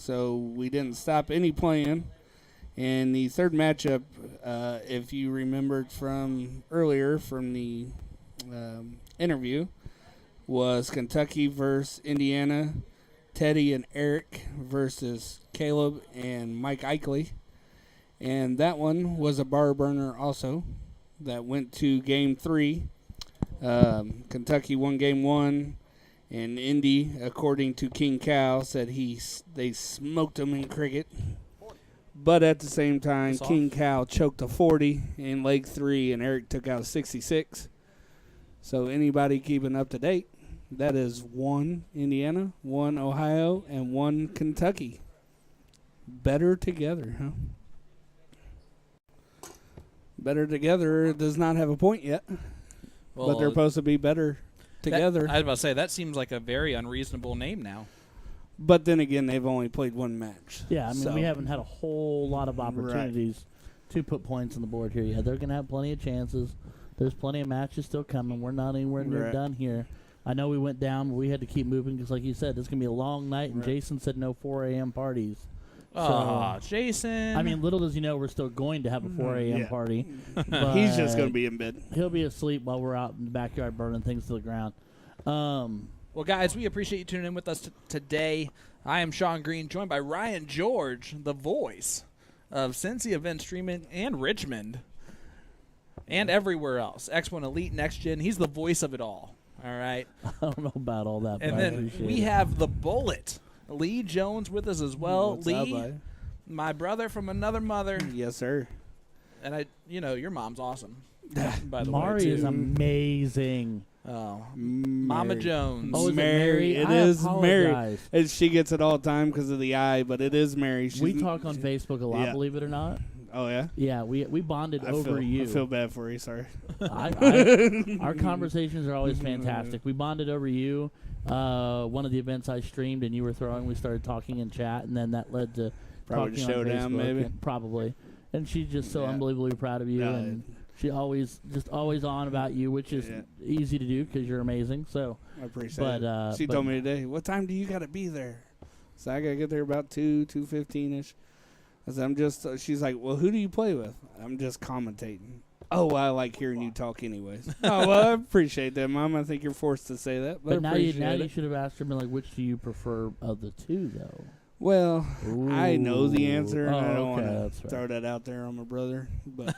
so we didn't stop any playing. And the third matchup, if you remembered from earlier from the interview, was Kentucky versus Indiana, Teddy and Eric versus Caleb and Mike Eichley. And that one was a bar burner also that went to game 3. Kentucky won game 1, and Indy, according to King Cal, said they smoked him in cricket. But at the same time, King Cal choked a 40 in leg 3, and Eric took out a 66. So anybody keeping up to date, that is 1 Indiana, 1 Ohio, and 1 Kentucky. Better together, huh? Better together does not have a point yet, but they're supposed to be better together. I was about to say, that seems like a very unreasonable name now. But then again, they've only played one match. Yeah, I mean, we haven't had a whole lot of opportunities to put points on the board here yet. They're going to have plenty of chances. There's plenty of matches still coming. We're not anywhere near done here. I know we went down, but we had to keep moving because, like you said, it's going to be a long night, and Jason said no 4 a.m. parties. Oh, Jason. I mean, little does he know we're still going to have a 4 a.m. party. He's just going to be in bed. He'll be asleep while we're out in the backyard burning things to the ground. Well, guys, we appreciate you tuning in with us today. I am Sean Green, joined by Ryan George, the voice of Cincy Event Streaming and Richmond and everywhere else. X1 Elite, Next Gen. He's the voice of it all. All right. I don't know about all that, and but then we have the Bullet, Lee Jones, with us as well. What's Lee, up, my brother from another mother. Yes, sir. And your mom's awesome. By the Mari way, is amazing. Oh, Mama Jones. Oh, is Mary. It is Mary. apologize. And she gets it all the time because of the eye, but it is Mary. We talk on Facebook a lot, believe it or not. Oh, yeah? Yeah, we bonded over you. I feel bad for you, sorry. Our conversations are always fantastic. We bonded over you. One of the events I streamed and you were throwing, we started talking in chat, and then that led to probably talking on Showdown, Facebook, maybe. Probably. And she's just so unbelievably proud of you. And she always on about you, which is easy to do because you're amazing. So I appreciate it. She told me today, what time do you got to be there? So I got to get there about 2:15-ish. I said, she's like, well, who do you play with? I'm just commentating. Oh, well, I like hearing you talk anyways. Oh, well, I appreciate that, Mom. I think you're forced to say that. But now you should have asked her, like, which do you prefer of the two, though? Well, I know the answer, and I don't want to right. throw that out there on my brother. But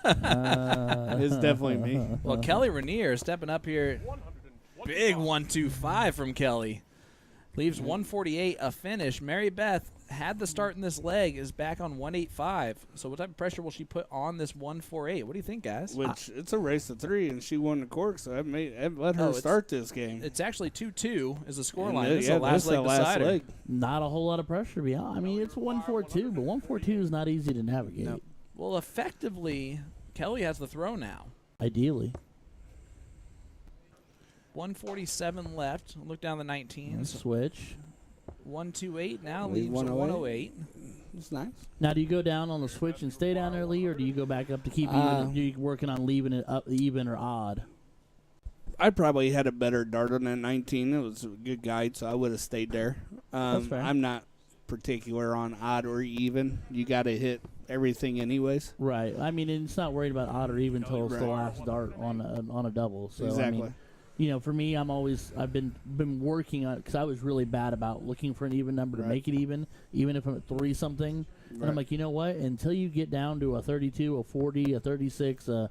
it's definitely me. Well, Kelly Rainier stepping up here. Big 125 from Kelly. Leaves 148 a finish. Mary Beth had the start in this leg, is back on 185. So what type of pressure will she put on this 148? What do you think, guys? Which it's a race of 3, and she won the cork, so I let her start this game. It's actually 2-2 is the scoreline. This is the the last leg decider. Not a whole lot of pressure to be honest. I mean, it's 142, but 142 is not easy to navigate. No. Well, effectively, Kelly has the throw now. Ideally. 147 left. Look down the 19s. Switch. 128 now leaves 108. That's nice. Now, do you go down on the switch and stay down there, Lee, or do you go back up to keep even? Are you working on leaving it up even or odd? I probably had a better dart on that 19. It was a good guide, so I would have stayed there. That's fair. I'm not particular on odd or even. You got to hit everything anyways. Right. I mean, it's not worried about odd or even until it's the last dart on a double. So, exactly. I mean, for me, I've been working on it because I was really bad about looking for an even number to make it even if I'm at 3-something. And I'm like, you know what? Until you get down to a 32, a 40, a 36, a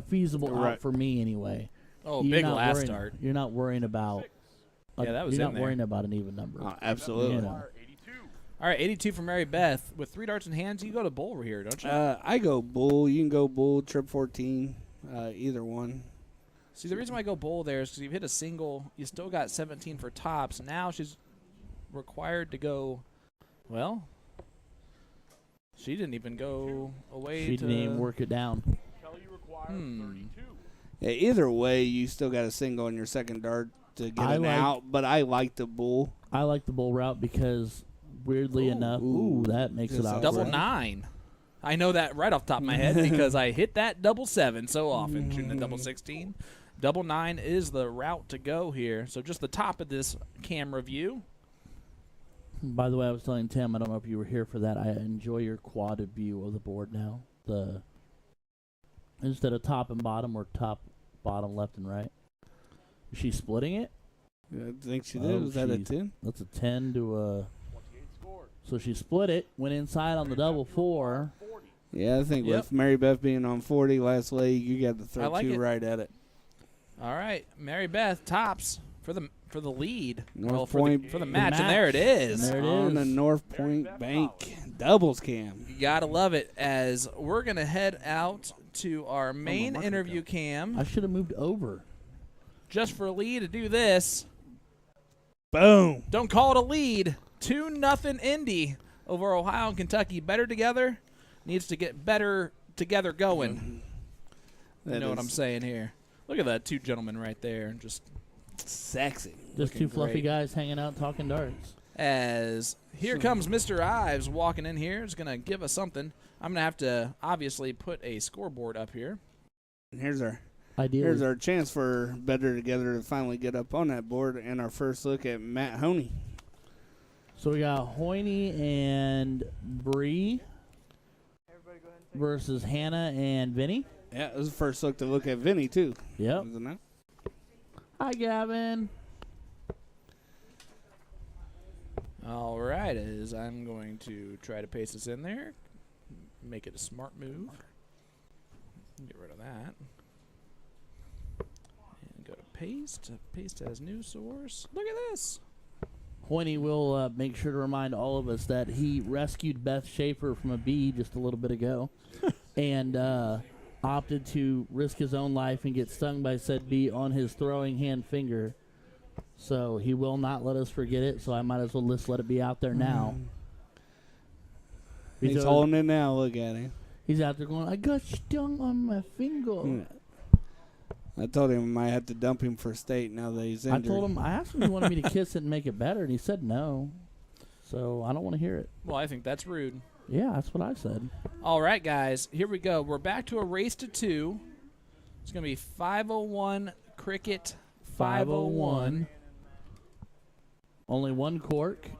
feasible out for me anyway. Oh, big last start. You're not worrying about. That was You're not worrying about an even number. Oh, absolutely. All right, 82 for Mary Beth. With 3 darts in hands, you go to bull here, don't you? I go bull. You can go bull, trip 14, either one. See, the reason why I go bull there is because you've hit a single. You still got 17 for tops. Now she's required to go, well, she didn't even go away. She didn't even work it down. Yeah, either way, you still got a single on your second dart to get it out, but I like the bull. I like the bull route because, weirdly enough, that makes it out. Double 9. I know that right off the top of my head because I hit that double 7 so often, shooting a double 16. Double 9 is the route to go here. So just the top of this camera view. By the way, I was telling Tim, I don't know if you were here for that. I enjoy your quad view of the board now. Instead of top and bottom, or top, bottom, left, and right. Is she splitting it? I think she did. Was that a 10? That's a 10 to a... 28 score. So she split it, went inside on the double 4. Yeah, I think with Mary Beth being on 40 last leg, you got to throw two right at it. All right, Mary Beth tops for the lead. North for the match, match, and there it is. And there it on the North Point Bank doubles cam. You gotta love it. As we're gonna head out to our main interview cam. I should have moved over. Just for Lee to do this. Boom. Don't call it a lead. 2-0 Indy over Ohio and Kentucky. Better together. Needs to get better together going. You know what I'm saying here. Look at that 2 gentlemen right there. Just sexy. Just 2 fluffy guys hanging out talking darts. As here comes Mr. Ives walking in here. He's going to give us something. I'm going to have to obviously put a scoreboard up here. And here's our chance for Better Together to finally get up on that board, and our first look at Matt Honey. So we got Hoynie and Bree versus Hannah and Vinnie. Yeah, it was the first look to look at Vinnie, too. Yep. Isn't it? Hi, Gavin. All right, as I'm going to try to paste this in there. Make it a smart move. Get rid of that. And go to paste. Paste as new source. Look at this. Hoynie will make sure to remind all of us that he rescued Beth Schaefer from a bee just a little bit ago and opted to risk his own life and get stung by said bee on his throwing hand finger. So he will not let us forget it, so I might as well just let it be out there now. He's holding it now. Look at him. He's out there going, I got stung on my finger. I told him I might have to dump him for state now that he's injured. I asked him if he wanted me to kiss it and make it better, and he said no. So I don't want to hear it. Well, I think that's rude. Yeah, that's what I said. All right, guys, here we go. We're back to a race to 2. It's going to be 501 cricket. 501. Only 1 cork.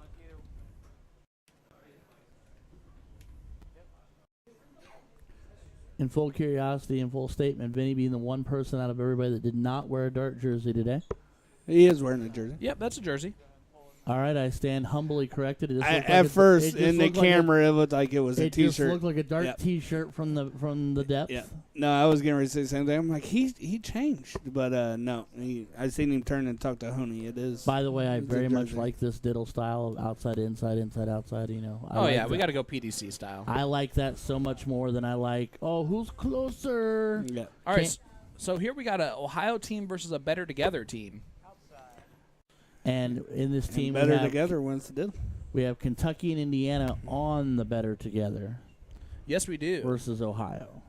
In full curiosity and full statement, Vinnie being the one person out of everybody that did not wear a dart jersey today. He is wearing a jersey. Yep, that's a jersey. All right, I stand humbly corrected. At first, in the camera, it looked like it was a T-shirt. It just looked like a dark T-shirt from the depth. Yeah. No, I was getting ready to say the same thing. I'm like, he changed, but no, I seen him turn and talk to Honey. It is. By the way, I very much like this diddle style of outside, inside, inside, outside. You know. We got to go PDC style. I like that so much more than I like. Oh, who's closer? Yeah. All right. So here we got an Ohio team versus a Better Together team. And in this team, Better Together wins the deal. We have Kentucky and Indiana on the Better Together. Yes, we do. Versus Ohio.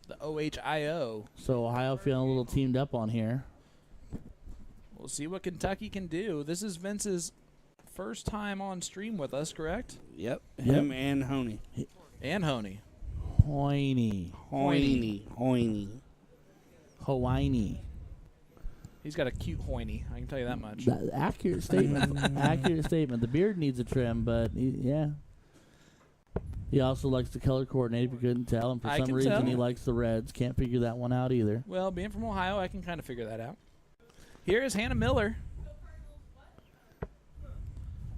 The OHIO. So Ohio feeling a little teamed up on here. We'll see what Kentucky can do. This is Vince's first time on stream with us, correct? Yep. Him and Honey. And Honey. Hoynie. He's got a cute hoiny. I can tell you that much. Accurate statement. Accurate statement. The beard needs a trim, but yeah. He also likes to color coordinate, if you couldn't tell. And for some reason, he likes the Reds. Can't figure that one out either. Well, being from Ohio, I can kind of figure that out. Here is Hannah Miller.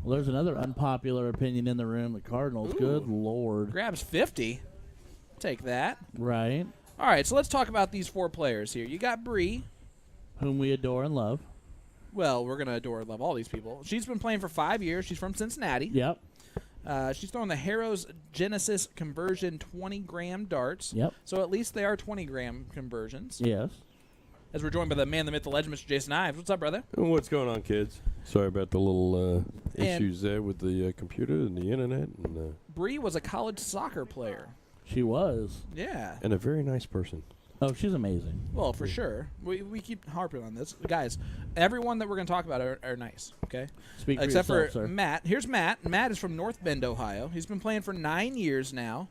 Well, there's another unpopular opinion in the room. The Cardinals. Ooh. Good Lord. Grabs 50. Take that. Right. All right, so let's talk about these 4 players here. You got Bree. Whom we adore and love. Well, we're going to adore and love all these people. She's been playing for 5 years. She's from Cincinnati. Yep. She's throwing the Harrow's Genesis conversion 20-gram darts. Yep. So at least they are 20-gram conversions. Yes. As we're joined by the man, the myth, the legend, Mr. Jason Ives. What's up, brother? What's going on, kids? Sorry about the little issues there with the computer and the internet. And Bree was a college soccer player. She was. Yeah. And a very nice person. Oh, she's amazing. Well, for sure. We keep harping on this. Guys, everyone that we're going to talk about are nice, okay? Speak for Except yourself, for sir. Matt. Here's Matt. Matt is from North Bend, Ohio. He's been playing for 9 years now.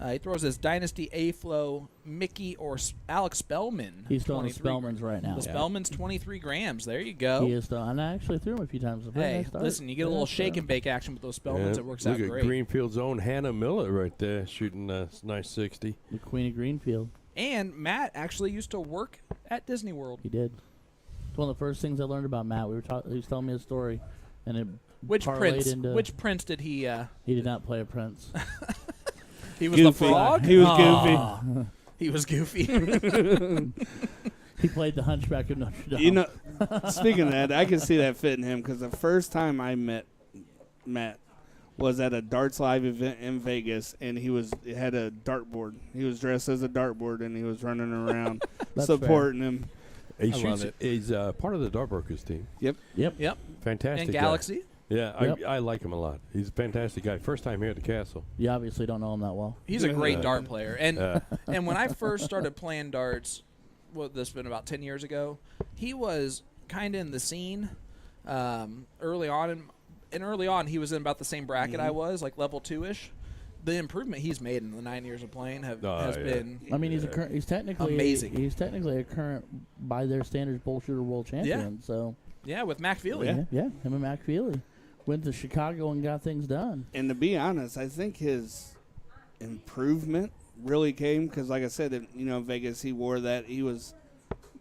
He throws his Dynasty A-Flow Mickey or Alex Spellman. He's throwing Spellman's right now. The Spellman's 23 grams. There you go. He is throwing, and I actually threw him a few times. Hey, listen, you get a little shake and bake action with those Spellmans. It works out great. Look at Greenfield's own Hannah Miller right there shooting a nice 60. The Queen of Greenfield. And Matt actually used to work at Disney World. He did. It's one of the first things I learned about Matt. He was telling me a story, and it Which parlayed prince? into. Which prince did he? He did not play a prince. He was the frog. He was goofy. He was goofy. He played the Hunchback of Notre Dame. You know, speaking of that, I can see that fitting him because the first time I met Matt was at a darts live event in Vegas, and he had a dartboard. He was dressed as a dartboard, and he was running around supporting him. He shoots, he's part of the Dartbrokers team. Yep. Fantastic. And Galaxy. Guy. Yeah, I like him a lot. He's a fantastic guy. First time here at the castle. You obviously don't know him that well. He's a great dart player. And and when I first started playing darts, this been about 10 years ago, he was kind of in the scene early on. And early on, he was in about the same bracket I was, like level 2-ish. The improvement he's made in the 9 years of playing has been. I mean, he's technically amazing. He's technically a current, by their standards, bullshooter world champion. So yeah, with Mac Feely. Yeah, him and Mac Feely went to Chicago and got things done. And to be honest, I think his improvement really came because, like I said, in Vegas, he wore that. He was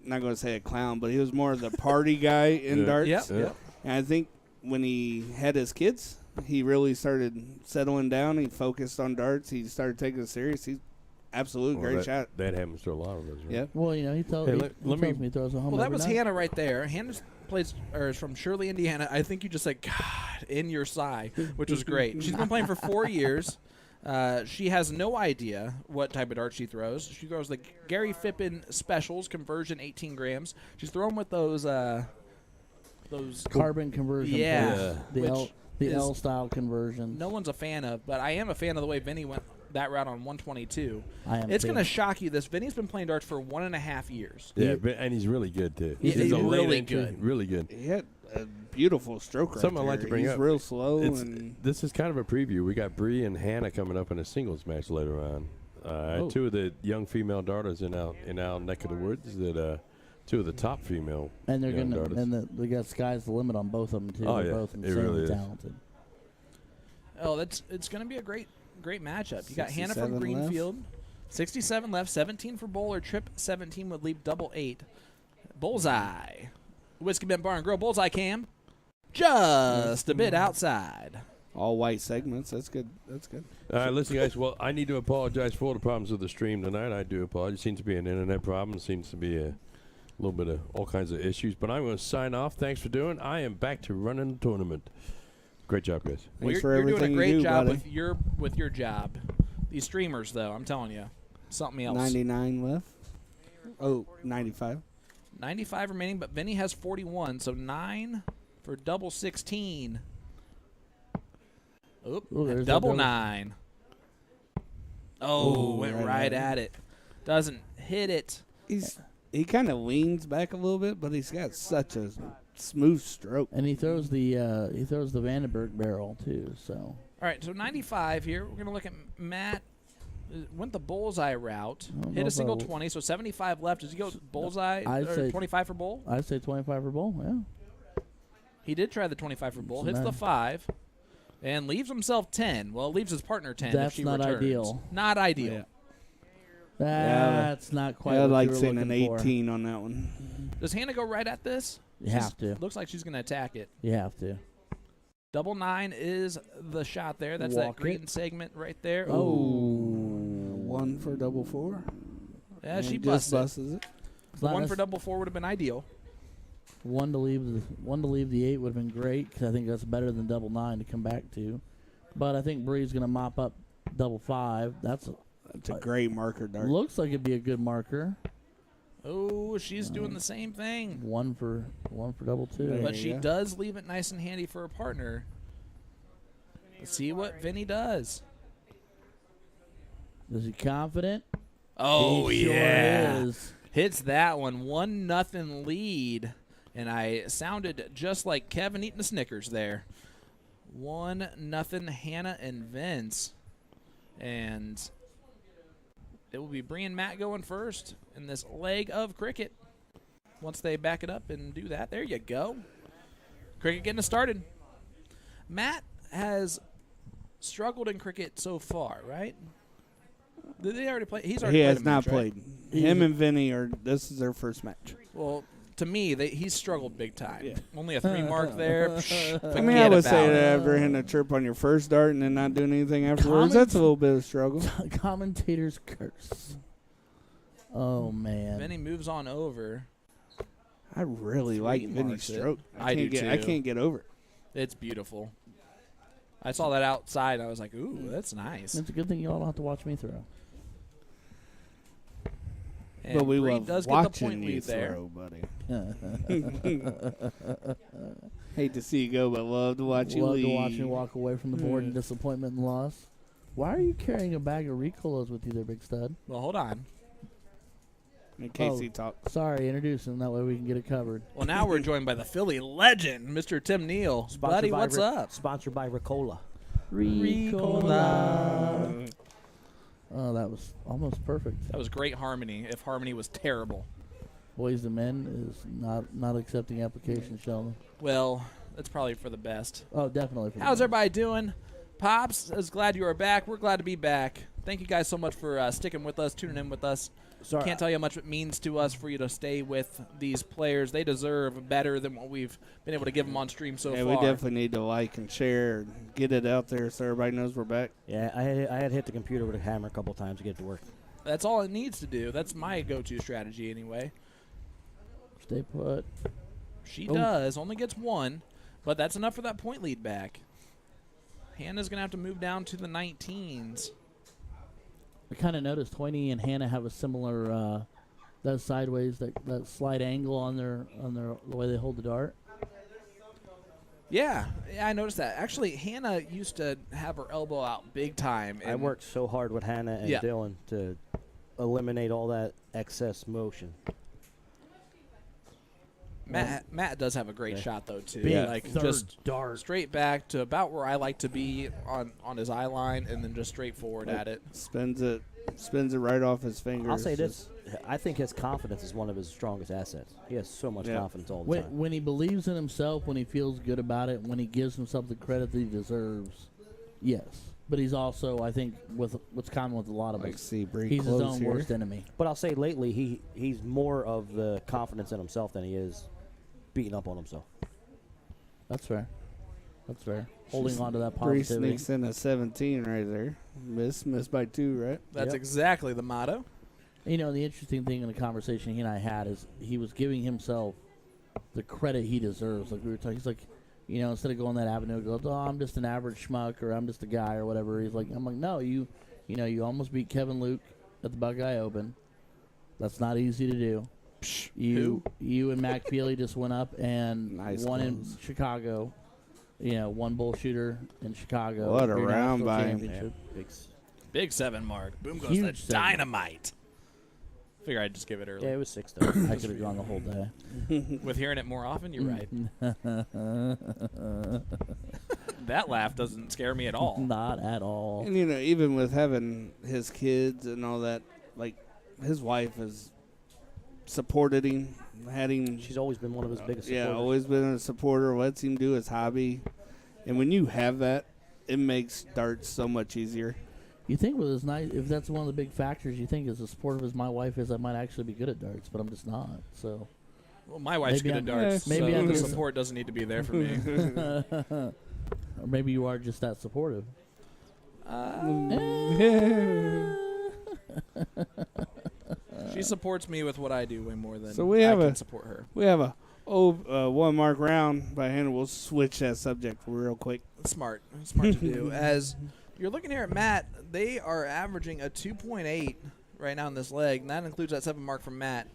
not going to say a clown, but he was more of the party guy in darts. Yeah. And I think when he had his kids, he really started settling down. He focused on darts. He started taking it serious. He's absolute great shot. That happens to a lot of us, right? Yep. Well, he tells me he throws a home. Well, that was night. Hannah right there. Hannah is from Shirley, Indiana. I think you just said God in your sigh, which was great. She's been playing for 4 years. She has no idea what type of dart she throws. She throws the Gary Fippen Specials conversion 18 grams. She's throwing with those carbon conversion. Yeah. The L style conversion. No one's a fan of, but I am a fan of the way Vinnie went that route on 122. It's going to shock you. Vinnie's been playing darts for 1.5 years. Yeah, and he's really good too. He's really good. Really good. He had a beautiful stroke right Something there. I'd like to bring He's up. real slow. This is kind of a preview. We got Bree and Hannah coming up in a singles match later on. Two of the young female darters in our neck of the woods. Two of the top female. And they're they got sky's the limit on both of them too. Oh, they're yeah. both It insanely really talented. Oh, it's going to be a great matchup. You got Hannah 67 from Greenfield, 67 left, 17 for bowler. Trip 17 would leave double 8. Bullseye. Whiskey Bent Bar and Grill. Bullseye cam. Just a bit outside. all white segments. That's good. That's good. All right, listen, guys. Well, I need to apologize for all the problems with the stream tonight. I do apologize. It seems to be an internet problem. It seems to be a little bit of all kinds of issues. But I'm going to sign off. Thanks for doing. I am back to running the tournament. Great job, guys. Well, Thanks for you're everything doing a great you do, job buddy. with your job. These streamers, though, I'm telling you, something else. 99 left. Oh, 95. 95 remaining, but Vinnie has 41, so 9 for double 16. Oop, there's double that 9. Oh, went right at it. Doesn't hit it. He kind of leans back a little bit, but he's got such a smooth stroke. And he throws the Vandenberg barrel too. So All right, so 95 here. We're gonna look at Matt. Went the bullseye route. Hit a single 20, so 75 left. Does he go bullseye? I'd say 25 for bull? I'd say 25 for bull. Yeah. He did try the 25 for bull. So Hits the 5. And leaves himself 10. Well, leaves his partner 10 That's if she not returns. ideal. Not ideal. Yeah. That's not quite. I'd what like you were seeing an looking for. 18 on that one. Does Hannah go right at this? You have to. Looks like she's going to attack it. You have to. Double 9 is the shot there. That's Walk that green it. segment right there. One for double 4. Yeah, And she just busts busts it. It's not One nec- for double 4 would have been ideal. One to leave the 8 would have been great because I think that's better than double 9 to come back to. But I think Bree's going to mop up double 5. That's a great marker dart. looks like it'd be a good marker. Oh, she's doing the same thing. One for double 2. There But you she go. does leave it nice and handy for a partner. Let's see what Vinnie does. Is he confident? Oh, He sure yeah. is. Hits that one. 1-0 lead. And I sounded just like Kevin eating a Snickers there. 1-0 Hannah and Vince. And it will be Bree and Matt going first in this leg of cricket. Once they back it up and do that, there you go. Cricket getting us started. Matt has struggled in cricket so far, right? Did they already play? He's already He played has a not match, right? played. Him and Vinnie this is their first match. Well, to me, he's struggled big time. Only a 3 mark there. I mean, I would say that after hitting a chirp on your first dart and then not doing anything afterwards, that's a little bit of a struggle. Commentator's curse. Oh, man. Vinnie moves on over. I really like Vinnie's stroke. I do too. I can't get over it. It's beautiful. I saw that outside. I was like, ooh, that's nice. It's a good thing you all don't have to watch me throw. And but we Bree love does get the watching point you lead there. throw, buddy. Hate to see you go, but love to watch you leave. Love to watch you walk away from the board in disappointment and loss. Why are you carrying a bag of Ricolas with you there, big stud? Well, hold on. In case he talks. Sorry, introduce him. That way we can get it covered. Well, now we're joined by the Philly legend, Mr. Tim Neal. Buddy, what's up? Sponsored by Ricola. Ricola. Oh, that was almost perfect. That was great harmony, if harmony was terrible. Boys and Men is not accepting applications, Sheldon. Well, that's probably for the best. Oh, definitely. For How's everybody doing? Pops is glad you are back. We're glad to be back. Thank you guys so much for sticking with us, tuning in with us. Sorry. Can't tell you how much it means to us for you to stay with these players. They deserve better than what we've been able to give them on stream so far. We definitely need to like and share and get it out there so everybody knows we're back. Yeah, I had hit the computer with a hammer a couple times to get it to work. That's all it needs to do. That's my go-to strategy anyway. Stay put. She does. Only gets 1, but that's enough for that point lead back. Hannah's going to have to move down to the 19s. I kind of noticed Hoyne and Hannah have a similar that sideways, that slight angle on their the way they hold the dart. Yeah, I noticed that. Actually, Hannah used to have her elbow out big time. I worked so hard with Hannah and Dylan to eliminate all that excess motion. Matt does have a great shot though too. Big just dart straight back to about where I like to be on his eye line, and then just straight forward at it. Spins it right off his fingers. I'll say this: I think his confidence is one of his strongest assets. He has so much confidence all the time. When he believes in himself, when he feels good about it, when he gives himself the credit that he deserves, yes. But he's also, I think, with what's common with a lot of us, he's his own worst enemy. But I'll say lately, he's more of the confidence in himself than he is beating up on himself. That's fair. Holding on to that Bree positivity. sneaks in a 17 right there. Missed by 2, right? That's exactly the motto. You know, the interesting thing in the conversation he and I had is he was giving himself the credit he deserves. Like we were talking, he's like, you know, instead of going that avenue, goes, oh, I'm just an average schmuck or I'm just a guy or whatever. He's like, I'm like, no, you almost beat Kevin Luke at the Buckeye Open. That's not easy to do. You and Mac Feely just went up and won in Chicago. You know, one bull shooter in Chicago. What a round by him. Yeah. Big 7 mark. Boom goes Huge the 7. dynamite. Figure I'd just give it early. Yeah, it was 6 though. I could have gone the whole day. With hearing it more often, you're right. That laugh doesn't scare me at all. Not at all. And, you know, even with having his kids and all that, like, his wife has supported him, had him. She's always been one of his biggest supporters. Yeah, always been a supporter, lets him do his hobby. And when you have that, it makes darts so much easier. You think with his nice, if that's one of the big factors, you think as supportive as my wife is, I might actually be good at darts, but I'm just not. So, well, my wife's maybe good at darts, maybe so I'm the just support doesn't need to be there for me. Or maybe you are just that supportive. She supports me with what I do way more than So we have I can support her. We have a 1 mark round by hand. We'll switch that subject real quick. Smart to do. As you're looking here at Matt, they are averaging a 2.8 right now in this leg, and that includes that 7 mark from Matt.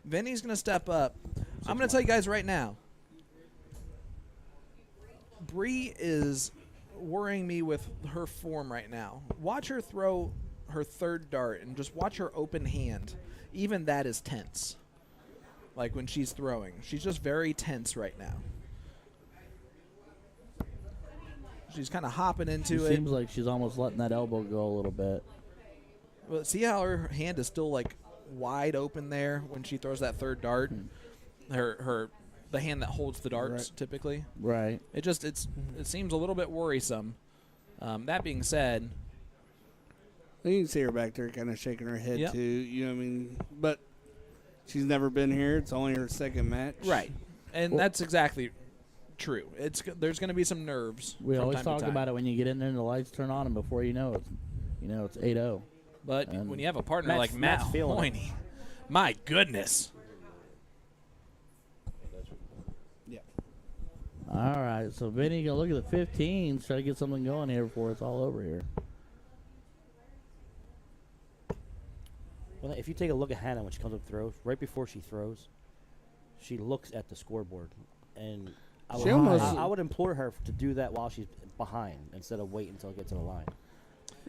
Vinny's going to step up. I'm going to tell you guys right now, Bree is worrying me with her form right now. Watch her throw her 3rd dart and just watch her open hand. Even that is tense. Like when she's throwing. She's just very tense right now. She's kind of hopping into it. Seems like she's almost letting that elbow go a little bit. Well, see how her hand is still like wide open there when she throws that third dart. The hand that holds the darts typically. Right. It seems a little bit worrisome. That being said, you can see her back there kind of shaking her head Yep. too. You know what I mean? But she's never been here. It's only her second match. right, and that's exactly true. There's going to be some nerves. We from always time talk to time. about it when you get in there and the lights turn on, and before you know it, it's 8-0. But And when you have a partner Matt's- like Matt Matt's feeling it. Hoyne, my goodness. All right, so Vinny, gonna look at the 15s, try to get something going here before it's all over here. Well, if you take a look at Hannah when she comes up throws, right before she throws, she looks at the scoreboard, and I would implore her to do that while she's behind instead of waiting until it gets to the line.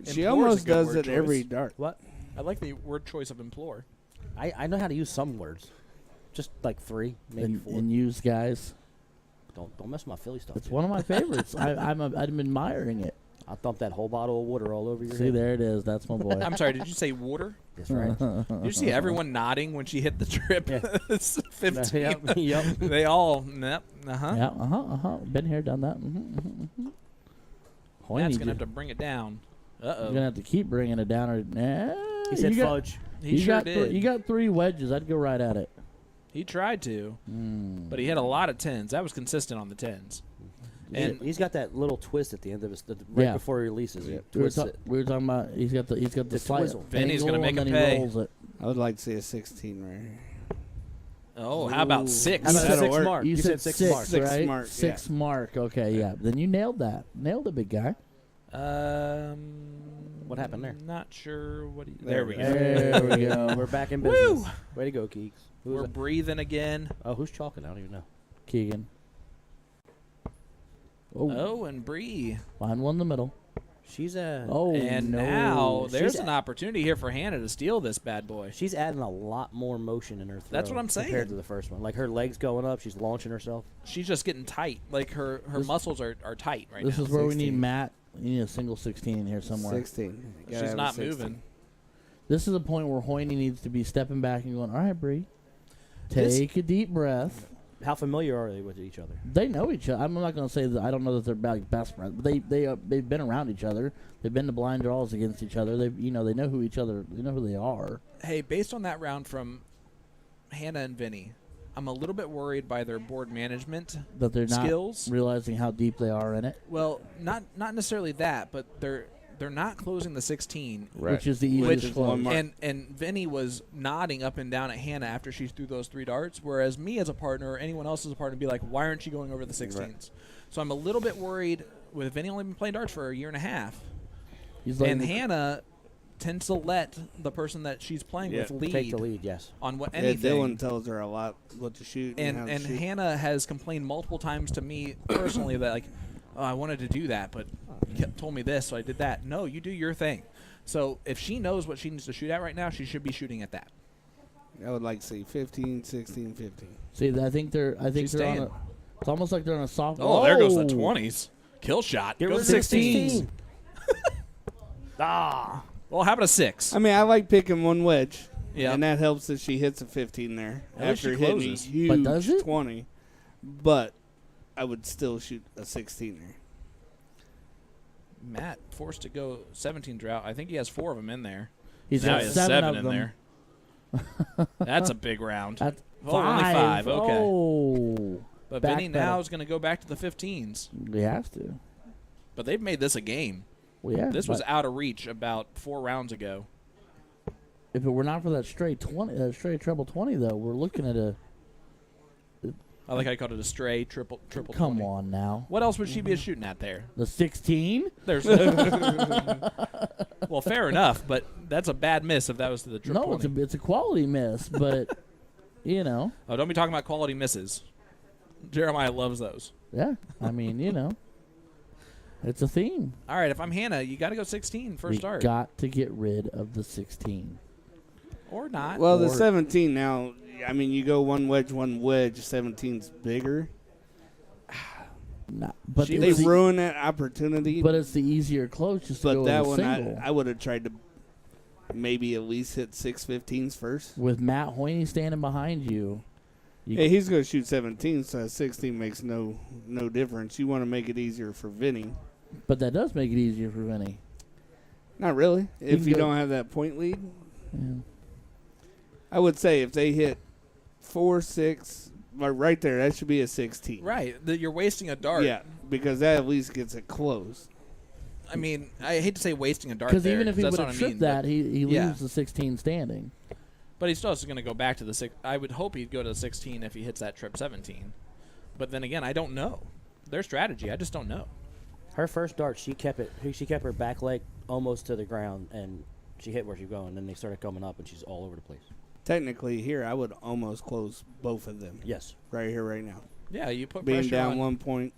She Implore is a almost good does word it every choice. dart. What? I like the word choice of implore. I know how to use some words, just like 3, maybe 4. And use guys. Don't mess with my Philly stuff. It's dude. one of my favorites. I'm admiring it. I'll dump that whole bottle of water all over your See, head. there it is. That's my boy. I'm sorry, did you say water? That's right. Did you see everyone nodding when she hit the trip? Yeah. It's 15. Yep. They all, yep, uh-huh. Yeah, Been here, done that. Matt's going to have to bring it down. You're Uh-oh. gonna have to keep bringing it down. He said fudge. He sure did. You got 3 wedges. I'd go right at it. He tried to, but he had a lot of 10s. That was consistent on the 10s. And He's got that little twist at the end of his, right Yeah. before he releases it. We were, Twists it. we were talking about he's got the slight twizzle. Vinny's gonna angle, make and him then pay. he rolls it. I would like to see a 16 right here. oh, how about 6? How about That'll 6 work. mark? You said said 6 mark. Six right? mark, 6 mark. Okay, yeah. Then you nailed that. Nailed it, big guy. What happened there? Not sure what he... There There we we go. There we go. We're back in Woo! business. Way to go, Keeks. We're breathing again. Who's chalking? I don't even know. Keegan. Oh, and Bree. Find one in the middle. She's And no. now there's She's an opportunity here for Hannah to steal this bad boy. she's adding a lot more motion in her throw. That's what I'm saying. Compared to the first one. Like her legs going up, she's launching herself. She's just getting tight. Like her muscles are tight right This now. is where we need 16. Matt. You need a single 16 in here somewhere. 16. You gotta She's have a not 16. moving. This is a point where Hoyne needs to be stepping back and going, all right, Bree, This- take a deep breath. How familiar are they with each other? They know each other. I'm not going to say that I don't know that they're best friends, but they've been around each other. They've been to blind draws against each other. They know who each other. They know who they are. Hey, based on that round from Hannah and Vinny, I'm a little bit worried by their board management That they're not skills. realizing how deep they are in it, Well, not necessarily that, but they're not closing the 16. which is the Which easiest is close. one mark. And Vinny was nodding up and down at Hannah after she threw those 3 darts, whereas me as a partner or anyone else as a partner would be like, why aren't you going over the 16s? Right. So I'm a little bit worried with Vinny only been playing darts for a year and a half. He's like, And Hannah tends to let the person that she's playing Yeah. with lead, Take the lead, yes. on what Yeah, anything. Dylan tells her a lot what to shoot and how to And shoot. Hannah has complained multiple times to me personally that like, oh, I wanted to do that, but you told me this, so I did that. No, you do your thing. So if she knows what she needs to shoot at right now, she should be shooting at that. I would like to see 15, 16, 15. see, I think they're She's on staying. a. It's almost like they're on a soft. Oh, there goes the 20s. Kill shot. Get Go rid of the 16s. 16. Well, how about a 6? I mean, I like picking one wedge. Yeah. And that helps that she hits a 15 there At least after she hitting a closes. huge But does it? 20. But I would still shoot a 16 there. Matt forced to go 17 drought. I think he has 4 of them in there. He's Now got he has 7 of in them. there. That's a big round. That's Oh, only 5. Okay. Oh, But back Vinny now pedal. is going to go back to the 15s. we have to. But they've made this a game. We have. This was but out of reach about 4 rounds ago. if it were not for that straight treble 20, though, we're looking at a. I like how I called it a stray triple. Come 20. on now, What else would she be shooting at there? the 16. There's well, fair enough, but that's a bad miss if that was to the triple. No, it's a quality miss, but you know, Oh, don't be talking about quality misses. Jeremiah loves those. yeah. I mean, you know, it's a theme. All right, if I'm Hannah, you got to go 16 first We start, got to get rid of the 16. or not. Well, the Or- 17 now, I mean, you go one wedge, 17's bigger. Nah, but They it's the, ruin that opportunity. but it's the easier close just to go But that with one, a single. I would have tried to maybe at least hit 615s first. With Matt Hoyne standing behind you. Hey, he's going to shoot 17, so 16 makes no difference. You want to make it easier for Vinnie. But that does make it easier for Vinnie. Not really. If you don't have that point lead. Yeah. I would say if they hit 4, 6, right there, that should be a 16. Right. You're wasting a dart. Yeah, because that at least gets it closed. I mean, I hate to say wasting a dart Because there. even if he that's would what have I tripped mean, that, but- he Yeah. leaves the 16 standing. But he still is going to go back to the 6. I would hope he'd go to the 16 if he hits that trip 17. But then again, I don't know. Their strategy, I just don't know. Her first dart, she kept her back leg almost to the ground, and she hit where she was going. And then they started coming up, and she's all over the place. Technically, here, I would almost close both of them. Yes. Right here, right now. Yeah, you put Being pressure down on. 1 point.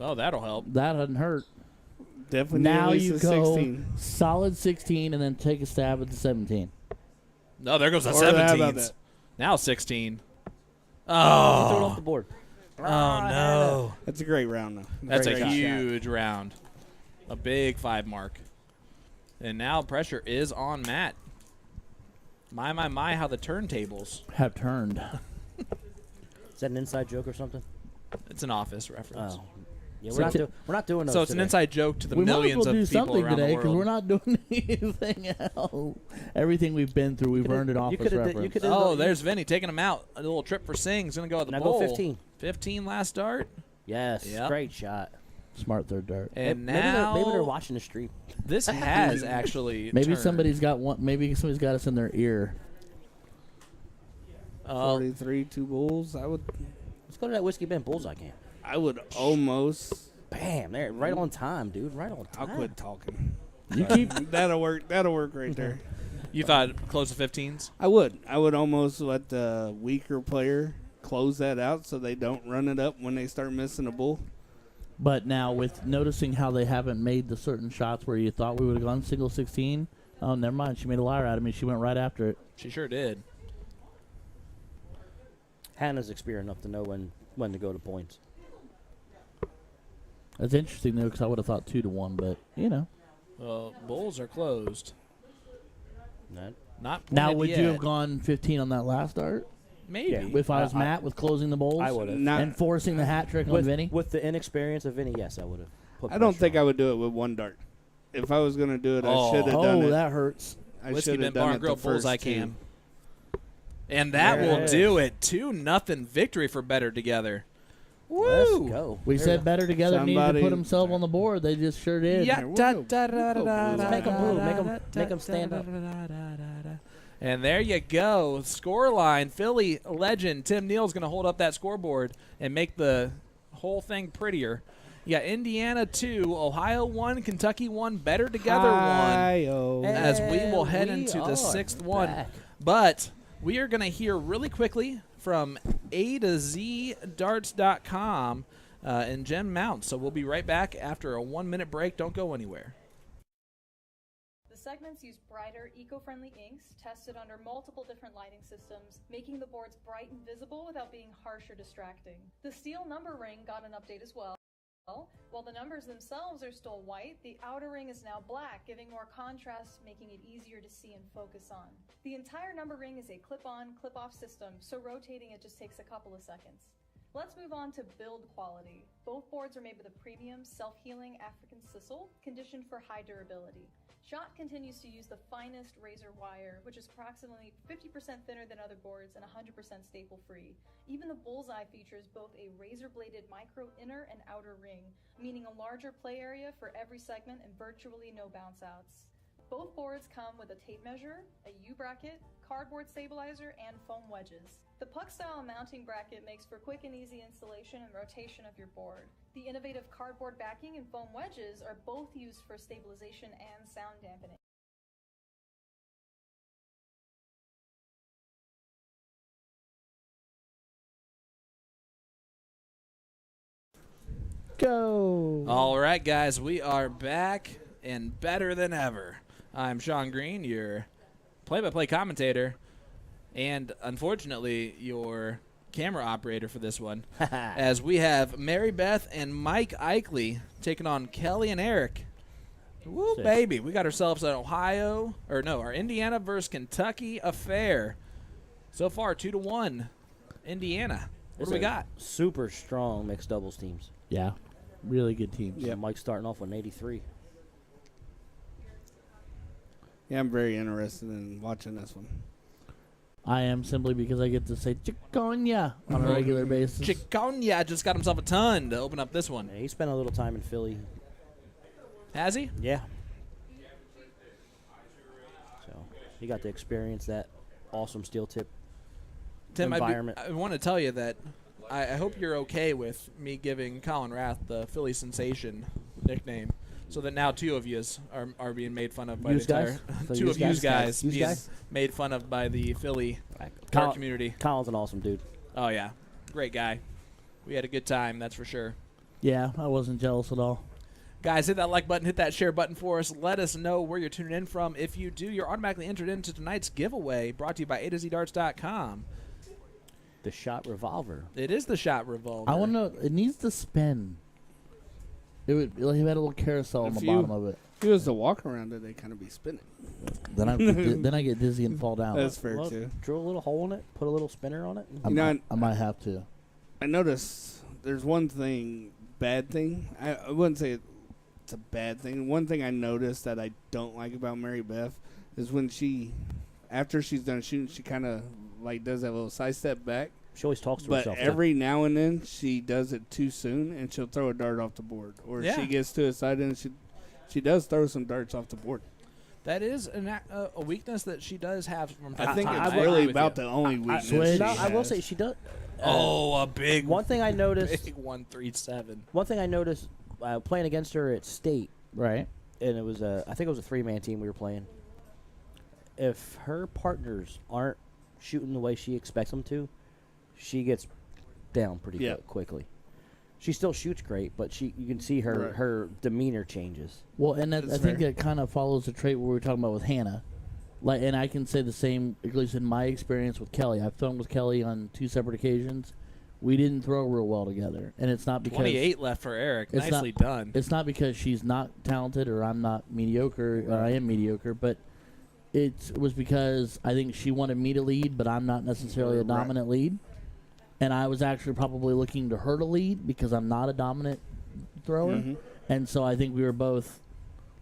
Oh, that'll help. That doesn't hurt. Definitely Now at least you a go 16. solid 16 and then take a stab at the 17. No, there goes the Or how about 17s. that? Now 16. She threw it off Oh. the board. Oh, no. That's a great round, though. That's Great a shot. huge round. A big 5 mark. And now pressure is on Matt. My, how the turntables. Have turned. Is that an inside joke or something? It's an Office reference. Oh. Yeah, So we're not doing those So it's an today. inside joke to the We might as millions well do of people something around today the world. we're not doing anything else. Everything we've been through, we've earned an office reference. Oh, there's Vinnie taking him out. A little trip for Sing. He's going to go at the Now bowl. go 15. 15 last start. Yes, Yep. great shot. Smart third dart. And maybe now maybe they're watching the stream. this has actually Maybe turned. somebody's got one. Maybe somebody's got us in their ear. 43, 2 bulls. I would Let's go to that Whiskey Bin Bullseye game. almost. Bam, there, right on time, dude. Right on I'll time. quit talking. You keep. That'll work. That'll work right there. You thought close to 15s? I would almost let the weaker player close that out so they don't run it up when they start missing a bull. But now with noticing how they haven't made the certain shots where you thought we would have gone single 16. Oh, never mind. She made a liar out of me. She went right after it. She sure did. Hannah's experienced enough to know when to go to points. That's interesting though, because I would have thought 2-1, but you know. Well, bulls are closed. Not Now pointed would yet. you have gone 15 on that last dart? Maybe. Yeah. If I was Matt with closing the bowls? I would have. Not- And forcing the hat trick on Vinny? With the inexperience of Vinny, yes, I would have. I don't think I would do it with one dart. If I was going to do it, I should have done Oh, it. that hurts. I Whiskey should Bin have done Bar it Grill the first Bullseye two. Cam. And that will Yes. do it. 2-0 victory for Better Together. Let's Woo! go. We said better together needed to Somebody- put himself on the board. They just sure did. Yeah, We'll da, go. da, da, da, We'll da, go. da, Make 'em move. da, Make 'em- da, make 'em da, stand da, up. da, da, da, da, da. And there you go. Scoreline. Philly legend Tim Neal's going to hold up that scoreboard and make the whole thing prettier. You got Indiana 2, Ohio 1, Kentucky 1, Better Together 1. Hi-yo. As we will head We into the are 6th one. back. But we are going to hear really quickly from A to Z darts.com and Jen Mount. So we'll be right back after a 1-minute break. Don't go anywhere. The segments use brighter, eco-friendly inks tested under multiple different lighting systems, making the boards bright and visible without being harsh or distracting. The steel number ring got an update as well. While the numbers themselves are still white, the outer ring is now black, giving more contrast, making it easier to see and focus on. The entire number ring is a clip-on, clip-off system, so rotating it just takes a couple of seconds. Let's move on to build quality. Both boards are made with a premium, self-healing African sisal, conditioned for high durability. Shot continues to use the finest razor wire, which is approximately 50% thinner than other boards and 100% staple-free. Even the Bullseye features both a razor-bladed micro inner and outer ring, meaning a larger play area for every segment and virtually no bounce-outs. Both boards come with a tape measure, a U-bracket, cardboard stabilizer, and foam wedges. The puck-style mounting bracket makes for quick and easy installation and rotation of your board. The innovative cardboard backing and foam wedges are both used for stabilization and sound dampening. Go. All right, guys, we are back and better than ever. I'm Sean Green, your play-by-play commentator, and unfortunately, your camera operator for this one, as we have Mary Beth and Mike Eichley taking on Kelly and Eric. Woo, baby. We got ourselves an our Indiana versus Kentucky affair. So far, 2-1. Indiana. What do we got? Super strong mixed doubles teams. Yeah, really good teams. Yeah, Mike's starting off with an 83. Yeah, I'm very interested in watching this one. I am, simply because I get to say Chiconia on a regular basis. Chiconia just got himself a ton to open up this one. Yeah, he spent a little time in Philly. Has he? Yeah. So he got to experience that awesome steel tip Tim, environment. I want to tell you that I hope you're okay with me giving Colin Rath the Philly Sensation nickname, so that now two of you are being made fun of by the entire two of you guys being made fun of by the Philly community. Colin's an awesome dude. Oh yeah, great guy. We had a good time, that's for sure. Yeah, I wasn't jealous at all. Guys, hit that like button, hit that share button for us. Let us know where you're tuning in from. If you do, you're automatically entered into tonight's giveaway, brought to you by A2ZDarts.com. The shot revolver. It is the shot revolver. I want to know. It needs to spin. It would. He had a little carousel on the bottom of it. If it was to walk around it, they kind of be spinning. Then I get dizzy and fall down. That's fair too. Drill a little hole in it. Put a little spinner on it. I might have to. I noticed there's one bad thing. I wouldn't say it's a bad thing. One thing I noticed that I don't like about Mary Beth is when after she's done shooting, she kind of does that little side step back. She always talks to but herself. But every now and then she does it too soon, and she'll throw a dart off the board. Or she gets to a side and she does throw some darts off the board. That is a weakness that she does have from time I think to time. it's really about the only weakness. I will say she does. A big one thing I noticed. Big 137. One thing I noticed playing against her at state, right? And it was I think it was a 3-man team we were playing. If her partners aren't shooting the way she expects them to, she gets down pretty quickly. She still shoots great, but you can see her demeanor changes. Well, and I think that kind of follows the trait we were talking about with Hannah. And I can say the same, at least in my experience with Kelly. I've thrown with Kelly on 2 separate occasions. We didn't throw real well together, and it's not because 28 left for Eric. Nicely done. It's not because she's not talented or I'm not mediocre or I am mediocre, but it was because I think she wanted me to lead, but I'm not necessarily a dominant lead. And I was actually probably looking to her to lead because I'm not a dominant thrower. Mm-hmm. And so I think we were both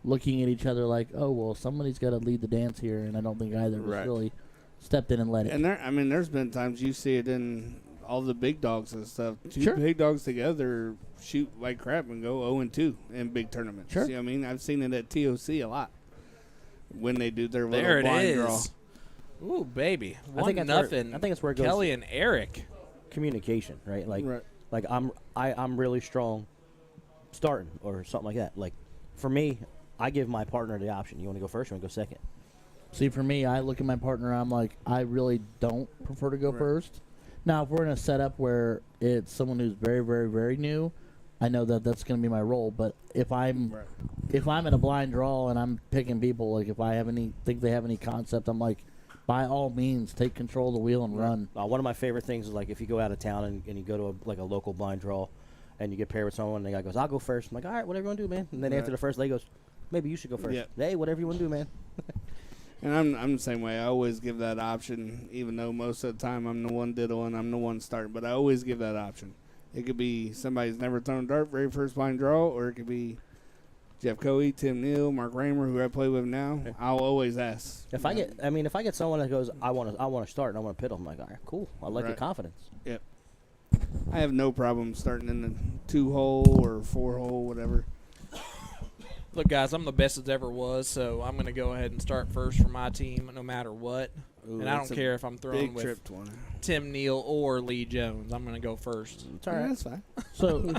looking at each other like, oh, well, somebody's got to lead the dance here, and I don't think either of us really stepped in and led it. And there's been times you see it in all the big dogs and stuff. Two big dogs together shoot like crap and go 0-2 in big tournaments. Sure. You know what I mean? I've seen it at TOC a lot when they do their little blind draw. Ooh, baby. 1-0. I think it's where it goes. Kelly and Eric. Communication, right? Like I'm really strong starting or something like that. Like for me, I give my partner the option. You want to go first or you want to go second? See, for me, I look at my partner, I'm like, I really don't prefer to go first. Now, if we're in a setup where it's someone who's very, very, very new, I know that that's going to be my role. But if I'm in a blind draw and I'm picking people, like if I think they have any concept, I'm like, by all means, take control of the wheel and run. One of my favorite things is like if you go out of town and you go to a local blind draw and you get paired with someone and the guy goes, I'll go first. I'm like, all right, whatever you want to do, man. And then after the first leg goes, maybe you should go first. Yeah. Hey, whatever you want to do, man. And I'm the same way. I always give that option, even though most of the time I'm the one diddling, I'm the one starting. But I always give that option. It could be somebody who's never thrown a dart, very first blind draw, or it could be Jeff Coey, Tim Neal, Mark Raymer, who I play with now. I'll always ask. If I get someone that goes, I want to start and I want to piddle, I'm like, all right, cool. I like your confidence. Yep. I have no problem starting in the 2-hole or 4-hole, whatever. Look, guys, I'm the best as ever was, so I'm going to go ahead and start first for my team no matter what. Ooh, and I don't care if I'm throwing with Tim Neal or Lee Jones. I'm going to go first. It's all right. That's fine. So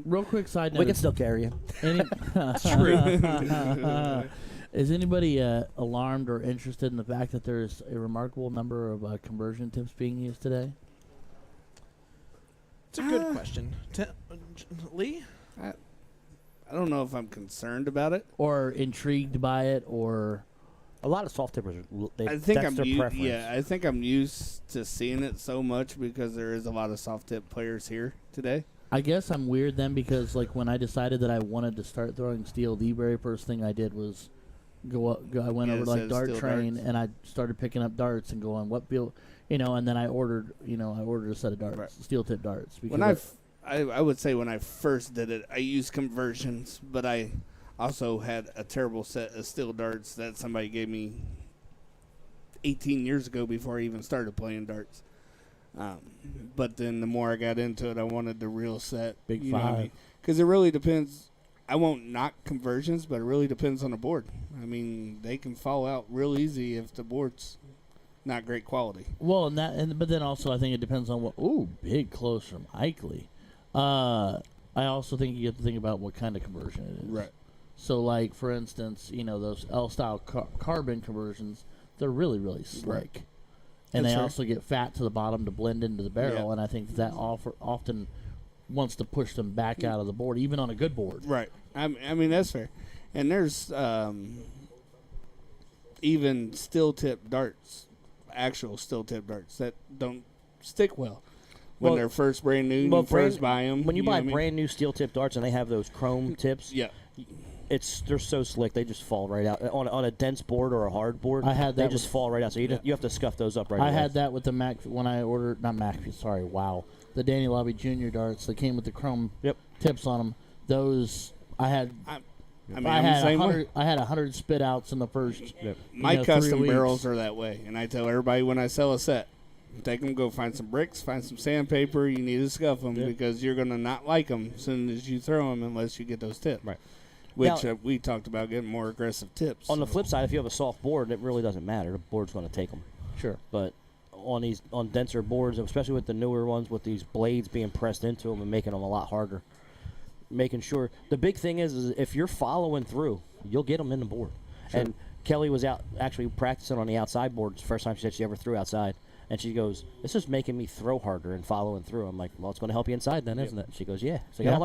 real quick side note. We can still carry him. That's true. Is anybody alarmed or interested in the fact that there's a remarkable number of conversion tips being used today? It's a good question. Lee? I don't know if I'm concerned about it. Or intrigued by it, or... A lot of soft tippers, I think that's their preference. Yeah, I think I'm used to seeing it so much because there is a lot of soft tip players here today. I guess I'm weird then because like when I decided that I wanted to start throwing steel, the very first thing I did was I went over to like Dart Train and I started picking up darts and going what feel, and then I ordered a set of darts, steel tip darts. Because I would say when I first did it, I used conversions, but I also had a terrible set of steel darts that somebody gave me 18 years ago before I even started playing darts. But then the more I got into it, I wanted the real set. Big five. Because it really depends. I won't knock conversions, but it really depends on the board. I mean, they can fall out real easy if the board's not great quality. Well, but then also I think it depends on what. Ooh, big close from Ikley. I also think you have to think about what kind of conversion it is. Right. So, like for instance, those L-style carbon conversions, they're really really slick. Right. And they also get fat to the bottom to blend into the barrel, Yeah. and I think that often wants to push them back out of the board, even on a good board. Right. I mean, that's fair. And there's even steel tip darts, actual steel tip darts, that don't stick well when they're first brand new. You first buy them. When you buy brand new steel tip darts and they have those chrome tips, yeah. They're so slick they just fall right out on a dense board or a hard board. I had that. They just fall right out. So you have to scuff those up right away. I had that with the Mac when I ordered the Danny Lobby Jr. darts that came with the chrome tips on them. Those I had. I had 100 spit outs in the first. My custom barrels are that way, and I tell everybody when I sell a set, take them, go find some bricks, find some sandpaper. You need to scuff them because you're gonna not like them as soon as you throw them unless you get those tips. Right. Which we talked about getting more aggressive tips. On the flip side, if you have a soft board, it really doesn't matter. The board's going to take them. Sure. But on denser boards, especially with the newer ones, with these blades being pressed into them and making them a lot harder, making sure. The big thing is if you're following through, you'll get them in the board. Sure. And Kelly was out actually practicing on the outside board. It's the first time she said she ever threw outside. And she goes, "This is making me throw harder and following through." I'm like, "Well, it's going to help you inside then, isn't it?" She goes, "Yeah." So I don't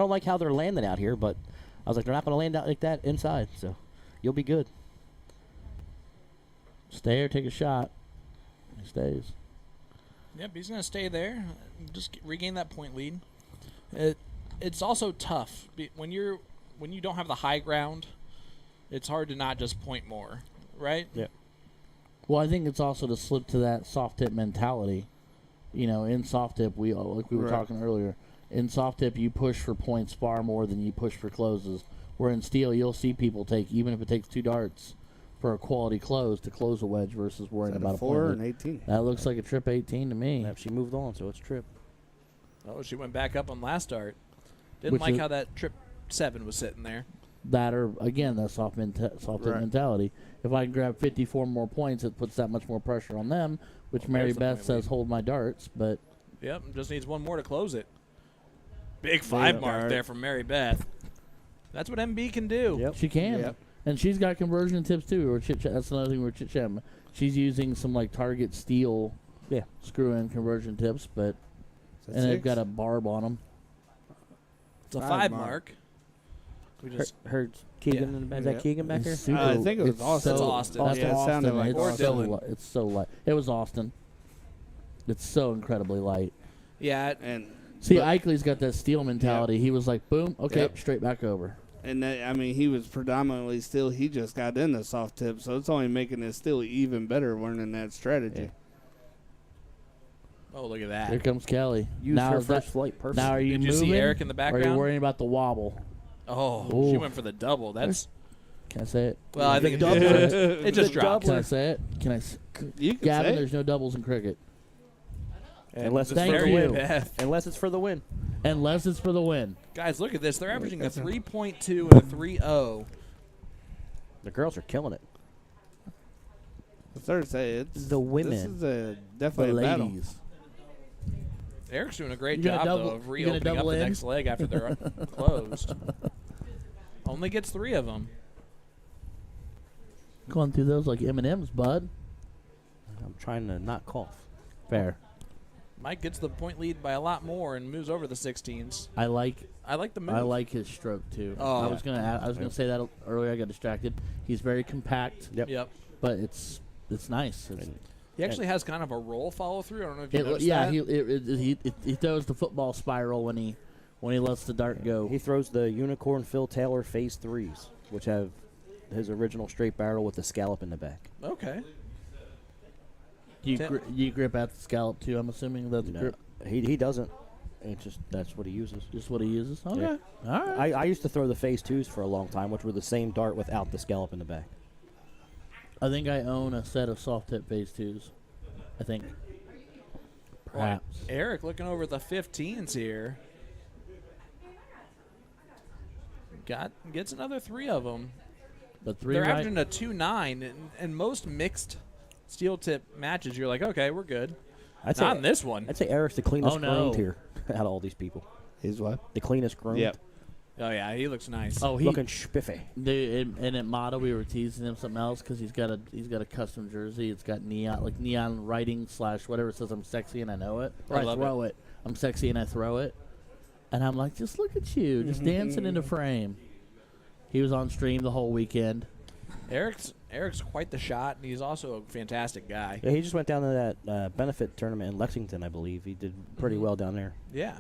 like how they're landing out here, but I was like, "They're not going to land out like that inside, so you'll be good." Stay or take a shot. He stays. Yep, he's going to stay there. Just regain that point lead. It's also tough when you don't have the high ground. It's hard to not just point more, right? Yeah. Well, I think it's also to slip to that soft tip mentality. In soft tip, we were talking earlier. In soft tip, you push for points far more than you push for closes. Where in steel, you'll see people take, even if it takes 2 darts for a quality close to close a wedge versus worrying about a 4 point. and 18. That looks like a trip 18 to me. She moved on, so it's trip. Oh, she went back up on last dart. Didn't like how that trip 7 was sitting there. That or, again, that soft tip mentality. If I can grab 54 more points, it puts that much more pressure on them, which Mary Beth says, hold my darts. But yep, just needs one more to close it. Big 5 mark there from Mary Beth. That's what MB can do. Yep. She can. Yep. And she's got conversion tips, too. Or that's another thing with chit-chat. She's using some, Target steel screw-in conversion tips, but and they've got a barb on them. It's a 5 mark. We just heard Keegan in the back. Is that Keegan back here? I think it was Austin. It's Austin. It sounded like Austin. It's so light. It was Austin. It's so incredibly light. Yeah. And see, Ikley's got that steel mentality. He was like, boom, okay, straight back over. And he was predominantly steel. He just got into soft tip, so it's only making his steel even better learning that strategy. Yeah. Oh, look at that. Here comes Kelly. Used her first flight perfect. Now are you Did you moving, see Eric in the background? Or are you worrying about the wobble? Oh, she went for the double. That's. Can I say it? Well, I think it just dropped. Can I say it? You can Gavin, say there's no doubles in cricket. Unless it's Thank for you. the win. Unless it's for the win. Unless it's for the win. Guys, look at this. They're averaging a 3.2 and a 3.0. The girls are killing it. Thursday, it's the women. This is definitely a battle. Eric's doing a great job, though, of reopening up the next leg after they're closed. Only gets 3 of them. Going through those like M&M's, bud. I'm trying to not cough. Fair. Mike gets the point lead by a lot more and moves over the 16s. I like the move. I like his stroke too. Oh. I was gonna say that earlier. I got distracted. He's very compact. Yep. But it's nice. He actually has kind of a roll follow through. I don't know if you noticed yeah, that. he throws the football spiral when he lets the dart go. He throws the Unicorn Phil Taylor Phase 3s, which have his original straight barrel with the scallop in the back. Okay. You grip at the scallop too? I'm assuming that's grip. He doesn't. It's just that's what he uses. Just what he uses. Okay. Yeah. All right. I used to throw the Phase 2s for a long time, which were the same dart without the scallop in the back. I think I own a set of soft tip Phase 2s. I think. Perhaps. Eric looking over the 15s here. Gets another 3 of them. The 3 They're averaging a 2.9, and most mixed steel tip matches, you're like, okay, we're good. Not in this one. I'd say Eric's the cleanest groomed here out of all these people. He's what? The cleanest groomed. Yep. Oh yeah, he looks nice. Oh, looking spiffy. And at Motto, we were teasing him something else because he's got a custom jersey. It's got neon writing / whatever. It says I'm sexy and I know it. Or I throw it. I'm sexy and I throw it. And I'm like, just look at you, just dancing into frame. He was on stream the whole weekend. Eric's quite the shot, and he's also a fantastic guy. Yeah, he just went down to that benefit tournament in Lexington, I believe. He did pretty well down there. Yeah.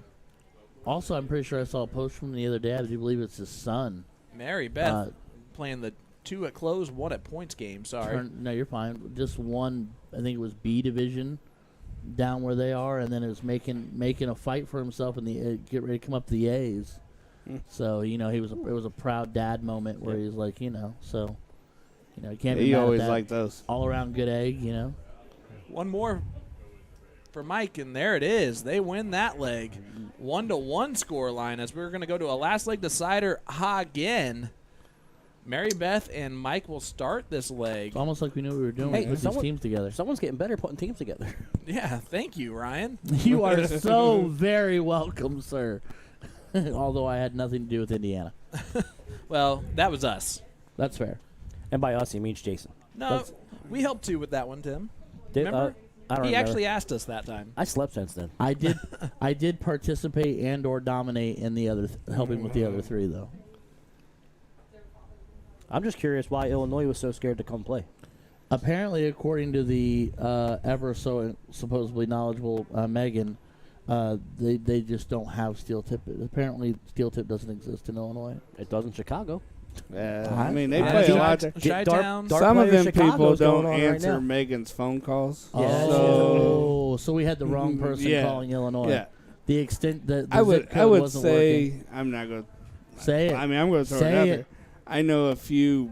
Also, I'm pretty sure I saw a post from him the other day. I do believe it's his son. Mary Beth playing the 2 at close, 1 at points game. Sorry. No, you're fine. Just one, I think it was B division down where they are, and then it was making a fight for himself and get ready to come up to the A's. So, it was a proud dad moment where he's like, so, you can't be He mad always at that. like those. All around good egg, One more for Mike, and there it is. They win that leg. 1-1 score line as we're going to go to a last leg decider again. Mary Beth and Mike will start this leg. It's almost like we knew what we were doing. Put these teams together. Someone's getting better putting teams together. Yeah, thank you, Ryan. You are so very welcome, sir. Although I had nothing to do with Indiana. Well, that was us. That's fair. And by us, he means Jason. No, we helped too with that one, Tim. I Remember? don't He remember. actually asked us that time. I slept since then. I did participate and or dominate in the other helping with the other 3 though. I'm just curious why Illinois was so scared to come play. Apparently, according to the ever so supposedly knowledgeable Megan, they just don't have steel tip. Apparently, steel tip doesn't exist in Illinois. It does in Chicago. I mean, they play a lot. Chi-Town. Some of them people Chicago's don't going on right answer now. Megan's phone calls. Oh, so we had the wrong person calling Illinois. Yeah. The extent that I would wasn't say working. I'm not going to Say it. I mean, I'm going to throw Say it out it. there. I know a few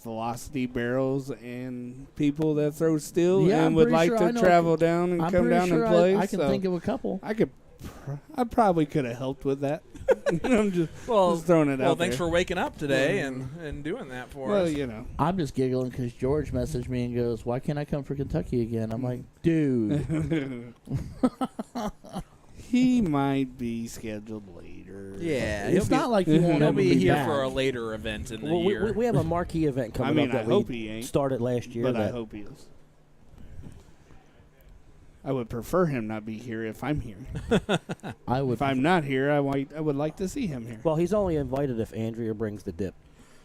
velocity barrels and people that throw steel Yeah, and I'm would pretty like sure I to know travel down and I'm come pretty down sure and play. I can so think of a couple. I probably could have helped with that. I'm just Well, throwing it out well, thanks there. for waking up today and doing that for Well, us. I'm just giggling because George messaged me and goes, "Why can't I come for Kentucky again?" I'm like, "Dude, He might be scheduled later. Yeah, it's not like he won't he'll ever be here back. for a later event in the Well, year. we have a marquee event coming I mean, up that I hope we he ain't, started last year. but I that- hope he is. I would prefer him not be here if I'm here. I would." If I'm not here, I would like to see him here. Well, he's only invited if Andrea brings the dip.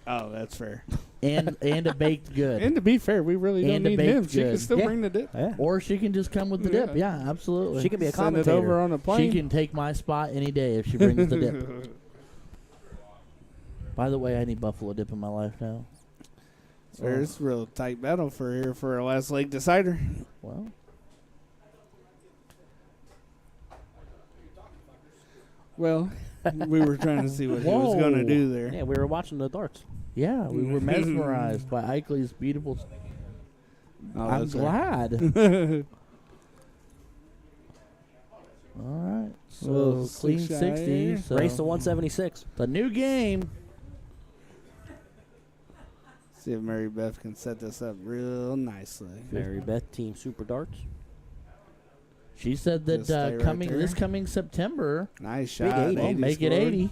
Oh, that's fair. and a baked good, And to be fair, we really don't And a need baked him. She can good. still Yeah. bring the dip. Yeah. or she can just come with the dip. Yeah, absolutely. She can be a Send it commentator. over on a plane. She can take my spot any day if she brings the dip. By the way, I need buffalo dip in my life now. There's a real tight battle for our last leg decider. Well, Well, we were trying to see what he was going to Whoa. do there. Yeah, we were watching the darts. yeah, we were mesmerized by Eichley's beautiful. Oh, I'm that's glad. right. All right, so Little clean 6 60. shy. So Race to 176. the new game. See if Mary Beth can set this up real nicely. Mary Beth Team Super Darts. She said that Just stay right there. this coming September, Nice Big shot. 80. well, 80 make it scored. 80.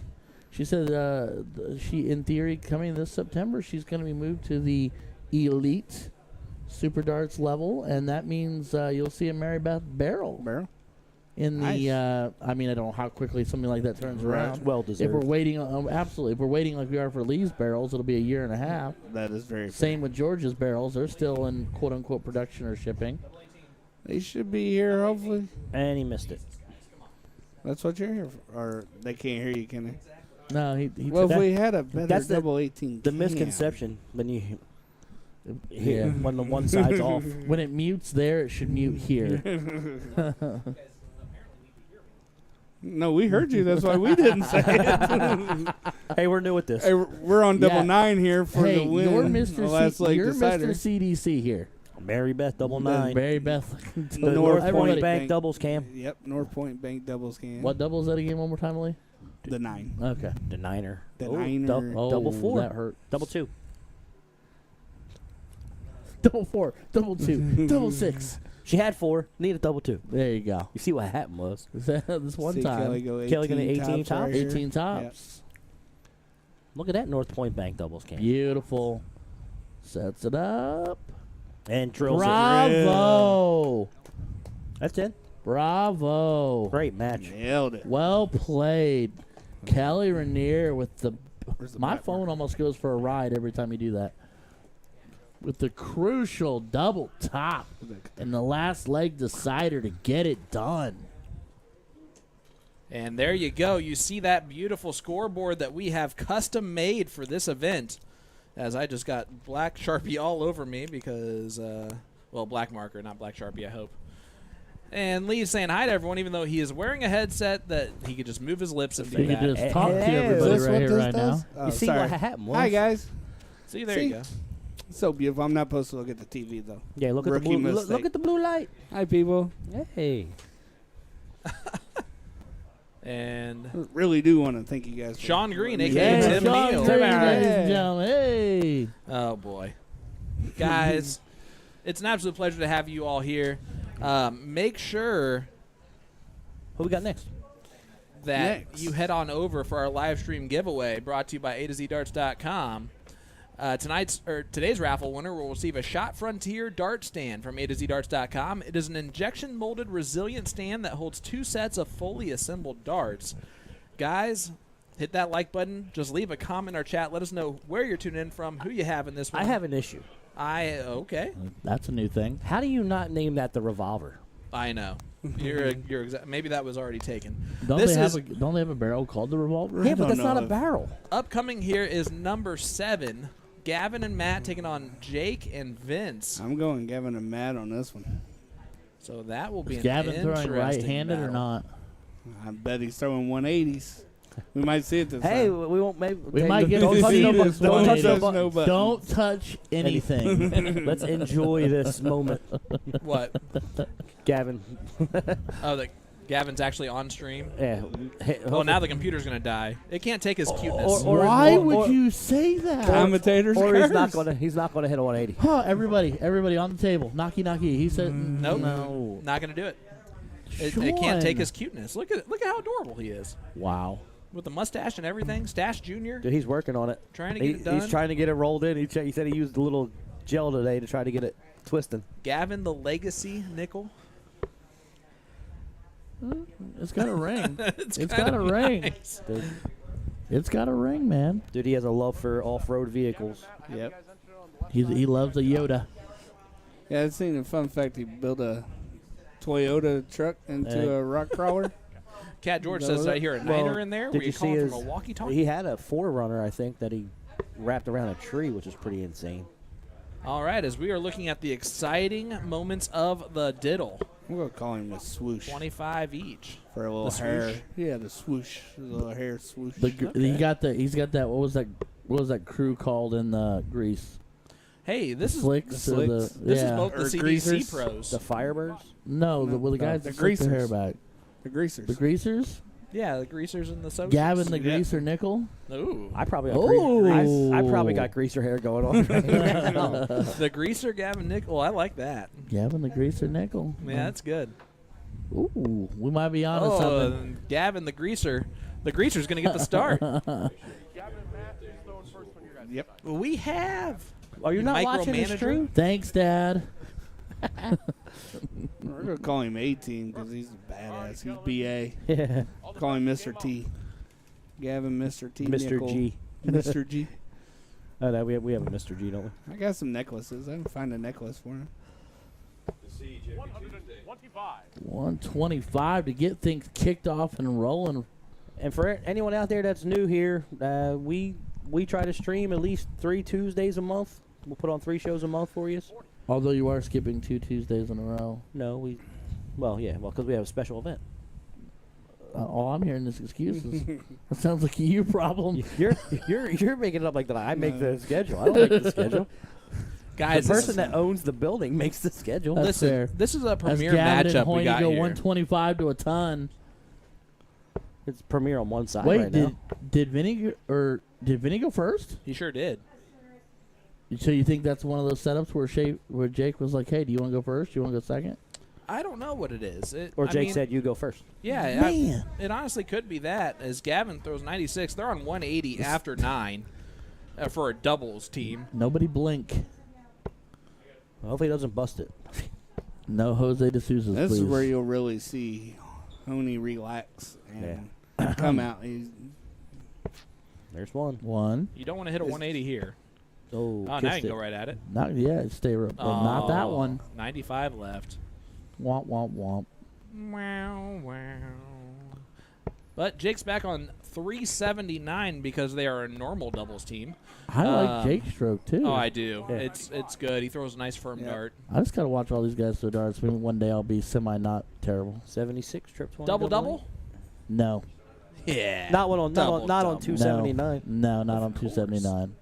She said she, in theory, coming this September, she's going to be moved to the elite Super Darts level, and that means you'll see a Mary Beth barrel. in the. I mean, I don't know how quickly something like that turns around. Well If deserved. we're waiting, absolutely. If we're waiting like we are for Lee's barrels, it'll be a year and a half. That is very Same with George's barrels. They're still in quote unquote production or shipping. They should be here, hopefully. And he missed it. That's what you're here for. Or they can't hear you, can they? No, he Well, if we had a better that's the- double 18 The can. misconception when you Yeah. when the one side's off. when it mutes there, it should mute here. No, we heard you. That's why we didn't say it. Hey, we're new at this. Hey, we're on double Yeah. 9 here for Hey, the win. you're The last leg you're decider. Mr. CDC here. Mary Beth double 9. Mary Beth. The North North Point Point Bank Bank. doubles cam. Yep, North Point Bank doubles can. What double is that again? One more time, Lee. The 9. Okay. The Niner. The Oh, Niner. double 4. That hurt. Double 2. Double 4. Double 2. Double 6. She had 4. Need a double 2. There you go. You see what happened was. This one See Kelly time. go 18 Kelly gonna 18 tops right tops? here. 18 tops. Look at that North Point Bank doubles cam. Beautiful. Sets it up. And drills Bravo. it. That's it. Bravo. Great match. Nailed it. Well played. Kelly Rainier with the. Where's the My back phone mark? almost goes for a ride every time you do that. With the crucial double top and the last leg decider to get it done. And there you go. You see that beautiful scoreboard that we have custom made for this event. As I just got black Sharpie all over me because, well, black marker, not black Sharpie, I hope. And Lee's saying hi to everyone, even though he is wearing a headset that he could just move his lips and do You can that. just talk to Hey, everybody Is this right what here, this right does? now. Oh, You see sorry. what happened was. Hi, guys. See, there See? you go. So beautiful. I'm not supposed to look at the TV, though. Yeah, look at the Rookie blue. mistake. Look at the blue light. Hi, people. Hey. And Really do want to thank you guys. for- Sean Green, Yeah, a.k.a. Hey, Tim Sean Neal. Green, Tim ladies Neal. and gentlemen. Hey. Oh, boy. Guys, it's an absolute pleasure to have you all here. Make sure Who we got next? that Next. you head on over for our live stream giveaway brought to you by A2ZDarts.com. Today's raffle winner will receive a Shot Frontier dart stand from A2ZDarts.com. It is an injection molded resilient stand that holds 2 sets of fully assembled darts. Guys, hit that like button. Just leave a comment or chat. Let us know where you're tuning in from, who you have in this one. I have an issue. Okay. That's a new thing. How do you not name that the revolver? I know. You're maybe that was already taken. Don't This they have is- don't they have a barrel called the revolver? Yeah, but don't that's not know a if- barrel. Upcoming here is number 7. Gavin and Matt taking on Jake and Vince. I'm going Gavin and Matt on this one. So that will be Is an Gavin throwing interesting right-handed or battle. not? I bet he's throwing 180s. We might see it this Hey, time. we won't. Maybe We might get don't to touch see no this buttons. Don't touch no 180. buttons. buttons. Don't touch anything. Let's enjoy this moment, What? Gavin. Oh, Gavin's actually on stream. Yeah. Well, now the computer's gonna die. It can't take his cuteness. Why would you say that? Commentators Or he's not curse. gonna. He's not gonna hit a 180. Huh, everybody on the table. Knocky, knocky. He said Nope. no. Not gonna do it. It can't take Sean. his cuteness. Look at how adorable he is Wow. with the mustache and everything. Stash Jr. Dude, he's working on it. Trying to get it done. He's trying to get it rolled in. He said he used a little gel today to try to get it twisting. Gavin the Legacy Nickel. It's got a ring. It's It's kinda got a ring. nice. Dude, It's got a ring, man. dude, he has a love for off-road vehicles. Yep. He loves a Yoda. Yeah, I've seen a fun fact. He built a Toyota truck into a rock crawler. Cat George Is that says what I it- hear a Well, niner in there. did Were you you see calling his? from a walkie-talkie? He had a 4Runner, I think, that he wrapped around a tree, which is pretty insane. All right, as we are looking at the exciting moments of the diddle, I'm going to call him the swoosh 25 each. for a little The hair. swoosh? Yeah, the swoosh. The little hair swoosh. He's got that. What was that crew called in the Grease? Hey, this is Slicks. the or Slicks? this yeah. is both the Or CDC greasers? pros. The Firebirds? No, the No, guys the that slick their hair greasers. back. The greasers. The Greasers. Yeah, the greasers and the soaps. Gavin the Yeah. Greaser Nickel. Ooh. I probably got Oh. I probably got greaser hair going on. The greaser Gavin Nickel. I like that. Gavin the Greaser Nickel. Yeah, that's good. Ooh, we might be on to Oh, something. Gavin the greaser. The greaser's going to get the start. Yep. We have. Are you not watching the Micromanager? stream? Thanks, Dad. We're going to call him A-Team because he's a badass. He's B.A. Yeah. Call him Mr. T. Gavin, Mr. T. Mr. Nickel. G. Mr. G. Oh, no, we have a Mr. G, don't we? I got some necklaces. I can find a necklace for him. 125 to get things kicked off and rolling. And for anyone out there that's new here, we try to stream at least 3 Tuesdays a month. We'll put on 3 shows a month for you. Although you are skipping 2 Tuesdays in a row. No, because we have a special event. All I'm hearing is excuses. That sounds like a you problem. You're making it up like that. I make the schedule. I don't make the schedule. Guys, the person that owns the building makes the schedule. That's listen, fair. this is a That's premier Gavin matchup and we Hoyne got go here. 125 to a ton. It's premiere on one side Wait, right now. did Vinnie go first? He sure did. So you think that's one of those setups where Jake was like, "Hey, do you want to go first? Do you want to go second?" I don't know what it is. Or Jake said, "You go first." Yeah, Man. it honestly could be that. As Gavin throws 96, they're on 180 after 9 for a doubles team. Nobody blink. Hopefully he doesn't bust it. No Jose de Sousa's, This please. is where you'll really see Honey relax and come out. There's one. One. You don't want to hit a 180 here. Oh, now you can go right at it. Not not that one. 95 left. Womp womp womp. Wow, wow. But Jake's back on 379 because they are a normal doubles team. I like Jake's stroke too. Oh, I do. Yeah. It's good. He throws a nice firm dart. I just gotta watch all these guys throw darts. Maybe one day I'll be semi not terrible. 76 trips. Double? No. Yeah. Not on 279. No, not on 279.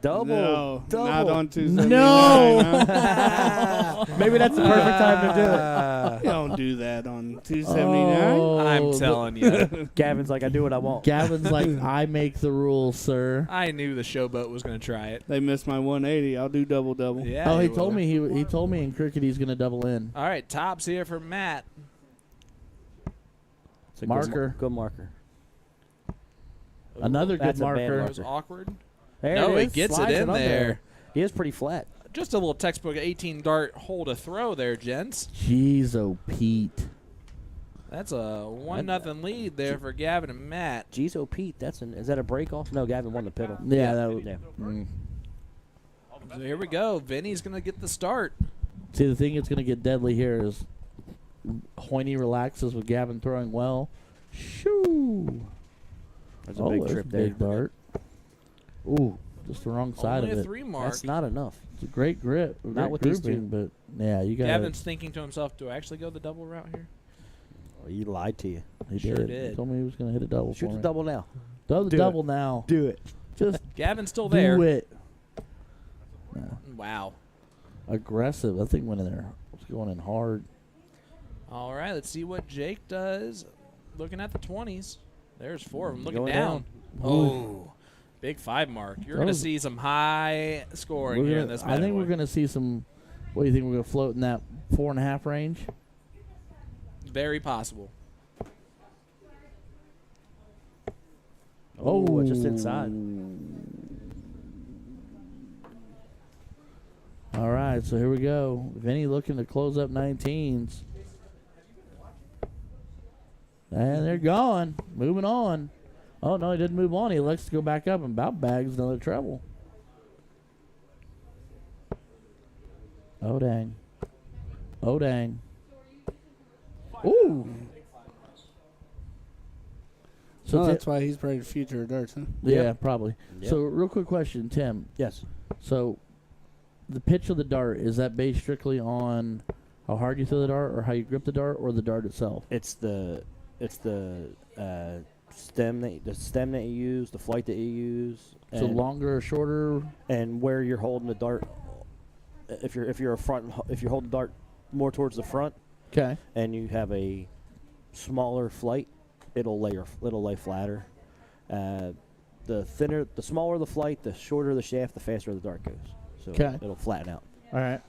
Double. No, double. not on 279. No. Huh? Maybe that's the perfect time to do it. You don't do that on 279. I'm telling you. Gavin's like, I do what I want. Gavin's like, I make the rules, sir. I knew the showboat was going to try it. They missed my 180. I'll do double. Yeah. Oh, he told me he told me in cricket he's gonna double in. All right, tops here for Matt. It's a Marker. Good marker. Another good That's a bad marker. That marker. was awkward. There No, it it is. gets Slides it in under. there. He is pretty flat. Just a little textbook 18 dart hold a throw there, gents. Jeez, oh Pete. That's a 1-0 lead there for Gavin and Matt. Jeez, oh Pete, is that a break off? No, Gavin won the piddle. Yeah, that was. Yeah. So here we go. Vinny's going to get the start. See, the thing that's gonna get deadly here is Hoyne relaxes with Gavin throwing well. Shoo! That's a big there's trip a there. big dart. Ooh, just the wrong side Only of a it. 3 mark. That's not enough. It's a great grip. Not great with these grouping, but yeah, you got. Gavin's thinking to himself, do I actually go the double route here? Oh, he lied to you. He sure did. did. He told me he was gonna hit a double. Shoot for the me. double now. Do the Do double now. Do it. Just Gavin's still there. do it. Wow. Aggressive. That thing went in there. It's going in hard. All right, let's see what Jake does. Looking at the 20s. There's 4 of them. Looking Going down. Oh, big 5 mark. You're going to Those- see some high scoring We're here gonna- in this I bad think boy. we're going to see some. What do you think? We're going to float in that 4.5 range? Very possible. Oh, just inside. All right, so here we go. Vinny looking to close up 19s. And they're gone. Moving on. Oh, no, he didn't move on. He likes to go back up and about bags another treble. Oh, dang. Oh, dang. Ooh. So So Ti- that's why he's probably the future of darts, huh? yeah, probably. Yep. So, real quick question, Tim. Yes. So, the pitch of the dart, is that based strictly on how hard you throw the dart or how you grip the dart or the dart itself? It's the stem that you use, the flight that you use. So and- longer or shorter? and where you're holding the dart. If you're holding the dart more towards the front, Okay. and you have a smaller flight, it'll lay flatter. The smaller the flight, the shorter the shaft, the faster the dart goes. So 'Kay. it'll flatten out. All right.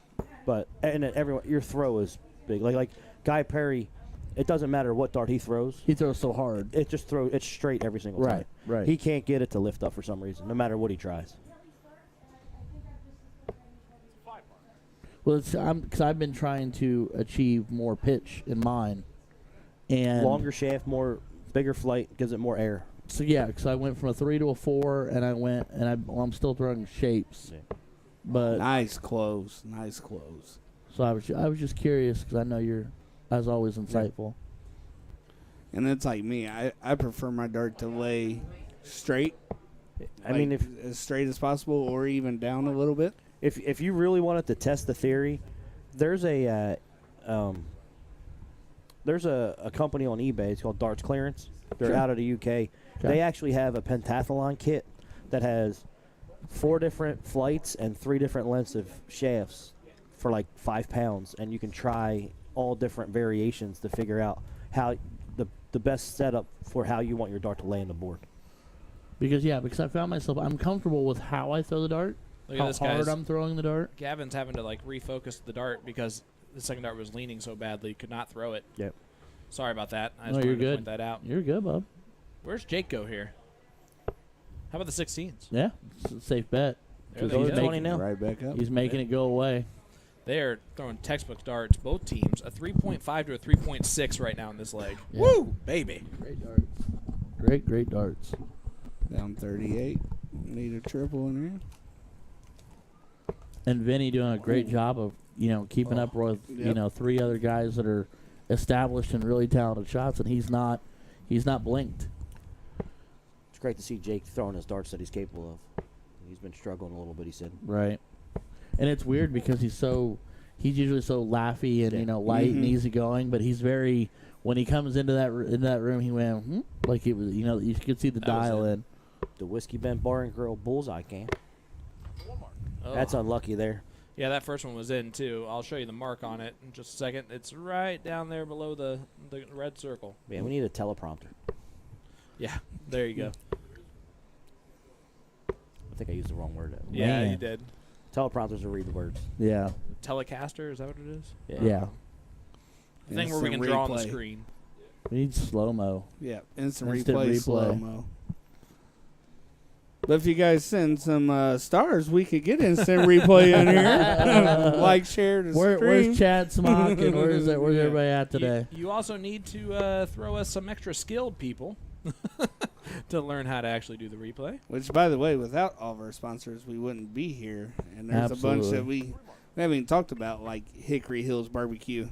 But and then everyone, your throw is big. Like Guy Perry, it doesn't matter what dart he throws. He throws so hard. It's straight every single time. Right. He can't get it to lift up for some reason, no matter what he tries. Well, because I've been trying to achieve more pitch in mine, and Longer shaft, bigger flight, gives it more air. So yeah, because I went from a 3 to a 4, and I'm still throwing shapes. Yeah. But Nice close. so I was just curious because I know you're, as always, insightful. And it's like me. I prefer my dart to lay straight. I mean, if as straight as possible, or even down a little bit. if you really wanted to test the theory, there's a company on eBay. It's called Darts Clearance. They're out of the UK. Okay. They actually have a pentathlon kit that has 4 different flights and 3 different lengths of shafts for like 5 pounds, and you can try all different variations to figure out how the best setup for how you want your dart to lay on the board. Because I found myself, I'm comfortable with how I throw the dart, Look how at this, hard guys. I'm throwing the dart. Gavin's having to like refocus the dart because the second dart was leaning so badly, could not throw it. Yep. Sorry about that. I No, just you're wanted to good. point that out. You're good, bub. Where's Jake go here? How about the 16s? Yeah, it's a safe bet. There He's they Goes go. 20 now. Right back up. He's making it go away. They are throwing textbook darts, both teams, a 3.5 to a 3.6 right now in this leg. Yeah. Woo, baby. Great darts. Great darts. Down 38. Need a triple in here. And Vinny doing a great job of, keeping up with, Yep. 3 other guys that are established and really talented shots, and he's not blinked. It's great to see Jake throwing his darts that he's capable of. He's been struggling a little bit, he said. Right. And it's weird because he's usually so laughy and, light and easygoing, but he's very, when he comes into that room, he went, like he was, you could see the dial in. The Whiskey Bent Bar and Grill bullseye can. Oh. That's unlucky there. Yeah, that first one was in, too. I'll show you the mark on it in just a second. It's right down there below the red circle. Man, we need a teleprompter. Yeah, there you go. I think I used the wrong word. Yeah, Man. you did. Teleprompters will read the words. Yeah. Telecaster, is that what it is? Yeah. The thing where we can draw on the replay. screen. We need slow-mo. Yeah, instant Instant replay, replay. slow-mo. But if you guys send some stars, we could get instant replay in here. Like, share the stream. Where's Chad Smock and where's everybody at today? You also need to throw us some extra skilled people to learn how to actually do the replay. Which, by the way, without all of our sponsors, we wouldn't be here. And there's a bunch that we haven't even talked about, like Hickory Hills Barbecue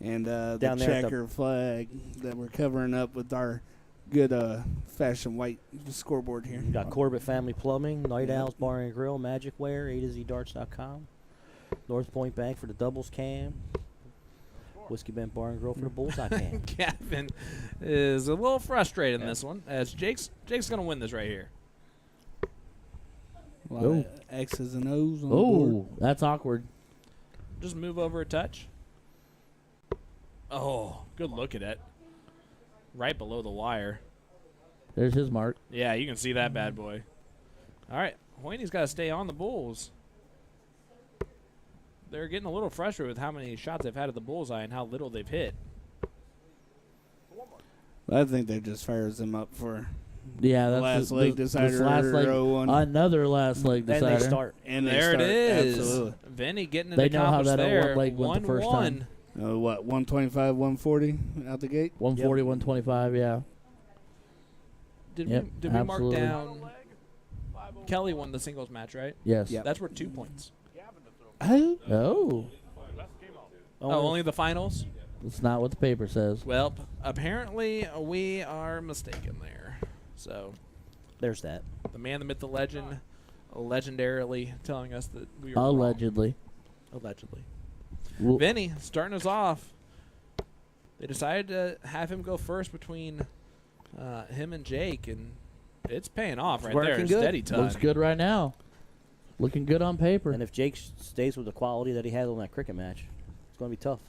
and the Down there at the- checker flag that we're covering up with our good fashion white scoreboard here. We got Corbett Family Plumbing, Night Owls Bar and Grill, Magicware, A2ZDarts.com, North Point Bank for the doubles cam, Whiskey Bent Bar and Grill for the bullseye cam. Gavin is a little frustrated in this one, as Jake's going to win this right here. A lot of X's and O's on the Oh, board. that's awkward. Just move over a touch. Oh, good look at it. Right below the wire. There's his mark. Yeah, you can see that bad boy. All right, Hoynie's got to stay on the Bulls. They're getting a little frustrated with how many shots they've had at the bullseye and how little they've hit. I think that just fires them up for Yeah, that's last leg decider. this last leg, row one. another last leg And decider. they start. And they There start, it is. Absolutely. Vinny getting it They know how accomplished that there. one leg went the first time. 1-1. What, 125, 140 out the gate? 140, 125, yeah. Did Yep, we mark absolutely. down? Kelly won the singles match, right? Yes. Yep. That's worth 2 points. Oh. Oh, Oh, only the finals? that's not what the paper says. Well, apparently we are mistaken there. So, There's that. the man, the myth, the legend, legendarily telling us that we were Allegedly. wrong. Allegedly. Well, Vinny starting us off. They decided to have him go first between him and Jake, and it's paying off right there. working good. Steady time. looks good right now. Looking good on paper. And if Jake stays with the quality that he had on that cricket match, it's going to be tough.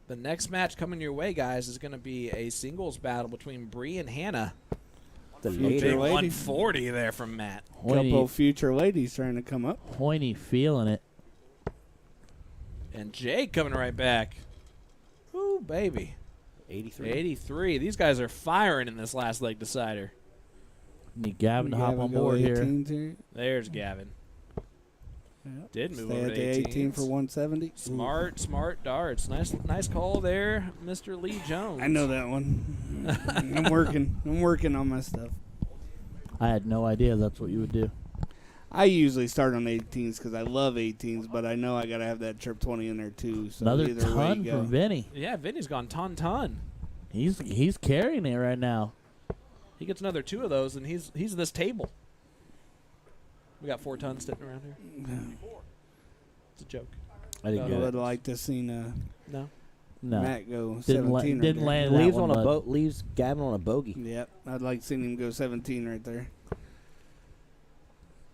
The next match coming your way, guys, is going to be a singles battle between Bree and Hannah. The Future Big lady. lady. 140 there from Matt. Couple future ladies trying to come up. Hoynie feeling it. And Jake coming right back. Ooh, baby. 83. 83. These guys are firing in this last leg decider. Need Gavin to hop on go board here. 18s here. There's Gavin. Did move Stay over at to the 18 18s. for 170. Smart darts. Nice call there, Mr. Lee Jones. I know that one. I'm working on my stuff. I had no idea that's what you would do. I usually start on 18s because I love 18s, but I know I got to have that trip 20 in there too. So Another either way ton you go. from Vinnie. Yeah, Vinny's gone ton. He's carrying it right now. He gets another 2 of those, and he's this table. We got 4 tons sitting around here. It's a joke. I didn't I get would it. like to see No. Matt go Didn't 17 didn't right land that Leaves one, on a bud. boat. Leaves Gavin on a bogey. there. Yep, I'd like to see him go 17 right there.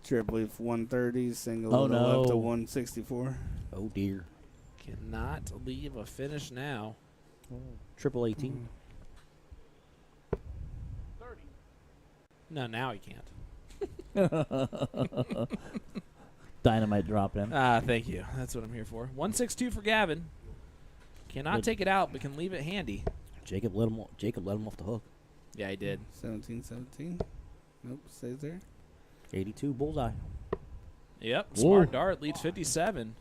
Triple with 130, single Oh, with a left to no. 164. Oh dear. Cannot leave a finish now. Triple 18. No, now he can't. Dynamite drop in. Thank you. That's what I'm here for. 162 for Gavin. Cannot Good. take it out, but can leave it handy. Jacob let him off the hook. Yeah, he did. 17. Nope, stays there. 82 bullseye. Yep. Whoa. Smart dart leads 57.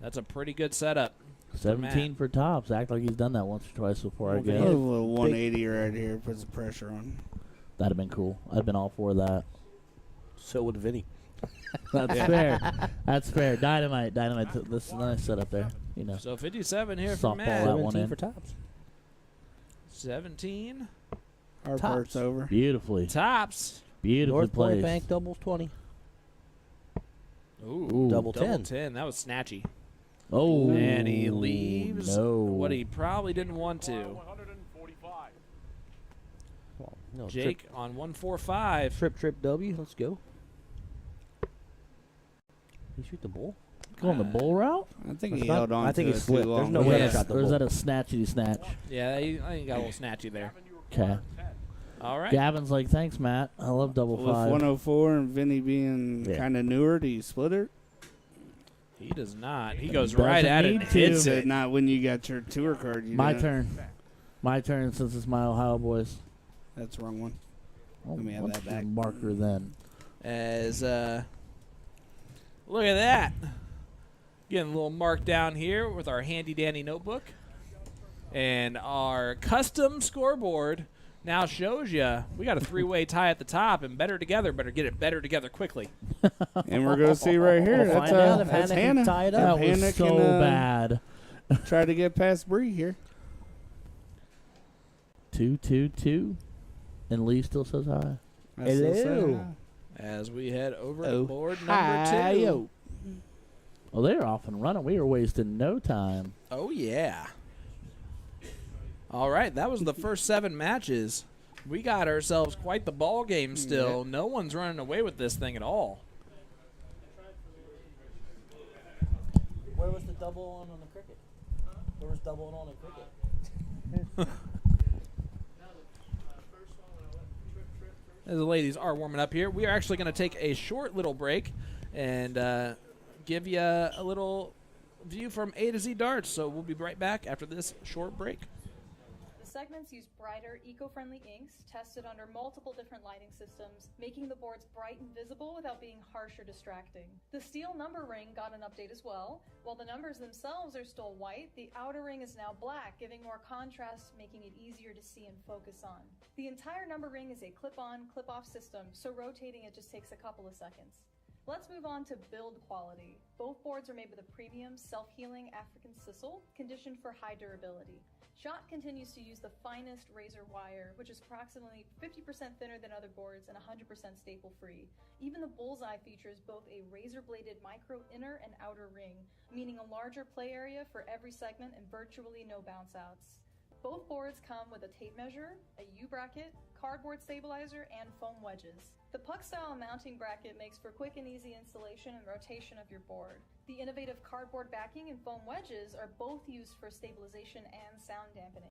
That's a pretty good setup. 17 for tops. Act like he's done that once or twice before, I Okay. guess. A little 180 right here puts the pressure on. That'd have been cool. I'd been all for that. So would Vinny. That's fair. That's fair. Dynamite. This is a nice setup there. You know. So 57 here Softball for Matt. that one 17 in. for tops. 17. Our Tops. part's over. Beautifully. Tops. Beautifully North Point placed. Bank doubles 20. Ooh. Double Double 10. 10. That was snatchy. Oh. And he leaves No. what he probably didn't want to. Well, no, Jake on 145. Trip W. Let's go. He shoot the bull? Going the bull route? I think That's he not- held on I think to he it slipped. too There's long. no Or way is Yeah. I shot the or is bull. that a snatchy snatch? Yeah, I think he got a little snatchy there. Okay. All right. Gavin's like, thanks, Matt. I love double With five. 104 and Vinny being Yeah. kind of newer, do you split it? He does not. He goes Doesn't right at it and need hits to. it. Not when you got your tour card. You My don't. turn. My turn since it's my Ohio boys. That's the wrong one. Oh, Let me have what's that your back. marker then. As look at that. Getting a little mark down here with our handy dandy notebook. And our custom scoreboard now shows you we got a 3-way tie at the top, and better together, better get it better together quickly. And we're going to see right here. We'll That's, find out if that's Hannah can Hannah. tie it That up. Hannah was so can, bad. Try to get past Bree here. 2-2-2. And Lee still says hi. I still say Hello. As we head over to Oh, board number hi, 2. yo. Well, they're off and running. We were wasting no time. Oh, yeah. All right, that was the first 7 matches. We got ourselves quite the ball game still. No one's running away with this thing at all. Where was the double on the cricket? Where was double on the cricket? As the ladies are warming up here, we are actually going to take a short little break and give you a little view from A to Z darts. So we'll be right back after this short break. The segments use brighter, eco-friendly inks tested under multiple different lighting systems, making the boards bright and visible without being harsh or distracting. The steel number ring got an update as well. While the numbers themselves are still white, the outer ring is now black, giving more contrast, making it easier to see and focus on. The entire number ring is a clip-on, clip-off system, so rotating it just takes a couple of seconds. Let's move on to build quality. Both boards are made with a premium, self-healing African sisal, conditioned for high durability. Shot continues to use the finest razor wire, which is approximately 50% thinner than other boards and 100% staple-free. Even the bullseye features both a razor-bladed micro inner and outer ring, meaning a larger play area for every segment and virtually no bounce-outs. Both boards come with a tape measure, a U-bracket, cardboard stabilizer, and foam wedges. The puck-style mounting bracket makes for quick and easy installation and rotation of your board. The innovative cardboard backing and foam wedges are both used for stabilization and sound dampening.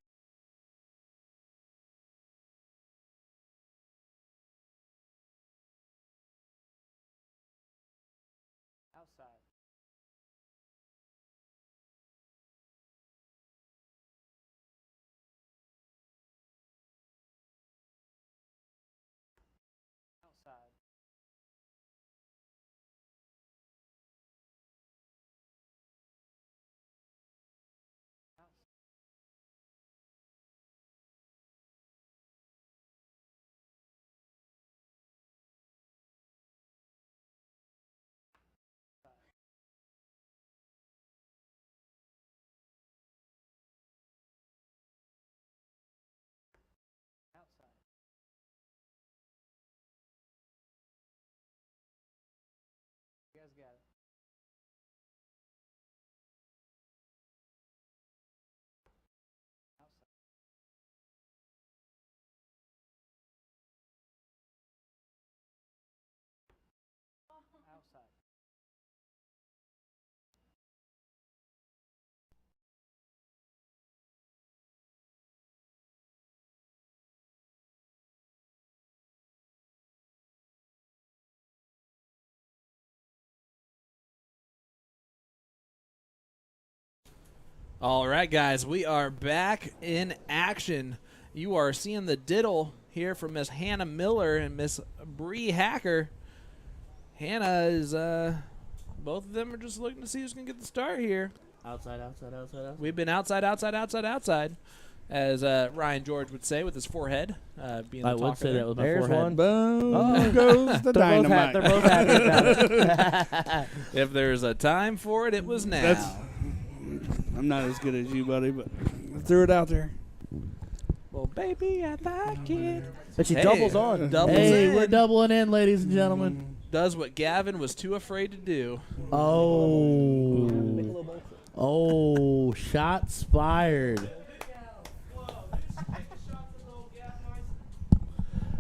Outside. Outside. All right, guys, we are back in action. You are seeing the diddle here from Miss Hannah Miller and Miss Bree Hacker. Hannah is, both of them are just looking to see who's going to get the start here. Outside. We've been outside, as Ryan George would say with his forehead. Being the I would say there. that with my There's forehead. one. Boom goes the dynamite. They're both happy about it. If there's a time for it, it was now. I'm not as good as you, buddy, but I threw it out there. Well, baby, I like it. But she doubles on. Doubles Hey, in. we're doubling in, ladies and gentlemen. Does what Gavin was too afraid to do. Oh, shots fired.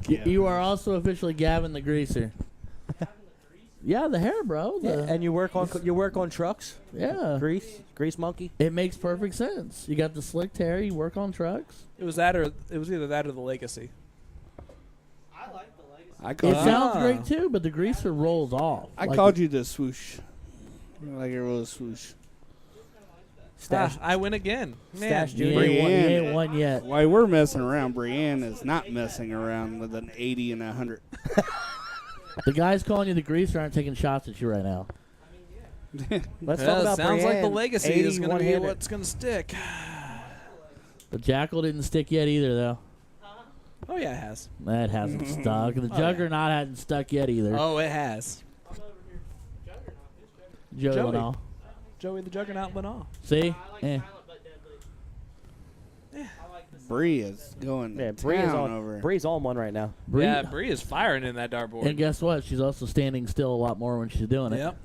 You are also officially Gavin the Greaser. Yeah, the hair, bro. Yeah, and you work on trucks. Yeah. Grease monkey. It makes perfect sense. You got the slicked hair. You work on trucks. It was either that or the Legacy. It sounds great too, but the Greaser rolls off. I called you the swoosh. Like it was swoosh. Stash. I win again. Man. Stash You Junior. ain't won yet. Why we're messing around, Brienne is not messing around with an 80 and 100. The guys calling you the Greaser aren't taking shots at you right now. Let's talk about sounds like the Brienne. Legacy 80 is going to be one-hander. what's going to stick. The Jackal didn't stick yet either, though. Oh, yeah, it has. That hasn't stuck. The Juggernaut hadn't stuck yet either. Oh, it has. Joey Joey. Lenall. Joey the Juggernaut went off. See? Bree is going Yeah, to town over. Bree's on one right now. Bree. Yeah, Bree is firing in that dartboard. And guess what? She's also standing still a lot more when she's doing it. Yep.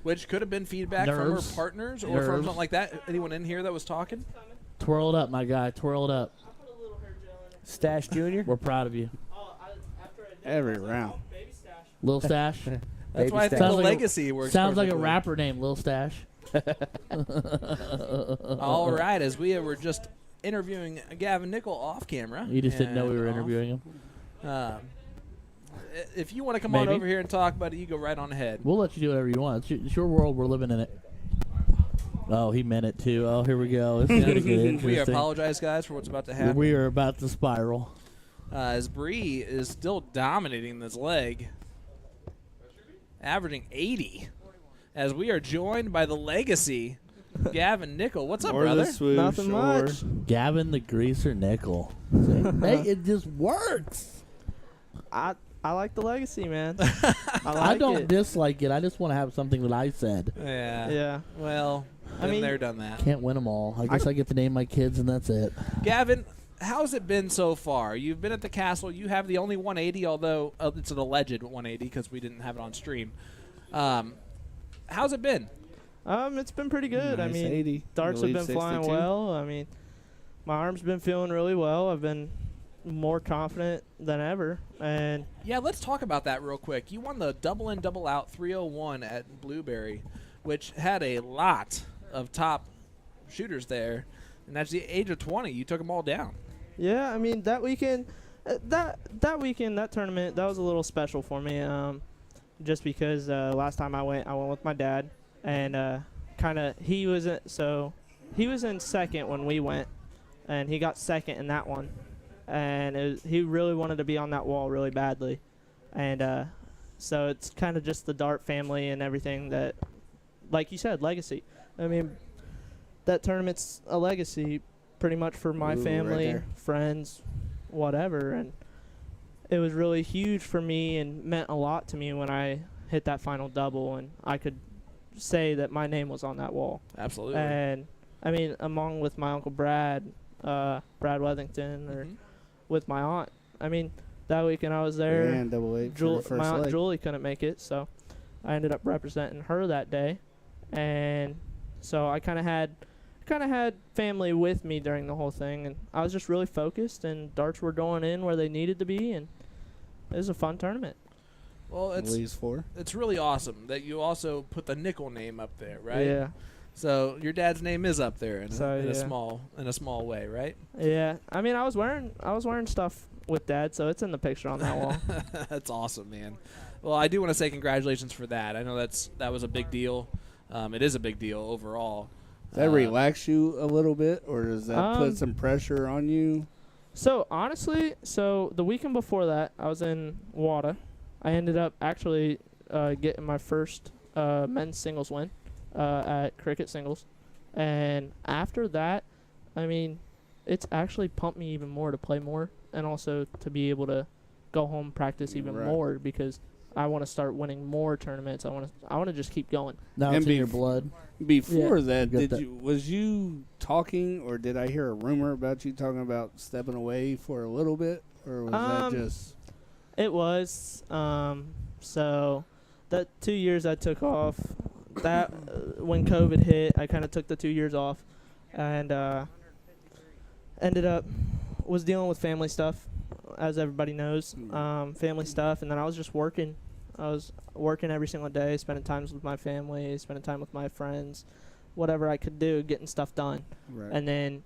Which could have been feedback Nerves. from her partners or from Nerves. something like that. Anyone in here that was talking? Twirl it up, my guy. Twirl it up. Stash Junior. We're proud of you. Every round. Lil Stash. That's Baby why I think Stash. the Sounds like a- Legacy works. Sounds like a perfectly. rapper name, Lil Stash. All right, as we were just interviewing Gavin Nickel off camera. You just didn't know we were and off. interviewing him. If you want to come on Maybe. over here and talk about it, you go right on ahead. We'll let you do whatever you want. It's your world. We're living in it. Oh, he meant it too. Oh, here we go. This is going to get interesting. We apologize, guys, for what's about to happen. We are about to spiral. As Bree is still dominating this leg, averaging 80. As we are joined by the Legacy, Gavin Nickel. What's up, Or brother? the swoosh. Nothing or- much. Gavin the Greaser Nickel. Hey, it just works. I like the Legacy, man. I don't it. dislike it. I just want to have something that I said. Yeah. Yeah. Well, I been mean- there, done that. Can't win them all. I guess I get to name my kids, and that's it. Gavin, how's it been so far? You've been at the castle. You have the only 180, although it's an alleged 180 because we didn't have it on stream. How's it been? It's been pretty good. I Nice mean, 80. darts You have lead been flying 62. well. I mean, my arm's been feeling really well. I've been more confident than ever. And Yeah, let's talk about that real quick. You won the double in, double out 301 at Blueberry, which had a lot of top shooters there. And at the age of 20, you took them all down. yeah, I mean, that weekend, that tournament, that was a little special for me. Just because last time I went with my dad, and he was in second when we went, and he got second in that one, and he really wanted to be on that wall really badly, and so it's kind of just the dart family and everything that, like you said, legacy. I mean, that tournament's a legacy pretty much for my Ooh, right family, there. friends, whatever, and it was really huge for me and meant a lot to me when I hit that final double and I could say that my name was on that wall. Absolutely. And I mean, along with my uncle Brad Wethington, or with my aunt. I mean, that weekend I was there. And double eight for the first My aunt leg. Julie couldn't make it, so I ended up representing her that day, and so I kind of had family with me during the whole thing, and I was just really focused, and darts were going in where they needed to be, and it was a fun tournament. Well, Lee's 4. it's really awesome that you also put the Nickel name up there, right? Yeah. So your dad's name is up there in, So, in yeah. a small way, right? Yeah. I mean, I was wearing stuff with Dad, so it's in the picture on that wall. That's awesome, man. Well, I do want to say congratulations for that. I know that was a big deal. It is a big deal overall. Does that relax you a little bit, or does that put some pressure on you? So, honestly, the weekend before that, I was in WADA. I ended up actually getting my first men's singles win at cricket singles. And after that, I mean, it's actually pumped me even more to play more and also to be able to go home practice even more because I want to start winning more tournaments. I want to just keep going. Now it's in your blood. Before that, was you talking, or did I hear a rumor about you talking about stepping away for a little bit, or was that just? It was. So that 2 years I took off, that when COVID hit, I kind of took the 2 years off, and ended up was dealing with family stuff, as everybody knows, family stuff, and then I was just working. I was working every single day, spending time with my family, spending time with my friends, whatever I could do, getting stuff done. Right. And then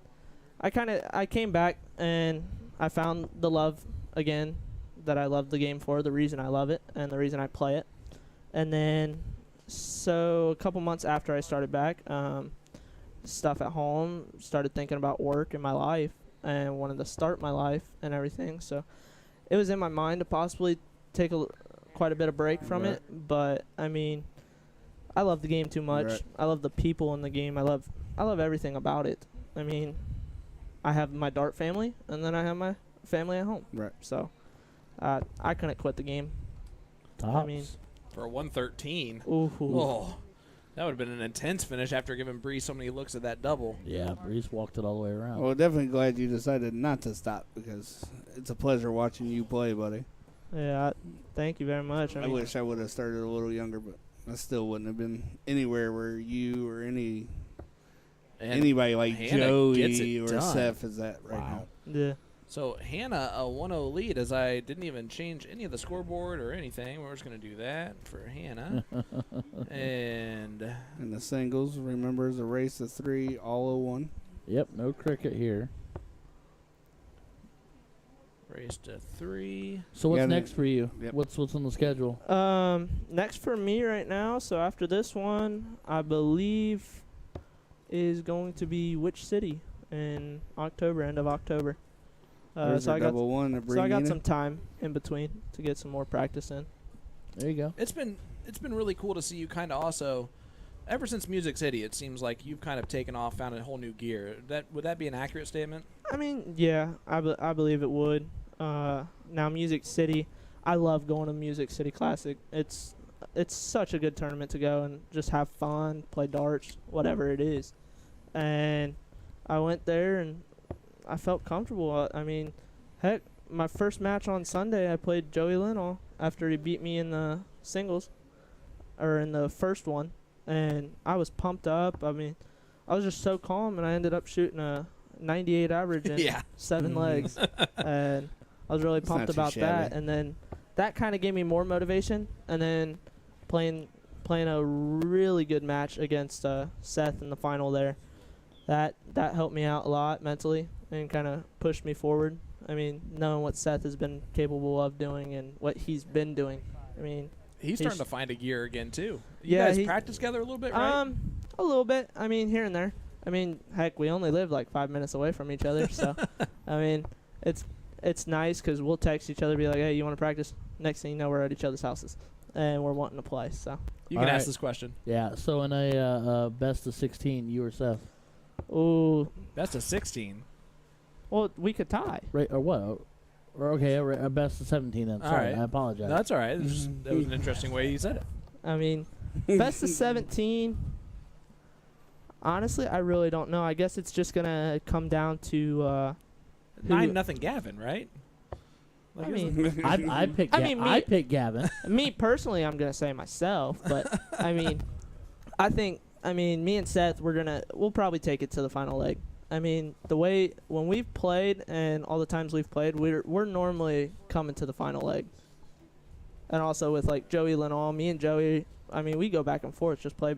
I came back and I found the love again that I love the game for, the reason I love it and the reason I play it. And then so a couple months after I started back, stuff at home, started thinking about work in my life and wanted to start my life and everything. So it was in my mind to possibly take quite a bit of break from it, but I mean, I love the game too much. I love the people in the game. I love everything about it. I mean, I have my dart family, and then I have my family at home. Right. So I couldn't quit the game. Tops. I mean, For a 113. Ooh. Oh, that would have been an intense finish after giving Bree so many looks at that double. Yeah, Breeze walked it all the way around. Well, definitely glad you decided not to stop because it's a pleasure watching you play, buddy. Yeah, thank you very much. I wish I would have started a little younger, but I still wouldn't have been anywhere where you or anybody like Hannah Joey or done. Seth is at right now. Yeah. So Hannah, a 1-0 lead, as I didn't even change any of the scoreboard or anything. We're just going to do that for Hannah. And in the singles, remember, it's a race of 3, all 01. Yep, no cricket here. race to 3. So what's next for you? Yep. What's on the schedule? Next for me right now, so after this one, I believe is going to be which city in October, end of October. So I got some time in between to get some more practice in. There you go. It's been really cool to see you kind of also, ever since Music City, it seems like you've kind of taken off, found a whole new gear. Would that be an accurate statement? I mean, yeah, I believe it would. Now Music City, I love going to Music City Classic. It's such a good tournament to go and just have fun, play darts, whatever it is. And I went there and I felt comfortable. I mean, heck, my first match on Sunday, I played Joey Linnell after he beat me in the singles, or in the first one, and I was pumped up. I mean, I was just so calm, and I ended up shooting a 98 average in 7 legs, and I was really pumped about that. And then that kind of gave me more motivation. And then playing a really good match against Seth in the final there, that helped me out a lot mentally and kind of pushed me forward. I mean, knowing what Seth has been capable of doing and what he's been doing. I mean, he's starting to find a gear again too. You guys practice together a little bit, right? A little bit. I mean, here and there. I mean, heck, we only live like 5 minutes away from each other, so I mean, it's nice because we'll text each other, be like, "Hey, you want to practice?" Next thing you know, we're at each other's houses, and we're wanting to play. So you can ask this question. Yeah. So in a best of 16, you or Seth? Ooh, best of 16. Well, we could tie. Right, or what? Or okay, a best of 17 then. Sorry, right. I apologize. No, that's all right. That was an interesting way you said it. I mean, best of 17. Honestly, I really don't know. I guess it's just gonna come down to 9-0 Gavin, right? I mean, I picked Gavin. Me personally, I'm gonna say myself, but I mean, me and Seth, we'll probably take it to the final leg. I mean, the way when we've played and all the times we've played, we're normally coming to the final leg. And also with like Joey Linnell, me and Joey, I mean, we go back and forth, just play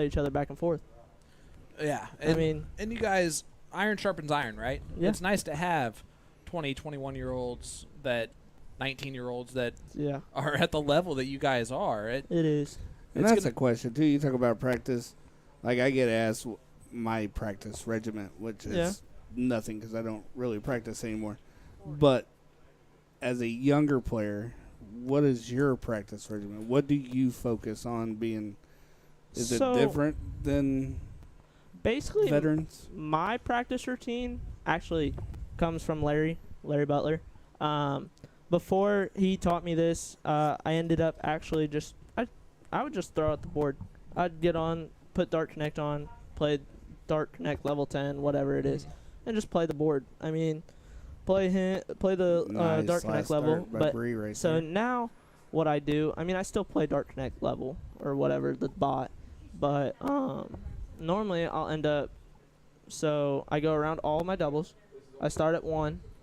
each other back and forth. Yeah, and you guys, iron sharpens iron, right? Yeah. It's nice to have 20, 21-year-olds 19-year-olds that are at the level that you guys are. It is. And that's a question too. You talk about practice. Like I get asked, my practice regiment, which is nothing because I don't really practice anymore. But as a younger player, what is your practice regimen? What do you focus on being? Is it different than basically veterans? My practice routine actually comes from Larry Butler. Before he taught me this, I ended up actually I would just throw out the board. I'd get on, put Dart Connect on, play Dart Connect level 10, whatever it is, and just play the board. I mean, play the Nice Dart Connect level. But right so there. now what I do, I mean, I still play Dart Connect level or whatever, the bot. But normally I'll end up, so I go around all my doubles. I start at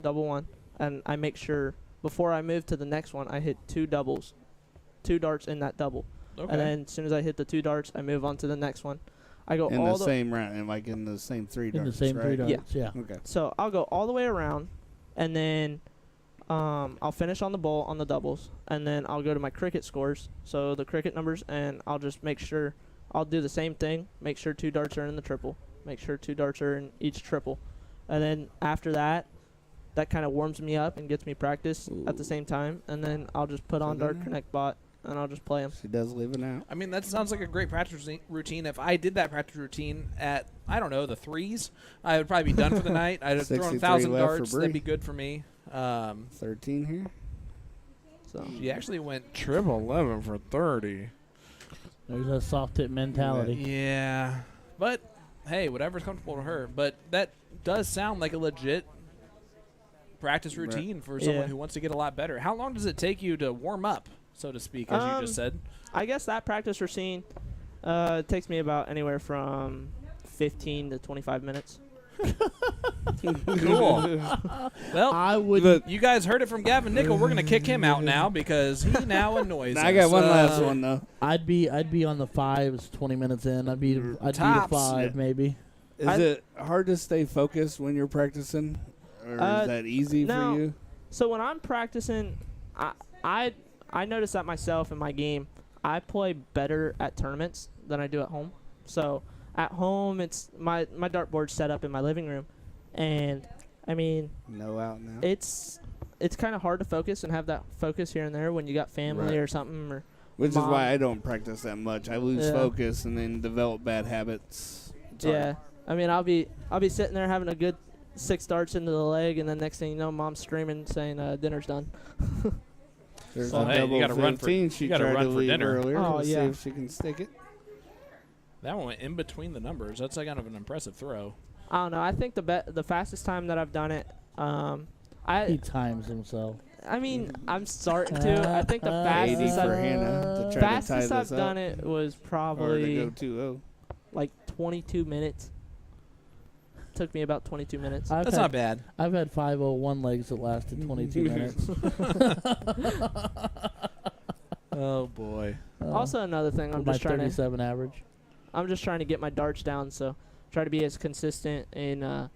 double one, and I make sure before I move to the next one, I hit 2 doubles, 2 darts in that double. Okay. And then as soon as I hit the 2 darts, I move on to the next one. I go in all the same round, and like in the same 3 darts. In the same right? 3 darts, yeah. Okay. So I'll go all the way around, and then I'll finish on the bowl on the doubles, and then I'll go to my cricket scores, so the cricket numbers, and I'll just make sure I'll do the same thing. Make sure 2 darts are in the triple. Make sure 2 darts are in each triple, and then after that kind of warms me up and gets me practice at the same time, and then I'll just put on Dart Connect bot, and I'll just play them. She does leave it out. I mean, that sounds like a great practice routine. If I did that practice routine at, I don't know, the 3s, I would probably be done for the night. I'd have thrown 1,000 darts. That'd be good for me. 13 here. So She actually went 11 for 30. There's a soft tip mentality. Yeah. But, hey, whatever's comfortable to her. But that does sound like a legit practice routine for someone who wants to get a lot better. How long does it take you to warm up, so to speak, as you just said? I guess that practice routine takes me about anywhere from 15 to 25 minutes. Cool. Well, I would. you guys heard it from Gavin Nickel. We're going to kick him out now because he now annoys us. I got one last one, though. I'd be on the 5s 20 minutes in. I'd be to Tops. 5 maybe. Is it hard to stay focused when you're practicing? Or is that easy for you? So when I'm practicing, I notice that myself in my game. I play better at tournaments than I do at home. So at home, it's my dartboard's set up in my living room, and I mean, No out now. it's kind of hard to focus and have that focus here and there when you got family or something. Or Which mom. is why I don't practice that much. I lose Yeah. focus and then develop bad habits. It's Yeah, hard. I mean, I'll be sitting there having a good 6 darts into the leg, and then next thing you know, mom's screaming saying dinner's done. There's Well, a hey, you double gotta run for- 15. She you gotta tried run to for leave dinner. earlier. Oh, Let's yeah. see if she can stick it. That one went in between the numbers. That's kind of an impressive throw. I don't know. I think the fastest time that I've done it, He times himself. I mean, I'm starting to. I think the fastest 80 for I've, Hannah to try to tie fastest this I've up. done it was Or to probably go 2-0. like 22 minutes. Took me about 22 minutes. That's not bad. I've had 501 legs that lasted 22 minutes. Oh, boy. Also, another thing, I'm my just trying 37 average. I'm just trying to get my darts down, so try to be as consistent in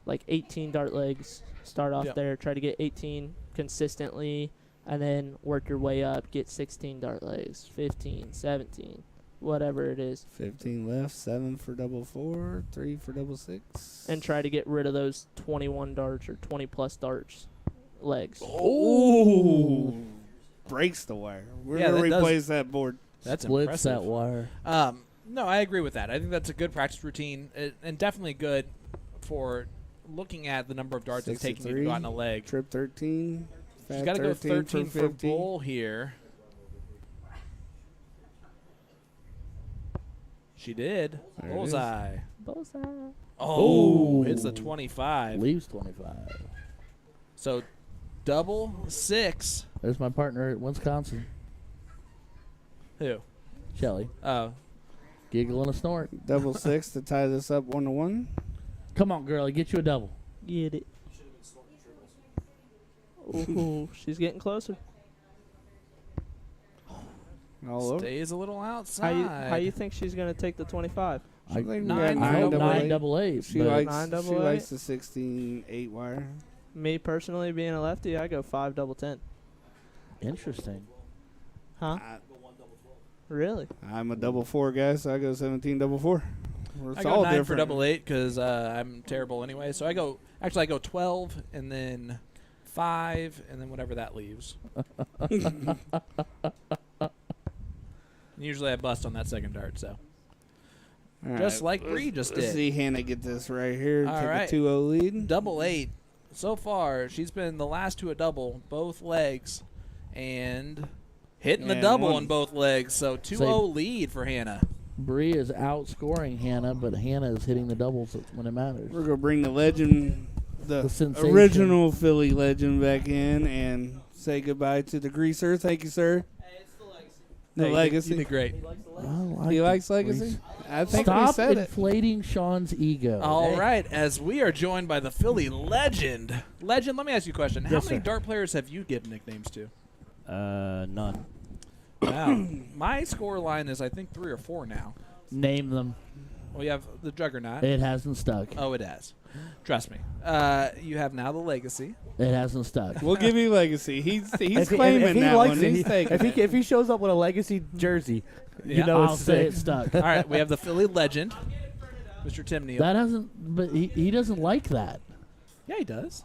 like 18 dart legs. Start off Yep. there, try to get 18 consistently, and then work your way up. Get 16 dart legs, 15, 17, whatever it is, 15 left, 7 for double 4, 3 for double 6. and try to get rid of those 21 darts or 20 plus darts legs. Oh, breaks the wire. We're Yeah, going to that does- replace that board. That's Splits impressive. that wire. No, I agree with that. I think that's a good practice routine and definitely good for looking at the number of darts it's taking you to go out in a leg. Trip 13. She's Fat got to go 13 for for 50. bull here. She did. There it Bullseye. Bullseye. Oh, Ooh. hits the 25. Leaves 25. So double 6. There's my partner at Wisconsin, Who? Shelly. Oh, Giggle and a snort. Double 6 to tie this up 1-1. Come on, girl. Get you a double. Get it. Ooh, she's getting closer. All over. stays a little outside. How you think she's gonna take the 25? I think we Nine got double 9 double Nine 8. double eight. She but likes, 9 she double likes 8. the 16-8 wire. Me personally, being a lefty, I go 5 double 10. Interesting. Huh? I, Really? I'm a double 4 guy, so I go 17 double 4. It's I go all 9 for different. double 8 because I'm terrible anyway. So I go 12 and then 5 and then whatever that leaves. Usually I bust on that second dart, so. All Just right, like Bree just let's did. see Hannah get this right here. All Take right. a 2-0 lead. Double 8. So far, she's been the last to a double, both legs, and hitting the And double one. on both legs. So 2-0 lead for Hannah. Bree is outscoring Hannah, but Hannah is hitting the doubles when it matters. We're gonna bring the legend, the sensation. original Philly legend, back in and say goodbye to the greaser. Thank you, sir. The Hey, legacy. You did great. He likes legacy. I think we Stop said it. inflating Sean's ego. All right, as we are joined by the Philly legend. Legend, let me ask you a question. How Yes, many sir. dart players have you given nicknames to? None. Wow. My score line is, I think, 3 or 4 now. Name them. Well, you have the Juggernaut. It hasn't stuck. Oh, it has. Trust me. You have now the Legacy. It hasn't stuck. We'll give you legacy. He's If claiming he that likes one. it, He's taking it. if he shows up with a legacy jersey, Yeah. you know I'll it's say sick. it stuck. All right, we have the Philly legend, Mr. Tim Neal. That hasn't. But he doesn't like that. Yeah, he does.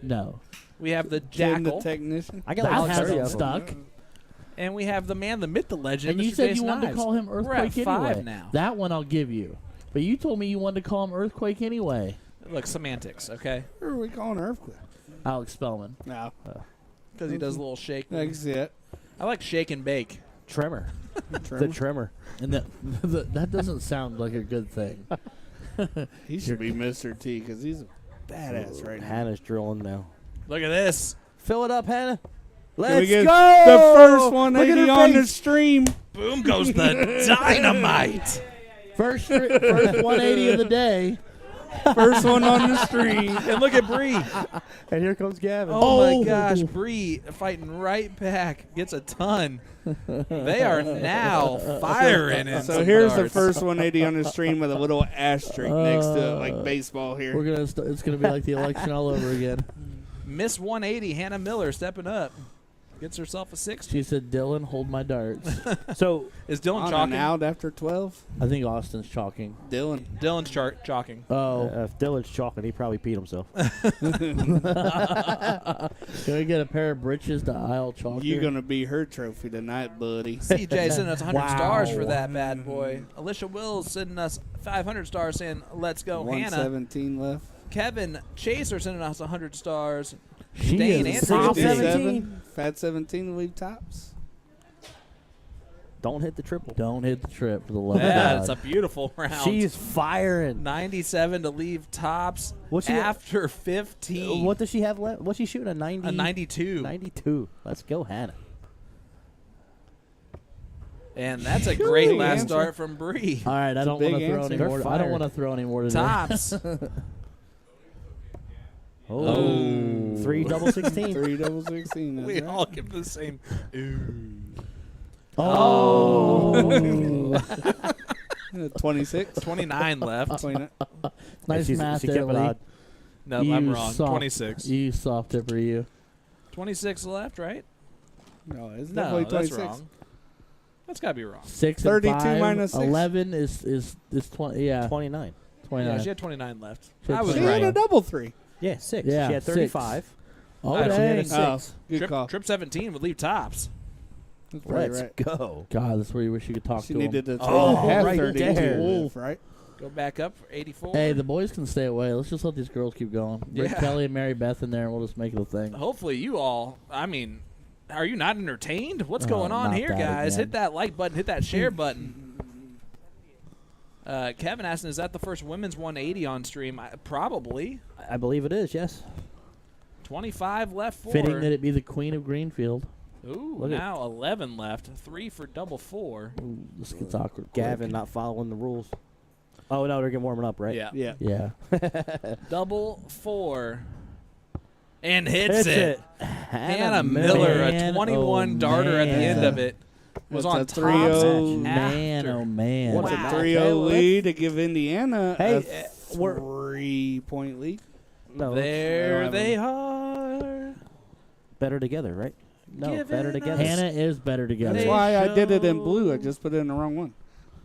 No. We have the Jim, the Jackal, technician. I got That like 30 hasn't of them. stuck. and we have the man, the myth, the legend, And you Mr. said Jason you wanted Ives. to call him We're at Earthquake 5 anyway. now. That one I'll give you. But you told me you wanted to call him Earthquake anyway. Look, semantics, okay? Who are we calling Earthquake? Alex Spellman. No. Because he does a little shake. I can see it. I like shake and bake. Trimmer. The trimmer. And that doesn't sound like a good thing. He should be Mr. T because he's a badass right now. Hannah's drilling now. Look at this. Fill it up, Hannah. Can we Let's get go. the first Look at 180 her on the face. stream. Boom goes the dynamite. First 180 of the day. First one on the stream. And look at Bree. And here comes Gavin. Oh, my gosh. Bree fighting right back. Gets a ton. They are now firing. in So some here's the darts. first 180 on the stream with a little asterisk next to it, like baseball here. We're gonna. It's gonna be like the election all over again. Miss 180, Hannah Miller stepping up. Gets herself a 60. She said, "Dylan, hold my darts." So Is Dylan On and chalking? out after 12. I think Austin's chalking. Dylan. Dylan's chalking. Oh, if Dylan's chalking, he probably peed himself. can we get a pair of britches to aisle chalk? You're here? going to be her trophy tonight, buddy. CJ sending us 100 Wow. stars for that bad boy. Alicia Wills sending us 500 stars saying, let's go, Hannah. 117 left. Kevin Chaser sending us 100 stars. She Dane is and top 67. Fat 17 to leave tops. Don't hit the triple. Don't hit the trip for the love Yeah, of it's a God. beautiful round. She's firing. 97 to leave tops What's she after 15. What does she have left? What's she shooting? A 90? A 92. 92. Let's go, Hannah. And that's a great Big last answer. start from Bree. All right, I don't big want to throw answer. any They're more. I don't fired. want to throw any more today. Tops. Oh. 3 double 16. 3 double 16. That's We right. all give the same. Oh, 26. 29 left. 29. nice She's- math she there, kept it Lee. odd. No, You I'm wrong. soft- 26. You soft tipper, you. 26 left, right? No, it's No, definitely that's 26. wrong. That's got to be wrong. 6 32 and 5, minus 6. 11 is 20. Yeah, 29. 29. Yeah, she had 29 left. She had I was She 29. had right. a double 3. Yeah, 6. Yeah, She had 6. 35. Oh, I she had a dang. 6. Oh, good Trip, call. trip 17 would leave tops. That's right, Let's right. go. God, that's where you wish you could talk She to needed him. to Oh, have right 32 there. left, right? Go back up for 84. Hey, the boys can stay away. Let's just let these girls keep going. Bring Yeah. Kelly and Mary Beth in there, and we'll just make it a thing. Hopefully you all, I mean, are you not entertained? What's Oh, going on not here, that guys? again. Hit that like button. Hit that share button. Kevin asking, is that the first women's 180 on stream? Probably. I believe it is, yes. 25 left for Fitting that it be the Queen of Greenfield. Ooh, Look at- now 11 left. 3 for double 4. Ooh, this gets awkward. quick. Gavin not following the rules. Oh, no, they're getting warming up, right? Yeah. Yeah. Yeah. Double 4. And hits Hits it. it. Hannah Miller, a Man, 21 oh, darter at the end man. of it. Was That's on a top 3-0 Man, after. oh man. What's It's Wow. a 3-0 Hey, lead to give Indiana Hey, a we're- 3-point lead. No, There I don't they are. better together, right? No, Giving better us- together. Hannah is better together. That's They why I did it in show- blue. I just put it in the wrong one.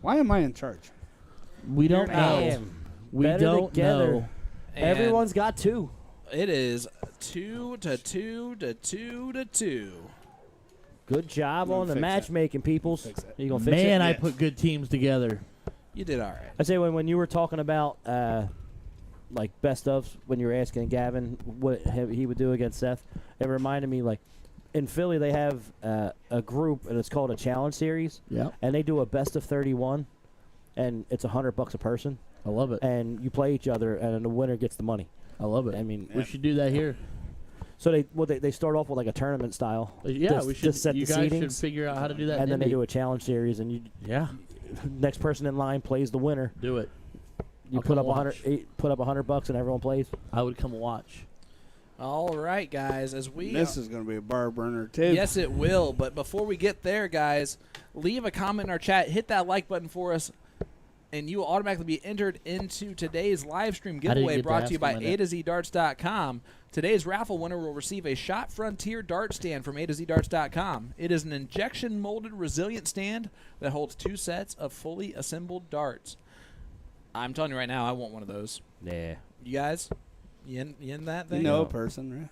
Why am I in charge? We don't know. Damn. We Better don't together. know. And Everyone's got 2. It is 2-2. Good job on the fix that. matchmaking, peoples. Fix it. You gonna fix Man, it? I put good teams together. You did all right. I say when you were talking about like best ofs, when you were asking Gavin what he would do against Seth, it reminded me like in Philly they have a group and it's called a challenge series. Yeah, And they do a best of 31, and it's $100 a person, I love it. and you play each other, and the winner gets the money. I love it. I mean, we should do that here. so they start off with like a tournament style. Yeah, to- we to should. set You the guys should seedings, figure out how to do that. and then they Indy. do a challenge series, and you Yeah, next person in line plays the winner. do it. You I'll put come up watch. put up $100, and everyone plays. I would come watch. All right, guys. As we This is going to be a bar burner, too. Yes, it will. But before we get there, guys, leave a comment in our chat. Hit that like button for us, and you will automatically be entered into today's live stream giveaway get to brought to ask you by him A to Z Darts.com. Today's raffle winner will receive a Shot Frontier dart stand from A to Z Darts.com. It is an injection molded resilient stand that holds 2 sets of fully assembled darts. I'm telling you right now, I want one of those. Yeah. You guys, you in that You thing? know a person, right?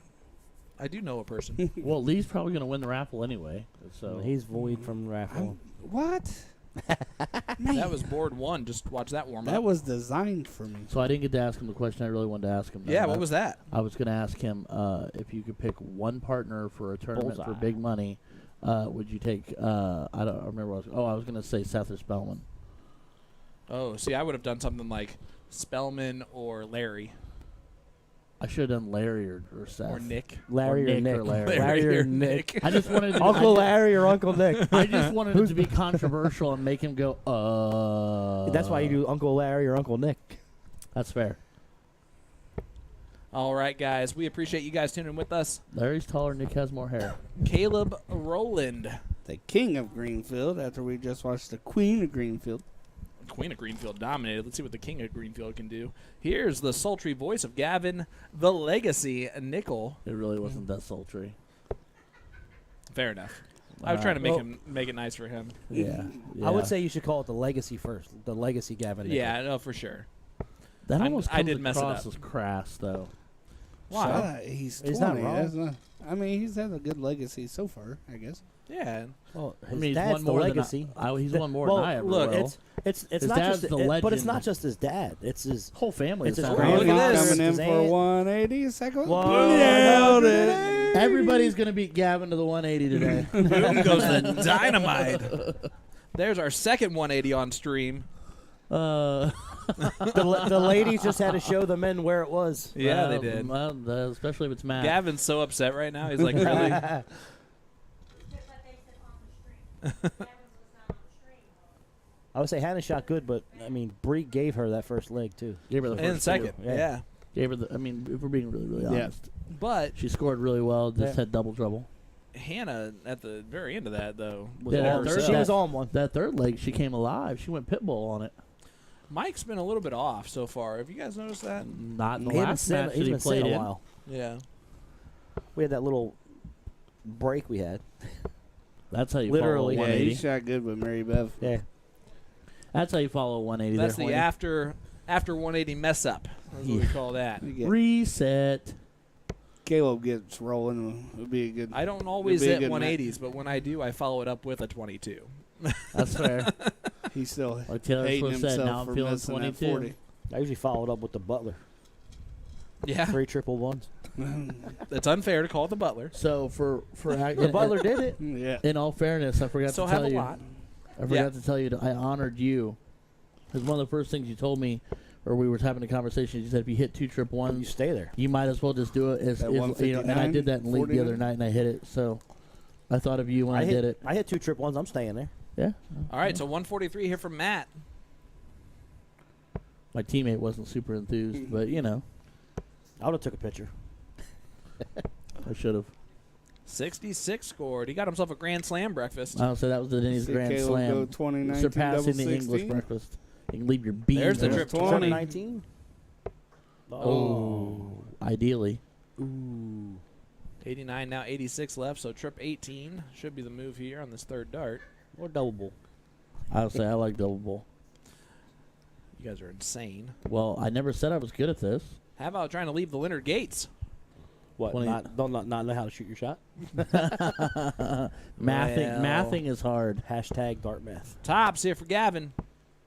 I do know a person. Well, Lee's probably going to win the raffle anyway. So He's void from the raffle. What? That was board 1. Just watch that warm That up. was designed for me. So I didn't get to ask him the question I really wanted to ask him. Yeah, what was that? I was going to ask him if you could pick one partner for a tournament for Bullseye. big money. Would you take? I don't remember. What I was going to say Seth or Spellman. Oh, see, I would have done something like Spellman or Larry I should have done Larry or Seth or Nick. Larry or Nick Nick. or Larry. Larry or Nick. I just wanted to, Uncle Larry or Uncle Nick. I just wanted it to be controversial and make him go. That's why you do Uncle Larry or Uncle Nick. That's fair. All right, guys, we appreciate you guys tuning in with us. Larry's taller. Nick has more hair. Caleb Rowland, The king of Greenfield, after we just watched the queen of Greenfield. Queen of Greenfield dominated. Let's see what the king of Greenfield can do. Here's the sultry voice of Gavin, the Legacy Nickel. It really wasn't that sultry. Fair enough. I was trying to make it nice for him. Yeah. I would say you should call it the Legacy first. The Legacy Gavin Nickel. Yeah, no, for sure. that almost I comes did mess it across up. as crass, though. Why? He's He's 20. not wrong. That's not, I mean, he's had a good legacy so far, I guess. Yeah. Well, I his mean, he's dad's won the more legacy. than he's won more well, than I ever look, will. it's His not dad's just the but it's legend. not just his dad. It's his Whole family. It's is his that grandfather. way. Look at this. coming in His for aunt. 180 second. Nailed it. Everybody's gonna beat Gavin to the 180 today. Boom goes the dynamite. There's our second 180 on stream. the ladies just had to show the men where it was. Yeah, they did. Especially if it's Matt. Gavin's so upset right now. He's like, really? I would say Hannah shot good, but I mean Bree gave her that first leg too. Gave her the And first second. two. Yeah. Gave her the. I mean, if we're being really, really Yeah. honest, But she scored really well. Just Yeah. had double trouble. Hannah, at the very end of that, though, was Yeah, all that herself. She was on one. That third leg, she came alive. She went pitbull on it. Mike's been a little bit off so far. Have you guys noticed that? Not in the He hasn't last seen- match that he's he been played sitting in. a while. Yeah. We had that little break we had. That's how you Literally. follow a Yeah, he 180. shot good with Mary Bev. Yeah. That's how you follow a 180. That's there, the Hoyt. after 180 mess up. That's what we call that. We get- Reset. Caleb gets rolling. It'll be a good. I don't always It'd be a hit good 180s, but when I do, I follow it up with a 22. That's fair. He's still Like Taylor hating Swift said, himself now I'm for feeling missing that 22. 40. I usually followed up with the Butler. Yeah. 3 triple ones. It's unfair to call it the Butler. So for The Butler did it. Yeah. in all fairness, I forgot So to have tell a you. lot. I forgot to tell you that I honored you. Because one of the first things you told me, or we were having a conversation, you said if you hit 2 trip You ones, stay there. you might as well just do it. At And I did that in league the 159, other night, and I hit it. So I thought of you when I did it. I hit 2 trip ones. I'm staying there. Yeah. All right, so 143 here from Matt. My teammate wasn't super enthused, but you know, I would have took a picture. I should have. 66 scored. He got himself a Grand Slam breakfast. I would say that was the Denny's See Grand Caleb Slam, go 2019 surpassing the double English 16. breakfast. You can leave your beans. There's the there. trip 20. 2019. Oh, ideally. Ooh. 89, now 86 left, so trip 18 should be the move here on this third dart. Or double bull. I would say I like double bull. You guys are insane. Well, I never said I was good at this. How about trying to leave the Leonard Gates? What? Not know how to shoot your shot? Mathing is hard. Hashtag dart math. Tops here for Gavin.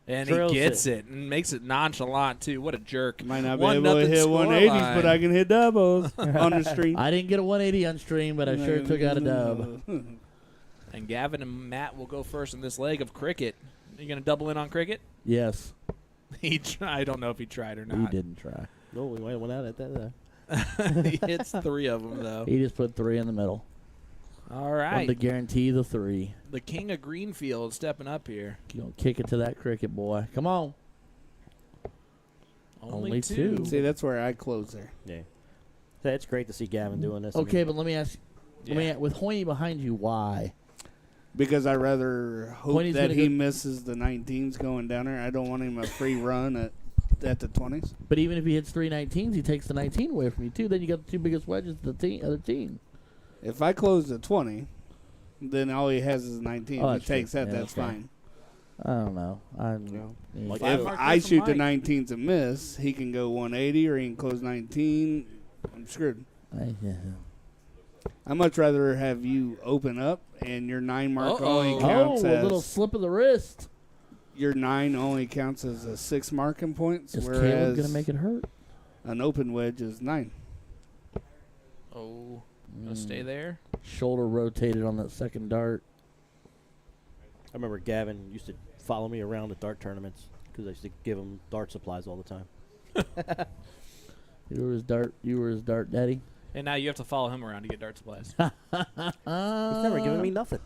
And Drills he gets it and makes it nonchalant, too. What a jerk. Might not be able to hit 180s, but I can hit doubles on the stream. I didn't get a 180 on stream, but I sure took out a dub. And Gavin and Matt will go first in this leg of cricket. Are you going to double in on cricket? Yes. I don't know if he tried or not. He didn't try. No, we might have went out at that. He hits 3 of them, though. He just put 3 in the middle. All right. Wanted to guarantee the 3. The king of Greenfield stepping up here. You don't kick it to that cricket, boy. Come on. Only 2. See, that's where I close there. Yeah. So it's great to see Gavin doing this. Okay, but let me ask you. With Hoyne behind you, why? Because I rather hope Hoyne's that gonna he go- misses the 19s going down there. I don't want him a free run at the 20s. But even if he hits 3 19s, he takes the 19 away from you, too. Then you got the 2 biggest wedges to the other team. If I close the 20, then all he has is 19. Oh, He that's true. takes that, Yeah, that's okay. fine. I don't know. Like If mark I here from shoot the Mike. 19s and miss, he can go 180 or he can close 19. I'm screwed. I'd much rather have you open up and your 9 mark only counts a as little slip of the wrist. your 9 only counts as a 6 marking points, Is Caleb whereas going to make it hurt? an open wedge is 9. Oh, gonna stay there. Shoulder rotated on that second dart. I remember Gavin used to follow me around at dart tournaments because I used to give him dart supplies all the time. You were his dart daddy. And now you have to follow him around to get dart supplies. He's never given me nothing.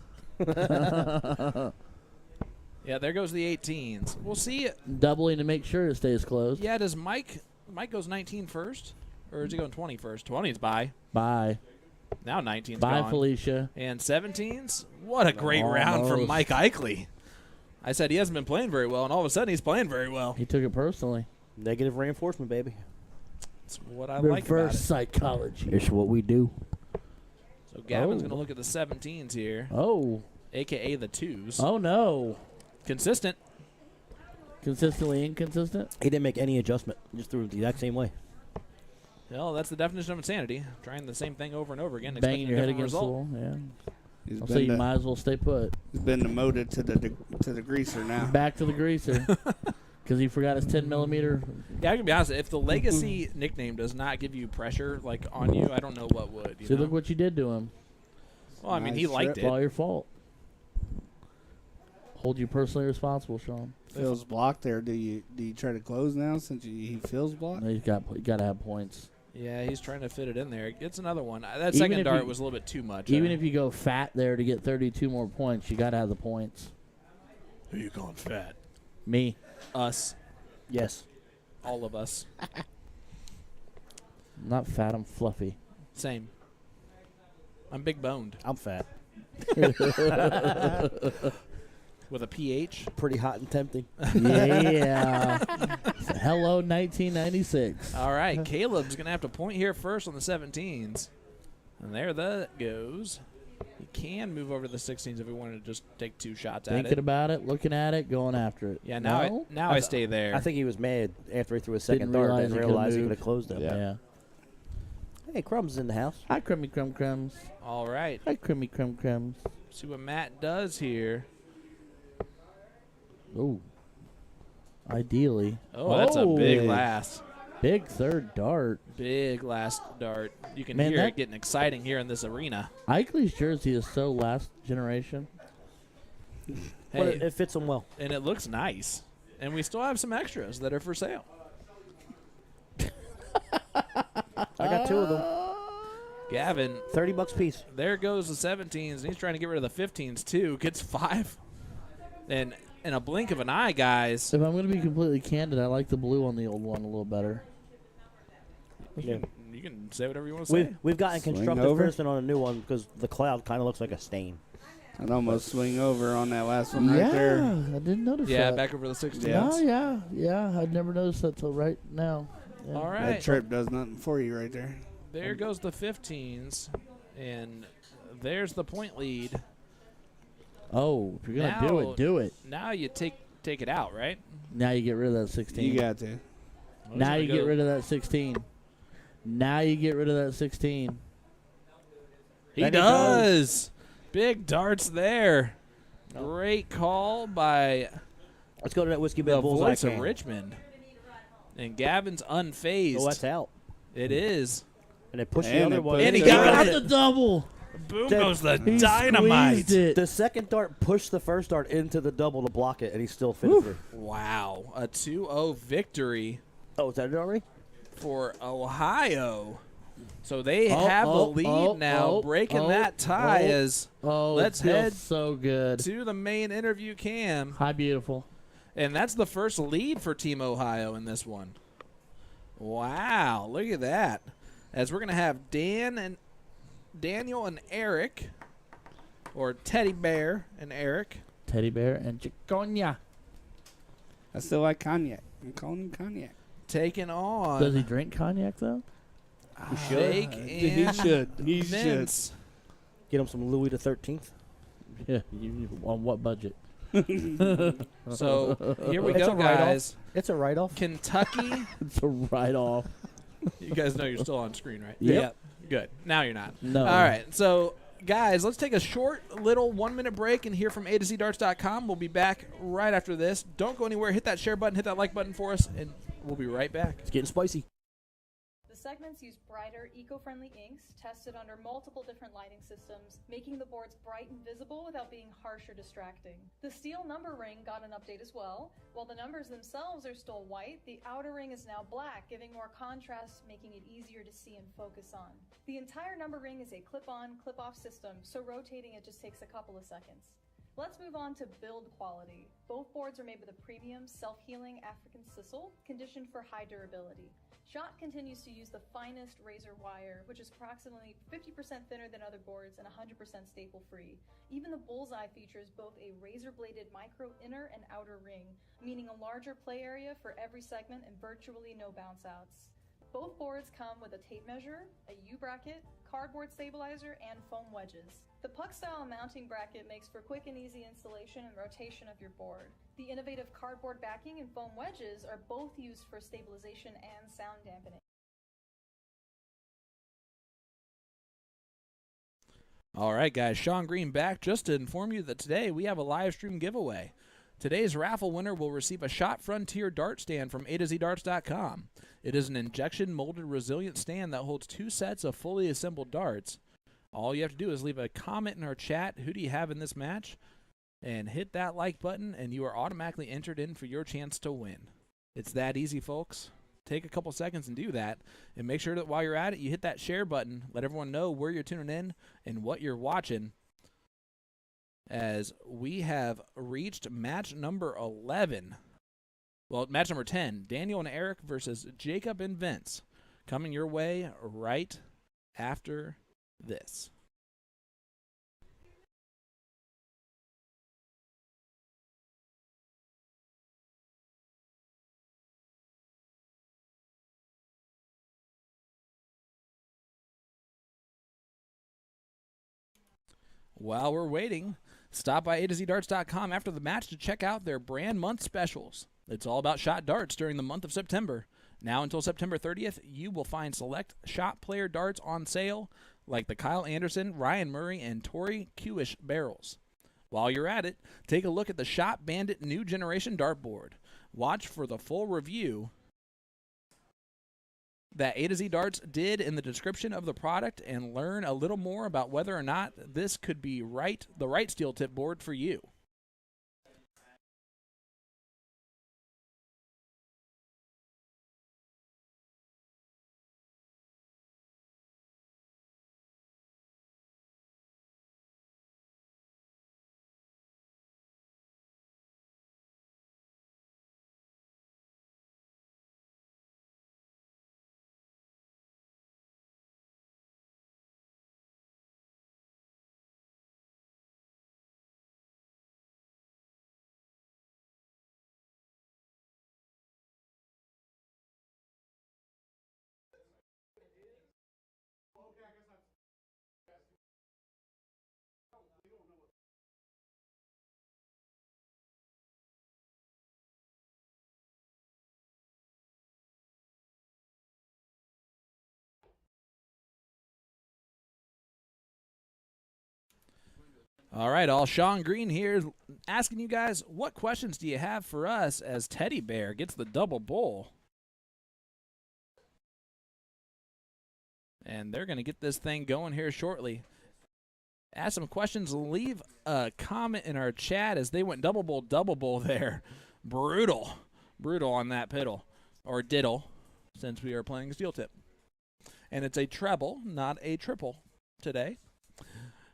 Yeah, there goes the 18s. We'll see. Doubling to make sure it stays closed. Yeah, does Mike goes 19 first? Or is he going 20 first? 20's by. Bye. Now 19's Bye, gone. Felicia. And 17s? What a great round from Almost. Mike Eichley. I said he hasn't been playing very well, and all of a sudden he's playing very well. He took it personally. Negative reinforcement, baby. That's what I like about Reverse it. psychology. It's what we do. So Gavin's Oh. going to look at the 17s here, Oh. a.k.a. the 2s. Oh, no. Consistent. Consistently inconsistent? He didn't make any adjustment. Just threw it the exact same way. Well, that's the definition of insanity. Trying the same thing over and over again, Banging expecting your a head different against the result. wall. Yeah. He's I'll say you been, might as well stay put. he's been demoted to the greaser now. Back to the greaser. Because he forgot his 10 millimeter. Yeah, I can be honest. If the legacy nickname does not give you pressure like on you, I don't know what would. You See, know? look what you did to him. Well, I mean, he Nice liked trip. It's all it. your fault. Hold you personally responsible, Sean. Phil's blocked there. Do you try to close now since he feels blocked? No, you got to have points. Yeah, he's trying to fit it in there. It's another one. That Even second if dart you- was a little bit too much. Even if you go fat there to get 32 more points, you got to have the points. Who you calling fat? Me. Us. Yes. All of us. I'm not fat, I'm fluffy. Same. I'm big boned I'm fat. with a PH. Pretty hot and tempting. Yeah. Hello, 1996. All right, Caleb's going to have to point here first on the 17s. And there that goes. He can move over to the 16s if he wanted to just take 2 shots at Thinking it. about it, looking at it, going after it. Yeah, now No? I stay there. I think he was mad after he threw his second Didn't dart. realize Didn't he couldn't realize he move. could have closed it. Yeah. Hey, Crumb's in the house. Hi, Crummy Crumb Crumbs. All right. Hi, Crummy Crumb Crumbs. See what Matt does here. Oh. Ideally. Oh, that's a big Oh. last. Big third dart. Big last dart. You can Man, hear that- it getting exciting here in this arena. Eichley's jersey is so last generation. But Hey, it fits him well. and it looks nice. And we still have some extras that are for sale. I got 2 of them. Gavin, $30 piece. there goes the 17s, and he's trying to get rid of the 15s too. Gets 5. And in a blink of an eye, guys, If I'm going to be completely candid, I like the blue on the old one a little better. Yeah. you can say whatever you want to say. We've gotten Swing constructive over. finishing on a new one because the cloud kind of looks like a stain. I'd almost swing over on that last one right there. I didn't notice Yeah, that. back over the 16s. Yeah. I'd never noticed that till right now. Yeah. All That right. trip does nothing for you right there. There goes the 15s, and there's the point lead. Oh, if you're going to do Now- it, do it. Now you take take it out, right? Now you get rid of that 16. You got to. Now you get rid of that 16. Now you get rid of that 16. He does. Big darts there. Great call by Let's go to that Whiskey the Bed Bullseye voice of can. Richmond. And Gavin's unfazed. Oh, that's out. It is. And they push the And other they one. put And he it got the it. double. Boom That- goes the He dynamite. squeezed it. The second dart pushed the first dart into the double to block it, and he still finished it. Wow. A 2-0 victory Oh, is that it already? for Ohio. So they have the lead now, breaking that tie as let's it feels head so good. to the main interview cam. Hi, beautiful. And that's the first lead for Team Ohio in this one. Wow, look at that. As we're going to have Daniel and Eric, or Teddy Bear and Eric. Teddy bear and chiconia. I still like cognac. I'm calling him cognac. Taking on Does he drink cognac though? Jake He and should. He should. Vince. Get him some Louis the 13th. Yeah. On what budget? So here we It's go, a write-off. guys. It's a write-off. Kentucky. It's a write-off. You guys know you're still on screen, right? Yep. Good. Now you're not. No. All right. So, guys, let's take a short little 1-minute break and hear from A to Z Darts.com. We'll be back right after this. Don't go anywhere. Hit that share button, hit that like button for us, and we'll be right back. It's getting spicy. The segments use brighter, eco-friendly inks tested under multiple different lighting systems, making the boards bright and visible without being harsh or distracting. The steel number ring got an update as well. While the numbers themselves are still white, the outer ring is now black, giving more contrast, making it easier to see and focus on. The entire number ring is a clip-on, clip-off system, so rotating it just takes a couple of seconds. Let's move on to build quality. Both boards are made with a premium, self-healing African sisal, conditioned for high durability. Shot continues to use the finest razor wire, which is approximately 50% thinner than other boards and 100% staple-free. Even the Bullseye features both a razor-bladed micro inner and outer ring, meaning a larger play area for every segment and virtually no bounce-outs. Both boards come with a tape measure, a U-bracket, cardboard stabilizer, and foam wedges. The puck-style mounting bracket makes for quick and easy installation and rotation of your board. The innovative cardboard backing and foam wedges are both used for stabilization and sound dampening. All right, guys. Sean Green back just to inform you that today we have a live stream giveaway. Today's raffle winner will receive a Shot Frontier dart stand from A to Z Darts.com. It is an injection molded resilient stand that holds 2 sets of fully assembled darts. All you have to do is leave a comment in our chat, who do you have in this match, and hit that like button, and you are automatically entered in for your chance to win. It's that easy, folks. Take a couple seconds and do that, and make sure that while you're at it, you hit that share button. Let everyone know where you're tuning in and what you're watching, as we have reached match number 11. Well, match number 10, Daniel and Eric versus Jacob and Vince, coming your way right after this. While we're waiting, stop by A to Z Darts.com after the match to check out their brand month specials. It's all about shot darts during the month of September. Now until September 30th, you will find select shot player darts on sale, like the Kyle Anderson, Ryan Murray, and Tori Kewish barrels. While you're at it, take a look at the Shot Bandit New Generation Dartboard. Watch for the full review that A to Z Darts did in the description of the product and learn a little more about whether or not this could be the right steel tip board for you. All right, all Sean Green here asking you guys, what questions do you have for us as Teddy Bear gets the double bull? And they're going to get this thing going here shortly. Ask some questions. Leave a comment in our chat as they went double bull there. Brutal on that piddle, or diddle, since we are playing steel tip. And it's a treble, not a triple today.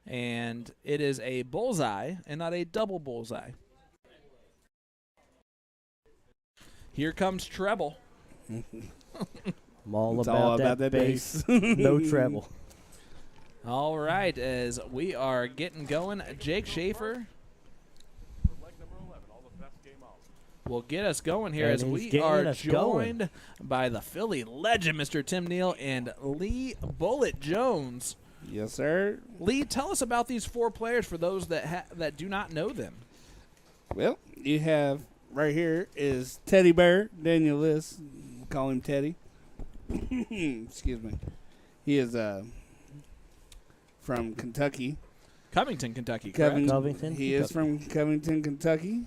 And it is a bullseye and not a double bullseye. Here comes treble. I'm all about that bass. No treble. All right, as we are getting going, Jake Schaefer will get us going here as we are joined by the Philly legend, Mr. Tim Neal, and Lee Bullet Jones. Yes, sir. Lee, tell us about these 4 players for those that do not know them. Well, you have right here is Teddy Bear, Daniel Liss. Call him Teddy. Excuse me. He is from Kentucky. Covington, Kentucky, correct? Covington, He is from Covington, Kentucky.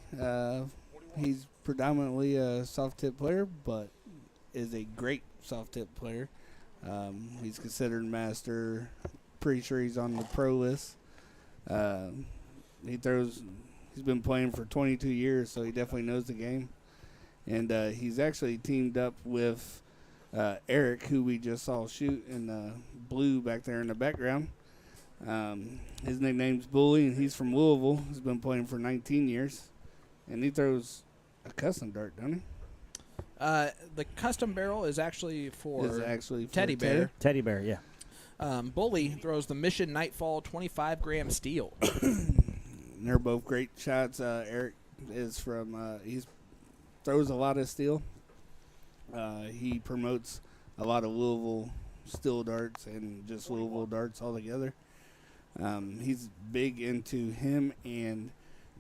He's predominantly a soft tip player, but is a great soft tip player. He's considered master. Pretty sure he's on the pro list. He's been playing for 22 years, so he definitely knows the game. And he's actually teamed up with Eric, who we just saw shoot in blue back there in the background. His nickname's Bully, and he's from Louisville. He's been playing for 19 years. And he throws a custom dart, doesn't he? The custom barrel is actually for Teddy Bear. Teddy Bear, yeah. Bully throws the Mission Nightfall 25-gram steel. They're both great shots. Eric is from he throws a lot of steel. He promotes a lot of Louisville steel darts and just Louisville darts altogether. He's big into him, and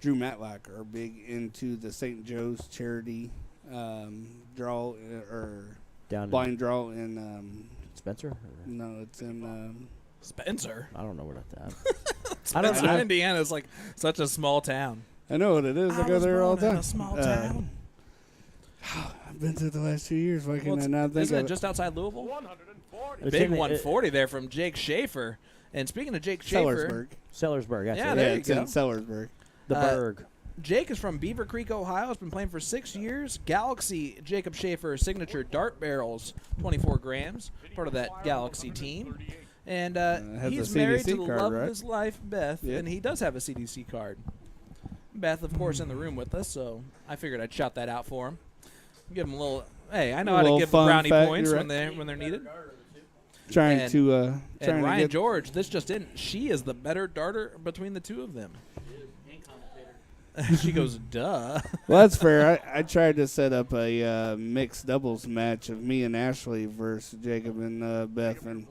Drew Matlock are big into the St. Joe's charity draw or blind draw in Spencer? Or? No, it's in Spencer. I don't know where that's at. Spencer, Indiana is like such a small town. I know what it is. I go there all the time. In a small town. I've been through the last 2 years. Why can I not think isn't of it just outside Louisville? 140. Big 140 there from Jake Schaefer. And speaking of Jake Schaefer, Sellersburg. That's yeah, it. there you it's go. in Sellersburg. The Berg. Jake is from Beaver Creek, Ohio. Has been playing for 6 years. Galaxy Jacob Schaefer signature dart barrels, 24 grams, part of that Galaxy team. And he's married to the love of his life, Beth, and he does have a CDC card. Beth, of course, in the room with us, so I figured I'd shout that out for him. Give him a little. Hey, I know how to give the brownie points when they're needed. Trying to Ryan George, this just in. She is the better darter between the two of them. She goes, duh. Well, that's fair. I tried to set up a mixed doubles match of me and Ashley versus Jacob and Beth, and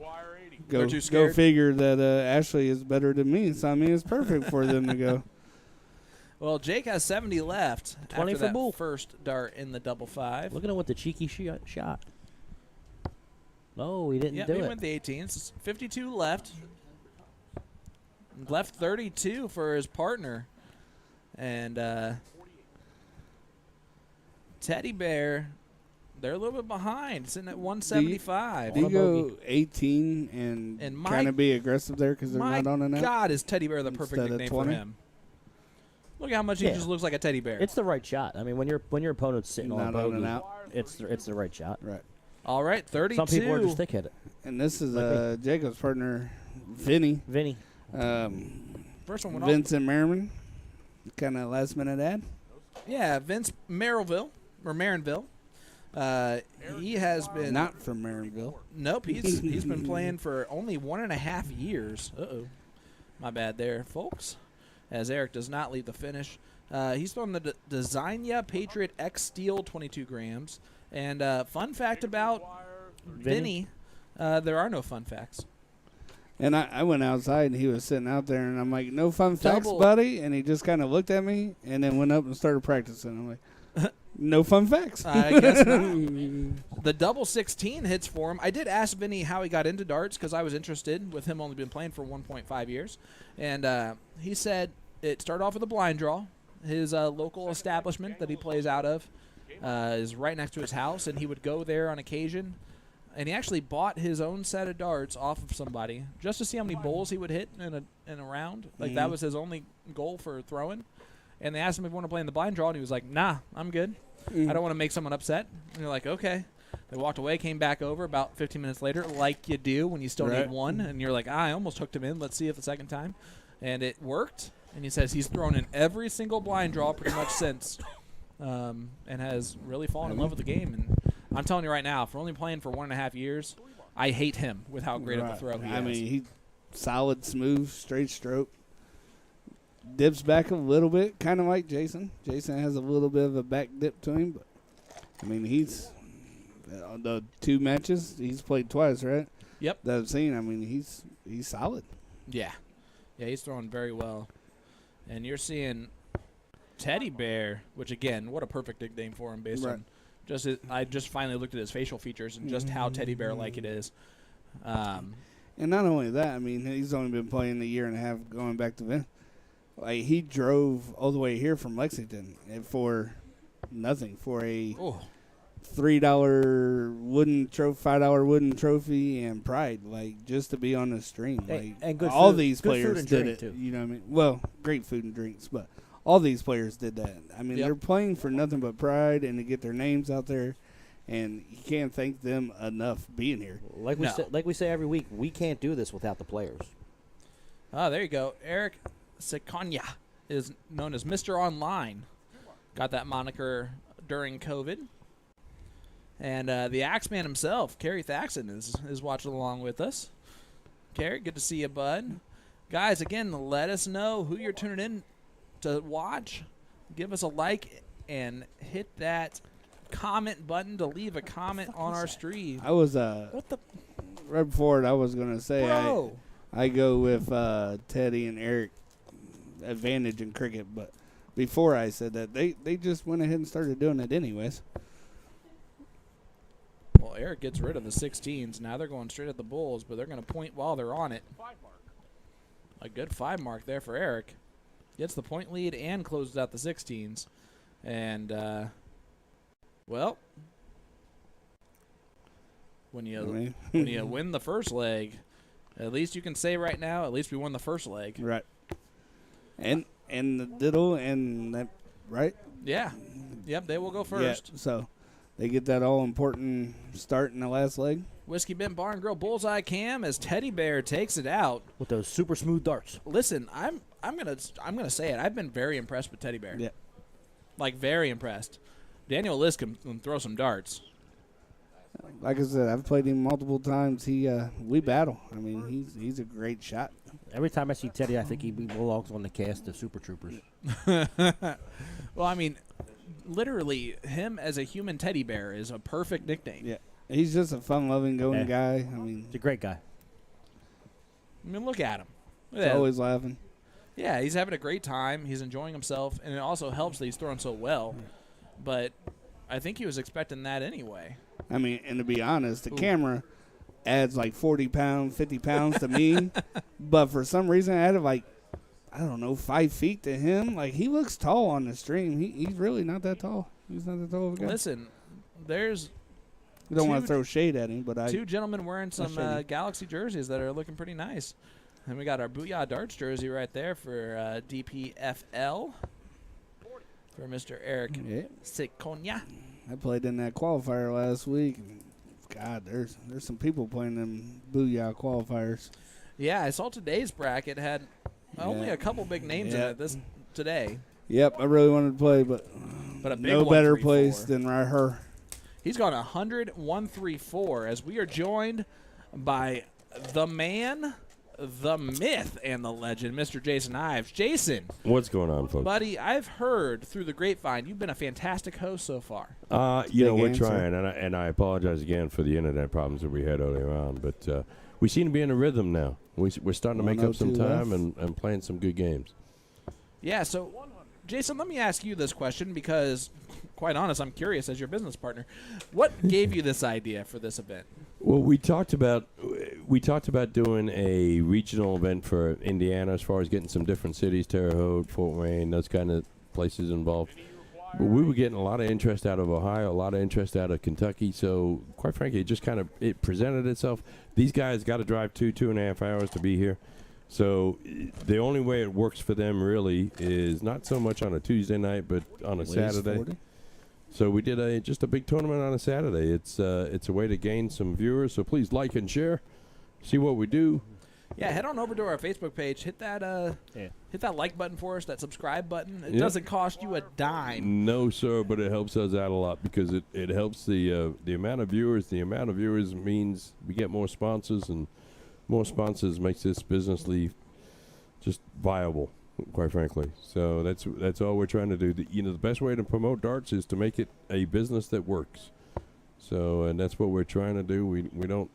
go figure that Ashley is better than me. So I mean, it's perfect for them to go. Well, Jake has 70 left 20 after for that Bull. first dart in the double 5. Look at him with the cheeky shot. No, he didn't do he it. went the 18s. 52 left. Left 32 for his partner. And Teddy Bear, they're a little bit behind, sitting at 175. Do you go 18 and kind of be aggressive there because they're not on a net? My God, is Teddy Bear the perfect Instead of nickname 20? for him? Look at how much he just looks like a teddy bear. It's the right shot. I mean, when your opponent's sitting on a bogey, it's the right shot. Right. All right, 32. Some people are just thick-headed. And this is Jacob's partner, Vinnie. First one went Vincent Merriman. Kind of last-minute ad. Yeah, Vince Marinville. He has been not from Marinville. Nope, he's been playing for only 1.5 years. My bad there, folks. As Eric does not lead the finish. He's throwing the Designia Patriot X Steel 22 grams. And fun fact about Vinnie, there are no fun facts. And I went outside, and he was sitting out there, and I'm like, no fun facts, buddy? And he just kind of looked at me and then went up and started practicing. I'm like, no fun facts. I guess not. The double 16 hits for him. I did ask Vinnie how he got into darts because I was interested with him only been playing for 1.5 years. And he said it started off with a blind draw. His local establishment that he plays out of is right next to his house, and he would go there on occasion. And he actually bought his own set of darts off of somebody just to see how many bowls he would hit in a round. Like, that was his only goal for throwing. And they asked him if he wanted to play in the blind draw, and he was like, nah, I'm good. I don't want to make someone upset. And you're like, okay. They walked away, came back over about 15 minutes later, like you do when you still need one. And you're like, I almost hooked him in. Let's see if the second time. And it worked. And he says he's thrown in every single blind draw pretty much since and has really fallen in love with the game. And I'm telling you right now, for only playing for 1.5 years, I hate him with how great of a throw he has. I mean, he's solid, smooth, straight stroke. Dips back a little bit, kind of like Jason. Jason has a little bit of a back dip to him, but, I mean, he's the 2 matches, he's played twice, right? Yep. That I've seen, I mean, he's solid. Yeah. Yeah, he's throwing very well. And you're seeing Teddy Bear, which, again, what a perfect nickname for him based on just I just finally looked at his facial features and just how Teddy Bear-like it is. And not only that, I mean, he's only been playing a year and a half going back to Vinnie. Like, he drove all the way here from Lexington for nothing, for a $3 wooden trophy, $5 wooden trophy, and pride, like, just to be on the stream. Like, and good all food, these players did it. Too. You know what I mean? Well, great food and drinks, but all these players did that. I mean, they're playing for nothing but pride and to get their names out there, and you can't thank them enough being here. Like we say every week, we can't do this without the players. Oh, there you go. Eric Seconia is known as Mr. Online. Got that moniker during COVID. And the Axeman himself, Kerry Thaxton, is watching along with us. Kerry, good to see you, bud. Guys, again, let us know who you're tuning in to watch. Give us a like and hit that comment button to leave a comment on our stream. I was right before it, I was gonna say I go with Teddy and Eric advantage in cricket, but before I said that, they just went ahead and started doing it anyways. Well, Eric gets rid of the 16s. Now they're going straight at the Bulls, but they're going to point while they're on it. A good 5 mark there for Eric. Gets the point lead and closes out the 16s. And, well, when you win the first leg, at least you can say right now, at least we won the first leg. Right. And the diddle and that, right? Yeah. Yep, they will go first. Yeah, so they get that all-important start in the last leg. Whiskey Bin Bar and Grill Bullseye Cam as Teddy Bear takes it out with those super smooth darts. Listen, I'm gonna say it. I've been very impressed with Teddy Bear. Yeah. Like, very impressed. Daniel Lisk can throw some darts. Like I said, I've played him multiple times. We battle. I mean, he's a great shot. Every time I see Teddy, I think he belongs on the cast of Super Troopers. Well, I mean, literally, him as a human teddy bear is a perfect nickname. Yeah, he's just a fun-loving, going guy. I mean, he's a great guy. I mean, look at him. He's always laughing. Yeah, he's having a great time. He's enjoying himself, and it also helps that he's throwing so well. But I think he was expecting that anyway. I mean, and to be honest, the camera adds like 40 pounds, 50 pounds to me. But for some reason, I added like, I don't know, 5 feet to him. Like, he looks tall on the stream. He's really not that tall. He's not that tall of a guy. Listen, there's... You don't want to throw shade at him, but 2 gentlemen wearing some Galaxy jerseys that are looking pretty nice. And we got our Booyah Darts jersey right there for DPFL for Mr. Eric Seconia. I played in that qualifier last week. God, there's some people playing them Booyah qualifiers. Yeah, I saw today's bracket had only a couple big names in it today. Yep, I really wanted to play, but a big no better place than right here. He's gone 100-134 as we are joined by the man, the myth, and the legend, Mr. Jason Ives. Jason. What's going on, folks? Buddy, I've heard through the grapevine you've been a fantastic host so far. We're trying, and I apologize again for the internet problems that we had earlier on, but we seem to be in a rhythm now. We're starting to make up some time and playing some good games. Yeah, so Jason, let me ask you this question because, quite honest, I'm curious as your business partner. What gave you this idea for this event? Well, we talked about doing a regional event for Indiana as far as getting some different cities, Terre Haute, Fort Wayne, those kind of places involved. But we were getting a lot of interest out of Ohio, a lot of interest out of Kentucky. So, quite frankly, it just it presented itself. These guys got to drive 2.5 hours to be here. So the only way it works for them really is not so much on a Tuesday night, but on a Saturday. 40. So we did just a big tournament on a Saturday. It's a way to gain some viewers. So please like and share. See what we do. Yeah, head on over to our Facebook page. Hit that like button for us. That subscribe button. It doesn't cost you a dime. No, sir, but it helps us out a lot because it helps the amount of viewers. The amount of viewers means we get more sponsors, and more sponsors makes this business just viable, quite frankly. So that's all we're trying to do. The best way to promote darts is to make it a business that works. So, and that's what we're trying to do. We don't.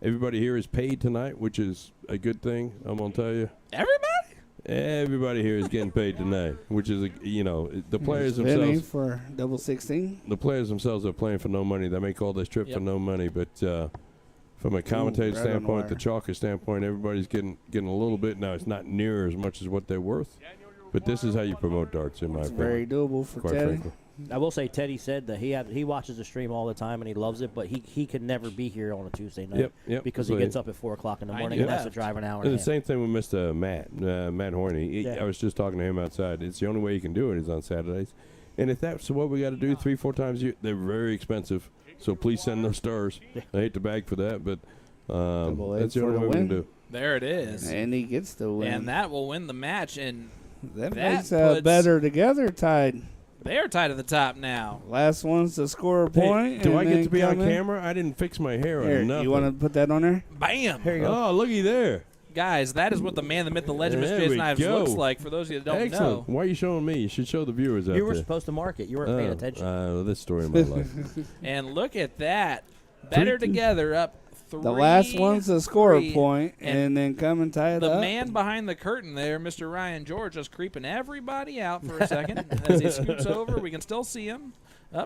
Everybody here is paid tonight, which is a good thing. I'm gonna tell you. Everybody here is getting paid tonight, which is the players themselves. Vinnie for double 16. The players themselves are playing for no money. They make all this trip for no money, but. From a commentator standpoint, the chalker standpoint, everybody's getting a little bit. Now, it's not near as much as what they're worth, but this is how you promote darts, in my opinion. Very doable for Teddy. Frankly. I will say Teddy said that he watches the stream all the time and he loves it, but he could never be here on a Tuesday night because he gets up at 4 o'clock in the morning and has to drive an hour. And the same thing with Mr. Matt Horney. I was just talking to him outside. It's the only way you can do it is on Saturdays. And if that's what we got to do 3-4 times a year, they're very expensive. So please send those stars. I hate to bag for that, but that's the only way we can do. There it is. And he gets the win. And that will win the match. And that makes better together tied. They're tied at the top now. Last one's to score a point. Do I get to be on camera? I didn't fix my hair or nothing. You want to put that on there? Bam. Here you go. Oh, looky there. Guys, that is what the man, the myth, the legend, Mr. Jason Ives looks like, for those of you that don't know. Why are you showing me? You should show the viewers out there. You were supposed to mark it. You weren't paying attention. This story of my life. And look at that. Better together up 3. The last one's a score point, and then come and tie it up. The man behind the curtain there, Mr. Ryan George, just creeping everybody out for a second. As he scoots over, we can still see him.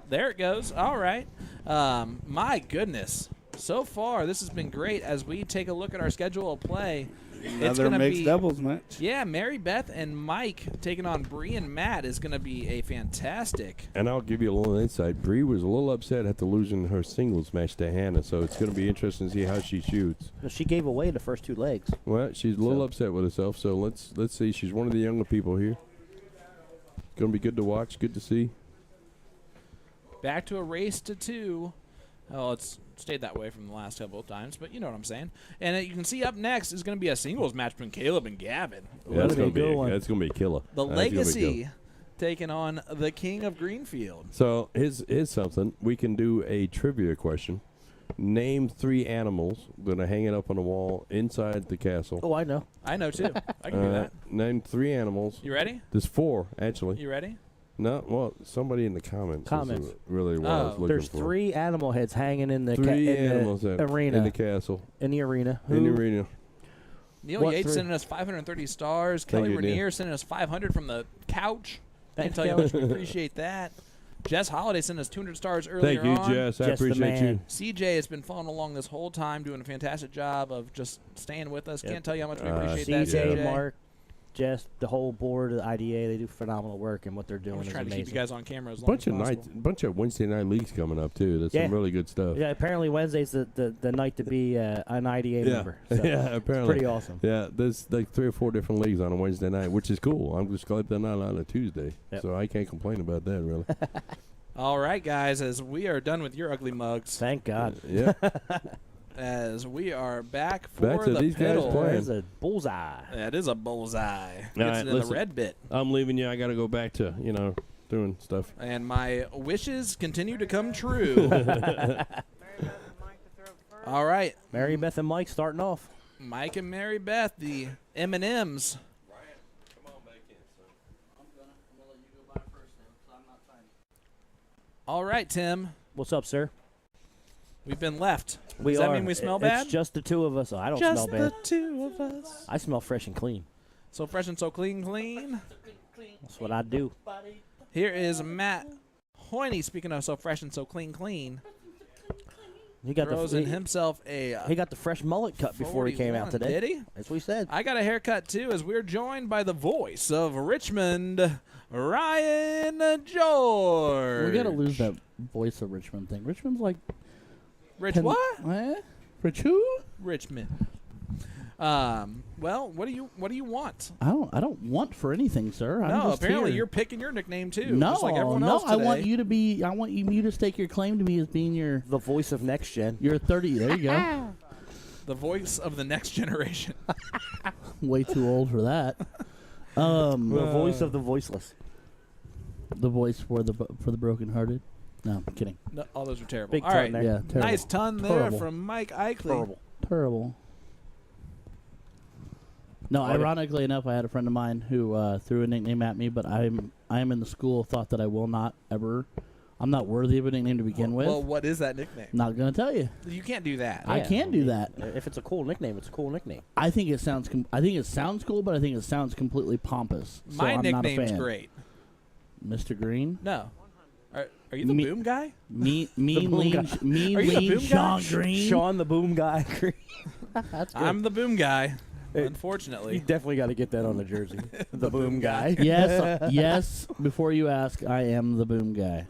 There it goes. All right. My goodness. So far, this has been great as we take a look at our schedule of play. Another mixed doubles match. Yeah, Mary Beth and Mike taking on Bree and Matt is going to be a fantastic. And I'll give you a little insight. Bree was a little upset after losing her singles match to Hannah, so it's going to be interesting to see how she shoots. Well, she gave away the first 2 legs. Well, she's a little upset with herself, so let's see. She's one of the younger people here. It's going to be good to watch, good to see. Back to a race to 2. Oh, it's stayed that way from the last couple of times, but you know what I'm saying. And you can see up next is going to be a singles match between Caleb and Gavin. Yeah, that's going to be a killer. The Legacy taking on the King of Greenfield. So here's something. We can do a trivia question. Name 3 animals that are hanging up on the wall inside the castle. Oh, I know. I know, too. I can do that. Name 3 animals. You ready? There's 4, actually. You ready? No, well, somebody in the comments. Really what I was looking there's for. 3 animal heads hanging in the arena. In the castle. In the arena. In the arena. Neil Yates sending us 530 stars. Kelly Rainier sending us 500 from the couch. Can't tell you how much we appreciate that. Jess Holiday sent us 200 stars earlier on. Thank you, Jess. I appreciate you. CJ has been following along this whole time, doing a fantastic job of just staying with us. Can't tell you how much we appreciate that, CJ, Mark, Jess, the whole board of the IDA, they do phenomenal work, and what they're doing is trying amazing. to keep you guys on camera as long as possible. Bunch of Wednesday night leagues coming up, too. That's some really good stuff. Yeah, apparently Wednesday's the night to be an IDA member. So yeah, apparently. It's pretty awesome. Yeah, there's like 3 or 4 different leagues on a Wednesday night, which is cool. I'm just glad they're not on a Tuesday, so I can't complain about that, really. All right, guys, as we are done with your ugly mugs. Thank God. Yeah. As we are back for back to the these guys piddle. playing. There's a bullseye. That is a bullseye. All right, in the red bit. I'm leaving you. I got to go back to, doing stuff. And my wishes continue to come true. All right. Mary Beth and Mike starting off. Mike and Mary Beth, the M&Ms. All right, Tim. What's up, sir? We've been left. Does that mean we smell bad? It's just the 2 of us. I don't smell bad. Just the 2 of us. I smell fresh and clean. So fresh and so clean. That's what I do. Here is Matt Hoyne, speaking of so fresh and so clean. He got Throws in himself a he got the fresh mullet cut before he came out 41, today. Did he? That's what he said. I got a haircut too, as we're joined by the voice of Richmond, Ryan George. We gotta lose that voice of Richmond thing. Richmond's like Rich what? Rich who? Richmond. Well, what do you want? I don't want for anything, sir. I'm No, just apparently here. you're picking your nickname too. No, just like everyone no. else today. I want you to stake your claim to me as being The voice of next gen. your 30. There you go. The voice of the next generation. Way too old for that. The voice of the voiceless. The voice for the brokenhearted. No, I'm kidding. No, all those are terrible. Big all ton right. there. Yeah, terrible. Nice ton there Terrible. from Mike Eichley. Terrible. No, ironically enough, I had a friend of mine who threw a nickname at me, but I am in the school of thought that I will not ever. I'm not worthy of a nickname to begin with. Well, what is that nickname? Not gonna tell you. You can't do that. I can't do that. If it's a cool nickname, it's a cool nickname. I think it sounds. I think it sounds cool, but I think it sounds completely pompous. So My I'm not a nickname's fan. great. Mr. Green. No. Are you the boom guy? Me, boom lean, guy. me, Are you the lean, boom guy? Sean Green. Sean the boom guy. That's good. I'm the boom guy. Hey, You Unfortunately. definitely got to get that on the jersey. The boom guy. Yes. Before you ask, I am the boom guy.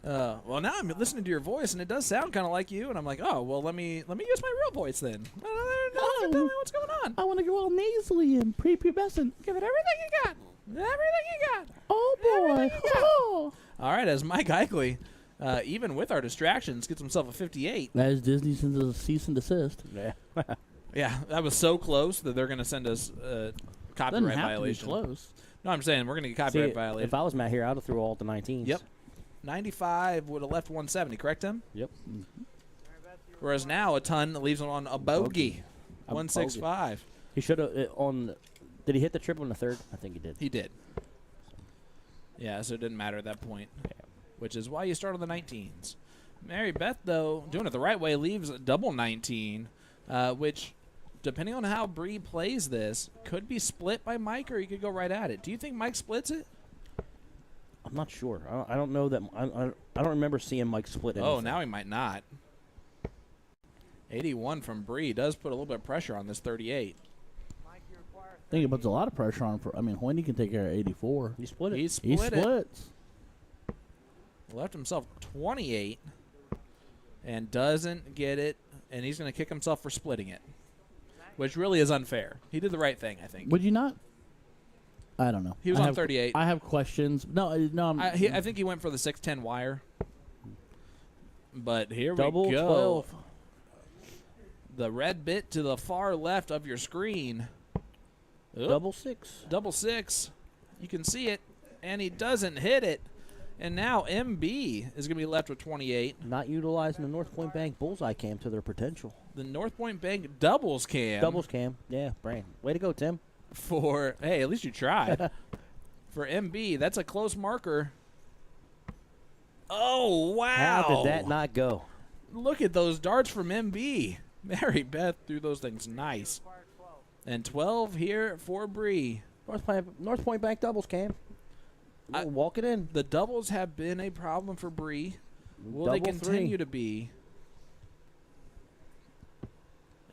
Well, now I'm listening to your voice, and it does sound kind of like you. And I'm like, oh, well, let me use my real voice then. Tell me what's going on. I want to go all nasally and prepubescent. Give it everything you got. Everything you got. Oh boy. Oh. All right, as Mike Eichley, even with our distractions, gets himself a 58. That is Disney sends us a cease and desist. Yeah. Yeah, that was so close that they're going to send us a copyright Doesn't have violation. to be close. No, I'm saying we're going to get copyright violation. If I was Matt here, I'd have threw all the 19s. Yep. 95 would have left 170, correct, Tim? Yep. Whereas now a ton leaves him on a bogey. A 165. He should have on. Did he hit the triple in the third? I think he did. He did. Yeah, so it didn't matter at that point, which is why you start on the 19s. Mary Beth, though, doing it the right way, leaves a double 19, which, depending on how Bree plays this, could be split by Mike, or he could go right at it. Do you think Mike splits it? I'm not sure. I don't know that. I don't remember seeing Mike split anything. Oh, now he might not. 81 from Bree does put a little bit of pressure on this 38. I think it puts a lot of pressure on. Hoyne can take care of 84. He split it. He He split it. splits. Left himself 28 and doesn't get it, and he's going to kick himself for splitting it, which really is unfair. He did the right thing, I think. Would you not? I don't know. He was I on have- 38. I have questions. No. I think he went for the 610 wire. But here Double we go. 12. The red bit to the far left of your screen. Oop. Double six. Double six. You can see it, and he doesn't hit it. And now MB is going to be left with 28. Not utilizing the North Point Bank bullseye cam to their potential. The North Point Bank doubles cam. Doubles cam. Yeah, Brian. Way to go, Tim. For, hey, at least you tried. For MB, that's a close marker. Oh, wow. How did that not go? Look at those darts from MB. Mary Beth threw those things nice. And 12 here for Bree. North Point Bank doubles cam. We'll walk it in. The doubles have been a problem for Bree. Will Double they continue three. to be?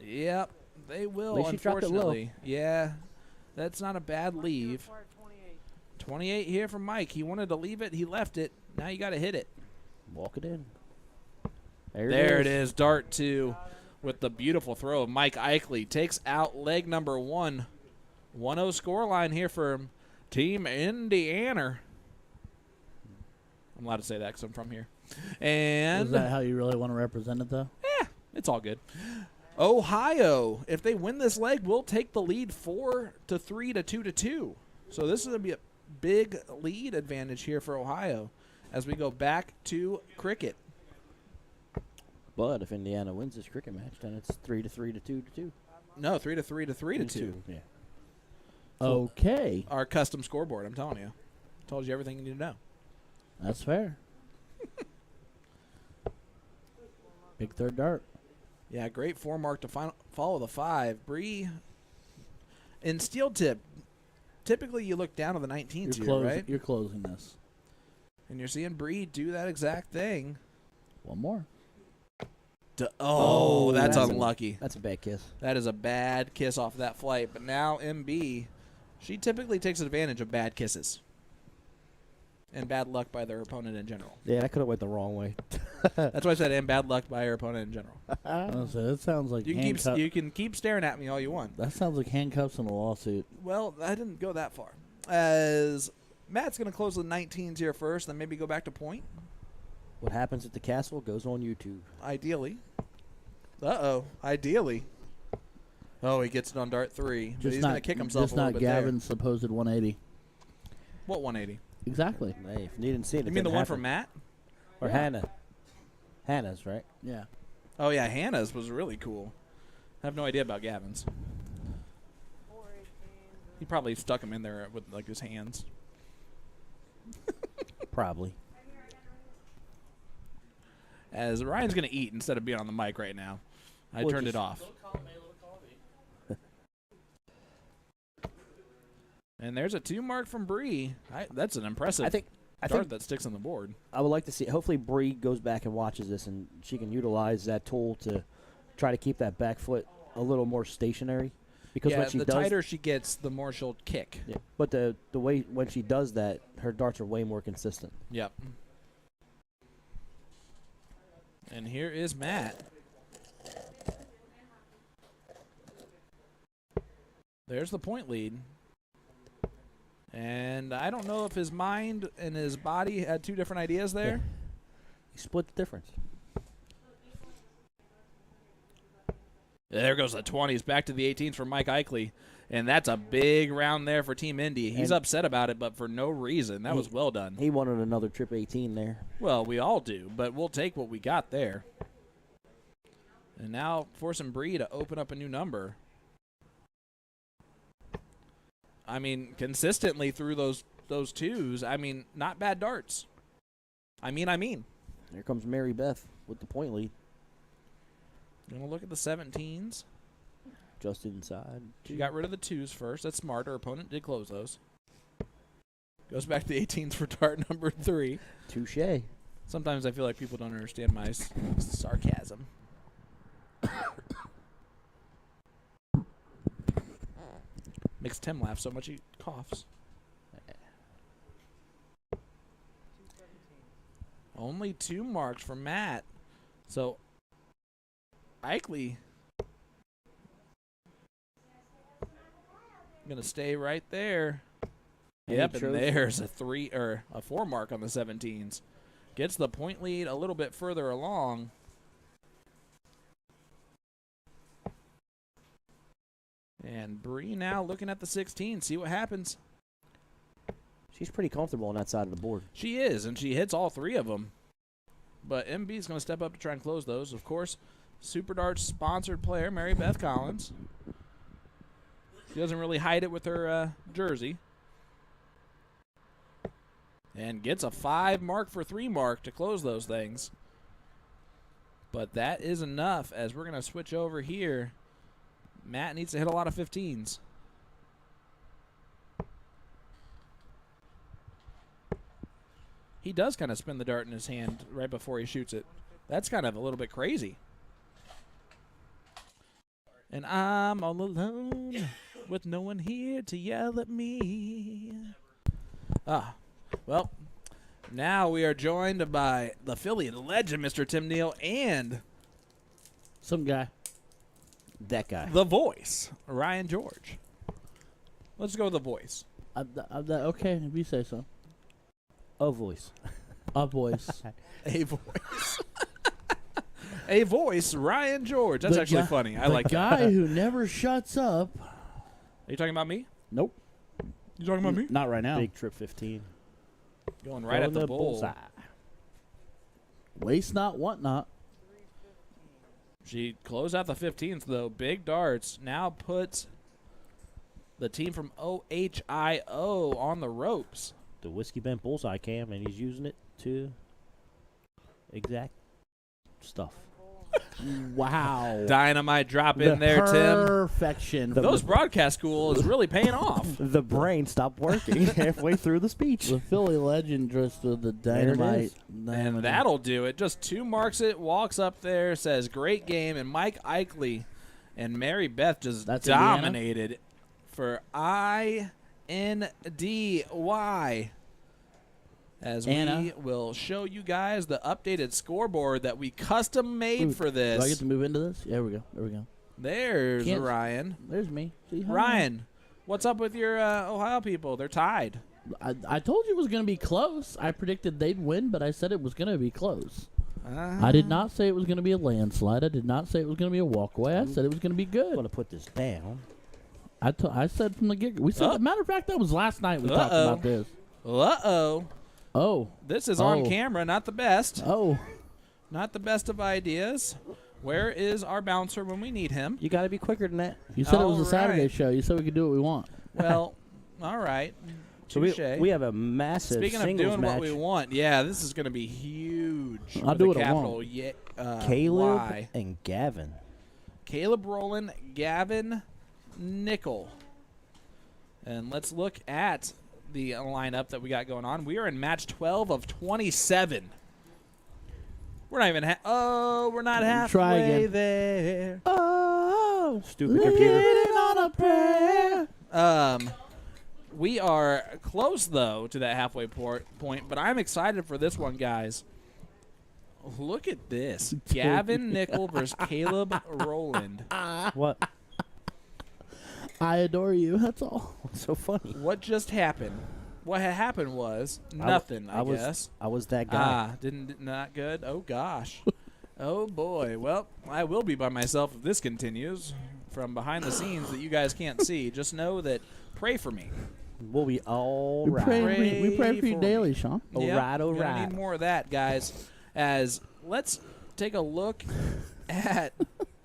Yep, they will, At least she dropped it low. unfortunately. Yeah, that's not a bad leave. 28 here from Mike. He wanted to leave it. He left it. Now you got to hit it. Walk it in. There it is. Dart 2 with the beautiful throw of Mike Eichley. Takes out leg number 1. 1-0 scoreline here for Team Indiana. I'm allowed to say that because I'm from here. And Is that how you really want to represent it, though? it's all good. Ohio, if they win this leg, will take the lead 4-3 to 2-2. So this is going to be a big lead advantage here for Ohio as we go back to cricket. But if Indiana wins this cricket match, then it's 3-3 to 2-2. No, 3-3 to 3-2. Yeah. Okay. Our custom scoreboard, I'm telling you. Told you everything you need to know. That's fair. Big third dart. Yeah, great 4 mark to follow the 5. Bree in steel tip. typically you look down to the 19s here, right? You're closing this. And you're seeing Bree do that exact thing. One more. Oh, that's unlucky. That's a bad kiss. That is a bad kiss off that flight. But now MB, she typically takes advantage of bad kisses and bad luck by their opponent in general. Yeah, that could have went the wrong way. That's why I said and bad luck by her opponent in general. That sounds like You can keep staring at me all you want. That sounds like handcuffs and a lawsuit. Well, I didn't go that far. As Matt's going to close the 19s here first, then maybe go back to point. What happens at the castle goes on YouTube. Ideally. Ideally. Oh, he gets it on dart 3. But he's going to kick himself a little bit there. Just not Gavin's supposed 180. What 180? Exactly. Hey, if you didn't see it, You mean the one from Matt? Or Hannah. Hannah's, right? Yeah. Oh, yeah, Hannah's was really cool. I have no idea about Gavin's. He probably stuck him in there with, like, his hands. Probably. As Ryan's going to eat instead of being on the mic right now. I turned it off. And there's a 2 mark from Bree. That's an impressive dart that sticks on the board. I would like to see. Hopefully, Bree goes back and watches this, and she can utilize that tool to try to keep that back foot a little more stationary. Because when she the tighter she gets, the more she'll kick. Yeah, but the way when she does that, her darts are way more consistent. Yep. And here is Matt. There's the point lead. And I don't know if his mind and his body had 2 different ideas there. Yeah. He split the difference. There goes the 20s. Back to the 18s for Mike Eichley. And that's a big round there for Team Indy. He's upset about it, but for no reason. That was well done. He wanted another trip 18 there. Well, we all do, but we'll take what we got there. And now forcing Bree to open up a new number. I mean, consistently through those 2s, I mean, not bad darts. I mean. Here comes Mary Beth with the point lead. Going to look at the 17s. Just inside. She got rid of the 2s first. That's smart. Her opponent did close those. Goes back to the 18s for dart number 3. Touche. Sometimes I feel like people don't understand my sarcasm. Makes Tim laugh so much he coughs. Only 2 marks for Matt. So, Eichley going to stay right there. Yep, and there's a 3 or a 4 mark on the 17s. Gets the point lead a little bit further along. And Bree now looking at the 16. See what happens. She's pretty comfortable on that side of the board. She is, and she hits all 3 of them. But MB is going to step up to try and close those. Of course, Super Darts sponsored player Mary Beth Collins. She doesn't really hide it with her jersey. And gets a 5 mark for 3 mark to close those things. But that is enough as we're going to switch over here. Matt needs to hit a lot of 15s. He does kind of spin the dart in his hand right before he shoots it. That's kind of a little bit crazy. And I'm all alone with no one here to yell at me. Well, now we are joined by the Philly legend, Mr. Tim Neal, and some guy. That guy. The voice, Ryan George. Let's go with the voice. Okay, if you say so. A voice. A voice. A voice. A voice, Ryan George. That's actually funny. I like that. The guy who never shuts up. Are you talking about me? Nope. You talking about me? Not right now. Big trip 15. Going right at the bull. Bullseye. Waste not, want not. She closed out the 15th, though. Big darts now puts the team from OHIO on the ropes. The whiskey bent bullseye cam, and he's using it to exact stuff. Wow. Dynamite drop in there, Tim. Perfection. Those broadcast school is really paying off. The brain stopped working halfway through the speech. The Philly legend just with the dynamite. And that'll do it. Just 2 marks it, walks up there, says great game, and Mike Eichley and Mary Beth just dominated for INDY. As we will show you guys the updated scoreboard that we custom made for this. Do I get to move into this? Yeah, there we go. There we go. There's Ryan. There's me. See, Ryan, what's up with your Ohio people? They're tied. I told you it was going to be close. I predicted they'd win, but I said it was going to be close. I did not say it was going to be a landslide. I did not say it was going to be a walkaway. I said it was going to be good. I'm going to put this down. I said from the get-go. We said, matter of fact, that was last night we talked about this. Oh. This is on camera, not the best. Oh. Not the best of ideas. Where is our bouncer when we need him? You got to be quicker than that. You said it was a Saturday show. You said we could do what we want. Well, all right. So we have a massive Speaking of doing match. what we want, yeah, this is going to be huge. I'll do what I want. Caleb Y. and Gavin. Caleb Rowland, Gavin Nickel. And let's look at the lineup that we got going on. We are in match 12 of 27. We're not even we're not halfway there. Oh, stupid computer. On a prayer. We are close though to that halfway point, but I'm excited for this one, guys. Look at this. Gavin Nickel versus Caleb Rowland. What? I adore you. That's all. What's so funny? What just happened? What had happened was nothing, I guess. I was that guy. Not good? Oh, gosh. Oh, boy. Well, I will be by myself if this continues from behind the scenes that you guys can't see. Just know that pray for me. We'll be all right. We pray for you daily, Sean. Yep, all right. I need more of that, guys. As let's take a look at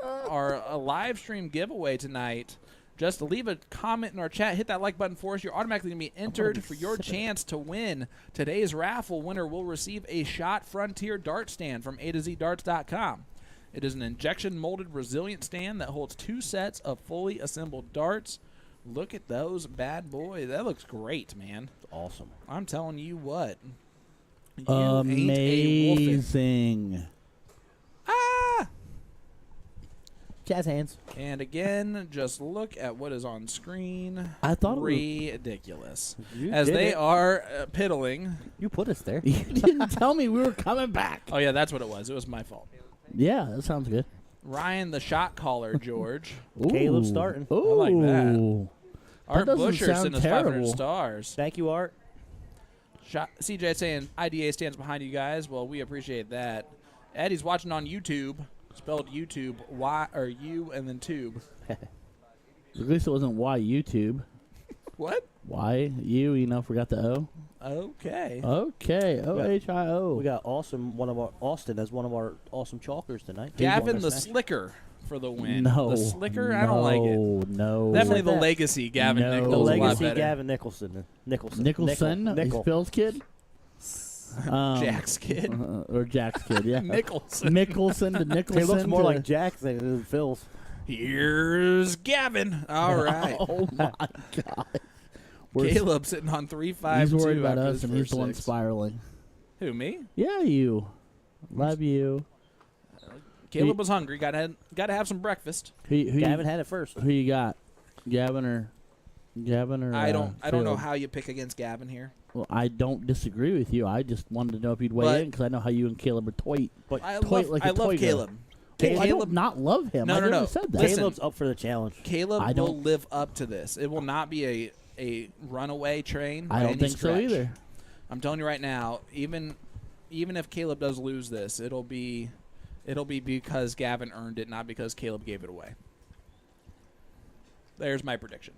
our live stream giveaway tonight. Just leave a comment in our chat. Hit that like button for us. You're automatically going to be entered for your chance to win. Today's raffle winner will receive a Shot Frontier dart stand from A2ZDarts.com. It is an injection-molded resilient stand that holds 2 sets of fully assembled darts. Look at those bad boys. That looks great, man. Awesome. I'm telling you what. You Amazing. Jazz hands. And again, just look at what is on screen. I thought ridiculous. You As did they it. are piddling. You put us there. You didn't tell me we were coming back. Oh, yeah, that's what it was. It was my fault. Yeah, that sounds good. Ryan, the shot caller, George. Caleb starting. Ooh. I like that. Art doesn't Busher sound sent us 500 terrible. stars. Thank you, Art. CJ saying IDA stands behind you guys. Well, we appreciate that. Eddie's watching on YouTube. Spelled YouTube, Y or U and then tube. At least it wasn't Y YouTube. What? Y U, forgot the O. Okay. Okay. OHIO. We got Austin as one of our awesome chalkers tonight. Gavin the Slicker for the win. No. The Slicker? I don't like it. No. Definitely said the that? legacy Gavin No. Nichols. The a lot legacy better. Gavin Nicholson. Nicholson? Nickel. He's Phil's kid? Jack's kid. Or Jack's kid, yeah. Nicholson. Nicholson to Nicholson. He looks more to like Jack than Phil's. Here's Gavin. All right. Oh, my God. Caleb sitting on 3-5-2. He's worried about after us, his and he's first the one 6. spiraling. Who, me? Yeah, you. Love you. Caleb was hungry. Got to have some breakfast. Gavin had it first. Who you got? Gavin or I don't know Phil? how you pick against Gavin here. Well, I don't disagree with you. I just wanted to know if you'd weigh in because I know how you and Caleb are toy. But I toy love, like I a love toy girl. Caleb. I don't not love him. No, I no, never no. said that. Listen. Caleb's up for the challenge. Caleb I will don't- live up to this. It will not be a runaway train. I by don't any think so stretch. either. I'm telling you right now, even if Caleb does lose this, it'll be because Gavin earned it, not because Caleb gave it away. There's my prediction.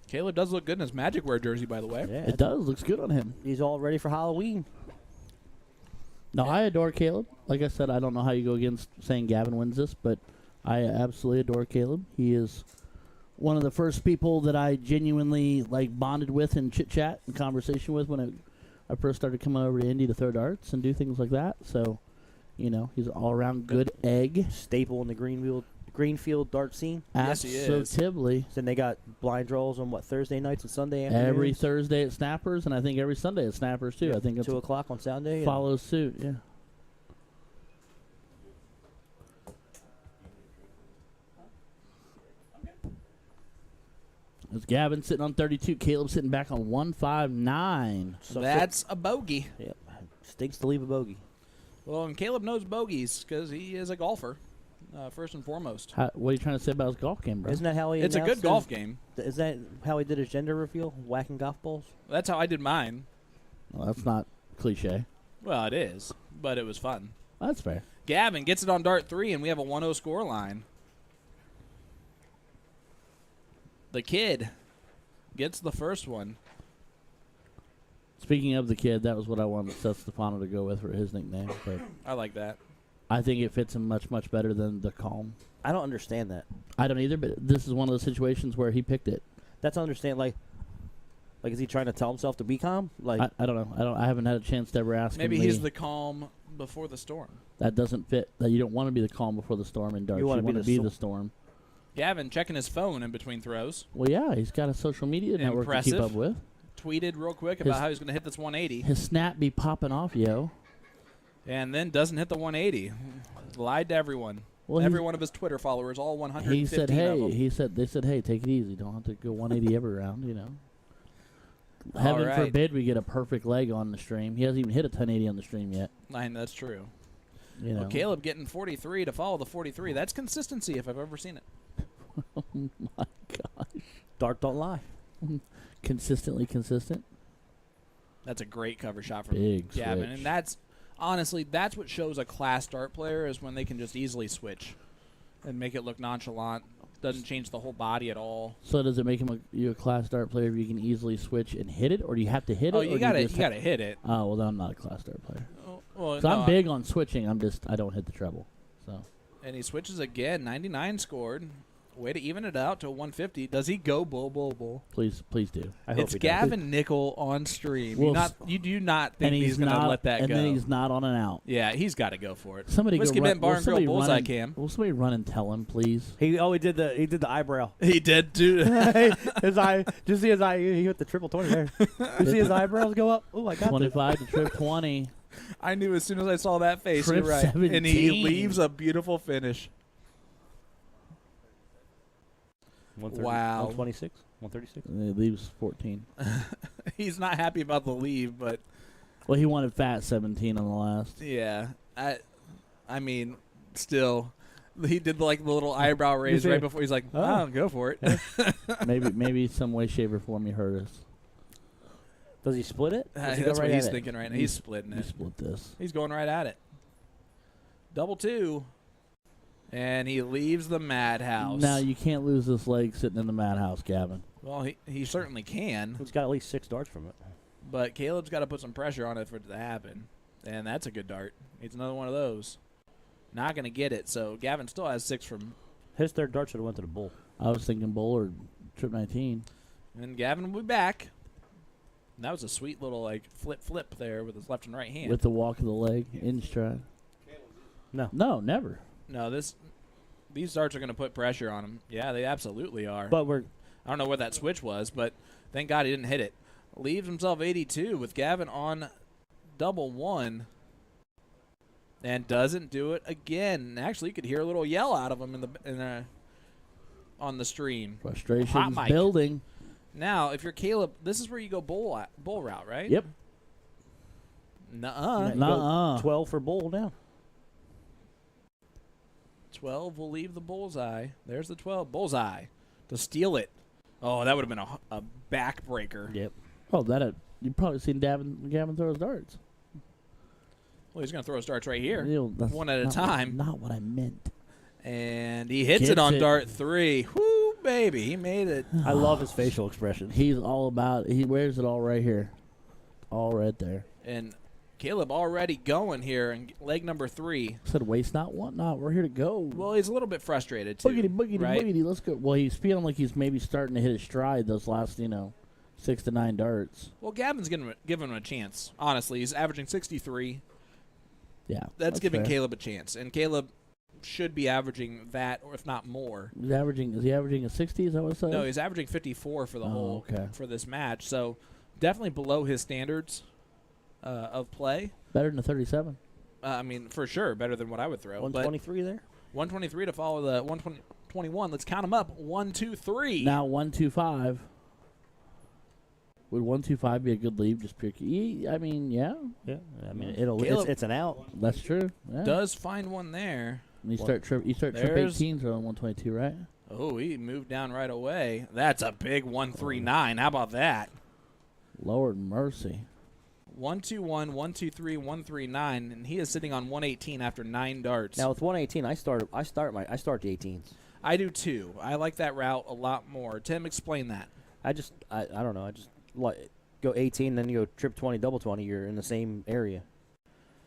Caleb does look good in his Magic Wear jersey, by the way. Yeah, It does. Looks good on him. He's all ready for Halloween. No, I adore Caleb. Like I said, I don't know how you go against saying Gavin wins this, but I absolutely adore Caleb. He is one of the first people that I genuinely bonded with and chit chat and conversation with when I first started coming over to Indy to throw darts and do things like that. So, he's an all around good egg. Staple in the Greenfield dart scene. Yes, he is. Absolutely. Then they got blind draws on Thursday nights and Sunday afternoons? Every Thursday at Snappers, and I think every Sunday at Snappers too. I think it's 2 o'clock on Sunday. Follows suit. Yeah. It's Gavin sitting on 32. Caleb sitting back on 159. So that's a bogey. Yep. Stinks to leave a bogey. Well, and Caleb knows bogeys because he is a golfer, first and foremost. What are you trying to say about his golf game, bro? Isn't that how he It's a good golf game. Is that how he did his gender reveal? Whacking golf balls? That's how I did mine. Well, that's not cliche. Well, it is, but it was fun. That's fair. Gavin gets it on dart 3, and we have a 1-0 score line. The kid gets the first one. Speaking of the kid, that was what I wanted Seth Stefano to go with for his nickname. But I like that. I think it fits him much, much better than the Calm. I don't understand that. I don't either, but this is one of those situations where he picked it. That's understand. Like, is he trying to tell himself to be calm? Like, I don't know. I haven't had a chance to ever ask him. Maybe he's the calm before the storm. That doesn't fit. That you don't want to be the calm before the storm in darts. You want to be the storm. Gavin checking his phone in between throws. Well, yeah, he's got a social media network to keep up with. Tweeted real quick about how he's going to hit this 180. His snap be popping off, yo. And then doesn't hit the 180. Lied to everyone. Well, every one of his Twitter followers, all 115 he said, of them. They said, hey, take it easy. Don't have to go 180 every round, Heaven forbid we get a perfect leg on the stream. He hasn't even hit a 1080 on the stream yet. That's true. Well, Caleb getting 43 to follow the 43. That's consistency if I've ever seen it. Oh, my gosh. Dart don't lie. Consistently consistent. That's a great cover shot from Big Gavin. switch. And that's what shows a class dart player is when they can just easily switch and make it look nonchalant. Doesn't change the whole body at all. So does it make him a class dart player if you can easily switch and hit it, or do you have to hit it? Oh, you gotta hit it. Oh, well, then I'm not a class dart player. Well, so I'm big on switching. I don't hit the treble. So. And he switches again. 99 scored. Way to even it out to 150. Does he go bull, bull, bull? Please do. It's Gavin Nickel on stream. You do not think he's going to let that go. And then he's not on and out. Yeah, he's got to go for it. Somebody Whiskey Mint Bar and Grill Bullseye Cam. Will somebody run and tell him, please? He did the eyebrow. He did too. His eye. Just see his eye. He hit the triple 20 there. You see his eyebrows go up. Oh, I got 25 to trip 20. I knew as soon as I saw that face. Trip you're right. 17. And he leaves a beautiful finish. 130, 126, 136. And he leaves 14. He's not happy about the leave, but well, he wanted fat 17 on the last. Yeah, I mean, still, he did the little eyebrow raise right before. He's like, "Oh, go for it." Yeah. maybe some way, shape, or form he hurt us. Does he split it? That's what he's thinking right now. He's splitting it. He split this. He's going right at it. Double 2. And he leaves the madhouse. Now, you can't lose this leg sitting in the madhouse, Gavin. Well, he certainly can. He's got at least 6 darts from it. But Caleb's got to put some pressure on it for it to happen. And that's a good dart. It's another one of those. Not going to get it. So Gavin still has 6 from. His third dart should have went to the bull. I was thinking bull or trip 19. And Gavin will be back. And that was a sweet little flip there with his left and right hand. With the walk of the leg in stride. No, never. No, these darts are going to put pressure on him. Yeah, they absolutely are. But I don't know what that switch was, but thank God he didn't hit it. Leaves himself 82 with Gavin on double 1. And doesn't do it again. Actually, you could hear a little yell out of him on the stream. Frustration's building. Now, if you're Caleb, this is where you go bull route, right? Yep. Nuh-uh. 12 for bull now. 12 will leave the bullseye. There's the 12. Bullseye to steal it. Oh, that would have been a backbreaker. Yep. Oh, you've probably seen Gavin throw his darts. Well, he's going to throw his darts right here. One at a not time. Not what I meant. And he hits it on dart 3. Whoo, baby. He made it. I love his facial expression. He's all about it. He wears it all right here. All right there. And Caleb already going here in leg number 3. Said waste not, want not. We're here to go. Well, he's a little bit frustrated, too. Boogity, boogity, right? boogity. Let's go. Well, he's feeling like he's maybe starting to hit his stride those last, 6 to 9 darts. Well, Gavin's giving him a chance. Honestly, he's averaging 63. Yeah. That's giving fair. Caleb a chance. And Caleb should be averaging that, or if not more. Is he averaging a 60? Is that what it says? No, he's averaging 54 for the for this match. So definitely below his standards of play. Better than a 37. I mean, for sure, better than what I would throw. 123 there? 123 to follow the 121. Let's count them up. 1, 2, 3. Now 125. Would 125 be a good lead? Just pure. I mean, yeah. Yeah. I mean, it's an out. That's true. Yeah. Does find one there. And you start trip 18s on 122, right? Oh, he moved down right away. That's a big 139. How about that? Lord mercy. 121, 123, 139, and he is sitting on 118 after 9 darts. Now with 118, I start the 18s. I do too. I like that route a lot more. Tim, explain that. I don't know. I just like go 18, then you go trip 20, double 20. You're in the same area.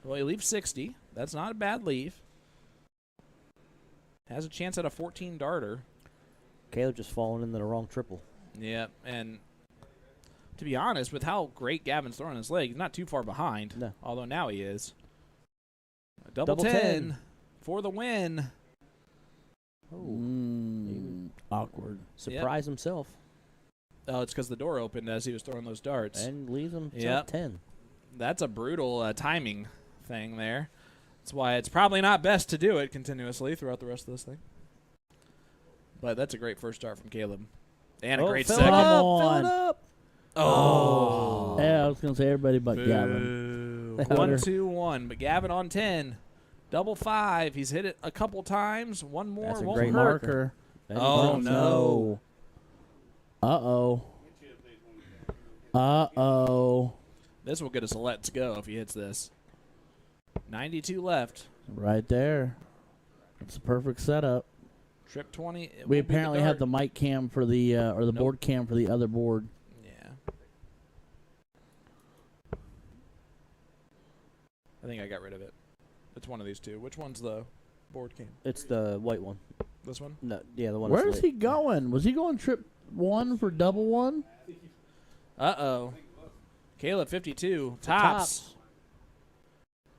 Well, he leaves 60. That's not a bad leave. Has a chance at a 14 darter. Caleb just falling into the wrong triple. Yeah, and to be honest, with how great Gavin's throwing his leg, he's not too far behind. No. Although now he is. Double 10 for the win. Awkward. Surprise himself. Oh, it's because the door opened as he was throwing those darts. And leaves himself 10. That's a brutal timing thing there. That's why it's probably not best to do it continuously throughout the rest of this thing. But that's a great first start from Caleb. And a great second. Fill it up. Oh. Yeah, I was going to say everybody but Gavin. 1, 2, 1. But Gavin on 10. Double 5. He's hit it a couple times. One more. That's a won't great hurt. Marker. Oh, no. Uh-oh. Uh-oh. This will get us a let's go if he hits this. 92 left. Right there. It's a perfect setup. Trip 20. We apparently have the mic cam for the, or the board cam for the other board. Yeah. I think I got rid of it. It's one of these two. Which one's the board cam? It's the white one. This one? No, yeah, the one. Where's that's he going? Was he going trip 1 for double 1? Uh-oh. Caleb 52. Tops.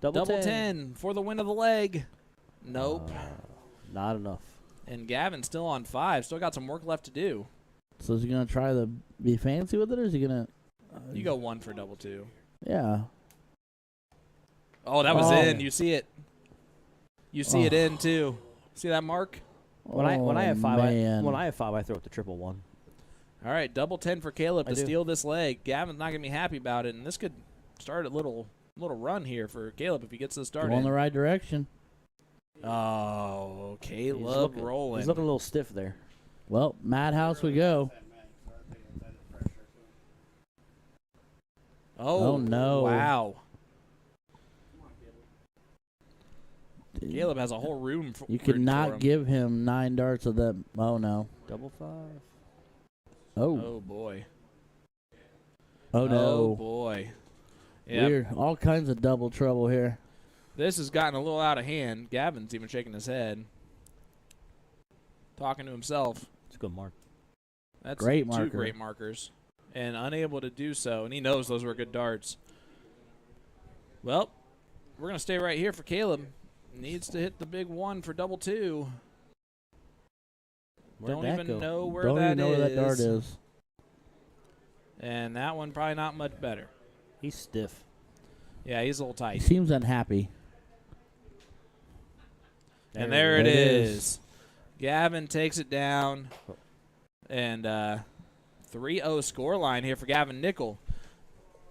Double 10 for the win of the leg. Nope. Not enough. And Gavin's still on 5. Still got some work left to do. So is he going to try to be fancy with it, or is he going to... You go 1 for double 2. Yeah. Oh, that was in. You see it. You see it in, too. See that mark? When I have 5, man. when I have 5, I throw it the triple 1. All right, double 10 for Caleb to steal this leg. Gavin's not going to be happy about it, and this could start a little run here for Caleb if he gets this started. Go in the right direction. Oh, Caleb rolling. He's looking a little stiff there. Well, madhouse we go. Oh, no. Wow. Caleb has a whole room for You could not give him 9 darts of them. Oh, no. Double 5. Oh, boy. Oh, no. Oh, boy. Yep. We're all kinds of double trouble here. This has gotten a little out of hand. Gavin's even shaking his head. Talking to himself. It's a good mark. That's great two marker. great markers. And unable to do so. And he knows those were good darts. Well, we're going to stay right here for Caleb. Needs to hit the big 1 for double 2. Don't even know where that dart is. And that one probably not much better. He's stiff. Yeah, he's a little tight. He seems unhappy. And there it is. Gavin takes it down. And 3-0 scoreline here for Gavin Nickel.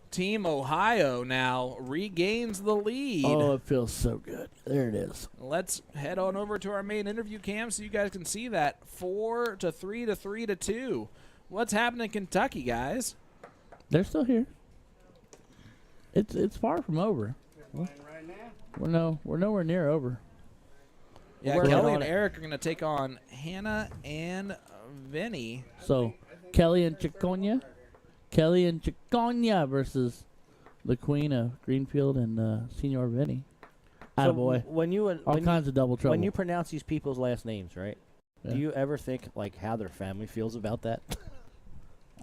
Team Ohio now regains the lead. Oh, it feels so good. There it is. Let's head on over to our main interview cam so you guys can see that. 4-3 to 3-2. What's happening in Kentucky, guys? They're still here. It's far from over. We're nowhere near over. Yeah, Kelly and Eric are going to take on Hannah and Vinnie. So Kelly and Chiconia versus the queen of Greenfield and Senior Vinnie. So Attaboy. When Kinds of double trouble. When you pronounce these people's last names, right? Yeah. Do you ever think like how their family feels about that?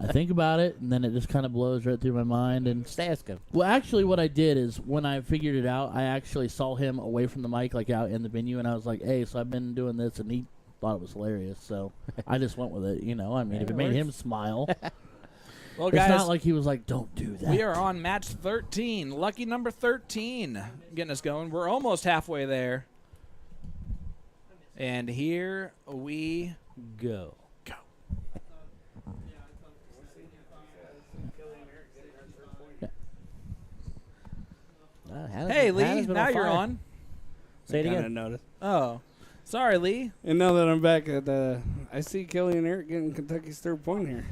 I think about it, and then it just kind of blows right through my mind. And Just ask him. well, actually, what I did is when I figured it out, I actually saw him away from the mic, like out in the venue, and I was like, "Hey, so I've been doing this," and he thought it was hilarious. So I just went with it. I mean, if it made him smile, Well, it's guys, not like he was like, "Don't do that." we are on match 13. Lucky number 13 getting us going. We're almost halfway there. And here we Go. Hey, Lee, now you're on. Say it Kinda again. noticed. Oh, sorry, Lee. And now that I'm back at I see Kelly and Eric getting Kentucky's third point here.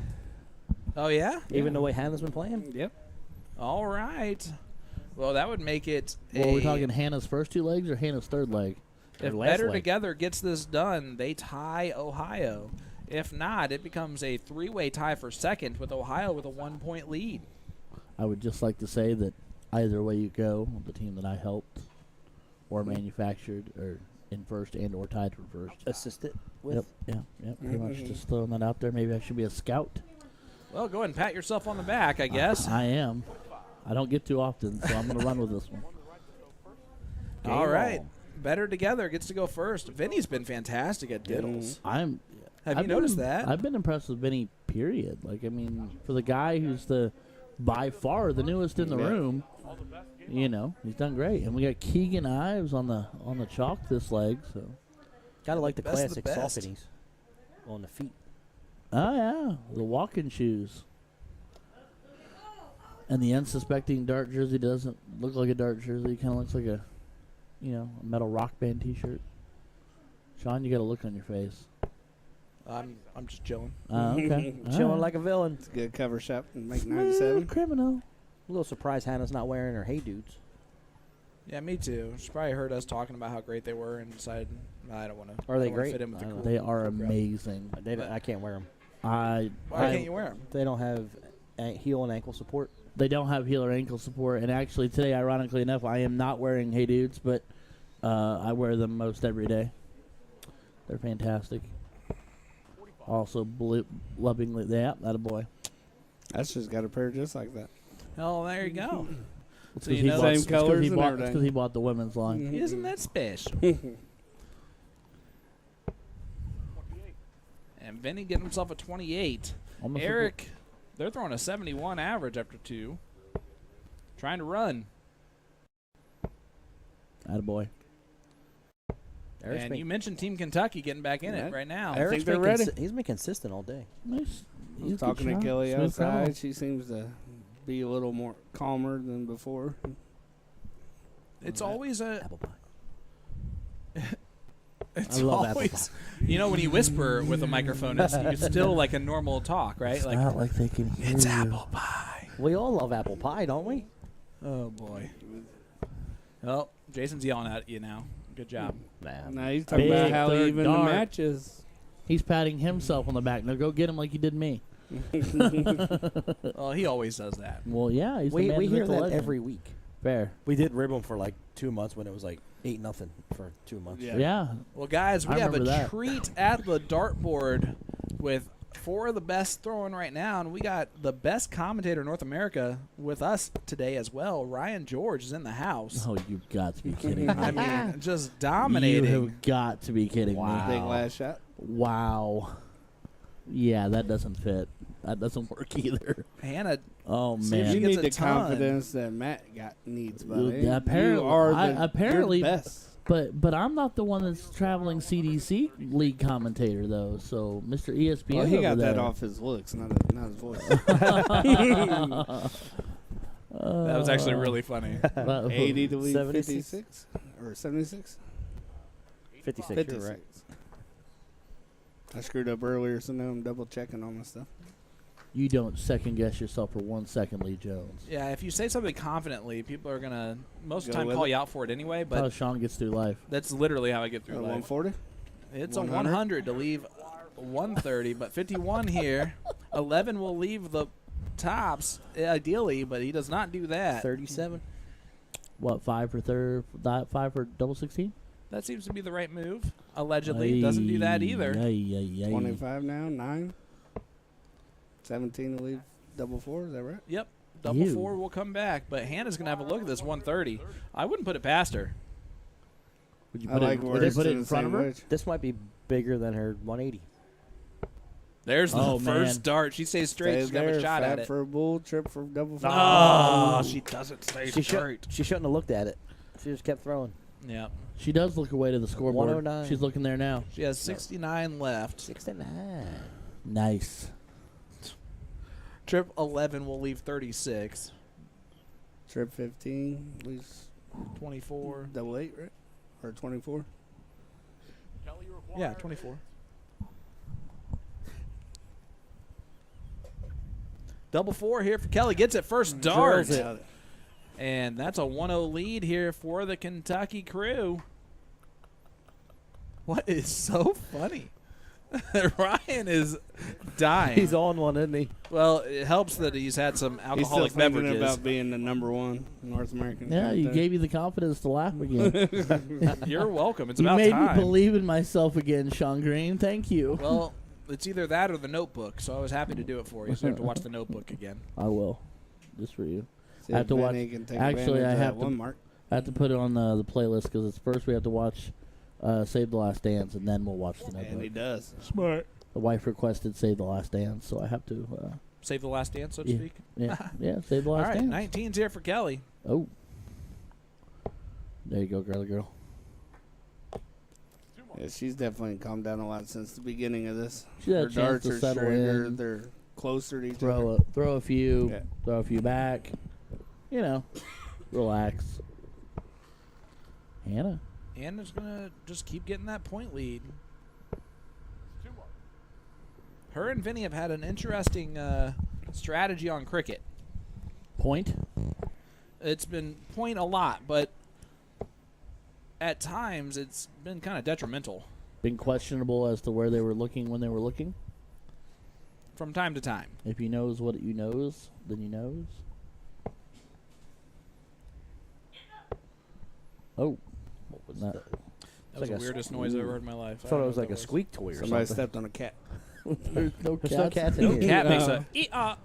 Oh, yeah? Even the way Hannah's been playing? Yep. All right. Well, that would make it Well, are we talking Hannah's first two legs or Hannah's third leg? If last Better leg. Together gets this done, they tie Ohio. If not, it becomes a three-way tie for second with Ohio with a 1-point lead. I would just like to say that either way you go, the team that I helped or manufactured or in first and or tied for first. Assisted with. Yep, pretty much just throwing that out there. Maybe I should be a scout. Well, go ahead and pat yourself on the back, I guess. I am. I don't get too often, so I'm going to run with this one. All right. Better Together gets to go first. Vinny's been fantastic at diddles. Have Have you you noticed that? I've been impressed with Vinny, period. Like, I mean, for the guy who's by far the newest in the room, he's done great. And we got Keegan Ives on the chalk this leg, so. Gotta like the Best of the classic best. Sauconies on the feet. Oh, yeah, the walking shoes. And the unsuspecting dart jersey doesn't look like a dart jersey. Kind of looks like a metal rock band T-shirt. Sean, you got a look on your face. I'm just chilling. Okay. Chilling like a villain. It's a good cover shop and make Smooth 97. criminal. A little surprised Hannah's not wearing her Hey Dudes. Yeah, me too. She probably heard us talking about how great they were and decided, I don't want to. Are they great? Fit in with the I don't cool They are crowd. amazing. I can't wear them. Why can't you wear them? They don't have heel and ankle support. They don't have heel or ankle support. And actually today, ironically enough, I am not wearing Hey Dudes, but I wear them most every day. They're fantastic. Also, lovingly, that a boy. That's just got a pair just like that. Oh, there you go. It's So 'cause you know same colors and It's everything. because he bought the women's line. Mhm. Isn't that special? And Vinny getting himself a 28. Almost Eric, they're throwing a 71 average after two. Trying to run. Attaboy. Eric's And been- you mentioned Team Kentucky getting back in Yeah. it right now. Eric- Eric's think been they're ready. he's been consistent all day. Nice. I was He's a good talking to shot. Kelly Smooth criminal. outside. She seems to be a little more calmer than before. It's always a. Apple pie. It's I love apple always. You know, when you whisper with a microphone, it's still like a normal talk, right? It's Like, not like they can hear it's you. apple pie. We all love apple pie, don't we? Oh, boy. Well, Jason's yelling at you now. Good job. Nah. Now he's talking Big about how third even dart. the matches. He's patting himself on the back. Now go get him like you did me. Well, he always does that. Well, yeah, he's the We man hear with the that legend. every week. Fair. We did rib him for like 2 months when it was like 8-0 for 2 months. Yeah. Yeah. Well, guys, we I have a remember that. treat at the dartboard with 4 of the best throwing right now, and we got the best commentator in North America with us today as well. Ryan George is in the house. Oh, you've got to be kidding me. I mean, just You dominating. have got to be kidding Big me. last shot. Wow. Yeah, that doesn't fit. That doesn't work either. Hannah, Oh, See if she man. You gets need a the ton. confidence that Matt needs, buddy. Yeah, apparently- you are apparently- you're the best. But I'm not the one that's traveling CDC league commentator, though. So, Mr. ESPN Well, he over got there. that off his looks, not his voice. that was actually really funny. 80 to lead 76. 56 or 76. 56, 56. you're right. I screwed up earlier, so now I'm double checking all my stuff. You don't second guess yourself for 1 second, Lee Jones. Yeah, if you say something confidently, people are going to most of the Go time with call it. you out for it anyway, That's but how Sean gets through life. that's literally how I get through life. 140. It's 100? a 100 to leave 130, but 51 here. 11 will leave the tops, ideally, but he does not do that. 37. What, 5 for third? 5 for double 16? That seems to be the right move. Allegedly, doesn't do that either. 25 now, 9. 17 to leave double 4, is that right? Yep. Double 4 will come back, but Hannah's going to have a look at this 130. I wouldn't put it past her. Would you I put like would they put it in front of her? wedge. This might be bigger than her 180. There's the Oh, first man. dart. She stays straight. Stays She's got a there, shot fat at it. for a bull, trip for double 4. Oh, she doesn't stay straight. She shouldn't have looked at it. She just kept throwing. Yeah. She does look away to the scoreboard. 109. She's looking there now. She has 69 left. 69. Nice. Trip 11 will leave 36. Trip 15, leaves 24. double 8, right? Or 24. Yeah, 24. Double 4 here for Kelly. Gets it first dart. Drills it. And that's a 1-0 lead here for the Kentucky crew. What is so funny? Ryan is dying. He's on one, isn't he? Well, it helps that he's had some He's still alcoholic thinking beverages. about being the #1 North American. Yeah, you contender. gave you the confidence to laugh again. You're welcome. It's You about made time. me believe in myself again, Sean Green. Thank you. Well, it's either that or The Notebook, so I was happy to do it for you. So you have to watch The Notebook again. I will. Just for you. See I have if to watch- Vinnie can take actually, advantage I of have that to- one mark. I have to put it on the playlist because it's first we have to watch Save the Last Dance, and then we'll watch the And he Notebook. does. Smart. The wife requested Save the Last Dance, so I have to. Save the last dance, so to Yeah. speak. Yeah, Save the All Last right, Dance. 19's here for Kelly. Oh. There you go, girl. Yeah, she's definitely calmed down a lot since the beginning of this. She had a Her chance darts to are settle straighter. in. They're closer to each Throw other. a few, Yeah. throw a few back. You know, relax. Hannah. Anna's going to just keep getting that point lead. Her and Vinnie have had an interesting strategy on cricket. Point. It's been point a lot, but at times it's been kind of detrimental Been questionable as to where they were looking when they were looking. from time to time. If he knows what you knows, then he knows. Oh. What was that? That was like the a weirdest noise I've ever heard in my life. I thought it was like a squeak toy or Somebody something. stepped on a cat. There's no There's no cats. cats in here. Cat makes a ee-ah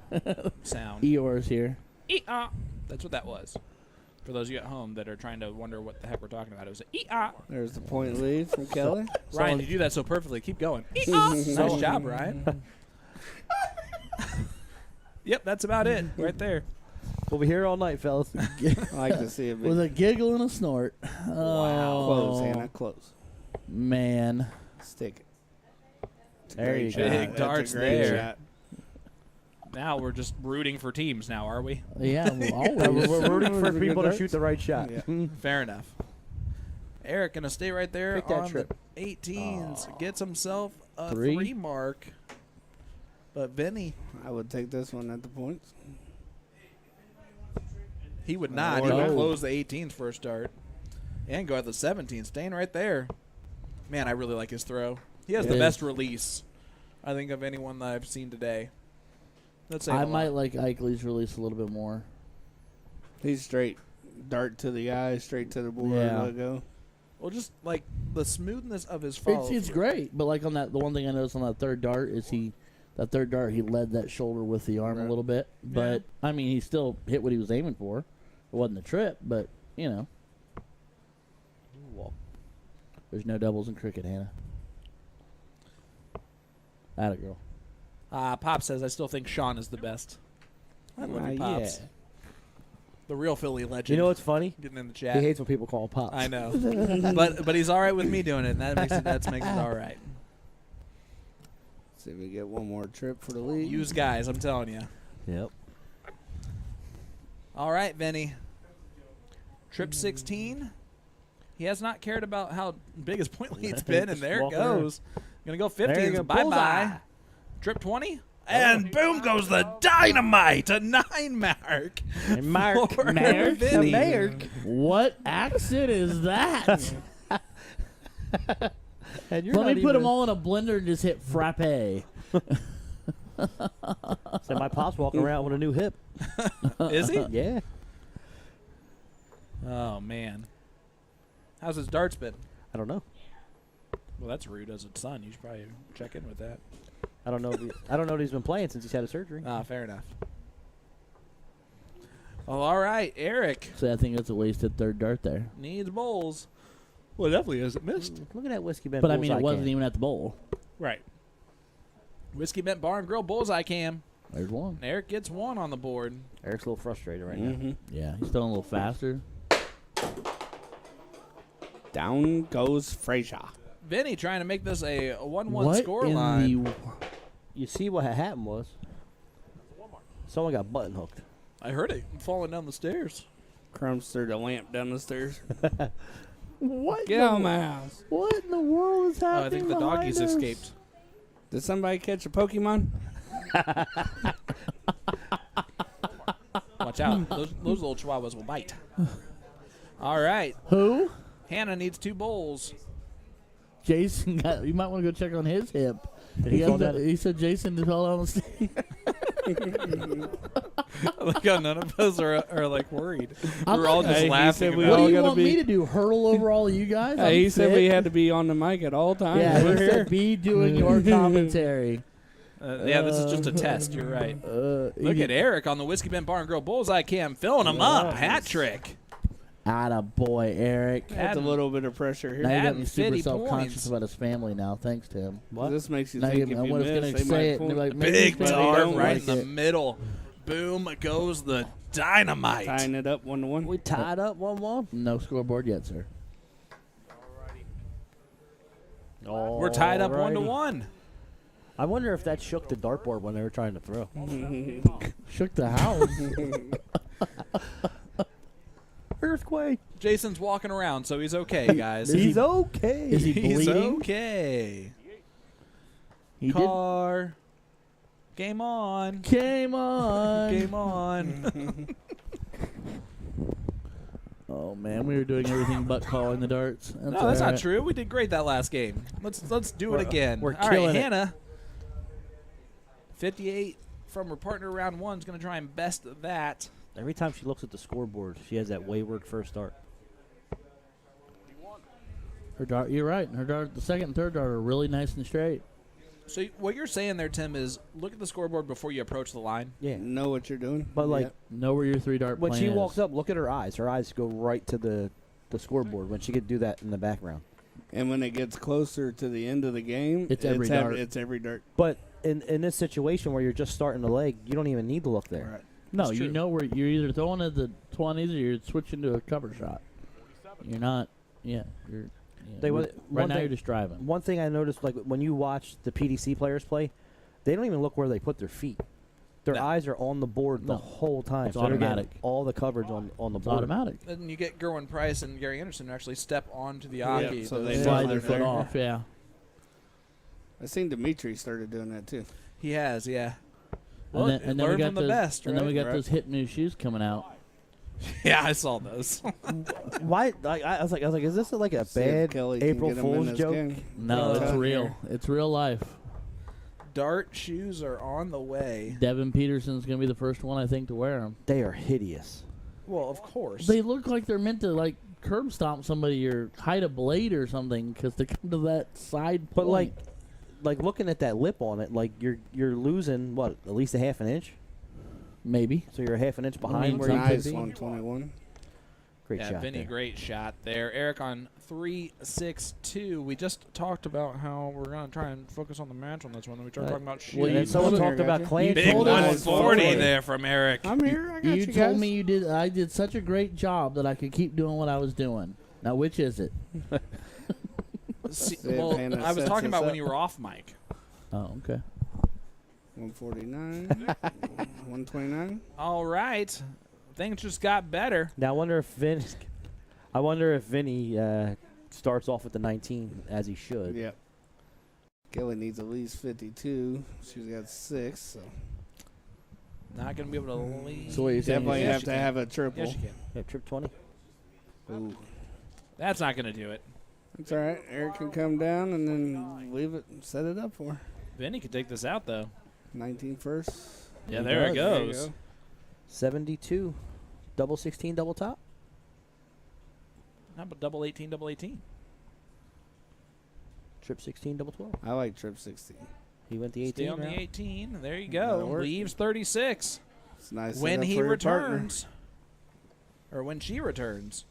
sound. Eeyore's here. Ee-ah. That's what that was. For those of you at home that are trying to wonder what the heck we're talking about, it was an ee-ah. There's the point lead from Kelly. Ryan, you do that so perfectly. Keep going. Ee-ah. Nice job, Ryan. Yep, that's about it right there. We'll be here all night, fellas. I like to see it. With a giggle and a snort. Oh, Close, Hannah. Close. man. Stick it. It's a There great you shot. go. Big That's darts a great there. shot. Now we're just rooting for teams now, are we? Yeah, well, always. We're rooting for Good people to darts. shoot the right shot. Yeah. Fair enough. Eric going to stay right there Pick that on trip. the 18s. Gets himself a Three. 3 mark. But Vinny, I would take this one at the points. he would not. He Or would no. close the 18s for a start. And go at the 17s. Staying right there. Man, I really like his throw. He has It the is. best release, I think, of anyone that I've seen today. Let's say I might like Eichley's release a little bit more. He's straight. Dart to the eye, straight to the board. Yeah. Let go. Well, just like the smoothness of his follow. It's great, but like on that, the one thing I noticed on that third dart is he led that shoulder with the arm a Right. little bit. But I mean, he still hit what he was aiming for. It wasn't a trip, but you know, there's no doubles in cricket, Hannah. Atta girl. Pop says, I still think Sean is the best. I love you, Pops. Yeah. The real Philly legend. You know what's funny? Getting in the He chat. hates when people call him Pops. I know. but he's all right with me doing it, and that makes it all right. See if we get one more trip for the lead. Use guys, I'm telling you. Yep. All right, Vinny. Trip 16. He has not cared about how big his point lead's been, and there it Walking goes. Gonna go 50. There you go. Bye-bye. Bullseye. Trip 20. And boom goes the dynamite. A 9 mark. Mark. For Mark. Vinny. Mark. What accent is that? And you're Let not me put even- them all in a blender and just hit frappe. Said my pop's walking around with a new hip. Is he? Yeah. Oh, man. How's his darts been? I don't know. Well, that's rude as a son. You should probably check in with that. I don't know. I don't know if he's been playing since he's had a surgery. Ah, fair enough. Well, all right, Eric. So I think that's a wasted third dart there. Needs bowls. Well, it definitely hasn't missed. Look at that whiskey bent. But I mean, it bullseye wasn't can. even at the bowl. Right. Whiskey Bent Bar and Grill bullseye cam. There's one. Eric gets one on the board. Eric's a little frustrated right now. Yeah, he's still a little faster. Down goes Frazier. Vinny trying to make this a 1-1 What score in line. the You see what had happened was someone got button hooked. I heard it falling down the stairs. Crumbs threw the lamp down the stairs. what? Get out of my house. What in the world is Oh, happening? I think the behind doggies us? escaped. Did somebody catch a Pokemon? Watch out. Those little chihuahuas will bite. All right. Who? Hannah needs 2 bowls. Jason got. You might want to go check on his hip. Did he fall down? He said Jason fell down the stairs. Like how none of us are like worried. I'm We're all not- just Hey, he laughing. said we about What all do you gotta want me to do? Hurl over all of you guys? I'm He said fit. we had to be on the mic at all times. Yeah, We're he here. said be doing your commentary. Yeah, this is just a test. You're right. Look at Eric on the Whiskey Bent Bar and Grill bullseye cam, filling him up. Hat trick. Atta boy, Eric. That's a little bit of pressure here. Now you got adding me super 50 self-conscious points. about his family now. Thanks, Tim. What? This makes you Now think you- if I you was miss, gonna they say might it, and pull they're like, maybe Big it's gonna dart be right like in the it. middle. Boom goes the dynamite. tying it up 1-1. We tied up 1-1. No scoreboard yet, sir. We're tied up 1-1. I wonder if that shook the dartboard when they were trying to throw. Shook the house. Earthquake. Jason's walking around, so he's okay, guys. He's okay. Is he He's bleeding? okay. He did. Car. Game on. Came on. Game on. Oh man, we were doing everything but calling the darts. No, that's not true. We did great that last game. Let's do it again. we're All right, killing it. Hannah. 58 from her partner round 1 is going to try and best that. Every time she looks at the scoreboard, she has that wayward first dart. Her dart. You're right. Her dart. The second and third dart are really nice and straight. So what you're saying there, Tim, is look at the scoreboard before you approach the line. Yeah. Know what you're doing. But, like, Yep. Know where your 3 dart when plan she is. walks up, look at her eyes. Her eyes go right to the scoreboard when she could do that in the background. And when it gets closer to the end of the game, It's every dart. It's every dart. But in this situation where you're just starting the leg, you don't even need to look there. Right. No, That's you true. know where you're either throwing at the 20s or you're switching to a cover shot. You're not. Yeah. You're. Yeah, They wa- right one now thing- you're just driving. One thing I noticed, like when you watch the PDC players play, they don't even look where they put their feet. Their No. eyes are on the board the No. whole time. It's so they're getting automatic. all the coverage on the It's board. automatic. And you get Gerwin Price and Gary Anderson to actually step onto the hockey. so they Those- know Slide they're their foot there. off. Yeah. I seen Dimitri started doing that too. He has, yeah. Well, and then we learn got from the those, best, And then we right? got those hip new shoes coming out. Yeah, I saw those. Why? I was like, is this like a See if bad Kelly can April get him in Fool's this joke? game. No, it's Cut real. here. It's real life. Dart shoes are on the way. Devin Peterson's going to be the first one, I think, to wear them. They are hideous. Well, of course. They look like they're meant to, like, curb stomp somebody or hide a blade or something because they come to that side But point. like looking at that lip on it, like you're losing what, at least a half an inch. Maybe. So you're a half an inch behind mean, where you could Nice be. 121. Great yeah, shot. Vinny, there. great shot there. Eric on 3-6-2. We just talked about how we're going to try and focus on the match on this one. Then we started talking about shoes. well, And you then someone told me, talked I about got you. Clan. Big told us 140 before. there from Eric. I'm here. I got you, You told guys. me you did. I did such a great job that I could keep doing what I was doing. Now, which is it? See, See if well, Hannah I was sets talking us about when up. you were off mic. Oh, okay. 149. 129. All right. Things just got better. Now I wonder if Vinny starts off with the 19 as he should. Yep. Kelly needs at least 52. She's got 6. So Not going to be able to lead. So what you're saying definitely is Yes, have she to can. have a triple. Yes, you can. Yeah, trip 20. Ooh. That's not going to do it. It's all right. Eric can come down and then leave it and set it up for her. Vinny could take this out, though. 19 first. Yeah, there it goes. There you go. 72. Double 16, double top. How about double 18, double 18? Trip 16, double 12. I like trip 16. He went the 18. Stay on route. the 18. There you That'll go. work. Leaves 36. It's nice When setup he for your partner. returns. Or when she returns.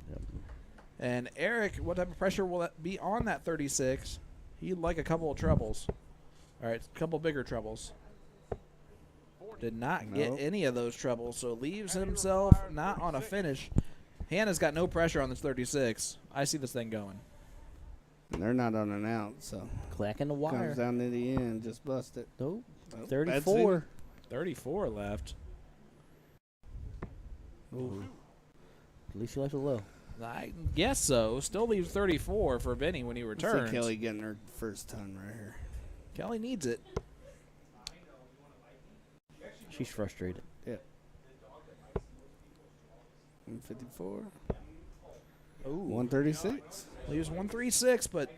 Yep. And Eric, what type of pressure will that be on that 36? He'd like a couple of trebles. All right, a couple bigger trebles. Did not get Nope. any of those trebles, so leaves himself not on a finish. Hannah's got no pressure on this 36. I see this thing going. And they're not on an out, so Clacking the wire. comes down to the end, just bust it. Nope. Oh, that's 34. 34 left. Ooh. At least she left it low. I guess so. Still leaves 34 for Vinnie when he it. returns. Kelly getting her first ton right here. Kelly needs it. She's frustrated. 154. Ooh. 136. Leaves 136, but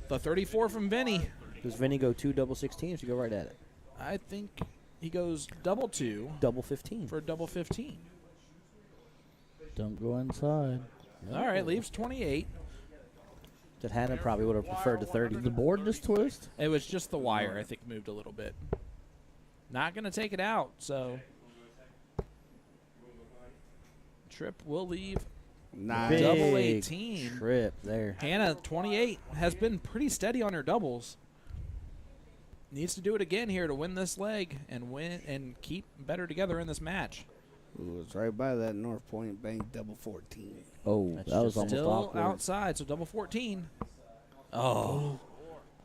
the 34 from Vinnie. Does Vinny go 2 double 16 or does she go right at it? I think he goes double 2 Double 15. for double 15. Don't go inside. All right, leaves 28. That Hannah probably would have preferred the 30. Did the board just twist? It was just the wire, I think, moved a little bit. Not going to take it out, so Trip will leave Nice. Big double 18. Trip there. Hannah, 28, has been pretty steady on her doubles. Needs to do it again here to win this leg and win and keep better together in this match. Ooh, it's right by that North Point Bank double 14. Oh, That's that was just almost Still awkward. outside, so double 14. Oh.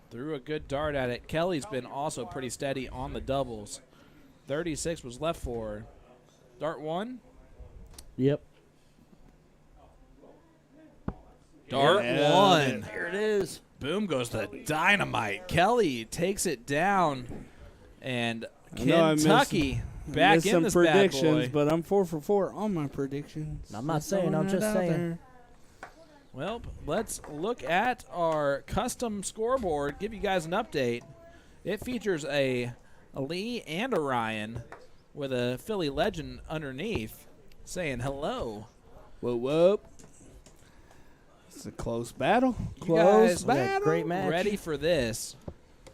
Threw a good dart at it. Kelly's been also pretty steady on the doubles. 36 was left for her. Dart 1. Yep. Dart Yeah. 1. There it is. Boom goes the dynamite. Kelly takes it down. And I know I missed- Kentucky back Missed in some this bad predictions, boy. but I'm 4 for 4 on my predictions. I'm not saying, I'm throwing just it out saying. there. Well, let's look at our custom scoreboard, give you guys an update. It features a Lee and a Ryan with a Philly legend underneath saying hello. Whoop, whoop. It's a close battle. You Close guys battle. Great match. ready for this?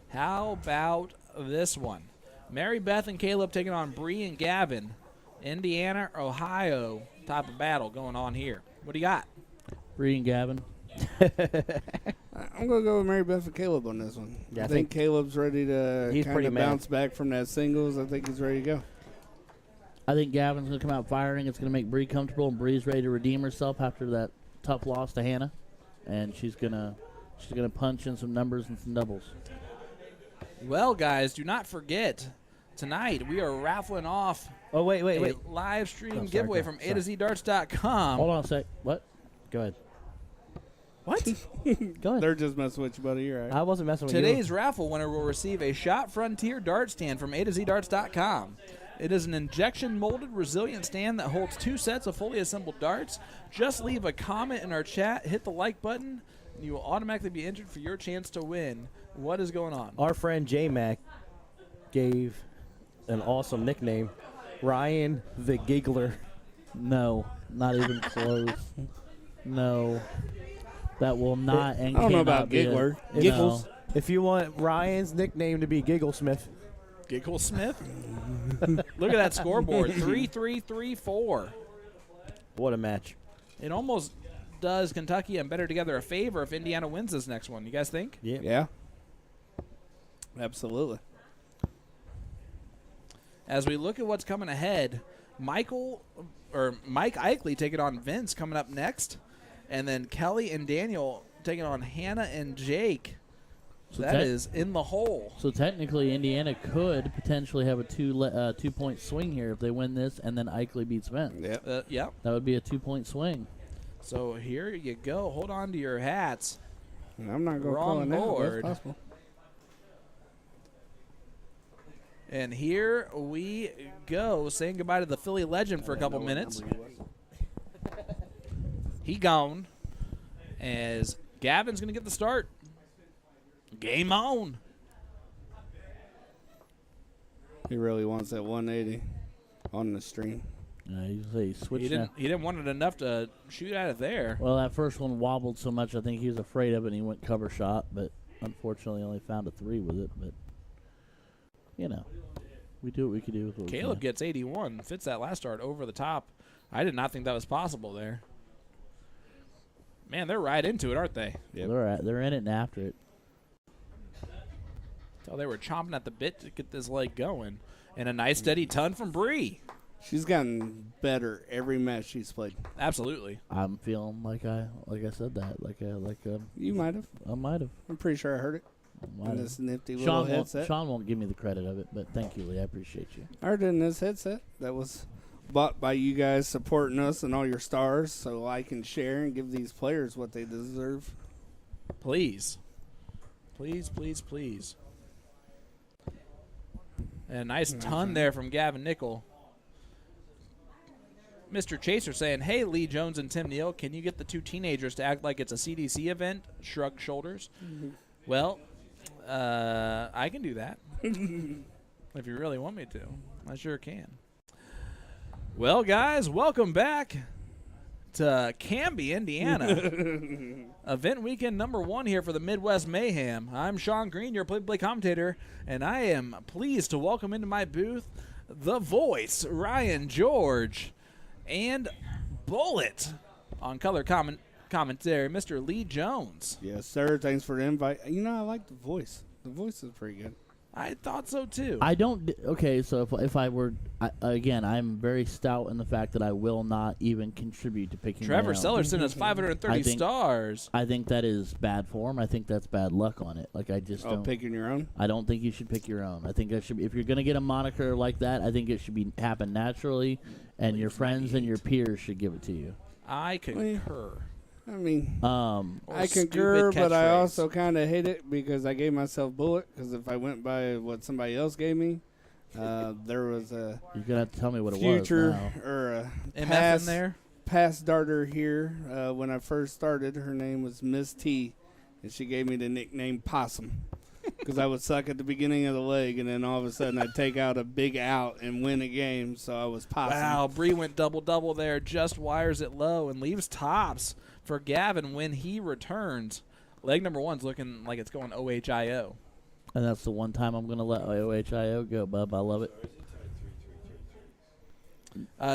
How about this one? Mary Beth and Caleb taking on Bree and Gavin. Indiana, Ohio type of battle going on here. What do you got? Bree and Gavin. I'm going to go with Mary Beth and Caleb on this one. Yeah, I I think think Caleb's ready to he's kind pretty of mad. bounce back from that singles. I think he's ready to go. I think Gavin's going to come out firing. It's going to make Bree comfortable, and Bree's ready to redeem herself after that tough loss to Hannah. And she's gonna punch in some numbers and some doubles. Well, guys, do not forget, tonight we are raffling off Oh, wait. a live stream Oh, sorry, giveaway go. from Sorry. A to Z darts.com. Hold on a sec. What? Go ahead. What? Go ahead. They're just messing with you, buddy. You're right. I wasn't messing with Today's raffle winner will receive a Shot Frontier dart stand from A to Z darts.com. It is an injection molded resilient stand that holds 2 sets of fully assembled darts. Just leave a comment in our chat, hit the like button, and you will automatically be entered for your chance to win. What is going on? Our friend J-Mac gave an awesome nickname, Ryan the Giggler. No, not even close. No, that will not. And I don't know cannot about be a- Giggler. Giggles. No. If you want Ryan's nickname to be Gigglesmith, Giggle Smith? Look at that scoreboard 3-3-3-4. what a match. It almost does Kentucky and Better Together a favor if Indiana wins this next one. You guys think? Yeah. Yeah. Absolutely. As we look at what's coming ahead, Mike Eichley taking on Vince coming up next, and then Kelly and Daniel taking on Hannah and Jake. So That is in the hole. So technically, Indiana could potentially have a 2-point swing here if they win this, and then Eichley beats Vince. Yeah. Yeah. That would be a 2-point swing. So here you go. Hold on to your hats. I'm not going to call Wrong it now. board. That's possible. And here we go, saying goodbye to the Philly legend for a couple minutes. He gone. As Gavin's going to get the start. Game on. He really wants that 180 on the stream. He switched. He didn't want it enough to shoot at it there. Well, that first one wobbled so much, I think he was afraid of it, and he went cover shot, but unfortunately only found a 3 with it. But, we do what we can do with what Caleb we can. gets 81, fits that last start over the top. I did not think that was possible there. Man, they're right into it, aren't they? Yep. They're in it and after it. So they were chomping at the bit to get this leg going. And a nice steady ton from Bree. She's gotten better every match she's played. Absolutely. I'm feeling like I said that. You might have. I might have. I'm pretty sure I heard it. In this nifty little headset. Sean won't give me the credit of it, but thank you, Lee. I appreciate you. I heard it in this headset that was bought by you guys supporting us and all your stars, so I can share and give these players what they deserve. Please. Please, please, please. And a nice ton there from Gavin Nickel. Mr. Chaser saying, hey, Lee Jones and Tim Neal, can you get the 2 teenagers to act like it's a CDC event? Shrug shoulders. Mm-hmm. Well, I can do that. If you really want me to. I sure can. Well, guys, welcome back to Canby, Indiana. Event weekend number 1 here for the Midwest Mayhem. I'm Sean Green, your play-by-play commentator, and I am pleased to welcome into my booth the voice, Ryan George, and Bullet on color commentary, Mr. Lee Jones. Yes, sir. Thanks for the invite. I like the voice. The voice is pretty good. I thought so, too. I don't. Okay, so if I were. Again, I'm very stout in the fact that I will not even contribute to picking Trevor Sellerson has 530 stars. I think that is bad form. I think that's bad luck on it. Like, I just don't. Picking your own? I don't think you should pick your own. I think that should be, if you're going to get a moniker like that, I think it should happen naturally, and your friends and your peers should give it to you. I concur. I concur, but I also kind of hate it because I gave myself Bullet, because if I went by what somebody else gave me, there was a you're gonna have to tell me what future it was now. Or a MF in there? past darter here. When I first started, her name was Miss T, and she gave me the nickname Possum because I would suck at the beginning of the leg, and then all of a sudden I'd take out a big out and win a game, so I was Possum. Wow, Bree went double-double there, just wires it low and leaves tops for Gavin when he returns. Leg number 1's looking like it's going OHIO. And that's the one time I'm going to let OHIO go, bub. I love it.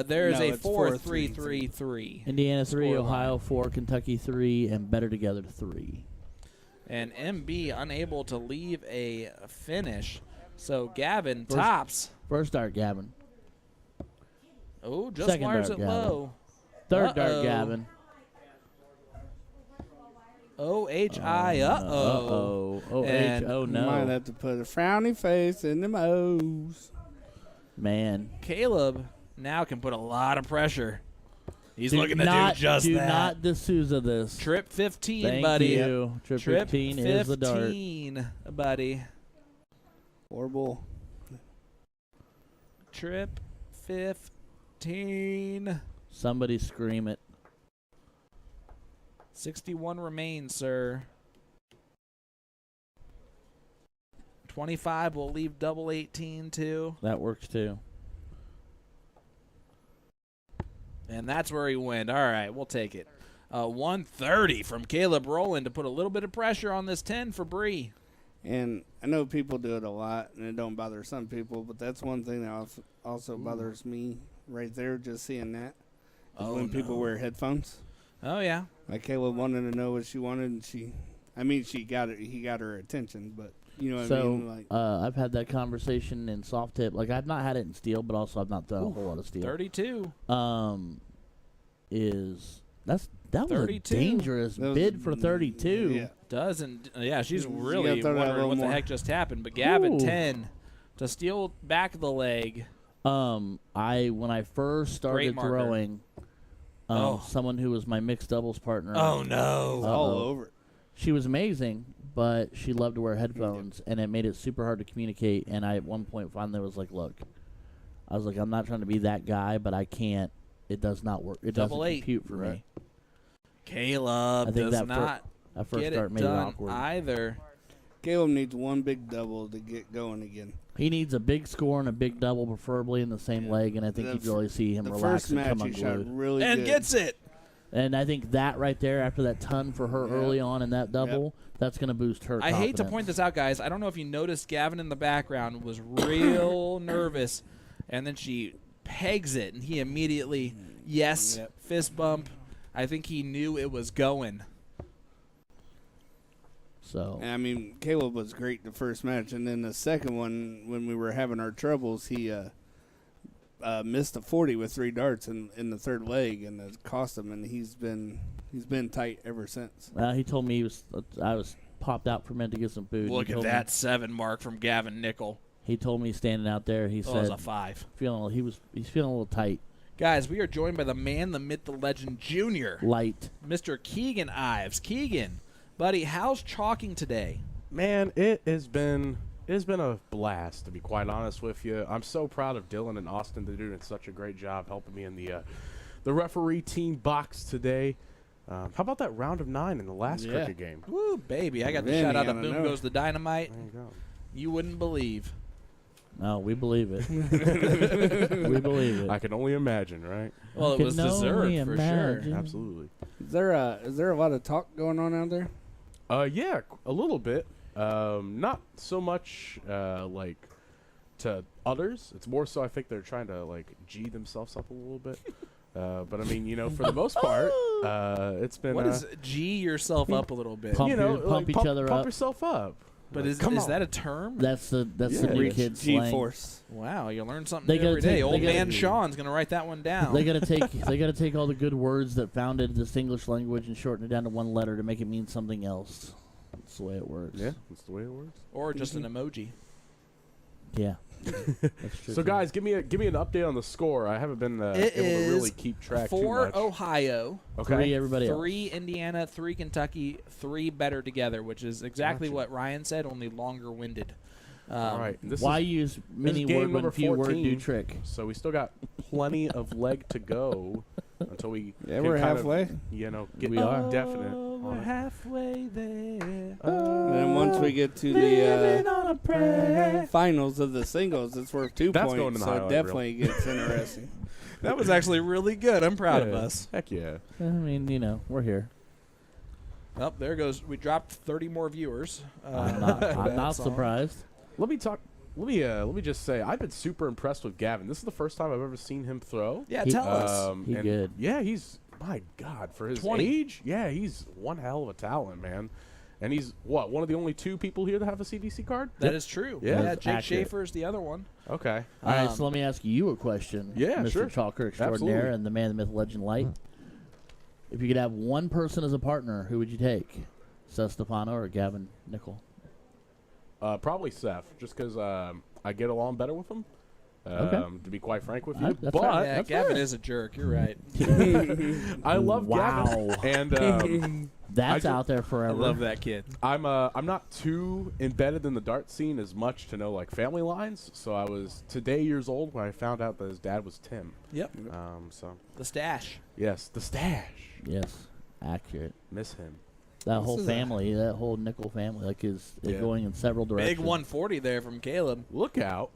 There is a 4-3-3-3. Indiana 3, Score Ohio line. 4, Kentucky 3, and Better Together 3. And MB unable to leave a finish. So Gavin tops. First dart, Gavin. Oh, just Second wires dart, it Gavin. low. Third dart, Gavin. OHI, uh-oh. Oh, no. Might have to put a frowny face in them O's. Man. Caleb now can put a lot of pressure. He's looking to do just that. Do not D'Souza this. Trip 15, Thank buddy. you. Trip 15 is the dart. 15, buddy. Horrible. Trip 15. Somebody scream it. 61 remains, sir. 25 will leave double 18, too. That works, too. And that's where he went. All right, we'll take it. 130 from Caleb Rowland to put a little bit of pressure on this 10 for Bree. And I know people do it a lot, and it don't bother some people, but that's one thing that also bothers me right there, just seeing that. When people wear headphones. Oh, yeah. Like Caleb wanted to know what she wanted, and he got her attention, but you know what I mean? Like, I've had that conversation in soft tip. Like, I've not had it in steel, but also I've not done a whole lot of steel. 32. That was 32. a dangerous bid for 32. Yeah. She's really wondering what the heck just happened. But Gavin, 10 to steal back the leg. When I first started throwing, someone who was my mixed doubles partner. Oh, no. All over. She was amazing, but she loved to wear headphones, and it made it super hard to communicate. And I, at one point, finally was like, look, I'm not trying to be that guy, but I can't. It does not work. It doesn't compute for me. Caleb does not that first get start it made it done awkward. either. Caleb needs one big double to get going again. He needs a big score and a big double, preferably in the same leg, and I think you'd really see him relax and come unglued. The first match he shot really and good. Gets it. And I think that right there, after that ton for her early on in that double, that's going to boost her confidence. I hate to point this out, guys. I don't know if you noticed Gavin in the background was real nervous, and then she pegs it, and he immediately, fist bump. I think he knew it was going. So I mean, Caleb was great the first match, and then the second one, when we were having our troubles, he missed a 40 with 3 darts in the third leg, and it cost him. And he's been tight ever since. he told me I was popped out for a minute to get some food. Look at that 7 mark from Gavin Nickel. He told me standing out there. He It said was a 5. He's feeling a little tight, Guys, we are joined by the man, the myth, the legend, Junior, light. Mr. Keegan Ives. Keegan, buddy, how's chalking today? Man, it has been a blast, to be quite honest with you. I'm so proud of Dylan and Austin. They're doing such a great job helping me in the referee team box today. How about that round of 9 in the last cricket game? Woo, baby. I got the Vinnie, shout out I of don't Boom know. Goes the Dynamite. There you go. You wouldn't believe. No, we believe it. We believe it. I can only imagine, right? Well, it was can deserved only for imagine. sure. Absolutely. Is there a lot of talk going on out there? Yeah, a little bit. Not so much like to others. It's more so I think they're trying to like G themselves up a little bit. But I mean, for the most part, it's been. What is G yourself up a little bit? Pump like, each other pump up. yourself up. But Like, is come on. that a term? That's the Yeah. new kid slang. G-force. Wow, you learn something They new every gotta day. take- Old they gotta- man Sean's gonna write that one down. They gotta take all the good words that founded this English language and shorten it down to one letter to make it mean something else. That's the way it works. Yeah, that's the way it works. Or just an emoji. Yeah. That's true. So guys, give me an update on the score. I haven't been It able to really is keep track 4 too much. Ohio, Okay. 3 everybody else. 3 Indiana, 3 Kentucky, 3 better together, which is exactly Gotcha. what Ryan said, only longer winded. All right. This Why is, use many game word when number few word 14. do trick? so we still got plenty of leg to go until we Yeah, can we're kind halfway. Of, get We are. definite. We're on it. halfway there. And then once we get to the finals of the singles, it's worth 2 That's points. going in the So it highlight definitely gets interesting. That was actually really good. I'm proud of Yeah. us. Heck yeah. I mean, we're here. Oh, there goes. We dropped 30 more viewers. I'm not That's all. surprised. Let me just say I've been super impressed with Gavin. This is the first time I've ever seen him throw. Yeah, He- tell us. He and good. Yeah, he's my God for his 20. age. Yeah, he's one hell of a talent, man. And he's one of the only 2 people here that have a CDC card. That is true. Yeah. That's Jake accurate. Schaefer is the other one. Okay. All right, Um, so let me ask you a question. Yeah, Mr. sure. Chalker extraordinaire Absolutely. and the man, the myth, legend, light. If you could have one person as a partner, who would you take? Seth Stefano or Gavin Nickel? Probably Seth, just because I get along better with him. Okay. To be quite frank with you, That's but fair. Yeah, that's Gavin fair. is a jerk. You're right. I love Wow. Gavin, and That's I ju- out there I forever. love that kid. I'm not too embedded in the dart scene as much to know like family lines. So I was today years old when I found out that his dad was Tim. Yep. So The stash. yes, the stash. Yes, accurate. Miss him. That whole is family, that whole Nickel family, is Yeah. going in several directions. Big 140 there from Caleb. Look out.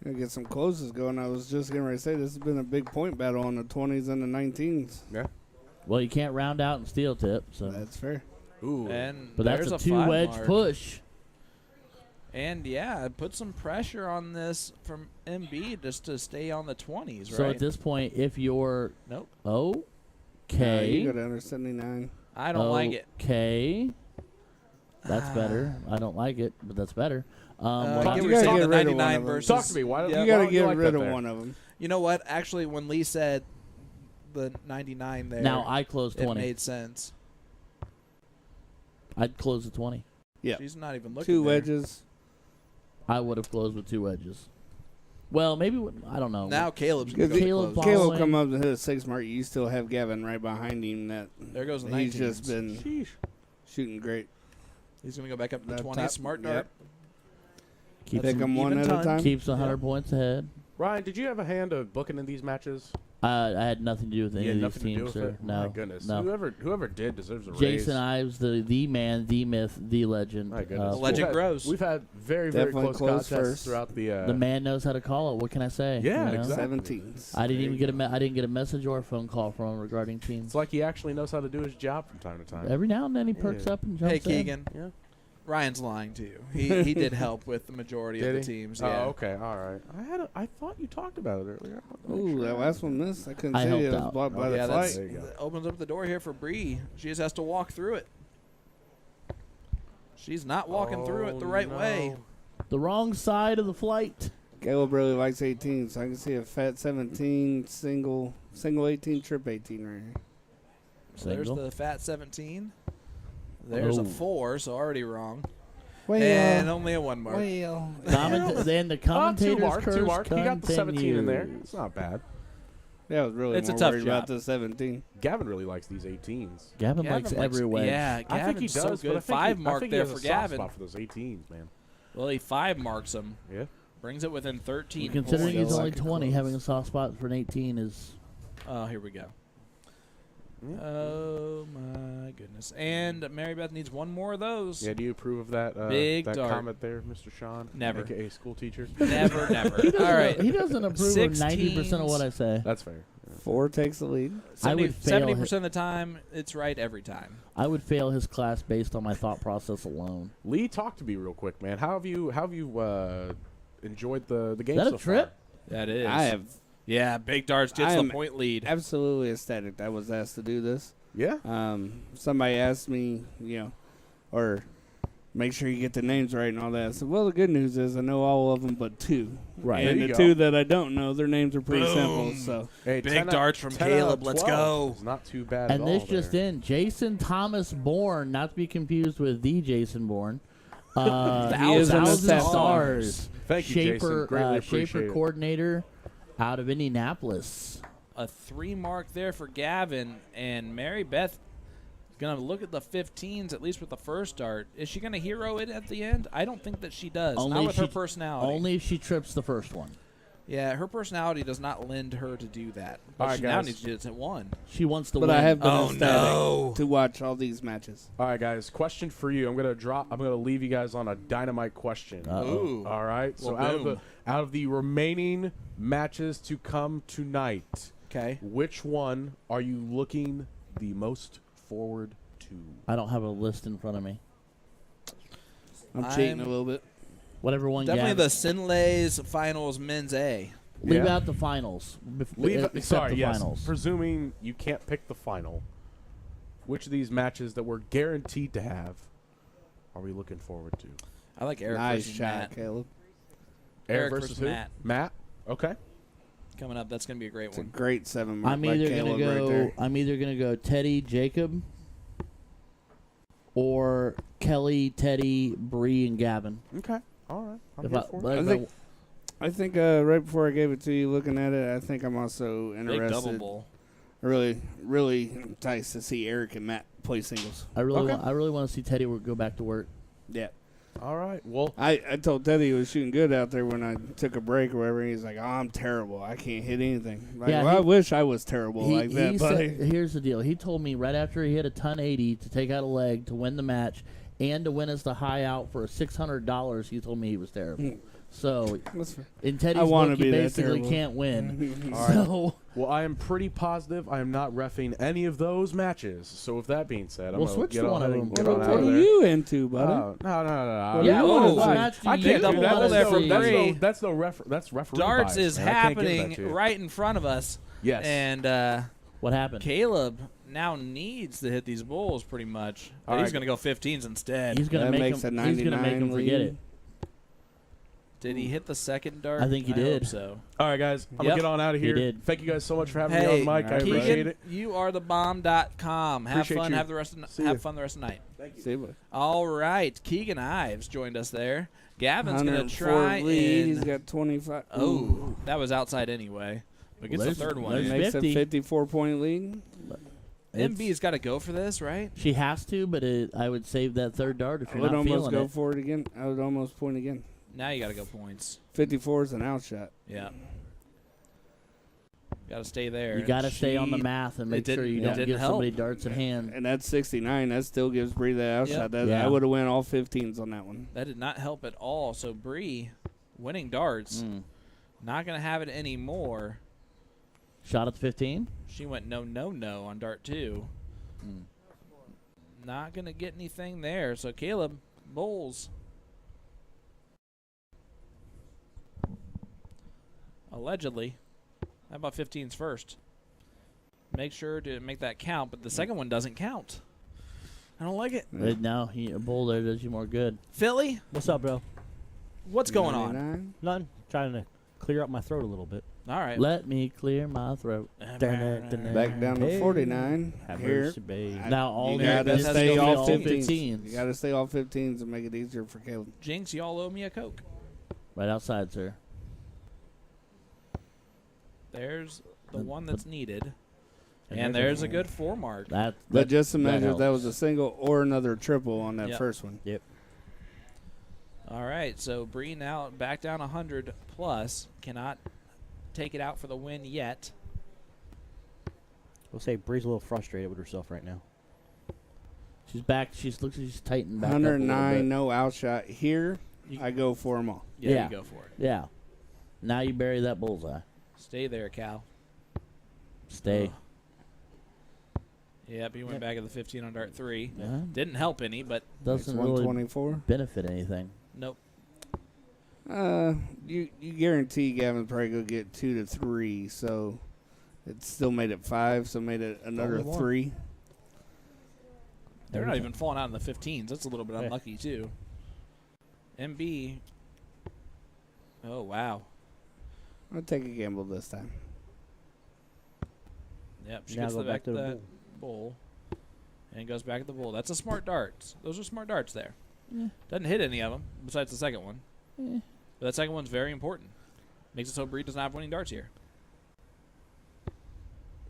Gonna get some closes going. I was just getting ready to say this has been a big point battle on the 20s and the 19s. Yeah. Well, you can't round out and steel tip, so. That's fair. Ooh. And But that's there's a 2 5 wedge mark. push. And yeah, put some pressure on this from MB just to stay on the 20s, right? So at this point, if you're Nope. okay, You got under 79. I don't like it. Okay, that's better. I don't like it, but that's better. What I I'm- get what you you're gotta saying, get the rid of one 99 of 'em. versus. Talk to me. Why don't Yeah, You why got to don't get like rid that of there? one of them. You know what? Actually, when Lee said the 99 there, now I close it 20. made sense. I'd close the 20. Yeah. She's not even looking 2 there. wedges. I would have closed with 2 wedges. Well, maybe I don't know. Now Caleb's Because going to Caleb close. Paul- Caleb following- come up to hit a 6 mark. You still have Gavin right behind him. That There goes the he's 19s. just been Sheesh. shooting great. He's going to go back up to the That 20. top- Smart yep. dart. keeps Pick him, them one even at a time. time. keeps 100 points ahead. Ryan, did you have a hand of booking in these matches? I had nothing to do with any of these teams, sir. No. My goodness. No. Whoever did deserves a raise. Jason Ives, the man, the myth, the legend. My goodness. The legend grows. We've had very, very Definitely close close contests first. throughout the. The man knows how to call it. What can I say? Yeah, you know? exactly. 17s. I didn't even get I didn't get a message or a phone call from him regarding It's teams. like he actually knows how to do his job from time to time. Every now and then he perks Yeah. up and jumps Hey, in. Keegan. Yeah. Ryan's lying to you. He did help with the majority of Did the he? teams. Yeah. Oh, okay, all right. I thought you talked about it earlier. Ooh, that last one missed. I couldn't I see it. It helped was out. blocked by yeah, the that's, flight. There you go. that opens up the door here for Bree. She just has to walk through it. She's not walking through it the right way. The wrong side of the flight. Caleb really likes 18, so I can see a fat 17, single 18, trip 18 right here. So there's Single. the fat 17. There's a Oh. 4, so already wrong. Well, And only a 1 mark. well. Then the commentators curse two mark. He got the 17 in there. continues. It's not bad. Yeah, I was really It's a more tough worried job. about the 17. Gavin really likes these 18s. Gavin likes every wedge. Yeah, I think he Gavin's does. so but I good. think 5 he, mark I think there he has for a soft Gavin. spot for those 18s, man. Well, he 5 marks him. Yeah. Brings it within 13 Considering points. he's only like a 20, close. having a soft spot for an 18 is. Oh, here we go. Yeah. Oh, my goodness. And Mary Beth needs 1 more of those. Yeah, do you approve of that Big that dart. comment there, Mr. Sean? Never. AKA school teacher. Never, never. He doesn't, All right. he doesn't approve of 90% of what I say. That's fair. 4 takes the lead. I would fail 70% of the time, it's right every time. I would fail his class based on my thought process alone. Lee, talk to me real quick, man. How have you enjoyed the game Is that so a trip? That is. I have Yeah, Big Darts gets I the am point lead. absolutely ecstatic that I was asked to do this. Yeah. Somebody asked me, or make sure you get the names right and all that. I said, well, the good news is I know all of them but 2. Right. And There the you 2 go. that I don't know, their names are pretty simple. Boom. So Hey, Big 10 darts from 10 out of Caleb. Let's 12 go. is not too bad And at this all just there. in, Jason Thomas Bourne, not to be confused with the Jason Bourne. He is an 1,000 assassin. stars. Thank you, Jason. Shaper, Greatly Shaper appreciate it. coordinator out of Indianapolis. A 3 mark there for Gavin, and Mary Beth is going to look at the 15s, at least with the first dart. Is she going to hero it at the end? I don't think that she does. Only not if with her she- personality. Only if she trips the first one. Yeah, her personality does not lend her to do that. But All right, she now guys. needs to do it at 1. She wants to but win. I have been Oh, ecstatic no. to watch all these matches. All right, guys. Question for you. I'm gonna leave you guys on a dynamite question. Ooh. All right. So Well, out of the remaining matches to come tonight, Okay. which one are you looking the most forward to? I don't have a list in front of me. I'm cheating I'm- a little bit. Whatever one. Definitely Gavin- the Sinlays Finals Men's A. Leave Yeah. out the finals. Leave. Except Sorry. the Yes. finals. Presuming you can't pick the final, which of these matches that we're guaranteed to have are we looking forward to? I like Eric Nice versus shot, Matt. Caleb. Eric versus versus who? Matt. Matt. Okay. Coming up, that's going to be a great It's a one. great 7 mark I'm by either Caleb gonna right go. there. I'm either gonna go Teddy Jacob or Kelly, Teddy, Bree, and Gavin. Okay. All right. I'm If here I- for it. but I if think- I think right before I gave it to you, looking at it, I think I'm also Big double interested. bowl. Really, really enticed to see Eric and Matt play singles. I really, Okay. I really want to see Teddy go back to work. Yeah. All right. Well, I told Teddy he was shooting good out there when I took a break or whatever. He's like, "Oh, I'm terrible. I can't hit anything." Like, Yeah, well, he- I wish I was terrible like that, he buddy. said, here's the deal. He told me right after he hit a ton 80 to take out a leg to win the match and to win us the high out for $600. He told me he was terrible. So That's fair. in I Teddy's wanna book, you be that basically terrible. can't win. All right. So well, I am pretty positive I am not reffing any of those matches. So with that being said, I'm We'll gonna switch get to on one of ahead them. and get What on are out of there. you into, buddy? Oh, no. Yeah, I what can't match do I you can't double do that. bowl there from That's Bree. that's referee Darts bias, is man. I can't give that happening to you. right in front of us. Yes. And what happened? Caleb now needs to hit these bowls pretty much. But All he's right. going to go 15s instead. He's gonna That make makes him. a He's gonna make him 99 forget lead. it. Did he hit the second dart? I think he hope did. so. All right, guys. I'm Yep. gonna get on out of He here. did. Thank you guys so much for having me Hey, on, Mike. I Keegan, appreciate it. you are the bomb.com. Have Appreciate fun. you. Have the rest of See ya. have fun the rest of the night. See you, buddy. All right, Keegan Ives joined us there. Gavin's going to 104 try lead. He's and got 25. oh, that was outside anyway. But gets the There's- third one. there's in. Makes 50. a 54-point lead. MB's got to go for this, right? She has to, but I would save that third dart if I you're would not almost feeling go it. for it again. I would almost point again. Now you got to go points. 54 is an outshot. Yeah. Got to stay there. You got to stay on the math and make sure you don't give somebody darts in hand. And that's 69. That still gives Bree the outshot. Yep. I would have went all 15s on that one. That did not help at all. So Bree winning darts. Not going to have it anymore. Shot at the 15. She went no on dart 2. Not going to get anything there. So Caleb bowls. Allegedly. How about 15s first? Make sure to make that count, but the second one doesn't count. I don't like it. No, a bowl there does you more good. Philly? What's up, bro? What's going on? Nothing. Trying to clear up my throat a little bit. All right. Let me clear my throat. Back down to 49. Here. Now all you got to stay all 15s. You got to stay all 15s and make it easier for Caleb. Jinx, y'all owe me a Coke. Right outside, sir. There's the one that's needed. And there's a good 4 mark. But just imagine if that was a single or another triple on that first one. Yep. All right, so Bree now back down 100 plus. Cannot take it out for the win yet. We'll say Bree's a little frustrated with herself right now. She's back. She's tightened back 109, no outshot. Here, I go for them all. Yeah, you go for it. Yeah. Now you bury that bullseye. Stay there, Cal. Stay. Yep, he went back at the 15 on dart 3. Yeah. Didn't help any, but doesn't really benefit anything. Nope. You guarantee Gavin's probably going to get 2 to 3, so it still made it 5, so made it another 3. They're not even falling out in the 15s. That's a little bit unlucky, too. MB. Oh, wow. I'll take a gamble this time. Yep, she gets back to the bowl. And goes back to the bowl. That's a smart darts. Those are smart darts there. Yeah. Doesn't hit any of them besides the second one. But that second one's very important. Makes it so Bree does not have winning darts here.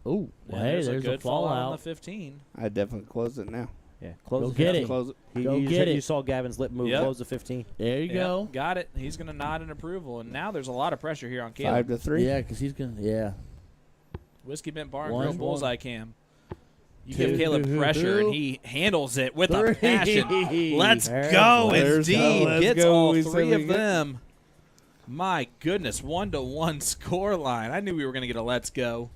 Oh, well, hey, there's a good fallout on the 15. I definitely close it now. Yeah, close Go get it. Close it. You saw Gavin's lip move. Close the 15. There you go. Got it. He's going to nod in approval. And now there's a lot of pressure here on Caleb. 5 to 3. Yeah, because he's going to, Whiskey Bent Bar and Grill Bullseye Cam. You give Caleb pressure, and he handles it with a passion. Let's go, indeed. Gets all 3 of them. My goodness, 1-1 score line. I knew we were going to get a let's go.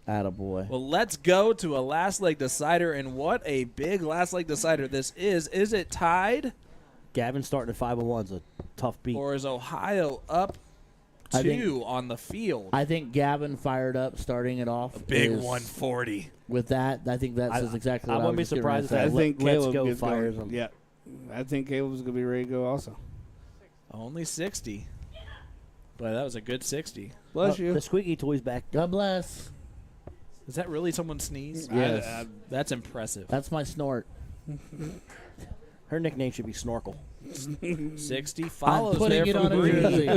Attaboy. Well, let's go to a last leg decider, and what a big last leg decider this is. Is it tied? Gavin starting at 5-1 is a tough beat. Or is Ohio up 2 on the field? I think Gavin fired up starting it off. A big 140. With that, I think that's exactly what I wouldn't be surprised if that Let's Go fires him. Yeah. I think Caleb's going to be ready to go also. Only 60. But that was a good 60. Bless you. The squeaky toy's back. God bless. Is that really someone's sneeze? Yes. That's impressive. That's my snort. Her nickname should be Snorkel. 60 follows I'm putting there it from on a Bree. jersey.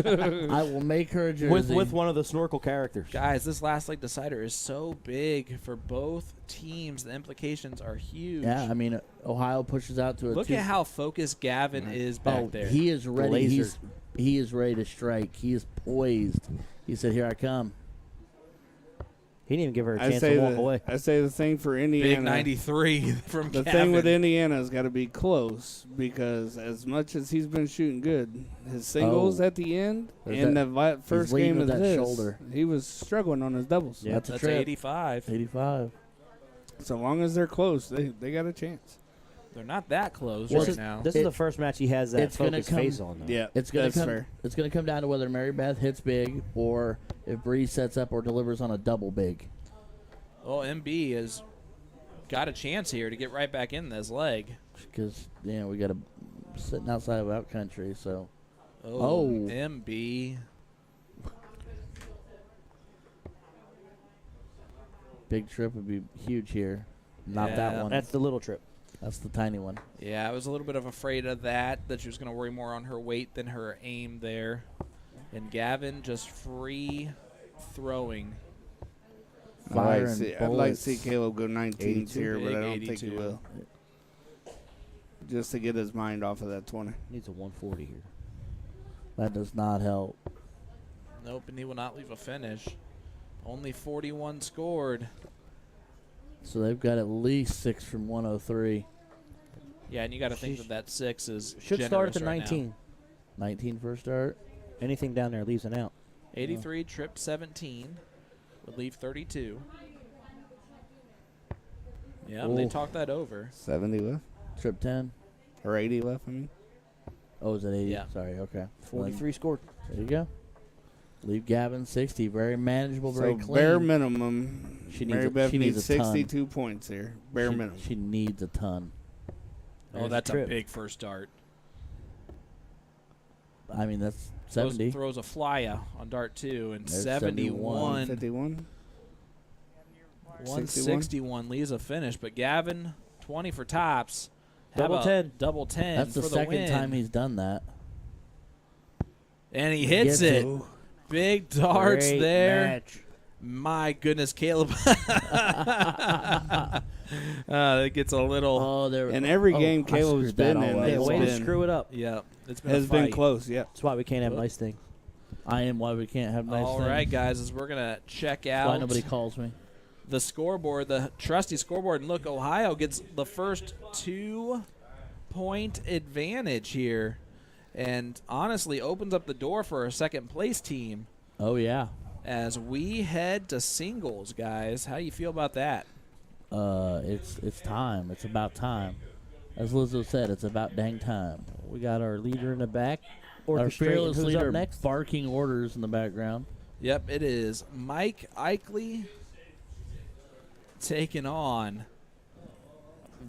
I will make her a jersey. With one of the Snorkel characters. Guys, this last leg decider is so big for both teams. The implications are huge. Yeah, I mean, Ohio pushes out to a Look at how focused Gavin is back there. He is ready. He is ready to strike. He is poised. He said, "Here I come." He didn't even give her a chance to walk away. I say the thing for Indiana. Big 93 from The Gavin. thing with Indiana has got to be close because as much as he's been shooting good, his singles at the end and the first game of that this, shoulder. he was struggling on his doubles. Yeah, That's 85. 85. So long as they're close, they got a chance. They're not that close now. This is the first match he has that focused face on. Though. Yeah, It's gonna that's come. fair. It's gonna come down to whether Mary Beth hits big or if Bree sets up or delivers on a double big. Well, MB has got a chance here to get right back in this leg. Because we got to sitting outside of out country. So, MB. big trip would be huge here. Not that one. That's the little trip. That's the tiny one. Yeah, I was a little bit afraid of that she was going to worry more on her weight than her aim there. And Gavin just free throwing. I'd like to see Caleb go 19s here, but I don't think he will. Just to get his mind off of that 20. Needs a 140 here. That does not help. Nope, and he will not leave a finish. Only 41 scored. So they've got at least 6 from 103. Yeah, and you got to think that 6 is Should start at the right 19. now. 19 for a start. Anything down there leaves an out. 83 tripped 17. Would leave 32. Yeah, they talked that over. 70 left. Trip 10. Or 80 left, I mean. Oh, is it 80? Yeah. Sorry, okay. 43 scored. There you go. Leave Gavin 60. Very manageable, very So clean. bare minimum, She needs Mary a- Beth she needs needs a ton. 62 points here. Bare minimum. She needs a ton. Oh, that's a big first start. I mean, that's 70. Throws a flyer on dart 2, and There's 71. 51. 161 leaves a finish, but Gavin, 20 for tops. Double Have a 10. Double 10 That's for the the second win. time he's done that. And he hits it. Big darts Great there. match. My goodness, Caleb. It gets a little. Oh, there. And every game I Caleb's screwed that been all in up. Yeah, has way to been, screw it up. Yeah, it's been has a fight. been close, yeah. That's why we can't have nice things. I am why we can't have nice All things. right, guys, as we're going to check That's why out nobody calls me. the scoreboard, the trusty scoreboard. And look, Ohio gets the first 2-point advantage here, and honestly opens up the door for a second place team Oh, yeah. as we head to singles, guys. How do you feel about that? It's time. It's about time. As Lizzo said, it's about dang time. We got our leader in the back. Our Orchestrating fearless who's leader up next. barking orders in the background. Yep, it is Mike Eichley taking on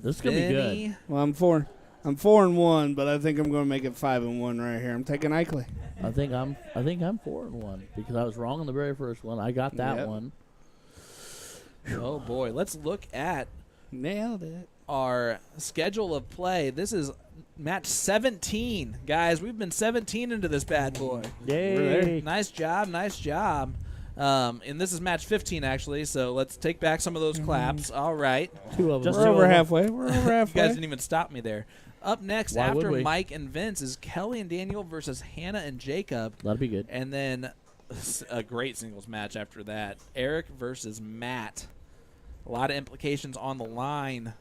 This is gonna be good. Vinnie. Well, I'm 4-1, but I think I'm going to make it 5-1 right here. I'm taking Eichley. I think I'm 4-1 because I was wrong on the very first one. I got that Yep. one. Oh boy, let's look at Nailed it. our schedule of play. This is match 17, guys. We've been 17 into this bad boy. Yay. Nice job, nice job. And this is match 15 actually. So let's take back some of those claps. All right, Two of them. We're over halfway. We're over you halfway. guys didn't even stop me there. Up next Why would after we? Mike and Vince is Kelly and Daniel versus Hannah and Jacob. That'll be good. And then a great singles match after that. Eric versus Matt. A lot of implications on the line.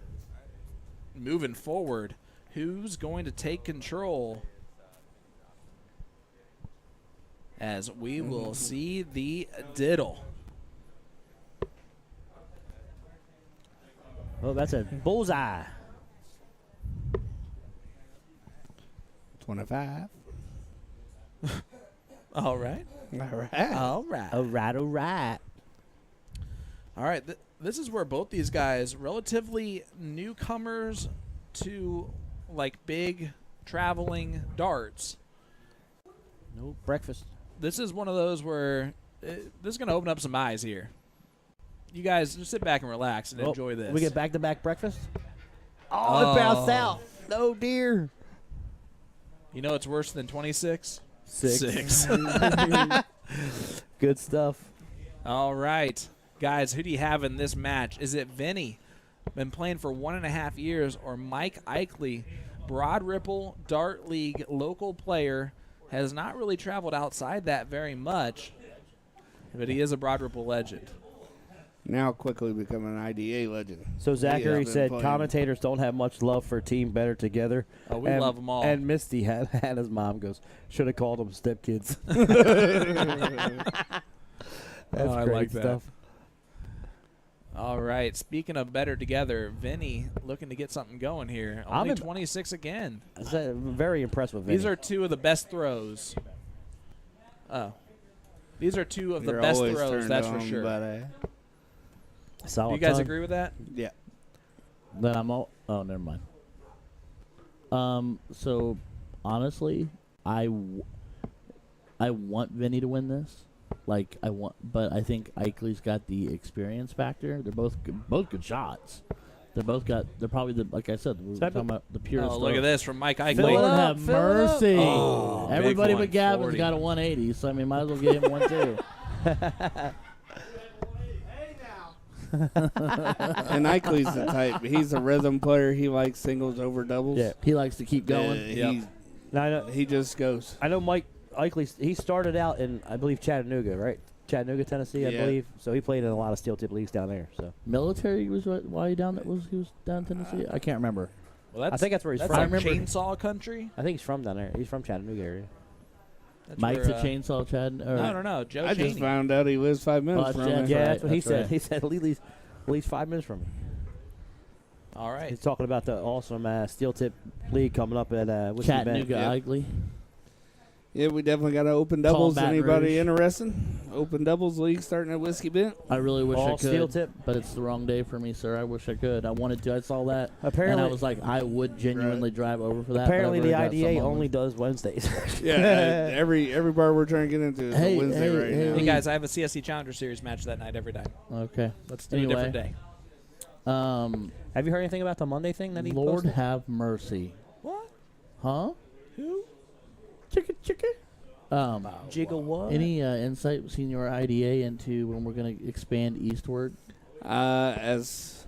Moving forward, who's going to take control? As we will see the diddle. Oh, that's a bullseye. 25. All right. All right. All right. All right, all right. All right. This is where both these guys, relatively newcomers to like big traveling darts. No breakfast. This is one of those where this is going to open up some eyes here. You guys just sit back and relax and enjoy this. We get back-to-back breakfast? Oh. It bounced out. No, dear. You know it's worse than 26? 6. Good stuff. All right. Guys, who do you have in this match? Is it Vinnie, been playing for 1.5 years, or Mike Eichley, Broad Ripple Dart League local player, has not really traveled outside that very much, but he is a Broad Ripple legend. Now quickly becoming an IDA legend. So Zachary been said playing. commentators don't have much love for Team Better Together. Oh, we love them all. And Misty, Hannah's mom, goes, should have called them stepkids. That's I great like that. stuff. All right. Speaking of better together, Vinnie looking to get something going here. I'm Only in- 26 again. I'm very impressed with Vinny. These are two of the best throws. Oh. These are two of the You're best always throws, turned that's for on, sure. But, solid. Do you guys ton. agree with that? yeah. Then I'm all. Oh, never mind. So, honestly, I want Vinny to win this. But I think Eichley's got the experience factor. They're both good shots. They're probably like I said, we're talking about the purest. Oh, look at this from Mike Fill it Eichley. Lord up, have fill it up. mercy. Oh, big Everybody one, but Gavin's 40. got a 180, so I mean, might as well give him one too. And Eichley's the type. He's a rhythm player. He likes singles over doubles. Yeah. He likes to keep going. Now, He just goes. I know Mike Eichley, he started out in, I believe, Chattanooga, right? Chattanooga, Tennessee, I believe. So he played in a lot of steel tip leagues down there. So Military was why he down? He was down in Tennessee. I can't remember. Well, I think that's where he's that's from. like chainsaw country. I think he's from down there. He's from Chattanooga area. That's Mike's a chainsaw, Chad. No. Joe I just found out he lives 5 minutes from me. Yeah, that's what he said. He said at least 5 minutes from me. All right. He's talking about the awesome steel tip league coming up at Chattanooga Igley. Yeah, we definitely got to open doubles. Anybody Rouge. interested? Open doubles league starting at Whiskey Bent. I really wish I could, steel tip. but it's the wrong day for me, sir. I wish I could. I wanted to. I saw that, apparently, and I was like, I would genuinely drive over for that. Apparently, the IDA only does Wednesdays. Yeah, every bar we're trying to get into is a Wednesday right now. Hey, guys, I have a CSC Challenger Series match that night every day. Okay. Let's do a different day. Have you heard anything about the Monday thing that he Lord posted? have mercy. What? Huh? Who? Chicka. Jiggle what? Any insight, senior IDA, into when we're going to expand eastward? As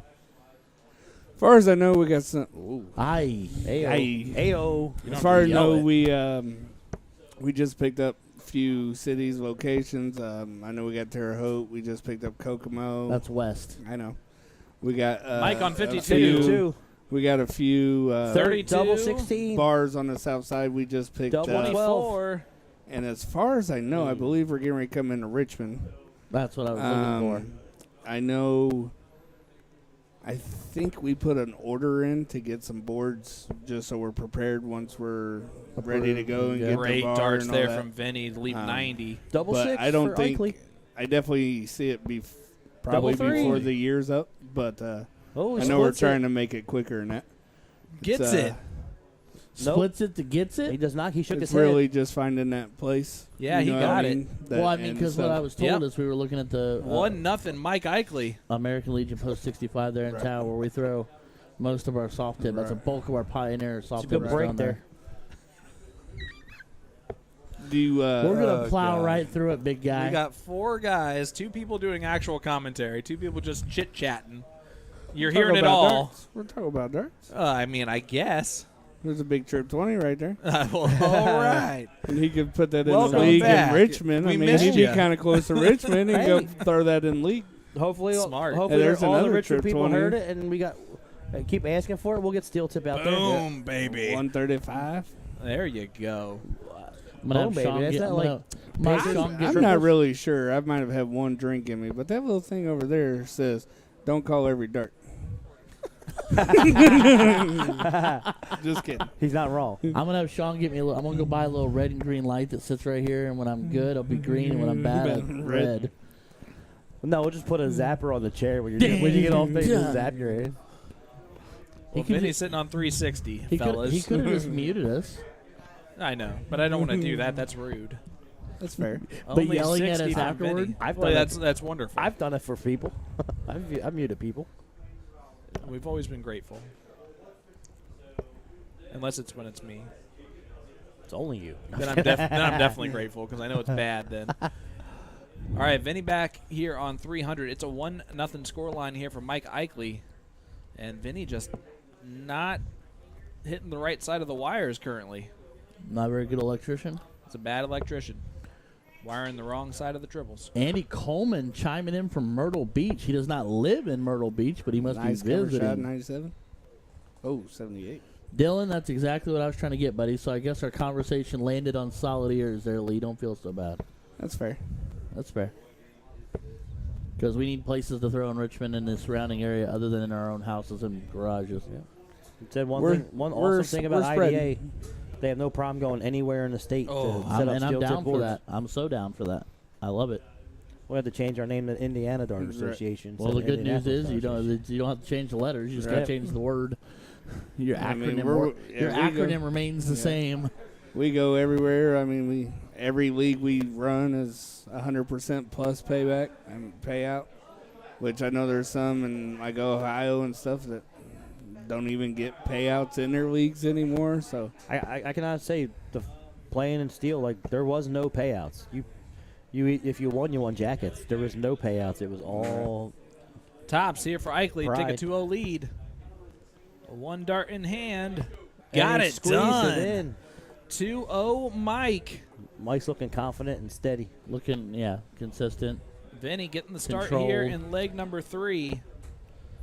far as I know, we got some. Ayo. As far as I know, we just picked up a few cities, locations. I know we got Terre Haute. We just picked up Kokomo. That's west. I know. We got Mike on 52. We got a few 32 double 16 bars on the south side. We just picked up 24. And as far as I know, I believe we're getting ready to come into Richmond. That's what I was looking for. I know. I think we put an order in to get some boards just so we're prepared once we're ready to go and get Great the bar darts and all there that. from Vinnie, leap 90. Double but 6 I don't for think. Ikley. I definitely see it probably Double 3. before the year's up, but I know we're trying to make it quicker than that. Gets it. Splits it to gets it? He does not. He shook his It's really head. just finding that place. Yeah, he got it. Well, I mean, because what I was told is we were looking at the 1-0 Mike Ikley. American Legion Post 65 there in town where we throw most of our soft tip. That's a bulk of our Pioneer soft tip. Good break there. We're going to plow right through it, big guy. We got 4 guys, 2 people doing actual commentary, 2 people just chit-chatting. You're hearing it all. Darts. We're talking about darts. I mean, I guess. There's a big Trip 20 right there. Well, all right. And he could put that Welcome in the league back. in Richmond. We I mean, missed he'd be ya. kind of close to Richmond and go throw that in league. Hopefully, Smart. Hopefully, there's all the another Richmond Trip people 20. heard it, and we got keep asking for it. We'll get steel tip out Boom, baby. 135. There you go. I'm going to have baby, Sean that's get, not I'm gonna have Sean get I'm not really sure. I might have had one drink in me, but that little thing over there says, "Don't call every dart." Just kidding. He's not wrong. I'm gonna have Sean get me a little. I'm gonna go buy a little red and green light that sits right here, and when I'm good, I'll be green, and when I'm bad, I'll be red. No, we'll just put a zapper on the chair when you get off there. Just zap your head. Well, Vinny's sitting on 360, He fellas. could have just muted us. I know, but I don't want to do that. That's rude. That's fair. But Only yelling at 60 us from afterward? Vinny. I've Well, done that's wonderful. I've done it for people. I've muted people. We've always been grateful. Unless it's when it's me. It's only you. Then I'm definitely grateful because I know it's bad then. All right, Vinny back here on 300. It's a 1-0 scoreline here for Mike Ikley. And Vinny just not hitting the right side of the wires currently. Not a very good electrician. It's a bad electrician. Wiring the wrong side of the triples. Andy Coleman chiming in from Myrtle Beach. He does not live in Myrtle Beach, but he must Nice be cover visiting. shot, 97. Oh, 78. Dylan, that's exactly what I was trying to get, buddy. So I guess our conversation landed on solid ears there, Lee. Don't feel so bad. That's fair. That's fair. Because we need places to throw in Richmond and the surrounding area other than in our own houses and garages. Yeah. Said one awesome thing about IDA. They have no problem going anywhere in the state to set up and I'm steel tip down for boards. that. I'm so down for that. I love it. We have to change our name to Indiana Dart Association. Well, the good news is you don't have to change the letters. You just got to change the word. Your acronym remains the same. We go everywhere. I mean, every league we run is 100% plus payback and payout, which I know there's some in like Ohio and stuff that don't even get payouts in their leagues anymore. So I cannot say playing in steel, like there was no payouts. If you won jackets. There was no payouts. It was all Tops here for Ikley. Pride. Take a 2-0 lead. A 1 dart in hand. and Got he it squeezed done. It in. 2-0 Mike. Mike's looking confident and steady. Looking, consistent. Vinnie getting the start Controlled. here in leg number 3.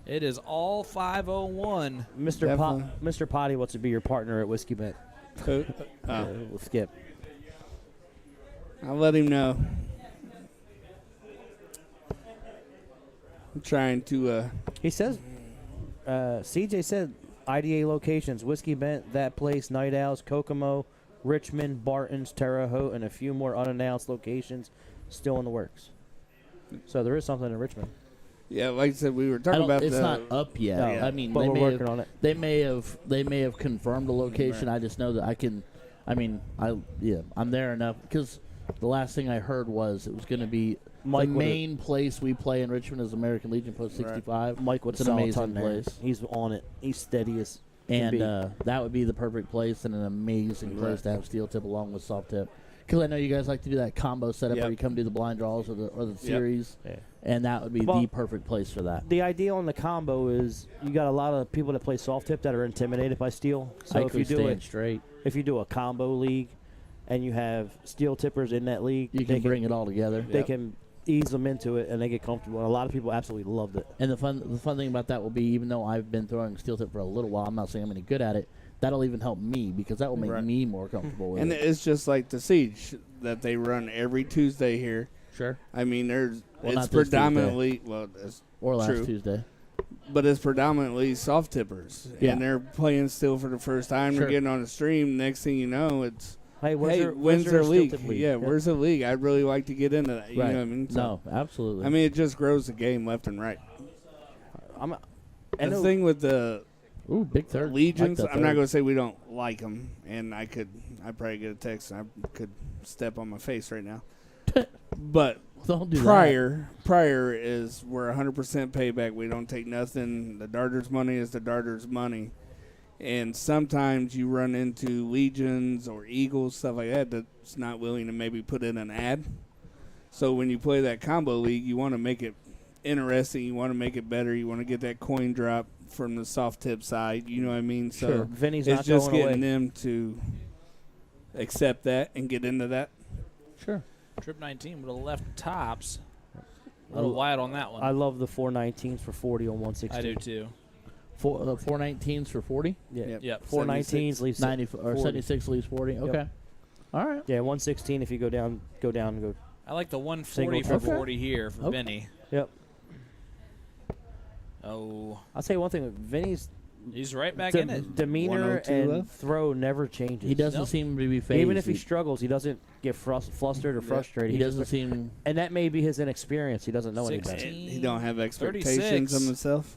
It is all 501. Mr. Potty wants to be your partner at Whiskey Bet. We'll We'll skip. I'll let him know. I'm trying to. He says, CJ said IDA locations, Whiskey Bent, That Place, Night Owls, Kokomo, Richmond, Barton's, Terre Haute, and a few more unannounced locations still in the works. So there is something in Richmond. Yeah, like I said, we were talking about it's not up yet. No, I mean, but they we're may working have, on it. They may have confirmed the location. I just know that I can. I mean, I'm there enough because the last thing I heard was it was going to be Mike the main place we play in Richmond is American Legion Post 65. Mike would It's an sell a amazing ton there. place. He's on it. He's steady as can And be. that would be the perfect place and an amazing place to have steel tip along with soft tip. Because I know you guys like to do that combo setup where you come do the blind draws or the series. Yeah. And that would be the perfect place for that. The idea on the combo is you got a lot of people that play soft tip that are intimidated by steel. So if you do it straight, if you do a combo league and you have steel tippers in that league, you can bring it all together. They can ease them into it and they get comfortable. And a lot of people absolutely loved it. And the fun thing about that will be, even though I've been throwing steel tip for a little while, I'm not saying I'm any good at it. That'll even help me because that will make me more comfortable with and it. it's just like the Siege that they run every Tuesday here. Sure. I mean, it's not this predominantly or last true, Tuesday, but it's predominantly soft tippers, and they're playing steel for the first time. They're getting on the stream. Next thing you know, it's when's their league? Yeah, where's the league? I'd really like to get into that. You know what I mean? So, no, absolutely. I mean, it just grows the game left and right. And the thing with the big third Legions, like I'm not going to say we don't like them, and I'd probably get a text and I could step on my face right now. But don't do prior is we're 100% payback. We don't take nothing. The darter's money is the darter's money. And sometimes you run into Legions or Eagles, stuff like that, that's not willing to maybe put in an ad. So when you play that combo league, you want to make it interesting. You want to make it better. You want to get that coin drop from the soft tip side. You know what I mean? So Vinny's it's not just going getting away. them to accept that and get into that. Sure. Trip 19 would have left tops. A little wide on that one. I love the 419s for 40 on 160. I do too. 419s for 40. Yeah. Yep. 419s leaves 90 or 76 leaves 40. Okay. All right. Yeah, 116 if you go down and go. I like the 140 Single for tip. 40 here for Vinny. Yep. Oh. I'll tell you one thing. Vinny's He's right back in it. demeanor 102 and left. throw never changes. He doesn't seem to be phased. Even if he struggles, he doesn't get flustered or frustrated. He doesn't seem. And that may be his inexperience. He doesn't know any better. He don't have expectations 36. of himself.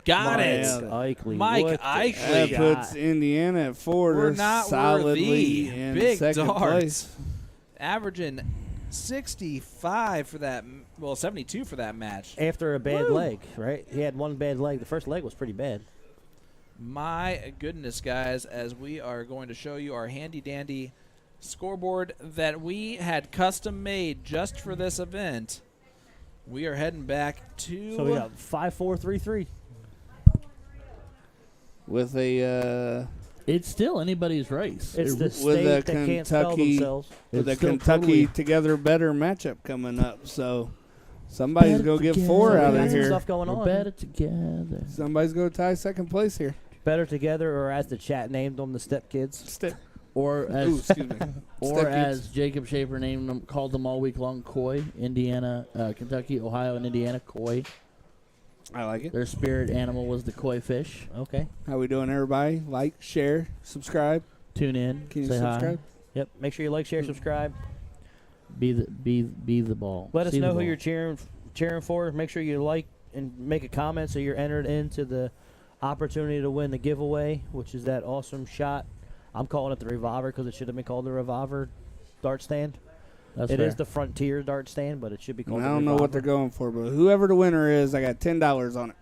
Got Mike it. Eichley. Mike What the Eichley. That puts Indiana at 4. We're They're not solidly worthy. in Big second darts. place. Averaging 65 for that. Well, 72 for that match. After a bad leg, right? He had one bad leg. The first leg was pretty bad. My goodness, guys, as we are going to show you our handy-dandy scoreboard that we had custom made just for this event. We are heading back to... So we got 5-4-3-3. With a It's still anybody's race. It's the with state a that can't spell Kentucky themselves. with a It's still Kentucky totally- Together Better matchup coming up. So somebody's Better going to get together. 4 We out got of some here. stuff going We're on. better together. Somebody's going to tie second place here. Better together, or as the chat named them, the step kids. Or Ooh, as excuse me. or Step as kids. Jacob Schaefer named them, called them all week long, Koi, Indiana, Kentucky, Ohio, and Indiana, Koi. I like it. Their spirit animal was the koi fish. Okay. How we doing, everybody? Like, share, subscribe. Tune in, Can you say subscribe? Yep. Make sure you like, share, subscribe. hi, be the ball. Let us See the know who ball. you're cheering for. Make sure you like and make a comment so you're entered into the opportunity to win the giveaway, which is that awesome shot. I'm calling it the revolver because it should have been called the revolver dart stand. That's It fair. is the Frontier dart stand, but it should be called And the I don't know revolver. what they're going for, but whoever the winner is, I got $10 on it.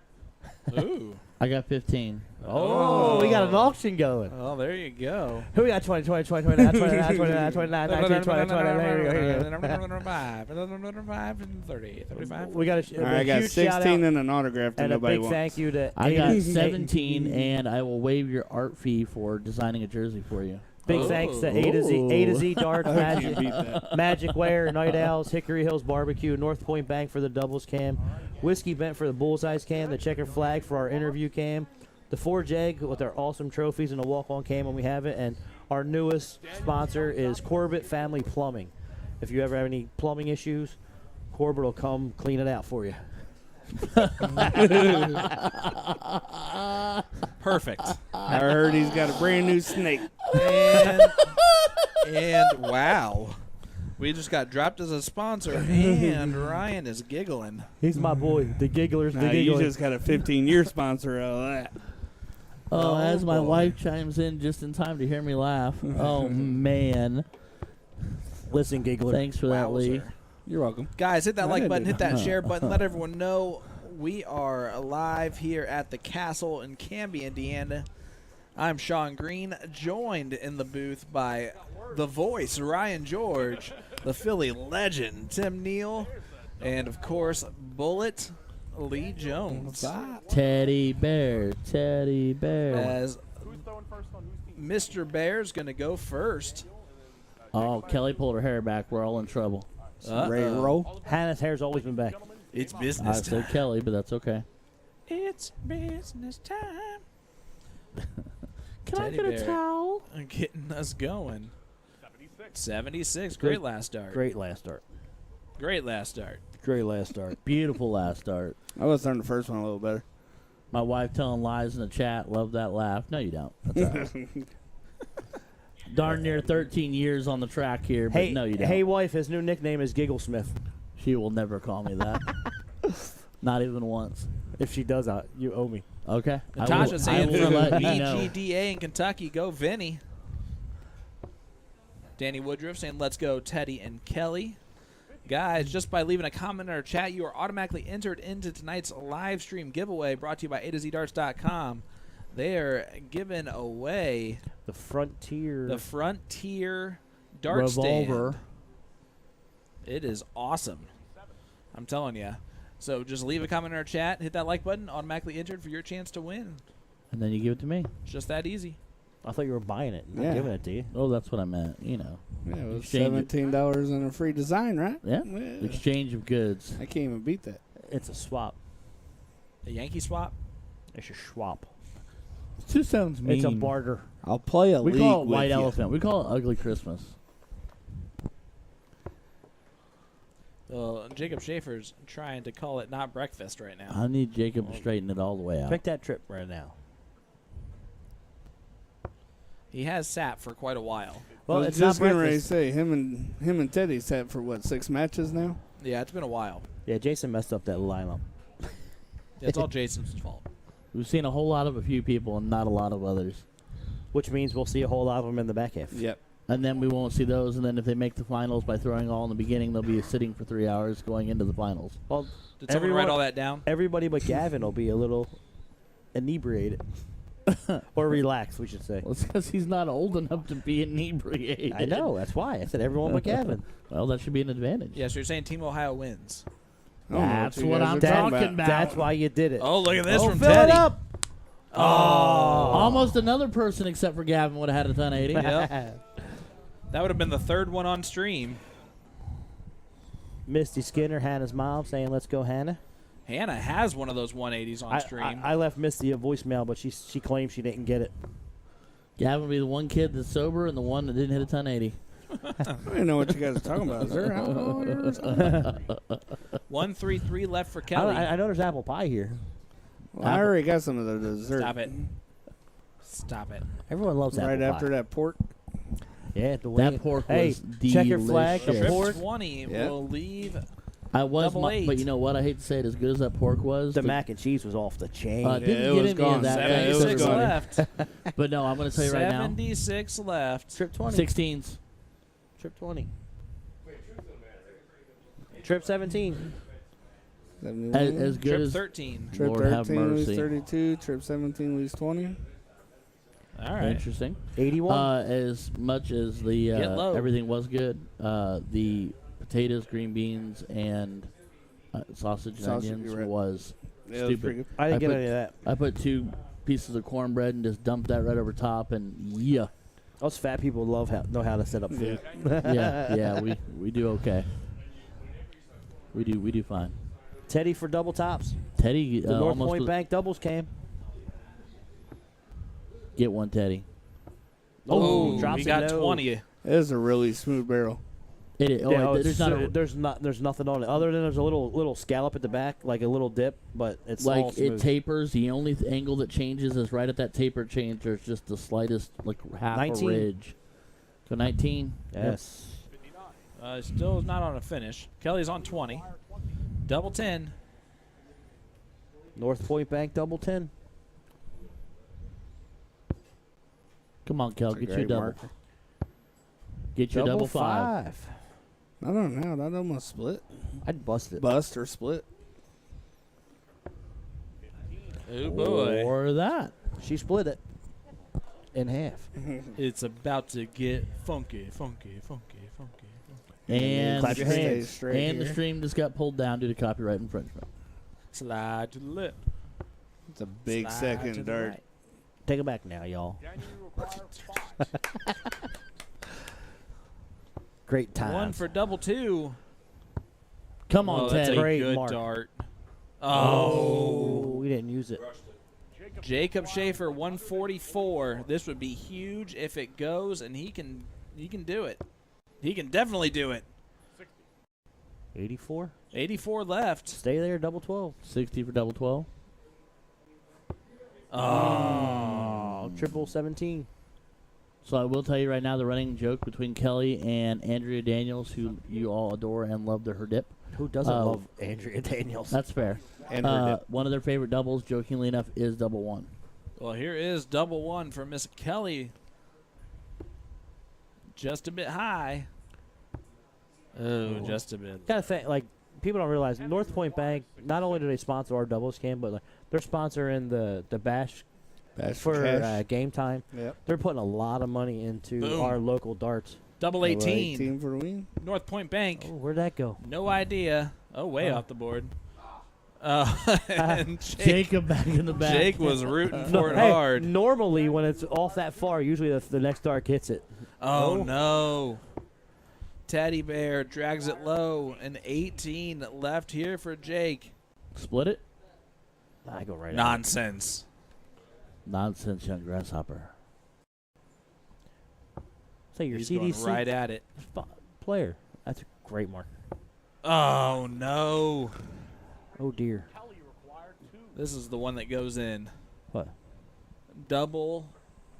Ooh. I got 15. Oh, we got an auction going. Oh, there you go. Who we got? 20, 20, 20, 29, 29, 29, 29, 19, 20, 20. Here we go. Here we go. 5 and 30, 35. We got All right, I got huge shout 16 out and an autograph that and a nobody big wants. thank you to I got Aiden. 17, and I will waive your art fee for designing a jersey for you. Big thanks to A to Z Darts, Magic Wear, Night Owls, Hickory Hills Barbecue, North Point Bank for the doubles cam, Whiskey Bent for the bullseyes cam, the Checker Flag for our interview cam, the Forge Egg with our awesome trophies and the walk-on cam when we have it, and our newest sponsor is Corbett Family Plumbing. If you ever have any plumbing issues, Corbett will come clean it out for you. Perfect. I heard he's got a brand new snake. And wow. We just got dropped as a sponsor, and Ryan is giggling. He's my boy, the Gigglers, the You Gigglers. just got a 15-year sponsor out of that. Oh, as my wife chimes in just in time to hear me laugh. Oh, man. Listen, Giggler. Thanks for that, Lee. You're welcome. Guys, hit that like button, hit that that. share button, let everyone know we are live here at the Castle in Canby, Indiana. I'm Sean Green, joined in the booth by the voice, Ryan George, the Philly legend, Tim Neal, and, of course, Bullet, Lee Jones. Teddy Bear, Teddy Bear. As Mr. Bear's going to go first. Oh, Kelly pulled her hair back. We're all in trouble. Ready to roll? Hannah's hair's always been back. It's I business time. said Kelly, but that's okay. It's business time. Can Teddy I get a Bear towel? getting us going. 76. Great last start. Great last start. Great last start. Great last start. Beautiful last start. I was starting the first one a little better. My wife telling lies in the chat. Love that laugh. No, you don't. That's all right. Darn near 13 years on the track here, but Hey, no, you don't. hey, wife, his new nickname is Gigglesmith. She will never call me that. Not even once. If she does, you owe me. Okay. Natasha saying I will from let you know. BGDA in Kentucky, go Vinnie. Danny Woodruff saying, let's go Teddy and Kelly. Guys, just by leaving a comment in our chat, you are automatically entered into tonight's live stream giveaway brought to you by A to ZDarts.com. They are giving away The Frontier. the Frontier Dart Revolver. Stand. It is awesome. I'm telling you. So just leave a comment in our chat, hit that like button, automatically entered for your chance to win. And then you give it to me. It's just that easy. I thought you were buying it, not Yeah. giving it to you. Oh, that's what I meant. You know. Yeah, it was Exchange it. $17 and a free design, right? Yeah. Exchange of goods. I can't even beat that. It's a swap. A Yankee swap? It's a swap. It just sounds mean. It's a barter. I'll play a We league call it with White you. Elephant. We call it Ugly Christmas. Well, Jacob Schaefer's trying to call it not breakfast right now. I need Jacob to straighten it all the way out. Pick that trip right now. He has sat for quite a while. Well, I was it's just not getting ready to breakfast. say him and Teddy sat for what, 6 matches now? Yeah, it's been a while. Yeah, Jason messed up that lineup. Yeah, it's all Jason's fault. We've seen a whole lot of a few people and not a lot of others. Which means we'll see a whole lot of them in the back half. Yep. And then we won't see those. And then if they make the finals by throwing all in the beginning, they'll be sitting for 3 hours going into the finals. Well, Did someone write all that down? everybody but Gavin will be a little inebriated. Or relaxed, we should say. Well, it's because he's not old enough to be inebriated. I know, that's why. I said everyone but Gavin. Well, that should be an advantage. Yeah, so you're saying Team Ohio wins. I don't know That's you what guys I'm are talking about. That's why you did it. Oh, look at this Oh, from fill Teddy. it up. Oh. Almost another person except for Gavin would have had a 1080. Yep. That would have been the third one on stream. Misty Skinner, Hannah's mom, saying, let's go, Hannah. Hannah has one of those 180s on stream. I left Misty a voicemail, but she claimed she didn't get it. Gavin would be the one kid that's sober and the one that didn't hit a 1080. I don't know what you guys are talking about. Is there alcohol here or something? 133 left for Kelly. I know there's apple pie here. Well, I already got some of the dessert. Stop it. Stop it. Everyone loves apple Right pie. after that pork. Yeah, the That wing. pork Hey, was checker flag, the delicious. Trip pork. 20 Yeah. will leave. I was, Double eight. but you know what? I hate to say it, as good as that pork was, The mac and cheese was off the chain. didn't Yeah, it get was any gone. of that. Yeah, Thanks, it was 76 gone. left. But no, I'm going to tell you right now, 76 left. Trip 20. 16s. Trip 20. Trip 17. 71. As good Trip as 13. Trip Lord have 13 lose mercy. 32. Trip 17 lose 20. All right. Interesting. 81. As much as the Get low. everything was good, the potatoes, green beans, and sausage and Sausage, onions you're right. was Yeah, it was stupid. pretty good. I didn't I get put- any of that. I put 2 pieces of cornbread and just dumped that right over top, and yeah, Us fat people know how to set up food. yeah, we do okay. We do fine. Teddy for double tops. Teddy, The North almost Point Bank doubles came. Get one, Teddy. Oh, drops we it got low. 20. It is a really smooth barrel. It is. There's nothing on it other than there's a little scallop at the back, like a little dip, but it's all like smooth. it tapers. The only angle that changes is right at that taper change. There's just the slightest, like half 19. a ridge. So 19. Yes. Still not on a finish. Kelly's on 20. Double 10. North Point Bank double 10. Come on, Kel, That's a get you a great double. marker. Get your double five. I don't know. That almost split. I'd bust it. Bust or split. Oh, boy. Or that. She split it in half. It's about to get funky. And Clap your Stay hands. straight And the here. stream just got pulled down due to copyright infringement. Slide to the left. It's a big Slide to second the dart. right. Take it back now, y'all. Great time. One for double 2. Come on, Oh, that's Teddy. a Great good mark. dart. Oh, we didn't use it. Jacob Schaefer, 144. This would be huge if it goes, and he can do it. He can definitely do it. 84. 84 left. Stay there, double 12. 60 for double 12. Oh, triple 17. So I will tell you right now the running joke between Kelly and Andrea Daniels, who you all adore and love her dip. Who doesn't love Andrea Daniels? That's fair. And her dip. One of their favorite doubles, jokingly enough, is double 1. Well, here is double 1 for Miss Kelly. Just a bit high. Oh, just a bit. Gotta think, like, people don't realize North Point Bank, not only do they sponsor our doubles game, but like, they're sponsoring the bash Bash for cash. game time. Yep. They're putting a lot of money into Boom. our local darts. Double 18. 18 for the win. North Point Bank. Oh, where'd that go? No idea. Oh, way off the board. And Jacob back in the back. Jake was rooting for it Hey, hard. normally when it's off that far, usually the next dart hits it. Oh, no. Teddy Bear drags it low. An 18 left here for Jake. Split it? I go right Nonsense. Nonsense, young grasshopper. Say your He's CDC going right at it. player. That's a great mark. Oh, no. Oh, dear. This is the one that goes in. What? Double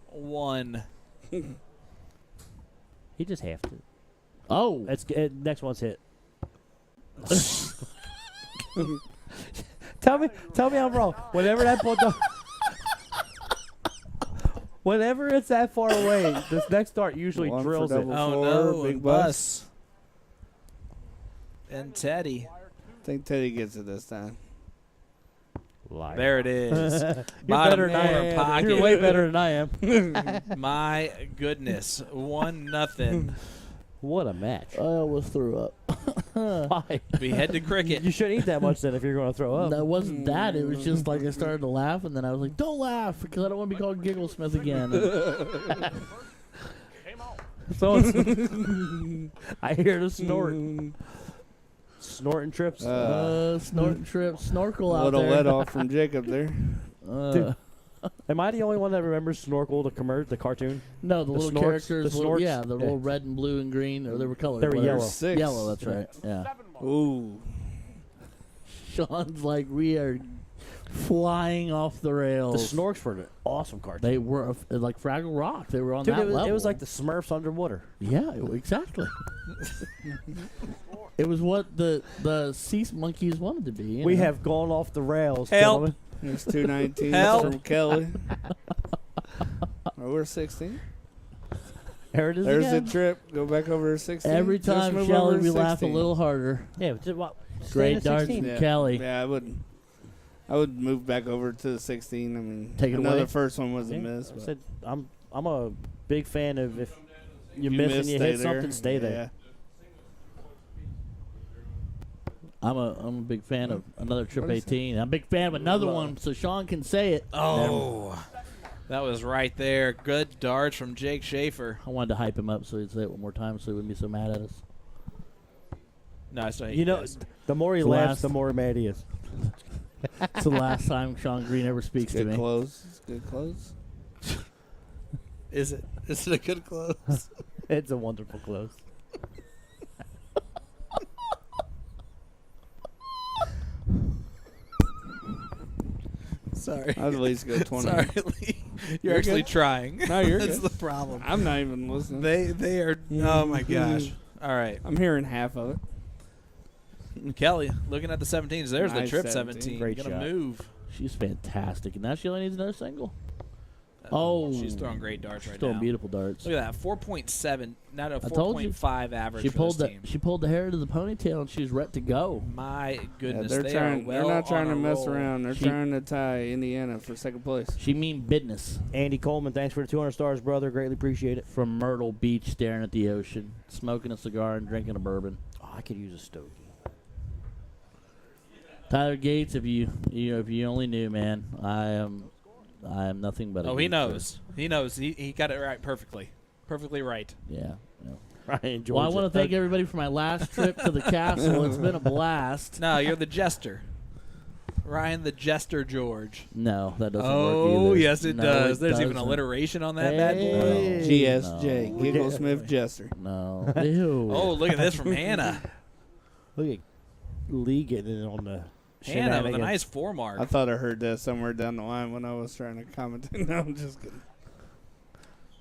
1. He just halved it. Oh. Next one's hit. Tell me I'm wrong. Whenever that ball whenever it's that far away, this next dart usually One for drills it. double Oh, four, no. big a bus. bus. And Teddy. I think Teddy gets it this time. Liar. There it is. You're Bottom better than I corner am. pocket. You're way better than I am. My goodness. 1-0. What a match. I almost threw up. Why? We head to cricket. You shouldn't eat that much then if you're going to throw up. That wasn't that. It was just like I started to laugh, and then I was like, don't laugh, because I don't want to be called Gigglesmith again. So I hear the snort. Snorting trips. Snorting trip, snorkel A out little there. let off from Jacob there. Dude. Am I the only one that remembers Snorkel, the cartoon? No, the little snorts, characters. the little, snorts? yeah, the little red and blue and green, or they were colored. They were whatever. yellow. 6. Yellow, that's right. Yeah. Ooh. Sean's like, we are flying off the The rails. Snorks were an awesome cartoon. They were like Fraggle Rock. They were on Dude, that it level. was like the Smurfs underwater. Yeah, exactly. It was what the sea monkeys wanted to be. You We know? have gone off the rails, Help. gentlemen. There's 219 Help. from Kelly. Oh, we're 16. There it is There's again. the trip. Go back over to 16. Every Just time, move Shelly, over we to laugh a 16. little harder. Yeah, just, stay Great at darts 16. from Kelly. Yeah, I would move back over to the 16. I mean, Take it another away. first one was a Yeah, miss. I But said I'm a big fan of if you if miss and miss, you stay hit there. something, stay there. I'm a big fan of another trip 18. I'm a big fan of another one, so Sean can say it. Oh. That was right there. Good darts from Jake Schaefer. I wanted to hype him up so he'd say it one more time so he wouldn't be so mad at us. No, I still hate You know, guys. the more he It's laughs, last- the more mad he is. It's the last time Sean Green ever speaks to Good me. close. It's good close. Is it? Is it a good close? It's a wonderful close. Sorry. I'd at least go 20. Sorry, Lee. You're You're actually good. trying. No, you're That's good. the problem. I'm not even listening. They are. Oh my gosh. All right, I'm hearing half of it. Kelly, looking at the 17s. There's the Nice trip 17. 17. Great Gonna shot. move. She's fantastic. And now she only needs another single. Oh. She's throwing great darts right Throwing now. beautiful darts. Look at that, 4.7, not a I told you. 4.5 average She for pulled this the team. she pulled the hair to the ponytail and she was ready to go. My goodness, they're they trying. are well they're not trying on to a mess roll. around. They're She- trying to tie Indiana for second place. She mean business. Andy Coleman, thanks for the 200 stars, brother. Greatly appreciate it. From Myrtle Beach, staring at the ocean, smoking a cigar and drinking a bourbon. Oh, I could use a stogie. Tyler Gates, if you only knew, man, I am nothing but. Oh, he knows. He knows. He got it right perfectly. Perfectly right. Yeah. Ryan George. Well, I want to thank everybody for my last trip to the castle. It's been a blast. No, you're the jester. Ryan the Jester George. No, that doesn't work Oh, either. yes, it No, does. it There's even doesn't. alliteration on that bad boy. Hey. GSJ, No. Gigglesmith Jester. No. Ew. Oh, look at this from Hannah. Look at Lee getting it on the Hannah with a shenanigans. nice 4 mark. I thought I heard that somewhere down the line when I was trying to comment. No, I'm just kidding.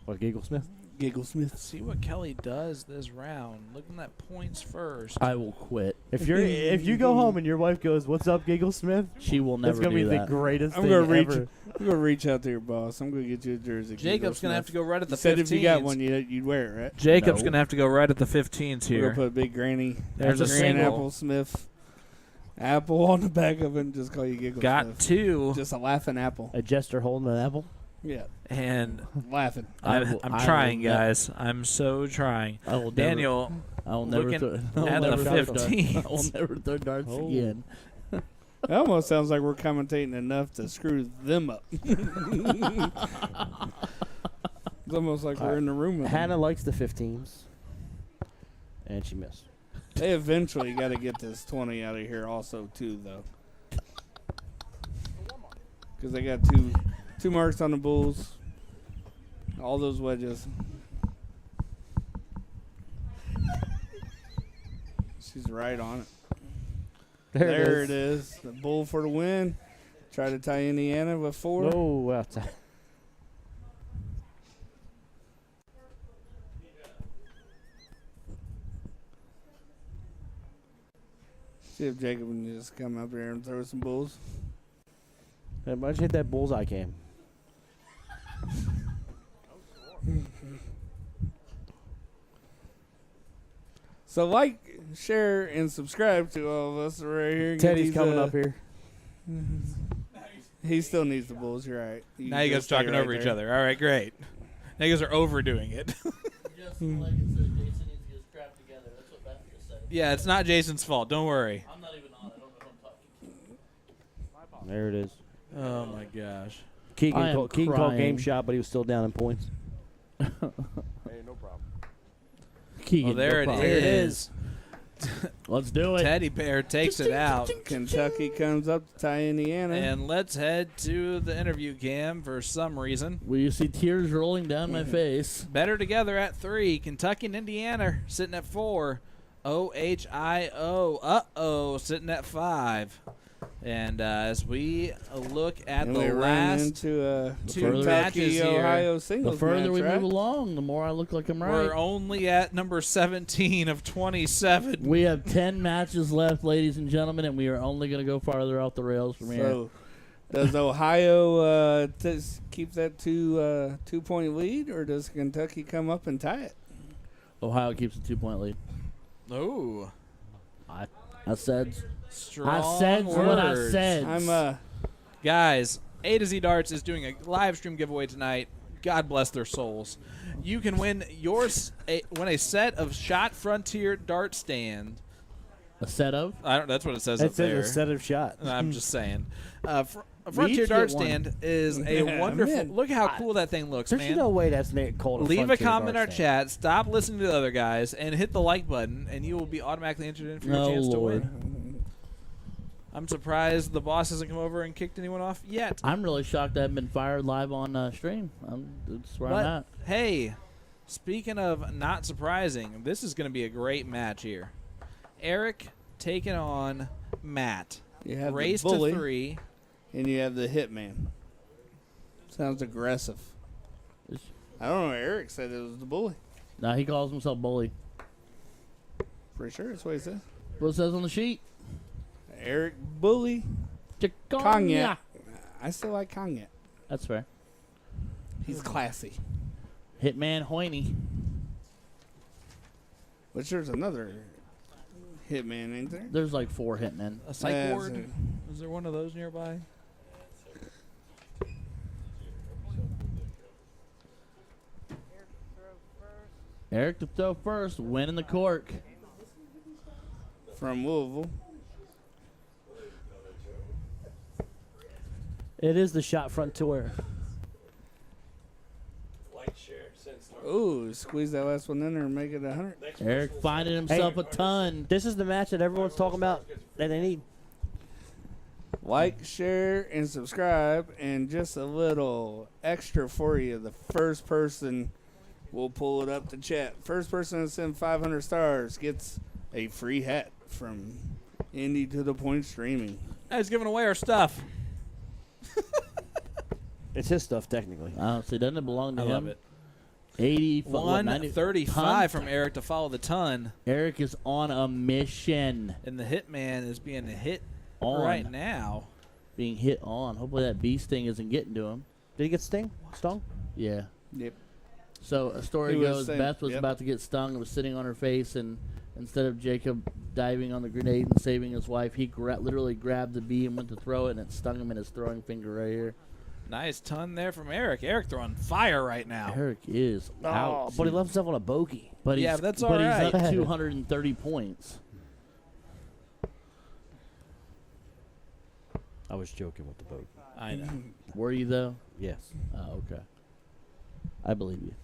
What, Gigglesmith? Gigglesmith. See what Kelly does this round. Looking at points first. I will quit. If you go home and your wife goes, "What's up, Gigglesmith?" She will That's never gonna do be that. the greatest I'm thing gonna reach. ever. I'm gonna reach out to your boss. I'm gonna get you a jersey. Jacob's going to have to go right at the You said 15s. if you got one, you'd wear it, right? Jacob's No. going to have to go right at the 15s We're here. gonna put a big granny. There's a Grand single. Apple Smith. Apple on the back of it, and just call you Gigglesmith. Got 2. Just a laughing apple. A jester holding an apple. Yeah, And laughing. I'm I trying, will ne- guys. I'm so trying. I will Daniel, I will never looking throw, I will at never the throw darts. 15s. I will never throw darts Oh. again. It almost sounds like we're commentating enough to screw them up. It's almost like we're in the room with Hannah them. likes the 15s, and she missed. They eventually got to get this 20 out of here also, too, though. Because they got two marks on the Bulls. All those wedges. She's right on it. There it is. The Bull for the win. Try to tie Indiana with 4. Oh, outside. See if Jacob can just come up here and throw some Bulls. Hey, why don't you hit that bullseye cam? So like, share, and subscribe to all of us right here. Get Teddy's these, coming up here. He still needs the Bulls. You're right. now you guys talking over each other. All right, great. Now you guys are overdoing it. Just like it said, Jason needs to get his crap together. That's what Beth just said. Yeah, it's not Jason's fault. Don't worry. I'm not even on. I don't know who I'm talking to. There it is. Oh, my gosh. I am Keegan called crying. game shot, but he was still down in points. Hey, no problem. Keegan, Well, there no it problem. is. Let's do it. Teddy Bear takes it out. Kentucky comes up to tie Indiana. And let's head to the interview cam for some reason. Will you see tears rolling down my face? Better together at 3. Kentucky and Indiana sitting at 4. OHIO. Uh-oh. Sitting at 5. And as we look at and the we run last into two matches here, Ohio The singles further match, we right? move along, the more I look like I'm right. we're only at number 17 of 27. We have 10 matches left, ladies and gentlemen, and we are only going to go farther off the rails from here. So, does Ohio keep that 2-point lead, or does Kentucky come up and tie it? Ohio keeps a 2-point lead. Oh. I said Strong I said words. what I said. I'm Guys, A to Z Darts is doing a live stream giveaway tonight. God bless their souls. You can win win a set of Shot Frontier dart stand A set of? That's what it says It up says there. a set of shot. I'm just saying. We Frontier each Dart get one. Stand is a wonderful. man. Look how cool that thing looks, There's man. no way that's called a Leave a Frontier comment in our Dart chat. Stop listening to the other guys and hit the like button, and you will be automatically entered in for your Oh, chance to Lord. win. I'm surprised the boss hasn't come over and kicked anyone off yet. I'm really shocked I haven't been fired live on stream. That's where I'm at. Hey, speaking of not surprising, this is going to be a great match here. Eric taking on Matt. You have Race the bully, to 3. and you have the hitman. Sounds aggressive. I don't know. Eric said it was the bully. No, he calls himself Bully. Pretty sure that's what he said. What it says on the sheet? Eric Bully. Cognac. I still like cognac. That's fair. He's classy. Hitman Hoyne. Which there's another hitman, ain't there? There's like 4 hitmen. A psych Yeah, ward. Is there one of those nearby? Eric to throw first, winning the cork. From Louisville. It is the shot front tour. Ooh, squeeze that last one in there and make it 100. Eric finding himself Hey. a ton. This is the match that everyone's talking about that they need. Like, share, and subscribe. And just a little extra for you. The first person, we'll pull it up to chat. First person to send 500 stars gets a free hat from Indie to the Point Streaming. He's giving away our stuff. It's his stuff, technically. See, doesn't it belong to I him? love it. 135 135 from Eric to follow the ton. Eric is on a mission. And the hitman is being hit On. right now. Being hit on. Hopefully that bee sting isn't getting to him. Did he get stung? Yeah. Yep. So a story He was goes, saying- Beth was yep. about to get stung and was sitting on her face, and instead of Jacob diving on the grenade and saving his wife, he literally grabbed the bee and went to throw it, and it stung him in his throwing finger right here. Nice ton there from Eric. Eric throwing fire right now. Eric is out. But he left himself on a bogey. But Yeah, he's, that's but all he's right. up 230 points. I was joking with the bogey. I know. Were you, though? Yes. Oh, okay. I believe you.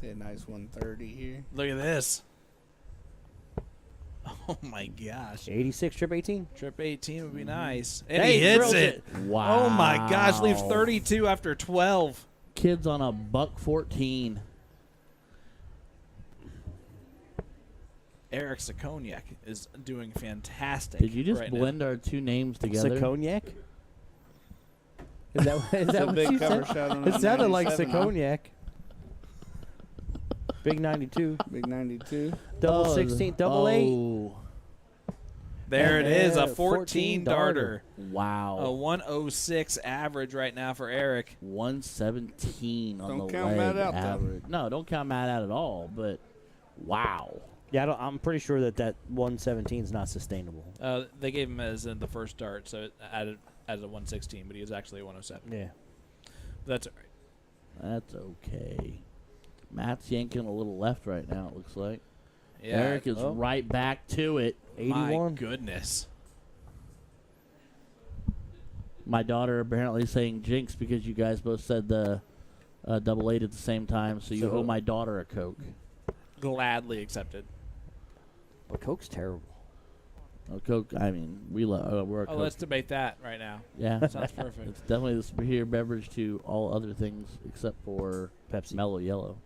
Say a nice 130 here. Look at this. Oh, my gosh. 86, trip 18. Trip 18 would be nice. And Hey, he hits drills it. Wow. Oh, my gosh. Leaves 32 after 12. Kids on a $1.14. Eric Sakoniak is doing fantastic. Did you just right blend our two names together? Cognac? Is that It's a what big you cover said? shot on It a sounded like 97, huh? Cognac. Big 92. Big 92. Double 16. Double 8. Oh, There it is, a 14 14 darter. wow. A 106 average right now for Eric. 117 on Don't the count leg Matt out, though. average. No, don't count Matt out at all, but wow. Yeah, I'm pretty sure that 117 is not sustainable. They gave him as in the first dart, so it added as a 116, but he was actually a 107. Yeah. That's all right. That's okay. Matt's yanking a little left right now, it looks like. Yeah. Eric is right back to it. 81. My goodness. My daughter apparently saying jinx because you guys both said the double 8 at the same time, so you owe my daughter a Coke. Gladly accepted. But Coke's terrible. Oh, Coke, I mean, we're a Oh, Coke. let's debate that right now. Yeah. Sounds perfect. It's definitely the superior beverage to all other things except for Pepsi. Mellow Yellow.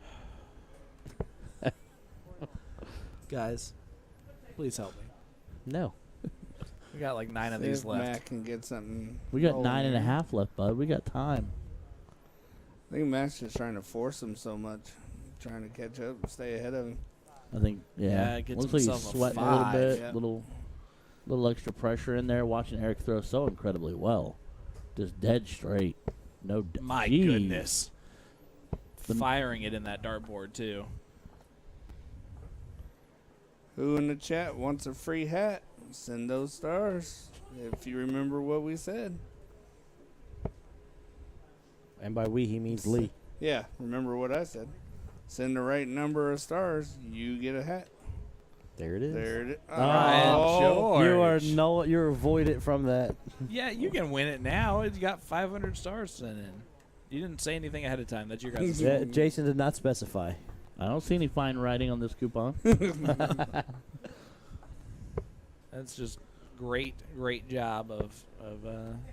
Guys, please help me. No. We got like 9 of See these if left. Matt can get something. We got rolling 9.5 here. left, bud. We got time. I think Matt's just trying to force him so much. Trying to catch up and stay ahead of him. I think, Yeah, gets looks like he's himself a sweating a little 5. bit. Yeah. Little extra pressure in there. Watching Eric throw so incredibly well. Just dead straight. No. My Jeez. goodness. Firing it in that dartboard, too. Who in the chat wants a free hat? Send those stars. If you remember what we said. And by we, he means Lee. Yeah, remember what I said. Send the right number of stars, you get a hat. There it is. There it is. George. You're avoided from that. Yeah, you can win it now. You got 500 stars sent in. You didn't say anything ahead of time. That's your guys' Jason did not specify. I don't see any fine writing on this coupon. That's just great job of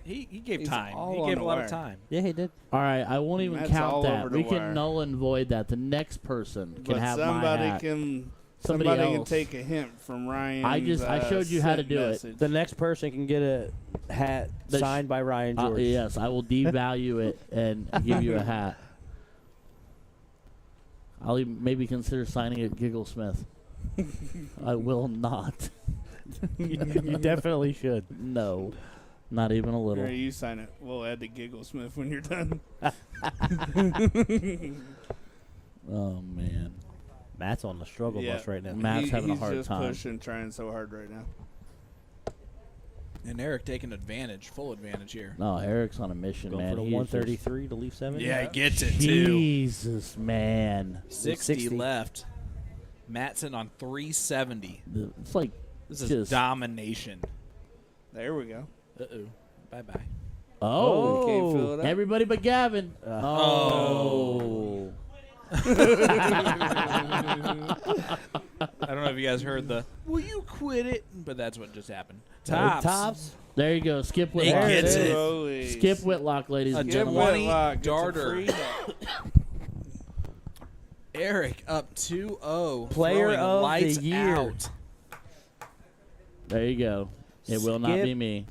he gave He's time. all He on gave the a lot wire. of time. Yeah, he did. All right, I won't even That's count all that. over the We wire. can null and void that. The next person can But have my somebody hat. can Somebody somebody can else. take a hint from Ryan. I showed you how to do it. The next person can get a hat signed by Ryan George. Yes, I will devalue it and give you a hat. I'll even maybe consider signing it Giggle Smith. I will not. You definitely should. No, not even a little. Here, you sign it. We'll add the Giggle Smith when you're done. Oh man, Matt's on the struggle bus right now. Matt's having a hard He's time. just pushing, trying so hard right now. And Eric taking full advantage here. No, Eric's on a mission, Going man. for the He's 133 to leave 7. Yeah, he gets it just, too. Jesus, man. 60 left. Matt sitting on 370. It's like This is just domination. There we go. Uh-oh. Bye-bye. oh, Can't fill it up. everybody but Gavin. Oh. I don't know if you guys heard the "will you quit it?" but that's what just happened. Tops. There you go. Skip He Whitlock. gets it. Holy Skip Whitlock, ladies A and Skip gentlemen. 20 Whitlock gets a darter. free hat. Eric up 2-0. Player throwing of the lights year. out. There you go. It will not Skip. be me.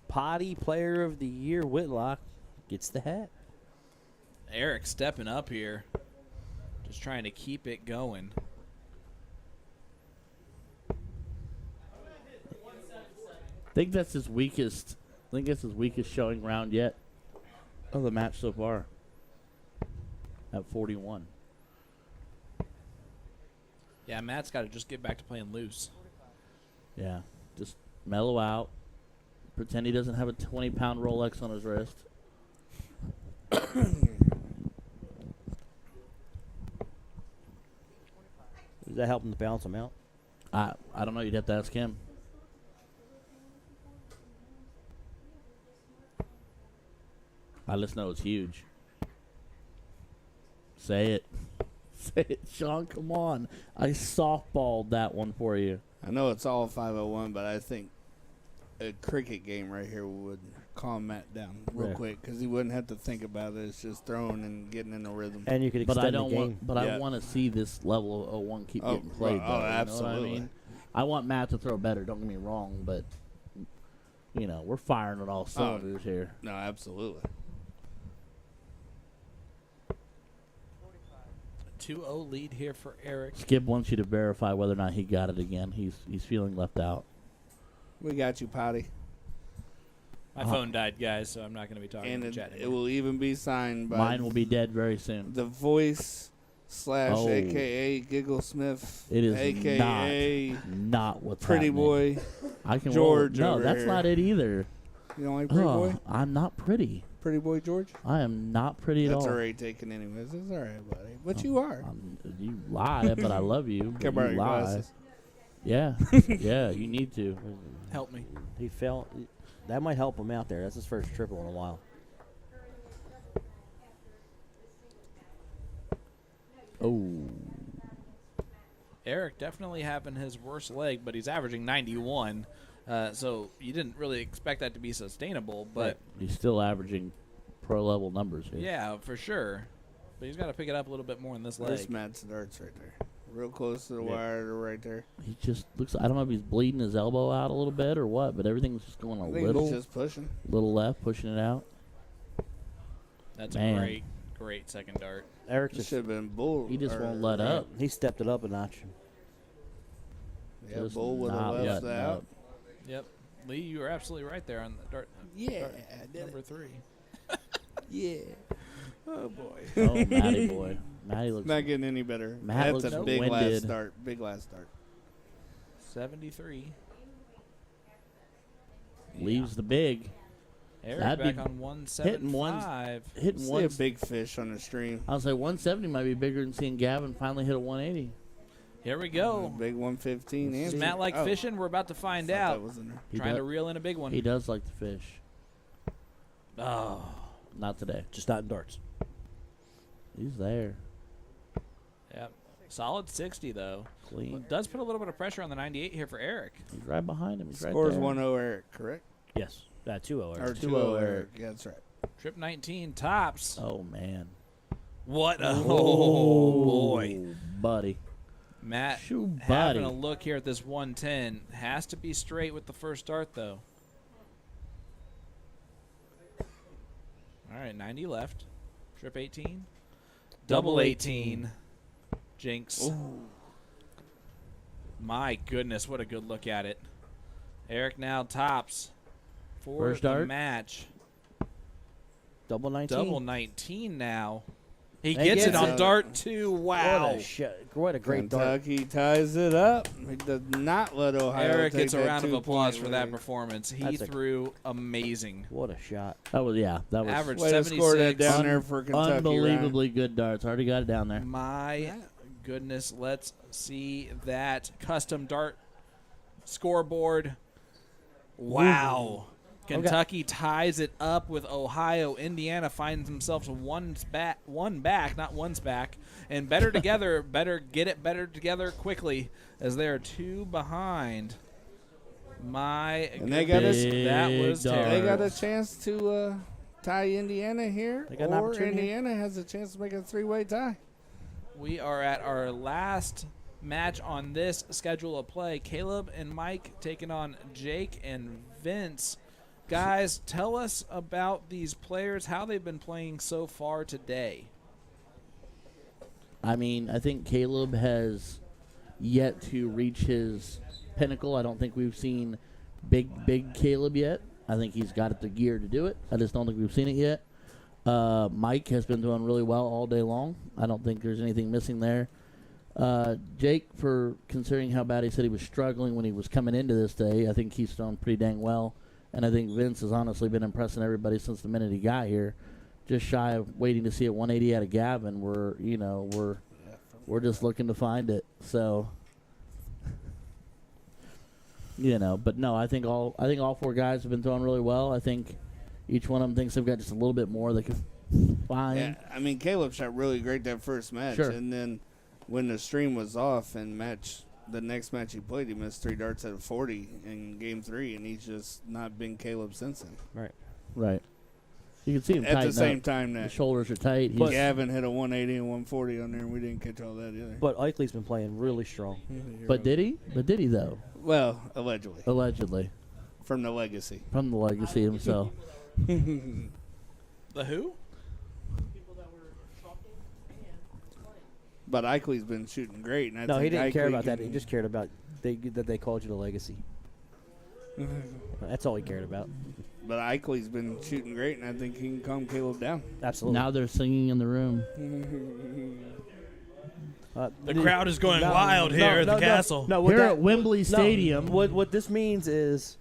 Potty Player of the Year Whitlock gets the hat. Eric stepping up here. Just trying to keep it going. I think that's his weakest. I think that's his weakest showing round yet of the match so far. At 41. Yeah, Matt's got to just get back to playing loose. Yeah, just mellow out. Pretend he doesn't have a 20-pound Rolex on his wrist. Is that helping to balance him out? I don't know. You'd have to ask him. I just know it's huge. Say it. Say it, Sean. Come on. I softballed that one for you. I know it's all 501, but I think a cricket game right here would calm Matt down real Yeah. quick because he wouldn't have to think about it. It's just throwing and getting in a rhythm. And you could But extend I don't the game. want. But Yeah. I want to see this level of 01 keep Oh, getting played. right. though, Oh, you know what absolutely. I mean? I want Matt to throw better. Don't get me wrong, but you know we're firing at all cylinders here. No, absolutely. 2-0 lead here for Eric. Skip wants you to verify whether or not he got it again. He's feeling left out. We got you, Potty. My phone died, guys, so I'm not going to be talking And to it, chat it will even be signed by Mine will be dead very soon. the voice / Oh. AKA Giggle Smith. It is AKA not what's Pretty happening. Boy. I can George roll. No, over that's here. not it either. You don't like Pretty Boy? I'm not pretty. Pretty Boy George? I am not pretty at That's all. already taken anyways. It's all right, buddy. But you are. You lie, but I love you. Can I but borrow you your lie. glasses? Yeah, yeah, you need to. Help me. He fell. That might help him out there. That's his first triple in a while. Oh, Eric definitely having his worst leg, but he's averaging 91. So you didn't really expect that to be sustainable, but he's still averaging pro level numbers here. yeah, for sure. But he's got to pick it up a little bit more in this There's leg. Matt's darts right there. Real close to the wire right there. He just looks. I don't know if he's bleeding his elbow out a little bit or what, but everything's just going a I think little, he's just pushing. little left, pushing it out. That's Man. a great second dart. Eric It just should have been Bull. He just or- won't let up. he stepped it up a notch. Yeah, Just Bull would not have left letting that out. up. Yep. Lee, you were absolutely right there on the dart. Yeah, dart I did number it. 3. Yeah. Oh, boy. Oh, Matty boy, Matty looks. Not getting any better. Matt That's looks a big winded. last start. Big last start. 73. Leaves the big. Eric That'd back be on 175. Hitting See one. a big fish on the stream. I'll say 170 might be bigger than seeing Gavin finally hit a 180. Here we go. Big 115. Does Matt like fishing? We're about to find out. Trying to reel in a big one. He does like to fish. Oh. Not today. Just not in darts. He's there. Yep. Solid 60, though. Clean. It does put a little bit of pressure on the 98 here for Eric. He's right behind him. He's Scores right there. 1-0 Eric, correct? Yes. 2-0 Eric. Or 2-0 Eric. Yeah, that's right. Trip 19 tops. Oh, man. What a boy. Buddy. Matt Shoo, having buddy. a look here at this 110. Has to be straight with the first dart, though. All right, 90 left. Trip 18. Double 18. Jinx. Ooh. My goodness, what a good look at it. Eric now tops for First the dart. match. Double 19. Double 19 now. He He gets it gets on it. dart 2. Wow. What a great dart. Kentucky ties it up. He does not let Ohio Eric take gets a that round of 2 applause point for that lead. performance. He That's a- threw amazing. What a shot. That was Average Way to score that 76. down there for Kentucky. unbelievably good darts. Already got it down there. My goodness, let's see that custom dart scoreboard. Wow. Kentucky ties it up with Ohio. Indiana finds themselves one back, not one's back. And better together, better together quickly as they are 2 behind. My And they got goodness, Big that was dart. They terrible. got a chance to tie Indiana here, They got an or opportunity. Indiana has a chance to make a 3-way tie. We are at our last match on this schedule of play. Caleb and Mike taking on Jake and Vince. Guys, tell us about these players, how they've been playing so far today. I mean, I think Caleb has yet to reach his pinnacle. I don't think we've seen big Caleb yet. I think he's got the gear to do it. I just don't think we've seen it yet. Mike has been doing really well all day long. I don't think there's anything missing there. Jake, for considering how bad he said he was struggling when he was coming into this day, I think he's done pretty dang well. And I think Vince has honestly been impressing everybody since the minute he got here. Just shy of waiting to see a 180 out of Gavin. We're just looking to find it. So, but no, I think all 4 guys have been throwing really well. I think each one of them thinks they've got just a little bit more they can find. Yeah, I mean, Caleb shot really great that first match. Sure. And then when the stream was off and the next match he played, he missed 3 darts out of 40 in game 3, and he's just not been Caleb since then. Right. You can see him At the tighten same up. time The that shoulders are tight. but Gavin hit a 180 and 140 on there, and we didn't catch all that either. But Eichley's been playing really strong. But did he? But did he though? Well, allegedly. Allegedly, From the legacy. from the legacy himself. The who? But Eichley's been shooting great. And I No, he think didn't care Eichley about that. can- He just cared about that they called you the legacy. That's all he cared about. But Eichley's been shooting great, and I think he can calm Caleb down. Absolutely. Now they're singing in the room. The crowd is going wild here at the castle. No, what Here that- at Wembley Stadium. What this means is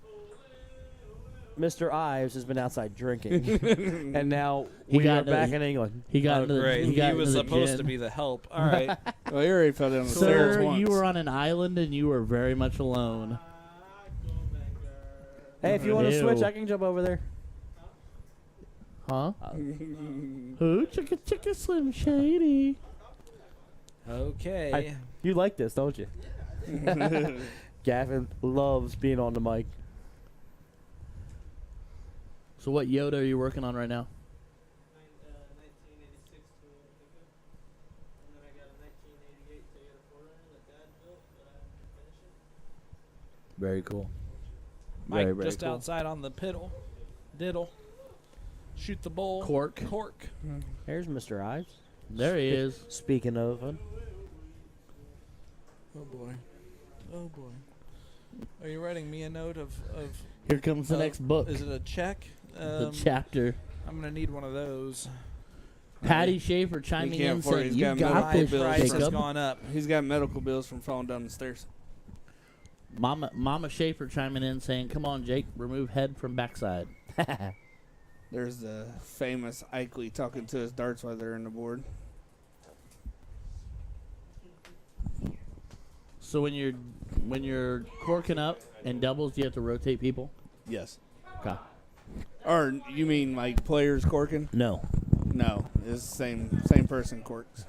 Mr. Ives has been outside drinking, and now He we got are into back the- in England. He got Oh, into the, great. he got He was into the supposed gin. to be the help. All right. Well, he already fell down the stairs Sir, once. you were on an island and you were very much alone. Hey, if you want to Ew. switch, I can jump over there. Huh? Who? Chicka Slim Shady. Okay. You like this, don't you? Gavin loves being on the mic. So what Yoda are you working on right now? 1986 Toyota pickup, and then I got a 1988 Toyota 4Runner that Dad built, but I haven't finished it. Very cool. Mike Very, very just cool. outside on the diddle. Shoot the bowl. Cork. There's Mr. Ives. There he is. Speaking of, Oh boy. Oh boy. Are you writing me a note of Here comes the next book. Is it a check? The chapter. I'm gonna need one of those. Patty Schaefer chiming can't in afford it. saying, He's "You got got medical this, bills. Price has Jacob." gone up. He's got medical bills from falling down the stairs. Mama Schaefer chiming in saying, "Come on, Jake, remove head from backside." There's the famous Eichley talking to his darts while they're in the board. So when you're corking up in doubles, do you have to rotate people? Yes. Okay. Or you mean like players corking? No. No, it's the same person corks.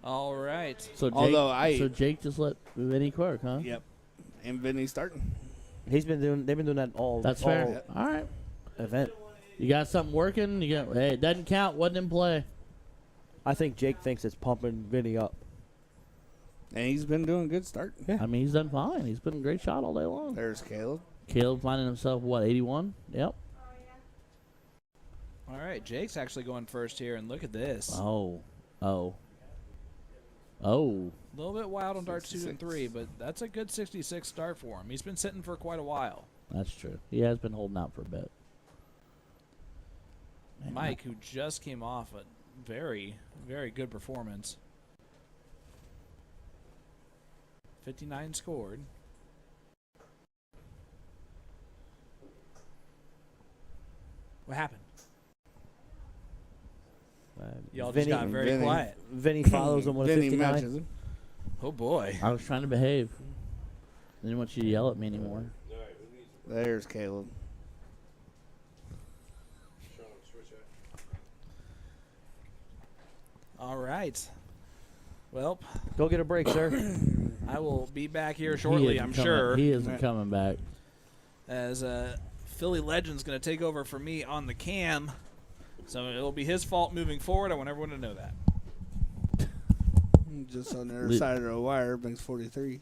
All right. So Jake, Although Jake just let Vinnie cork, huh? Yep. And Vinny's starting. They've been doing that all. That's all fair. All right. Event. You got something working? Hey, it doesn't count. Wasn't in play. I think Jake thinks it's pumping Vinny up. And he's been doing a good start. Yeah. I mean, he's done fine. He's been a great shot all day long. There's Caleb. Caleb finding himself, 81? Yep. All right, Jake's actually going first here, and look at this. Oh. A little bit wild on darts 2 and 3, but that's a good 66 start for him. He's been sitting for quite a while. That's true. He has been holding out for a bit. Mike, who just came off a very, very good performance. 59 scored. What happened? Y'all just got very quiet. Vinny follows him with a 59. Matches him. Oh, boy. I was trying to behave. I didn't want you to yell at me anymore. There's Caleb. All right. Well, Go get a break, sir. I will be back here shortly, I'm sure. He isn't coming back. As Philly Legend's going to take over for me on the cam. So it'll be his fault moving forward. I want everyone to know that. Just on the other side of the wire, brings 43.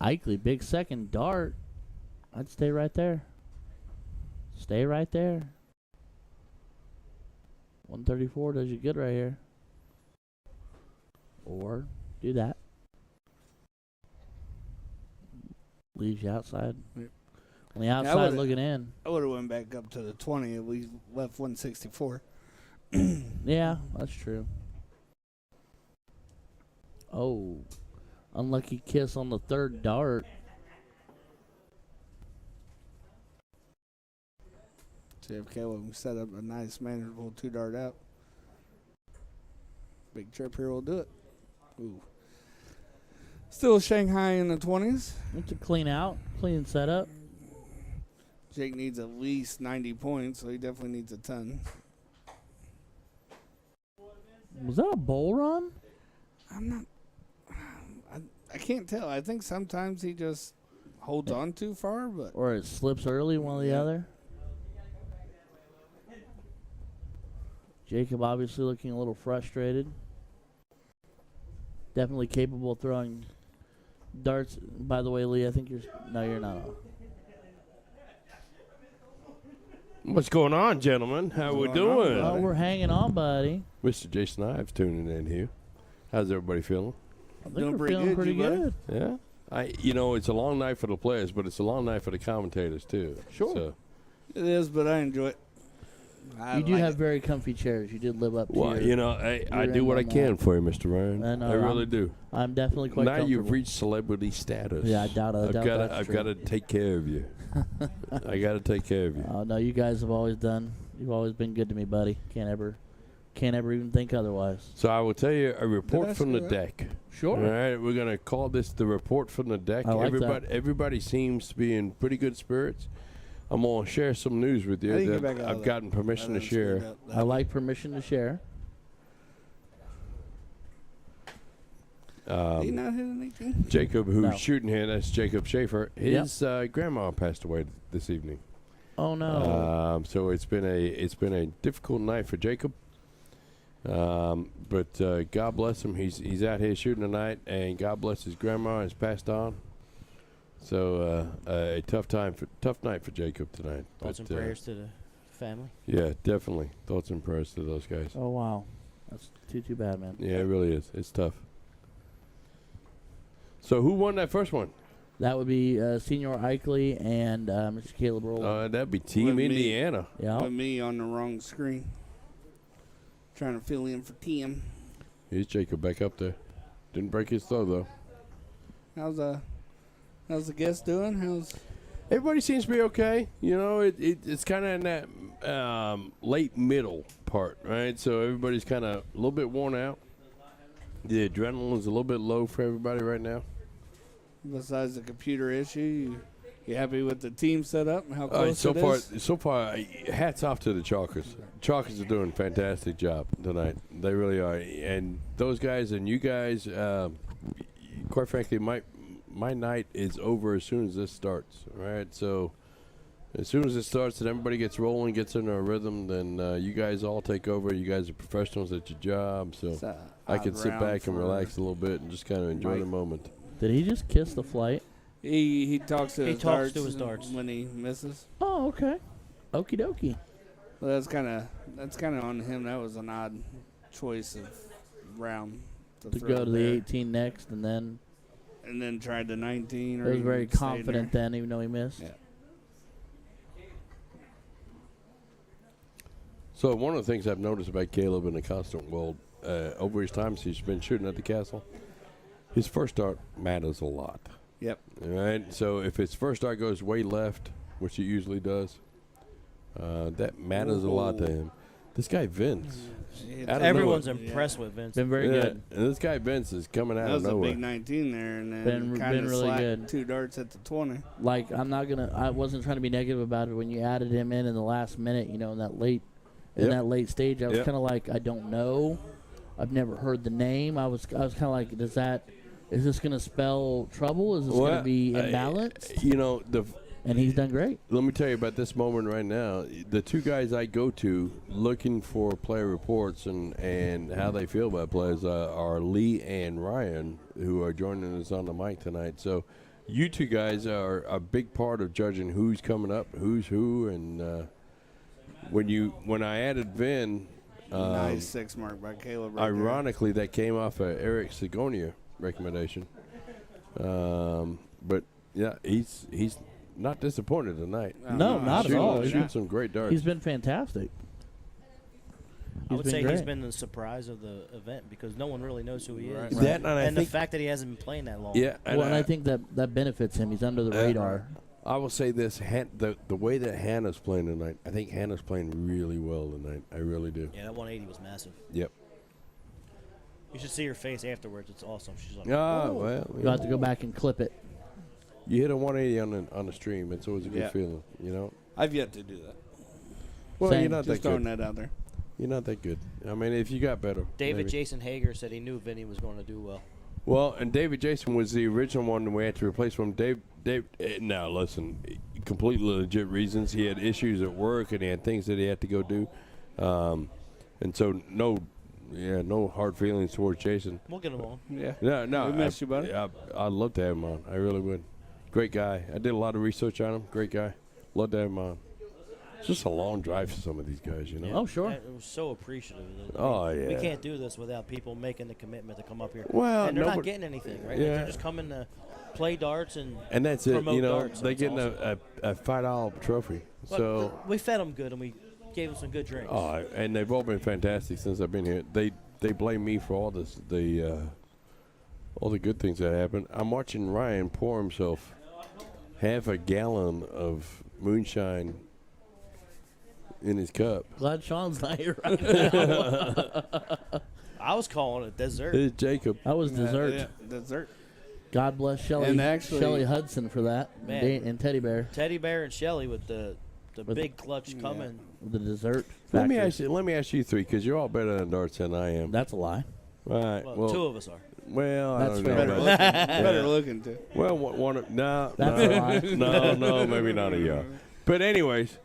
Ikley, big second dart. I'd stay right there. Stay right there. 134 does you good right here. Or do that. Leaves you outside. Yep. On the outside looking in. I would have went back up to the 20 if we left 164. Yeah, that's true. Oh. Unlucky kiss on the third dart. See if Caleb set up a nice manageable 2-dart out. Big trip here will do it. Ooh. Still Shanghai in the 20s. It's a clean out, clean setup. Jake needs at least 90 points, so he definitely needs a ton. Was that a bowl run? I'm not. I can't tell. I think sometimes he just holds on too far, but Or it slips early, one or the other. Jacob obviously looking a little frustrated. Definitely capable of throwing darts. By the way, Lee, I think you're not. What's going on, gentlemen? How we doing? Oh, we're hanging on, buddy. Mr. Jason Ives tuning in here. How's everybody feeling? I think we're feeling pretty good. Yeah. It's a long night for the players, but it's a long night for the commentators too. Sure. So, it is, but I enjoy it. You do have very comfy chairs. You did live up to I do what I can for you, Mr. Ryan. I really do. I'm definitely quite now comfortable. You've reached celebrity status. Yeah, I doubt I've got to take care of you. I got to take care of you. Oh no, you guys have always done. You've always been good to me, buddy. Can't ever even think otherwise. So I will tell you a report from the deck. Sure. All right, we're gonna call this the report from the deck. I like that. Everybody seems to be in pretty good spirits. I'm gonna share some news with you that I've gotten permission to share. I like permission to share. Did he not hit an 18? Jacob, who's shooting here, that's Jacob Schaefer. His grandma passed away this evening. Oh no! So it's been a difficult night for Jacob. But God bless him. He's out here shooting tonight, and God bless his grandma has passed on. So a tough night for Jacob tonight. Thoughts and prayers to the family. Yeah, definitely. Thoughts and prayers to those guys. Oh wow, that's too bad, man. Yeah, it really is. It's tough. So who won that first one? That would be Senior Ikley and Mr. Caleb Rowland. That'd be Team Indiana. Yeah. With me on the wrong screen. Trying to fill in for Tim. Here's Jacob back up there. Didn't break his throw though. How's the guest doing? Everybody seems to be okay. You know, it's kind of in that late middle part, right? So everybody's kind of a little bit worn out. The adrenaline's a little bit low for everybody right now. Besides the computer issue, you happy with the team setup and how close so it far, is? so far, hats off to the Chalkers. Chalkers are doing a fantastic job tonight. They really are. And those guys and you guys, quite frankly, my night is over as soon as this starts, right? So as soon as it starts and everybody gets rolling, gets into a rhythm, then you guys all take over. You guys are professionals at your job, so I can sit back and relax a little bit and just kind of enjoy the moment. Did he just kiss the flight? He talks to his darts. To his darts when he misses. Oh, okay. Okie dokie. Well, that's kind of on him. That was an odd choice of round To go to the 18 next, and then tried the 19. he was very confident then, even though he missed. Yeah. So one of the things I've noticed about Caleb in the constant world, over his time he's been shooting at the castle, his first dart matters a lot. Yep. All right. So if his first dart goes way left, which it usually does, that matters a lot to him. This guy Vince. Everyone's impressed with Vince. Been very good. And this guy Vince is coming out of nowhere. That was nowhere. a big 19 there, and then been really good. 2 darts at the 20. Like, I wasn't trying to be negative about it when you added him in the last minute, in that late stage. I was kind of like, I don't know. I've never heard the name. I was kind of like, is this going to spell trouble? Is this going to be imbalanced? And he's done great. Let me tell you about this moment right now. The 2 guys I go to looking for player reports and how they feel about players are Lee and Ryan, who are joining us on the mic tonight. So you 2 guys are a big part of judging who's coming up, who's who, and when I added Vin, nice 6 mark by Caleb. Ironically, that came off a Eric Sigonia recommendation. But yeah, he's not disappointed tonight. No, not at all. He's shooting some great darts. He's been fantastic. I would say he's been the surprise of the event because no one really knows who he is. Right. And the fact that he hasn't been playing that long. Yeah, and I think that benefits him. He's under the radar. I will say this: the way that Hannah's playing tonight, I think Hannah's playing really well tonight. I really do. Yeah, that 180 was massive. Yep. You should see her face afterwards. It's awesome. She's like, well, you'll have to go back and clip it. You hit a 180 on the stream. It's always a good feeling, I've yet to do that. Well, Same. you're not Just that throwing good. that out there. You're not that good. I mean, if you got better. David maybe. Jason Hager said he knew Vinnie was going to do well. Well, and David Jason was the original one we had to replace from Dave. Now, listen, completely legit reasons. He had issues at work and he had things that he had to go do. And so, no hard feelings towards Jason. We'll get him on. Yeah. No. We miss you, buddy. I'd love to have him on. I really would. Great guy. I did a lot of research on him. Great guy. Love to have him on. It's just a long drive for some of these guys, Yeah. Oh, sure. It was so appreciative. Oh, yeah. We can't do this without people making the commitment to come up here. Well, and they're not getting anything, right? Yeah. They're just coming to play darts and that's it. promote darts. They're getting awesome. a $5 trophy. But So we fed them good and we gave them some good drinks. Oh, and they've all been fantastic since I've been here. They blame me for all the good things that happen. I'm watching Ryan pour himself half a gallon of moonshine in his cup. Glad Sean's not here right now. I was calling it dessert. It's Jacob. That was dessert. Yeah, dessert. God bless Shelly. And actually- Shelly Hudson for that. Man. And Teddy Bear. Teddy Bear and Shelly with the big clutch coming. The dessert. Let me factory. ask you 3 because you're all better than darts than I am. That's a lie. All right. Well, 2 of us are. Well, I That's don't fair. know. Better about looking, better looking too. Well, one no, That's a lie. no, maybe not a y'all. But anyways,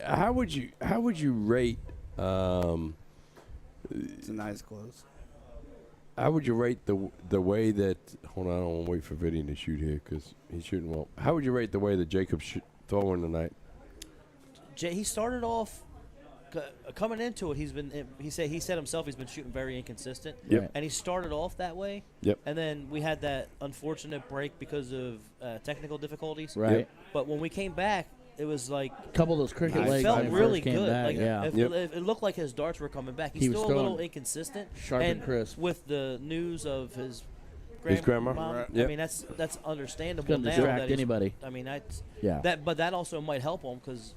how would you rate? It's a nice close. How would you rate the way that? Hold on, I don't want to wait for Vinnie to shoot here because he's shooting well. How would you rate the way that Jacob's throwing tonight? He started off coming into it. He said himself he's been shooting very inconsistent. Yep. And he started off that way. Yep. And then we had that unfortunate break because of technical difficulties. Right. Yep. But when we came back, it was like A couple of those cricket he legs felt when he really first came good. back. Like, yeah. it looked like his darts were coming back. He's He was still a little throwing inconsistent. sharp and crisp. With the news of his His grandma? Right. Yep. I mean, that's understandable Couldn't now. distract that he's- anybody. I mean, that's Yeah. but that also might help him because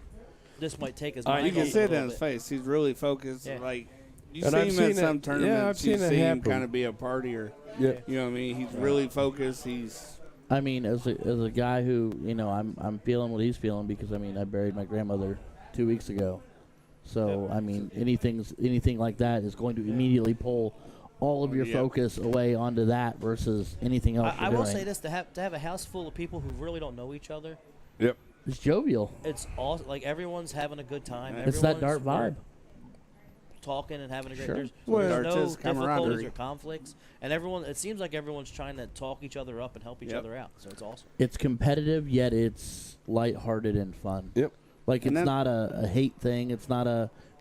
this might take his You mind can off see a it in little his bit. face. He's really focused. Yeah. Like you And see I've him seen at it- some yeah, tournaments. I've seen you it see him happen. kind of be a partier. Yeah. You know what I mean? He's really focused. He's I mean, as a guy who, I'm feeling what he's feeling because, I mean, I buried my grandmother 2 weeks ago. So, I mean, anything like that is going to immediately pull all of your focus away onto that versus anything else I you're will doing. say this: to have a house full of people who really don't know each other, Yep. It's jovial. it's all like everyone's having a good time. It's that Everyone's dart vibe. talking and having a great. Sure. There's, Well, there's darts no is difficulties camaraderie. or conflicts, and everyone. It seems like everyone's trying to talk each other up and help each other out. So it's awesome. It's competitive, yet it's lighthearted and fun. Yep. Like, And it's then- not a hate thing. It's not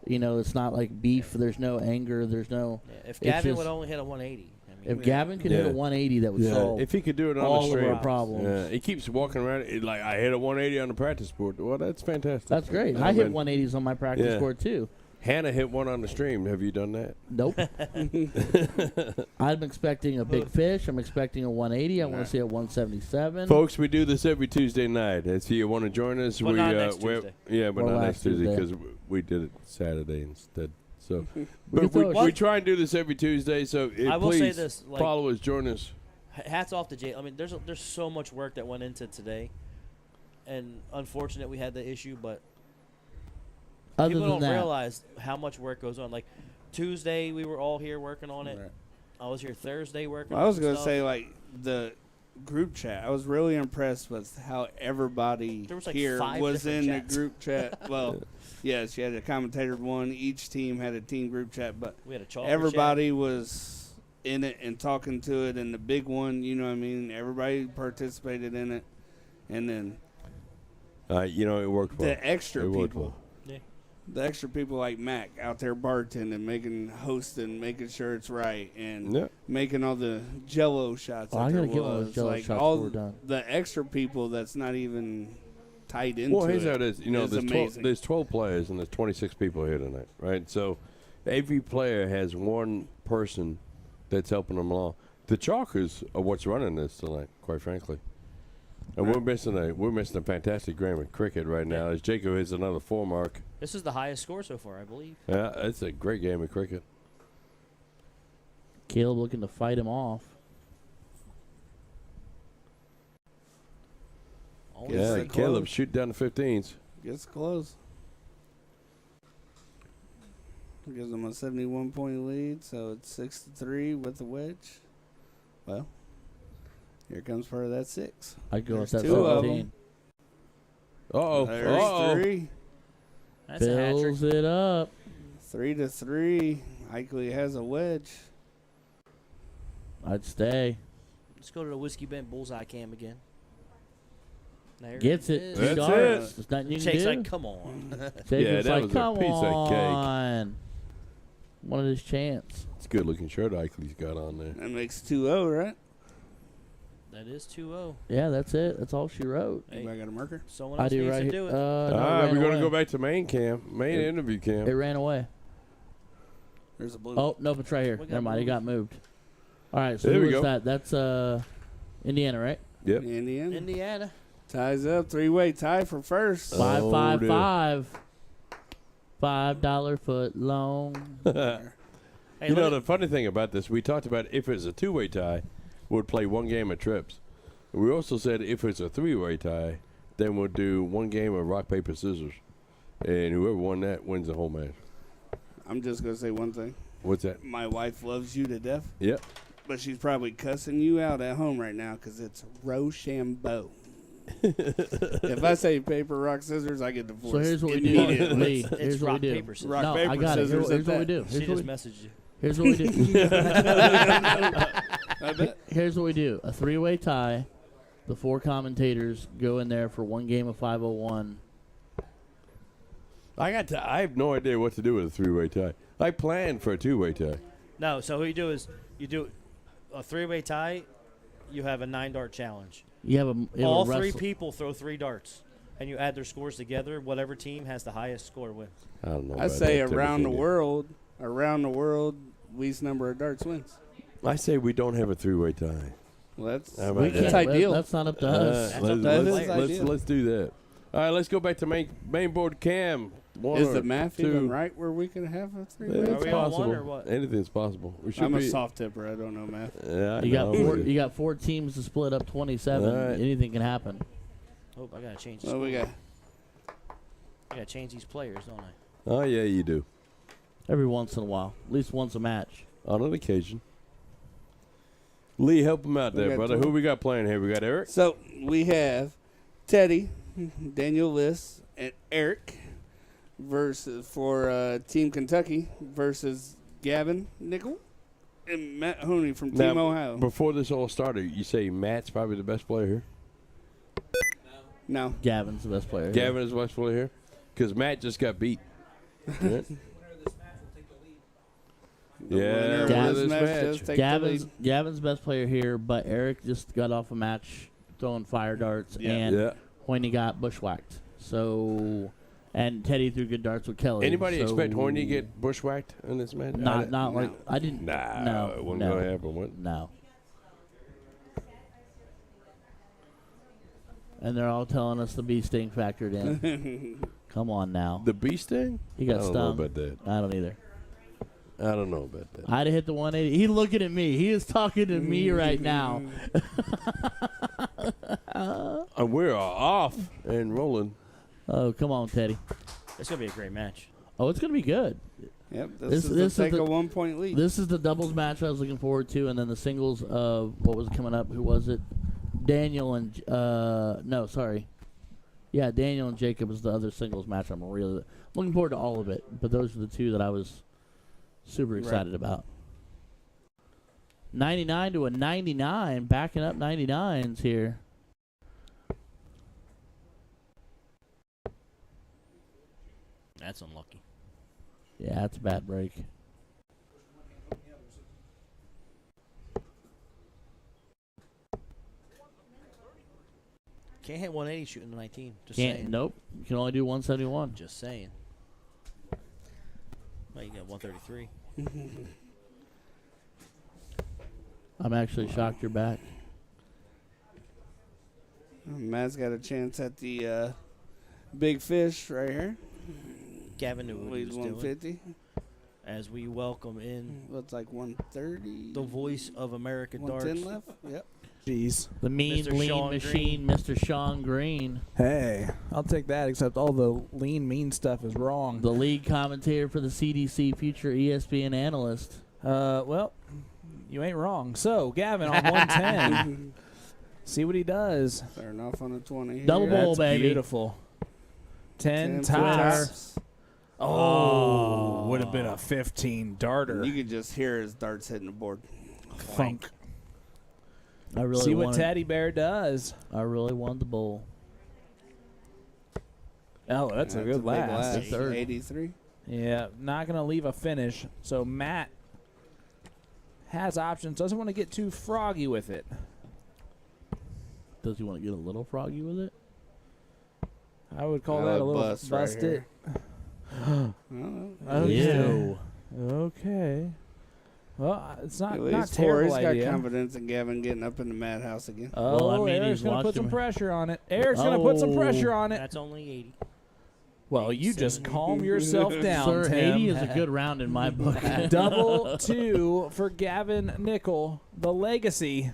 it's not like beef. There's no anger. There's no. Yeah, if It's Gavin just- would only hit a 180, I mean, If Gavin could hit a Yeah. 180, that would solve If he could do it on all the of stream. our problems. Yeah. He keeps walking around like I hit a 180 on the practice board. Well, that's fantastic. That's great. I hit 180s on my practice Yeah. board, too. Hannah hit one on the stream. Have you done that? Nope. I'm expecting a big fish. I'm expecting a 180. I want to see a 177. Folks, we do this every Tuesday night. If you want to join us, But we not next we're- Tuesday. yeah, but Or not last next Tuesday Tuesday. because we did it Saturday instead. So, We but could throw a we try and do this every Tuesday. So I will say please this, like- follow us, join us. hats off to Jay. I mean, there's so much work that went into today, and unfortunate we had the issue, but Other people than don't that, realize how much work goes on. Like Tuesday, we were all here working on it. Right. I was here Thursday working. Well, I was on going to stuff. say, like, the group chat. I was really impressed with how everybody There was, like, here 5 was in different the chats. group chat. Well, yes, you had a commentator one. Each team had a team group chat, but we had a chocolate everybody was in it and talking to it. And the big one, you know what I mean? Everybody participated in it. And then It worked well. the extra It worked people. well. The extra people like Mac out there bartending, hosting, making sure it's right, and Yeah. making all the Jello shots. Oh, that I gotta there get one of those was. Jell-O like shots all before we're done. the extra people that's not even tied into Well, here's it. how it is. is amazing. There's 12 players and there's 26 people here tonight, right? So every player has one person that's helping them along. The chalkers are what's running this tonight, quite frankly. And we're missing a fantastic game of cricket right now as Jacob hits another 4 mark. This is the highest score so far, I believe. Yeah, it's a great game of cricket. Caleb looking to fight him off. Only Yes, Yeah, they're Caleb close. shoot down the 15s. Gets close. Gives them a 71-point lead, so it's 6-3 with the wedge. Well, here comes part of that 6. I'd go with There's that 2 of 17. them. Uh-oh. There's Uh-oh. 3. That's a hat trick. Fills it up. 3-3. Eichley has a wedge. I'd stay. Let's go to the whiskey bent bullseye cam again. There Gets it. is. Two That's darts. it. There's nothing you can Shake's do. like, come on. Jacob's Yeah, that like, was a come piece of cake." on. Wanted his chance. It's a good looking shirt Eichley's got on there. That makes 2-0, right? That is 2-0. Yeah, that's it. That's all she wrote. Hey, Anybody got a marker? someone I else do needs right to here. do it. No, it we're ran going to away. go back to main interview It camp. ran away. There's a blue. Oh, nope, it's right here. We got Never mind. It moved. got moved. All right, so There who we was go. that? That's Indiana, right? Yep. Indiana. Indiana. Ties up. 3-way tie for first. 555. $5 foot long. Hey, You know, look the funny thing about this, we talked about if it's a 2-way tie, we'd play 1 game of trips. We also said if it's a 3-way tie, then we'll do 1 game of rock, paper, scissors. And whoever won that wins the whole match. I'm just going to say one thing. What's that? My wife loves you to death, Yep. but she's probably cussing you out at home right now because it's Rochambeau. If I say paper, rock, scissors, I get divorced. So here's what we do. immediately. Lee, It's here's what rock, we do. paper, scissors. Rock, No, paper, I got it. scissors Here's what we at do. She Here's what just we, messaged you. here's what we do. I bet. Here's what we do. A 3-way tie. The 4 commentators go in there for 1 game of 501. I have no idea what to do with a 3-way tie. I planned for a 2-way tie. No, so what you do is you do a 3-way tie. You have a 9-dart challenge. You have a All 3 wrestle. people throw 3 darts, and you add their scores together. Whatever team has the highest score wins. I don't know. I about say that, around the Timothy. world, least number of darts wins. I say we don't have a 3-way tie. Well, that's How about that's that? ideal. That's not up to us. That's up to the players. Let's do that. All right, let's go back to main board cam. Is the math even right where we can have a 3 It's Are we on possible. one or what? Anything's possible. We should I'm a be. soft tipper. I don't know math. Yeah, I You got know. you got 4 teams to split up 27. All right. Anything can happen. Oh, I gotta change. What we got? I gotta change these players, don't I? Oh yeah, you do. Every once in a while, at least once a match. On an occasion. Lee, help him out We there, got brother. 12. Who we got playing here? We got Eric. So we have Teddy, Daniel Liss, and Eric versus for Team Kentucky versus Gavin Nickel and Matt Honey from Team Now, Ohio. Before this all started, you say Matt's probably the best player here. No. Gavin's the best player. Gavin is the best player here because Matt just got beat. Yeah. The winner Gav- of this match does take the lead. Gavin's best player here, but Eric just got off a match throwing fire darts, Yeah. and Yeah. Hoyne got bushwhacked. So, and Teddy threw good darts with Kelly. Anybody so expect Hoyne to get bushwhacked in this match? Not like I didn't. Nah, no, it wasn't no, gonna happen. What? No. And they're all telling us the bee sting factored in. Come on now. The bee sting? He got I don't stung. know about that. I don't either. I don't know about that. I'd have hit the 180. He looking at me. He is talking to me right now. And we're off and rolling. Oh, come on, Teddy. It's gonna be a great match. Oh, it's going to be good. Yep, This this is is to take the- a 1-point lead. This is the doubles match I was looking forward to, and then the singles of what was coming up. Who was it? Daniel and no, sorry. Yeah, Daniel and Jacob is the other singles match. I'm really looking forward to all of it, but those are the two that I was super excited about. 99 to a 99, backing up 99s here. That's unlucky. Yeah, that's a bad break. Can't hit 180 shooting the 19. Just Can't. saying. Nope. You can only do 171. Just saying. Well, you got 133. I'm actually shocked you're back. Matt's got a chance at the big fish right here. Gavin knew what he Leads was doing. 150. As we welcome in Looks like 130. the voice of America darts. 110 left. Yep. Jeez. The mean, Mr. lean Sean machine, Mr. Sean Green. Hey, I'll take that, except all the lean, mean stuff is wrong. The lead commentator for the CDC, future ESPN analyst. Well, you ain't wrong. So, Gavin on 110. See what he does. Starting off on a 20 here. Double bowl, That's baby. beautiful. 10 tops. tops. Oh, would have been a 15 darter. You could just hear his darts hitting the board. Funk. I really See what wanted, Teddy Bear does. I really wanted the bowl. Oh, that's a good big last. That's third. 83. Yeah, not going to leave a finish. So Matt has options. Doesn't want to get too froggy with it. Does he want to get a little froggy with it? I would call I that a would little bust right busted. here. Okay. Ew. Okay. Well, it's not At not least 4. terrible He's got idea. confidence in Gavin getting up in the madhouse again. Oh, Well, I mean, Eric's he's going to put watched some him. pressure on it. Eric's going to put some Oh. pressure on it. That's only 80. Well, you just calm yourself down, Sir, Tim. 80 is a good round in my book. Double 2 for Gavin Nickel, the legacy.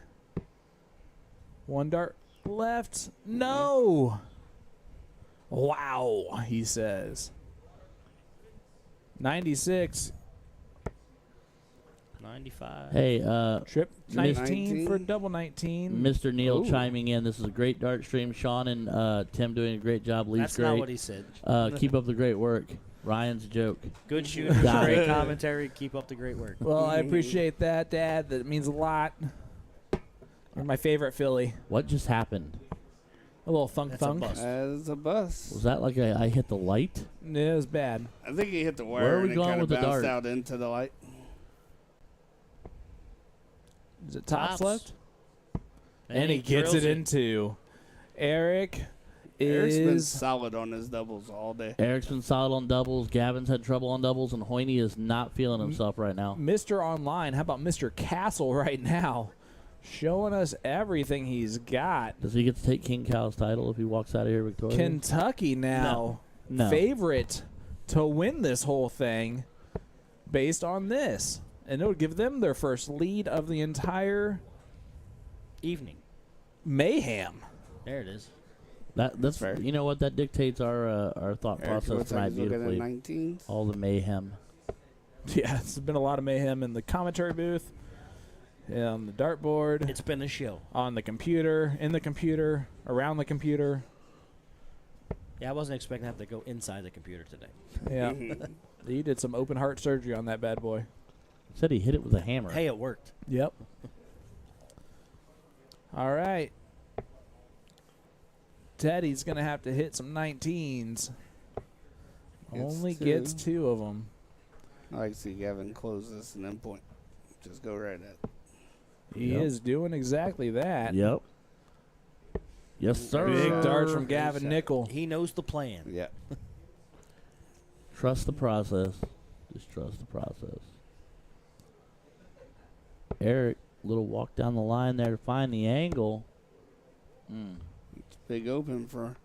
1 dart left. No. Wow, he says. 96. 95. Hey, Trip 19 19. for double 19. Mr. Neal Ooh. chiming in. This is a great dart stream. Sean and Tim doing a great job. Lee's That's great. not what he said. Keep up the great work. Ryan's a joke. Good shooting, Got great it. commentary. Keep up the great work. Well, I appreciate that, Dad. That means a lot. You're my favorite Philly. What just happened? A little thunk That's a thunk. bust. As a bus. Was that like I hit the light? It was bad. I think he hit the Where wire are we and it going kind of with the bounced dart? out into the light. Is it tops Tops. left? And he gets drills it into. Eric Eric's been is. solid on his doubles all day. Eric's been solid on doubles. Gavin's had trouble on doubles, and Hoyne is not feeling himself right now. Mr. Online. How about Mr. Castle right now? showing us everything he's got. Does he get to take King Cal's title if he walks out of here victorious? Kentucky now No. favorite to win this whole thing based on this. And it would give them their first lead of the entire Evening. Mayhem. There it is. That's Fair. You know what? That dictates our thought Eric, process what's tonight that? Looking at beautifully. 19s. All the mayhem. Yeah, it's been a lot of mayhem in the commentary booth, on the dartboard, It's been a show. on the computer, in the computer, around the computer. Yeah, I wasn't expecting to have to go inside the computer today. Yeah. He did some open heart surgery on that bad boy. Said he hit it with a hammer. Hey, it worked. Yep. All right. Teddy's going to have to hit some 19s. Only gets 2 of them. I like to see Gavin close this and then point. Just go right at. He is doing exactly that. Yep. Yes, sir. Big darts from Good Gavin shot. Nickel. He knows the plan. Yeah. Trust the process. Just trust the process. Eric, little walk down the line there to find the angle. It's big open for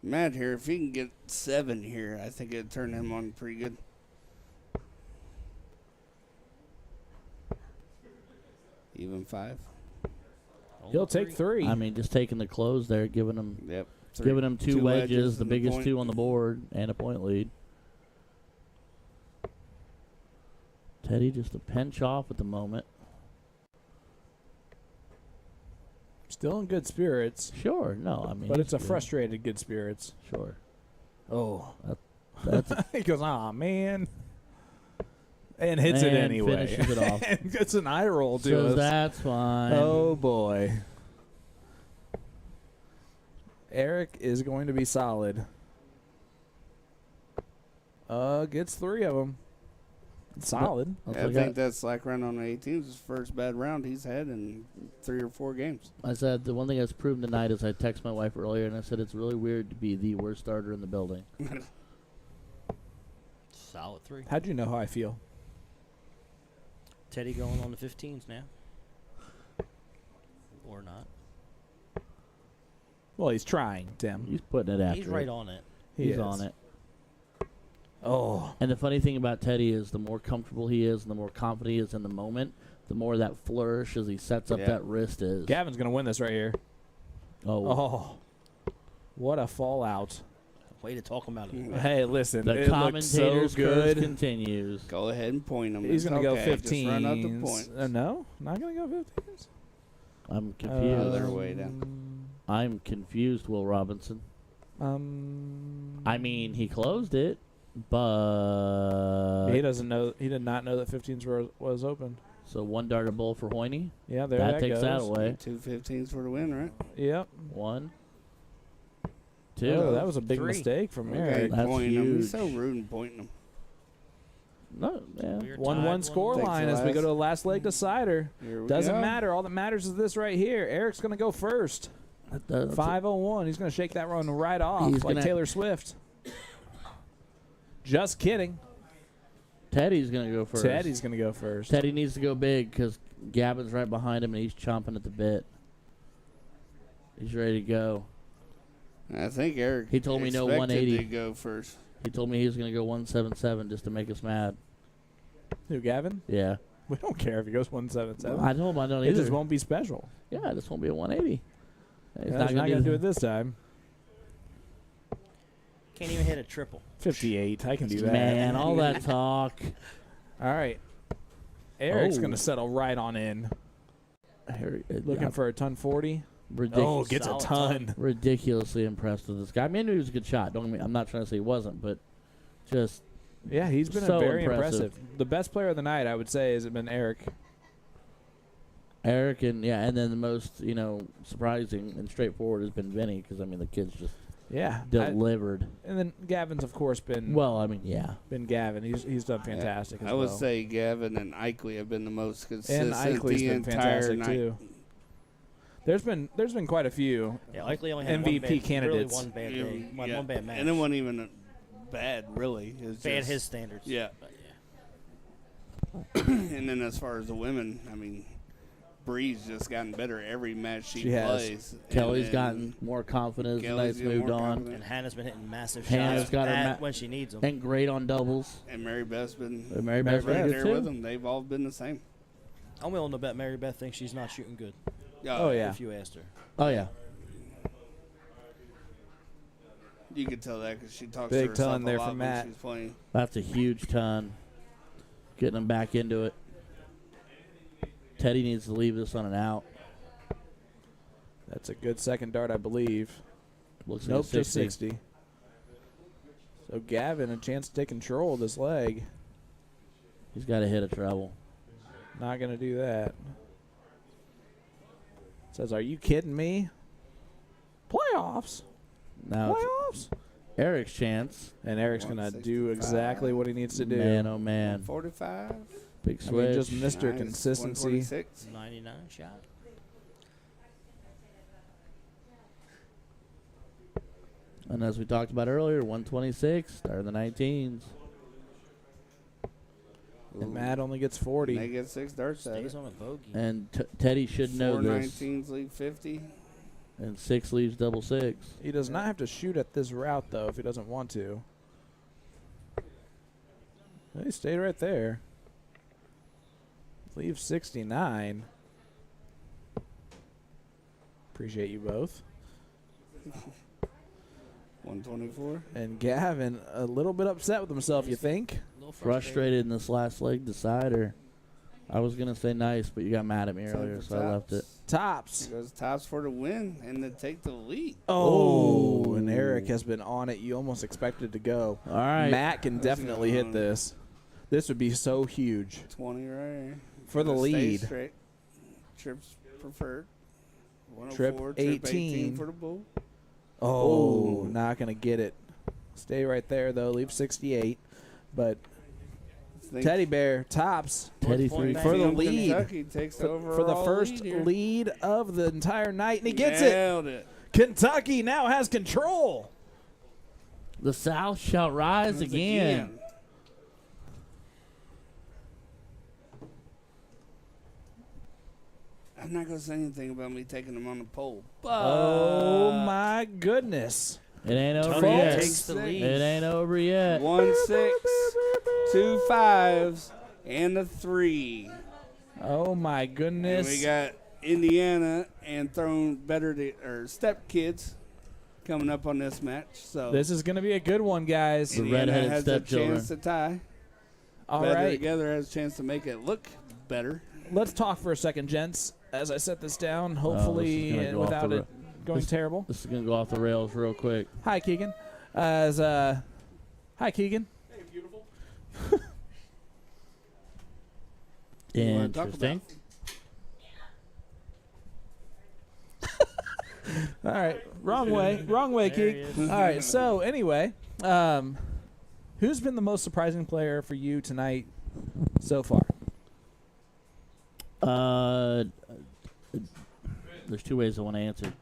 Matt here. If he can get 7 here, I think it'd turn him on pretty good. Even 5. He'll take 3. I mean, just taking the close there, giving him Yep. giving him two wedges, the and biggest point. 2 on the board, and a point lead. Teddy just a pinch off at the moment. Still in good spirits, Sure, no, I mean, but it's a good. frustrated good spirits. Sure. Oh. That's He goes, aw, man. And hits it And anyway. finishes it off. And gets an eye roll to so us. that's fine. Oh, boy. Eric is going to be solid. Gets 3 of them. Solid. That's I what I think got. that slack round on the 18s is his first bad round he's had in 3 or 4 games. I said the one thing that's proven tonight is I texted my wife earlier and I said it's really weird to be the worst starter in the building. Solid 3. How'd you know how I feel? Teddy going on the 15s now. Or not. Well, he's trying, Tim. He's putting it after. He's right on it. He's is. on it. Oh. And the funny thing about Teddy is the more comfortable he is and the more confident he is in the moment, the more that flourish as he sets up Yeah. that wrist is. Gavin's going to win this right here. Oh, Oh. What a fallout. Way to talk him out of it. Hey, listen. the it looked commentator's so curse good. continues. Go ahead and point him. He's going to go okay. 15. Just run out the points. No? Not going to go 15s? I'm confused. Other way down. I'm confused, Will Robinson. I mean, he closed it, but he doesn't know. He did not know that 15s was open. so 1 darter bowl for Hoyne. Yeah, there That that takes goes. that away. 2 15s for the win, right? Yep. 1, 2. Oh, that was a big 3. mistake from Okay, Eric. That's pointing him. He's so huge. rude and pointing him. No, yeah. We're 1-1 tied, score Takes line the as we go last. to the last leg decider. Here we Doesn't go. matter. All that matters is this right here. Eric's going to go first. That's 5:01. He's going to shake that run right off He's like gonna- Taylor Swift. Just kidding. Teddy's going to go first. Teddy's going to go first. Teddy needs to go big because Gavin's right behind him and he's chomping at the bit. He's ready to go. I think Eric. He told me no expected 180. to go first. He told me he was going to go 177 just to make us mad. Who, Gavin? Yeah. We don't care if he goes 177. I told him I don't It either. just won't be special. Yeah, this won't be a 180. He's He's not going to do it this. this time. Can't even hit a triple. 58. I can do that. Man, all that talk. All right. Eric's Oh. going to settle right on in. Looking for a ton 40. Oh, gets a Solid ton. ridiculously impressed with this guy. I mean, he was a good shot. Don't get me. I'm not trying to say he wasn't, but just Yeah, he's been So very impressive. The best player of the night, I would say, has been Eric. Eric and and then the most surprising and straightforward has been Vinnie because I mean the kid's just Yeah. delivered. And then Gavin's, of course, been been Gavin. He's done fantastic as I would well. say Gavin and Ikley have been the most And consistent Ikley's the been entire fantastic, night. too. There's been quite a few. Yeah, likely only had MVP one bad, candidates. Really one bad day. One bad match. And it wasn't even bad, really. It was bad just, his standards. Yeah. But yeah. And then as far as the women, I mean, Bree's just gotten better every match she has. plays. Kelly's gotten more confident as the night's moved on. And Hannah's been hitting massive Hannah's shots got when she needs them. And great on doubles. And Mary Beth's been Mary Beth's right good there too. with them. They've all been the same. I'm willing to bet Mary Beth thinks she's not shooting good. Oh, yeah. If you asked her. Oh, yeah. You could tell that because she talks Big to herself ton a there lot from when Matt. she's playing. That's a huge ton. Getting them back into it. Teddy needs to leave this on an out. That's a good second dart, I believe. Looks Nope, like just 60. So Gavin, a chance to take control of this leg. He's got to hit a treble. Not going to do that. Says, are you kidding me? Playoffs. Now Playoffs. Eric's chance. And Eric's going to do exactly what he needs to do. Man, oh, man. 45. Big I switch. mean, just Mr. Nice. Consistency. 126. 99 shot. And as we talked about earlier, 126, start of the 19s. And Matt only gets 40. They get 6 darts at Stays it. on a bogey. And Teddy should know 4 this. 19s leave 50. And 6 leaves double 6. He does not have to shoot at this route, though, if he doesn't want to. He stayed right there. Leave 69. Appreciate you both. 124. And Gavin, a little bit upset with himself, you think? A little Frustrated in this last leg decider. I was going to say nice, but you got mad at me Time earlier, for so I left it. Tops. He goes tops for the win and to take the lead. Oh, and Eric has been on it. You almost expected to go. All right. Matt can definitely hit this. This would be so huge 20 right here. for the Stay lead. straight. Trips preferred. Trip 104, 18 for the bull. Oh, not going to get it. Stay right there, though. Leave 68. But Teddy Bear tops Teddy Fourth three point for the Bang. lead. Kentucky takes the For the overall first lead, here. lead of the entire night, and he gets it. Nailed it. Kentucky now has control. The South shall rise Once again. I'm not going to say anything about me taking them on the pole. But Oh, my goodness. It ain't over Tony yet. takes the lead. It ain't over yet. 1 6, 2 5s, and a 3. Oh, my And goodness. we got Indiana and throwing better to, or step kids coming up on this match. So This is going to be a good one, guys. The Indiana redheaded has a stepchildren. chance to tie. All Better right. Together has a chance to make it look better. Let's talk for a second, gents, as I set this down, this hopefully is gonna go off without the it going terrible. This is going to go off the rails real quick. Hi, Keegan. Hi, Keegan. You wanna talk Interesting. All right, wrong way, There he Keeg. is. All right, so anyway, who's been the most surprising player for you tonight so far? There's two ways I want to answer.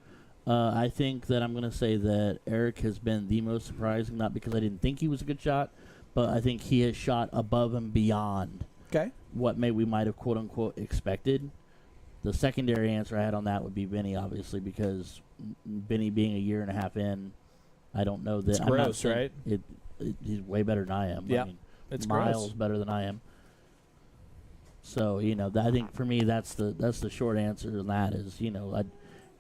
I think that I'm going to say that Eric has been the most surprising, not because I didn't think he was a good shot, but I think he has shot above and beyond Okay. what we might have quote-unquote expected. The secondary answer I had on that would be Vinnie, obviously, because Vinnie being a year and a half in, I don't know that. It's I'm not gross, saying right? He's way better than I am. Yeah, I mean, it's miles gross. better than I am. So I think for me that's the short answer on that is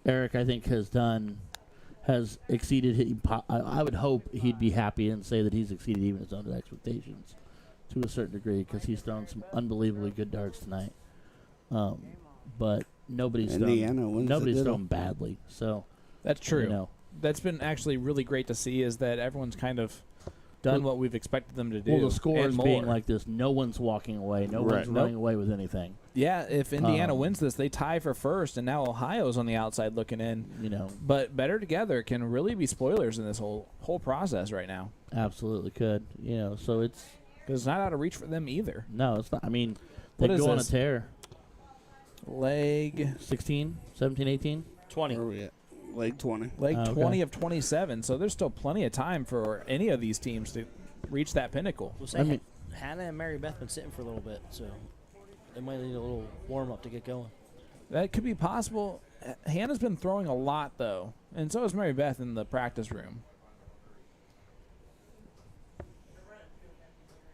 Eric I think has exceeded. I would hope he'd be happy and say that he's exceeded even his own expectations to a certain degree because he's thrown some unbelievably good darts tonight. But nobody's thrown badly. So That's true. That's been actually really great to see is that everyone's kind of done what we've expected them to do. Well, the scores and being more. like this, no one's walking away. No Right. one's running away with anything. Yeah, if Indiana Um, wins this, they tie for first, and now Ohio's on the outside looking in. But Better Together can really be spoilers in this whole process right now. Absolutely could. So it's because it's not out of reach for them either. No, it's not. I mean, What they is go on a this? tear. Leg 16, 17, 18? 20. Where are we at? Leg 20. Leg Okay. 20 of 27. So there's still plenty of time for any of these teams to reach that pinnacle. We'll say Hannah and Mary Beth been sitting for a little bit, so they might need a little warm up to get going. That could be possible. Hannah's been throwing a lot, though, and so has Mary Beth in the practice room.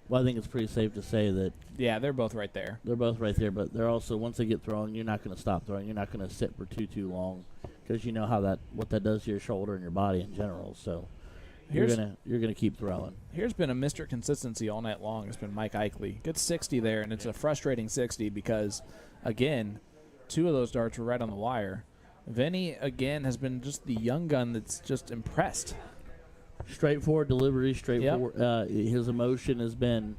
Well, I think it's pretty safe to say that. Yeah, they're both right there. They're both right there, but they're also, once they get throwing, you're not going to stop throwing. You're not going to sit for too long, because you know what that does to your shoulder and your body in general. So you're gonna keep throwing. Here's been a Mr. Consistency all night long. It's been Mike Eichley. Gets 60 there, and it's a frustrating 60 because, again, 2 of those darts were right on the wire. Vinnie, again, has been just the young gun that's just impressed. Straightforward delivery, straightforward. Yep. His emotion has been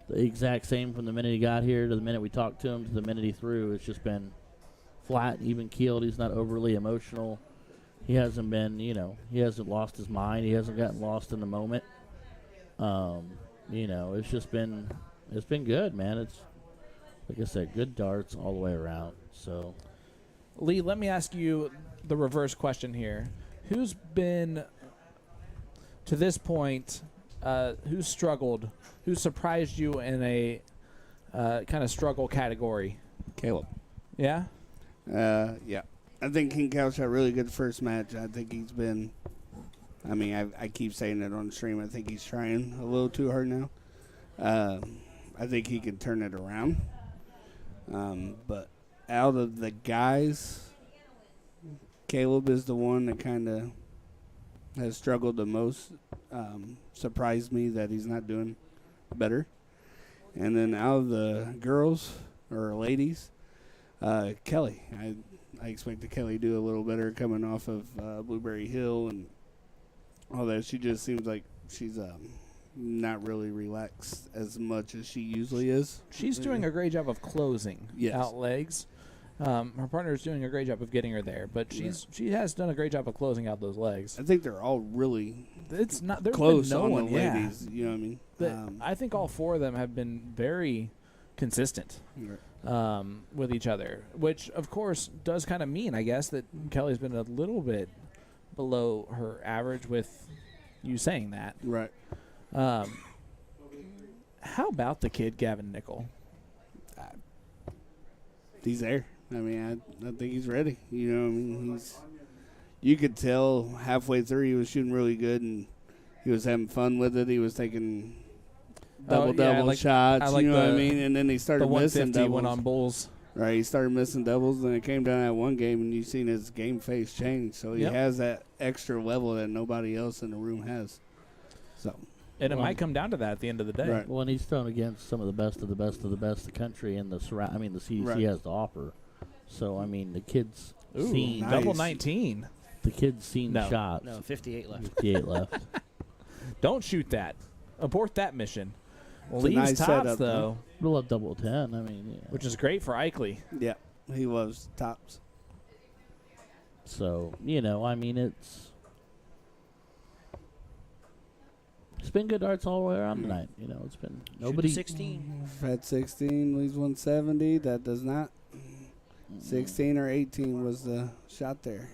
the exact same from the minute he got here to the minute we talked to him to the minute he threw. It's just been flat, even keeled. He's not overly emotional. He hasn't been, he hasn't lost his mind. He hasn't gotten lost in the moment. It's just been, it's been good, man. It's, like I said, good darts all the way around. So, Lee, let me ask you the reverse question here. Who's been, to this point, who's struggled, who surprised you in a kind of struggle category? Caleb. Yeah? Yeah. I think King Cal shot really good first match. I think he's been, I keep saying it on stream. I think he's trying a little too hard now. I think he can turn it around. But out of the guys, Caleb is the one that kind of has struggled the most. Surprised me that he's not doing better. And then out of the girls or ladies, Kelly. I expected Kelly to do a little better coming off of Blueberry Hill and all that. She just seems like she's not really relaxed as much as she usually is. She's doing a great job of closing out legs. Her partner's doing a great job of getting her there, but she has done a great job of closing out those legs. I think they're all really there's close been no on one, the ladies. You know what I mean? But I think all 4 of them have been very consistent with each other, which, of course, does kind of mean, I guess, that Kelly's been a little bit below her average with you saying that. Right. How about the kid, Gavin Nickel? He's there. I think he's ready. You know what I mean? You could tell halfway through he was shooting really good, and he was having fun with it. He was taking double shots, you know what I mean? And then he started missing doubles. Went on bulls. Right, he started missing doubles, and it came down that one game, and you've seen his game face change. So he has that extra level that nobody else in the room has. So, and it might come down to that at the end of the day. Right. Well, and he's thrown against some of the best of the best of the best the country and the CDC has to offer. So, the kid's seen. Nice. Double 19. The kid's seen shots. No, 58 left. 58 left. Don't shoot that. Abort that mission. Leaves nice tops, setup, though. We'll have double 10. Which is great for Eichley. Yeah, he loves tops. So, it's been good darts all the way around tonight. It's been nobody. 16. Fat 16 leaves 170. That does not. 16 or 18 was the shot there.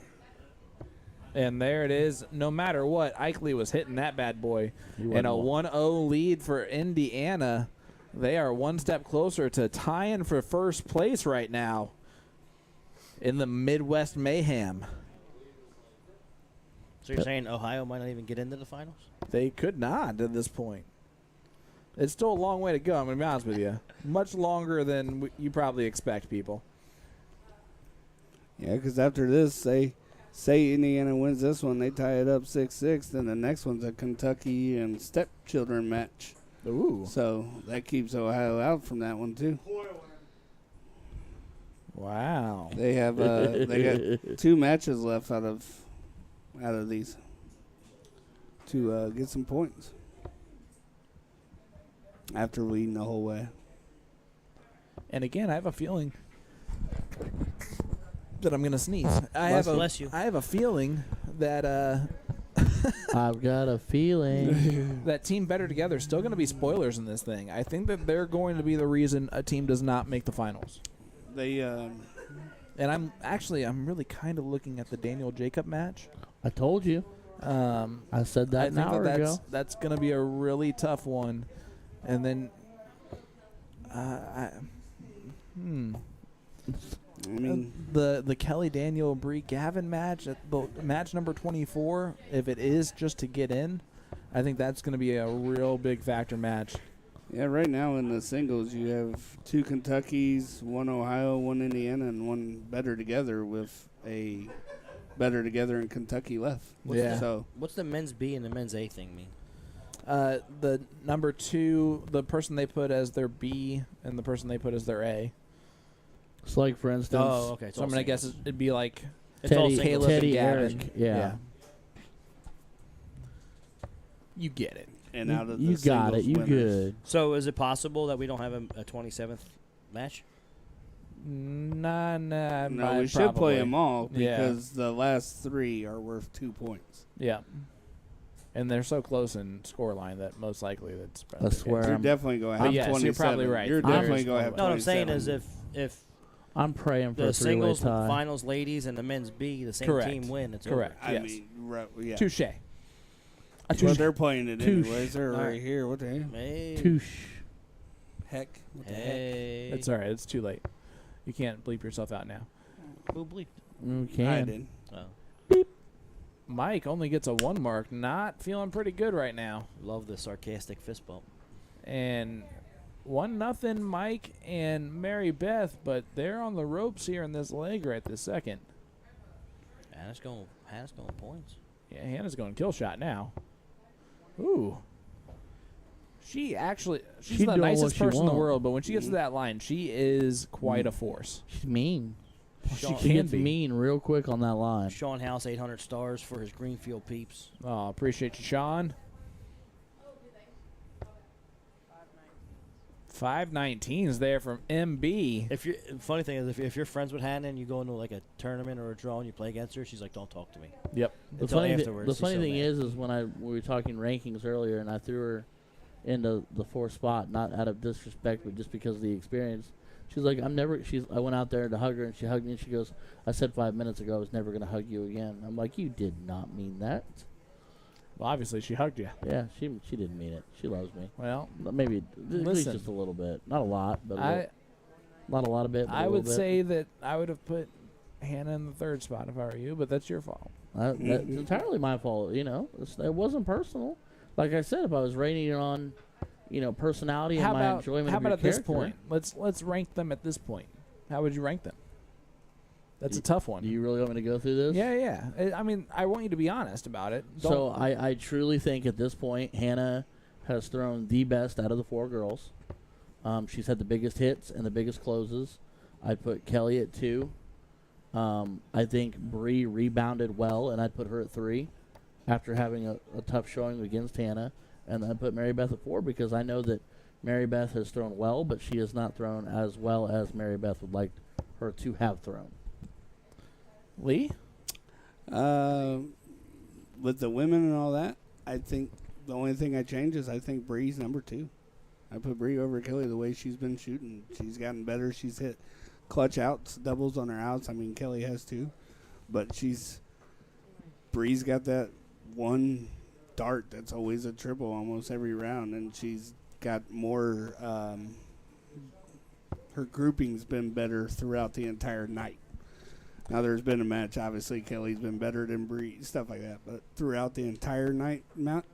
And there it is. No matter what, Eichley was hitting that bad boy. And a 1-0 lead for Indiana. They are one step closer to tying for first place right now in the Midwest Mayhem. So you're saying Ohio might not even get into the finals? They could not at this point. It's still a long way to go, I'm going to be honest with you. Much longer than you probably expect, people. Yeah, because after this, say Indiana wins this one, they tie it up 6-6, then the next one's a Kentucky and stepchildren match. Ooh. So that keeps Ohio out from that one, too. Wow. They have they got 2 matches left out of these to get some points after leading the whole way. And again, I have a feeling that I'm going to sneeze. Bless you. I have a feeling that I've got a feeling that Team Better Together is still going to be spoilers in this thing. I think that they're going to be the reason a team does not make the finals. They and I'm really kind of looking at the Daniel Jacob match. I told you. I said that an hour ago. That's going to be a really tough one. And then I mean, the Kelly Daniel Bree Gavin match, match number 24. If it is just to get in, I think that's going to be a real big factor match. yeah, right now in the singles, you have 2 Kentuckys, 1 Ohio, 1 Indiana, and 1 Better Together with a Better Together in Kentucky left. So What's the men's B and the men's A thing mean? The number 2, the person they put as their B, and the person they put as their A. It's like, for instance, Oh, okay. So I'm going to guess it'd be like It's all Teddy, singles. Caleb Teddy, and Eric. Gavin. Yeah. You get it. and out of the You got it. singles You winners. good. So is it possible that we don't have a 27th match? Nah. No, we should play them all Yeah. because the last 3 are worth 2 points. Yeah. And they're so close in scoreline that most likely that's probably I the swear. case. You're I'm- definitely going to have yes, 27. you're probably right. You're There definitely is going to have probably- No, what I'm saying 27. is if I'm praying for the a three-way singles tie. finals ladies and the men's B, the same Correct. team win, it's Correct. I Yes. mean, yeah. Touche. Well, they're playing it Touche. anyways. They're All right right. here. What the hell? Hey. Touche. Heck. What the heck? Hey. It's all right. It's too late. You can't bleep yourself out now. Who bleeped? You I can. did. Oh. Mike only gets a 1 mark. Not feeling pretty good right now. Love the sarcastic fist bump. And 1-0 Mike and Mary Beth, but they're on the ropes here in this leg right this second. Hannah's going points. Yeah, Hannah's going kill shot now. Ooh. She's She the doing nicest what she person in the want. world, but when she gets to that line, she is quite a force. She's mean. Sean- She can gets be. mean real quick on that line. Sean House, 800 stars for his Greenfield peeps. Oh, appreciate you, Sean. 519's there from MB. If you're funny thing is if you're friends with Hannah and you go into like a tournament or a draw and you play against her, she's like, "Don't talk to me." Yep. The Until funny, afterwards, the she's funny so thing mad. is when we were talking rankings earlier, and I threw her into the 4th spot, not out of disrespect, but just because of the experience. She's like, I went out there to hug her, and she hugged me, and she goes, "I said 5 minutes ago I was never going to hug you again." I'm like, "You did not mean that." Well, obviously she hugged you. Yeah, she didn't mean it. She loves me. Well, Maybe at least Listen. just a little bit, not a lot, but not a lot of bit. But I a little would bit. say that I would have put Hannah in the 3rd spot if I were you, but that's your fault. That's entirely my fault. You know, it wasn't personal. Like I said, if I was rating it on, personality and my enjoyment how of your about at this character. point? Let's rank them at this point. How would you rank them? That's a tough one. Do you really want me to go through this? Yeah. I mean, I want you to be honest about it. So I truly think at this point, Hannah has thrown the best out of the 4 girls. She's had the biggest hits and the biggest closes. I'd put Kelly at 2. I think Bree rebounded well, and I'd put her at 3 after having a tough showing against Hannah. And I'd put Mary Beth at 4 because I know that Mary Beth has thrown well, but she has not thrown as well as Mary Beth would like her to have thrown. Lee? With the women and all that, I think the only thing I change is I think Bree's number 2. I put Bree over Kelly the way she's been shooting. She's gotten better. She's hit clutch outs, doubles on her outs. I mean, Kelly has too. But Bree's got that one dart that's always a triple almost every round, and she's got more, her grouping's been better throughout the entire night. Now, there's been a match, obviously, Kelly's been better than Bree, stuff like that. But throughout the entire night match,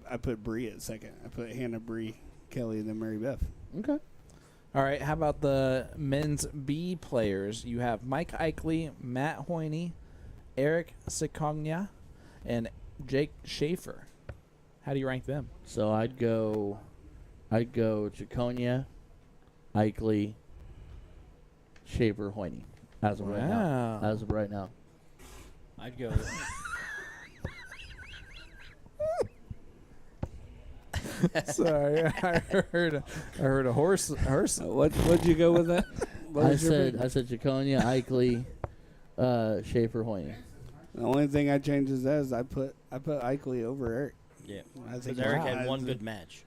I put Bree at 2nd. I put Hannah, Bree, Kelly, and then Mary Beth. Okay. All right, how about the men's B players? You have Mike Eichley, Matt Hoyne, Eric Sikogna, and Jake Schaefer. How do you rank them? So I'd go Chiconia, Eichley, Shaver, Hoyne. As of right now. Wow. As of right now. I'd go. Sorry, I heard a horse. What'd you go with that? What I was your pick? said Chiconia, Eichley, Shafer, Hoyne. The only thing I changed is I put Eichley over Eric. Yeah. I think Because Eric wow. had one good match.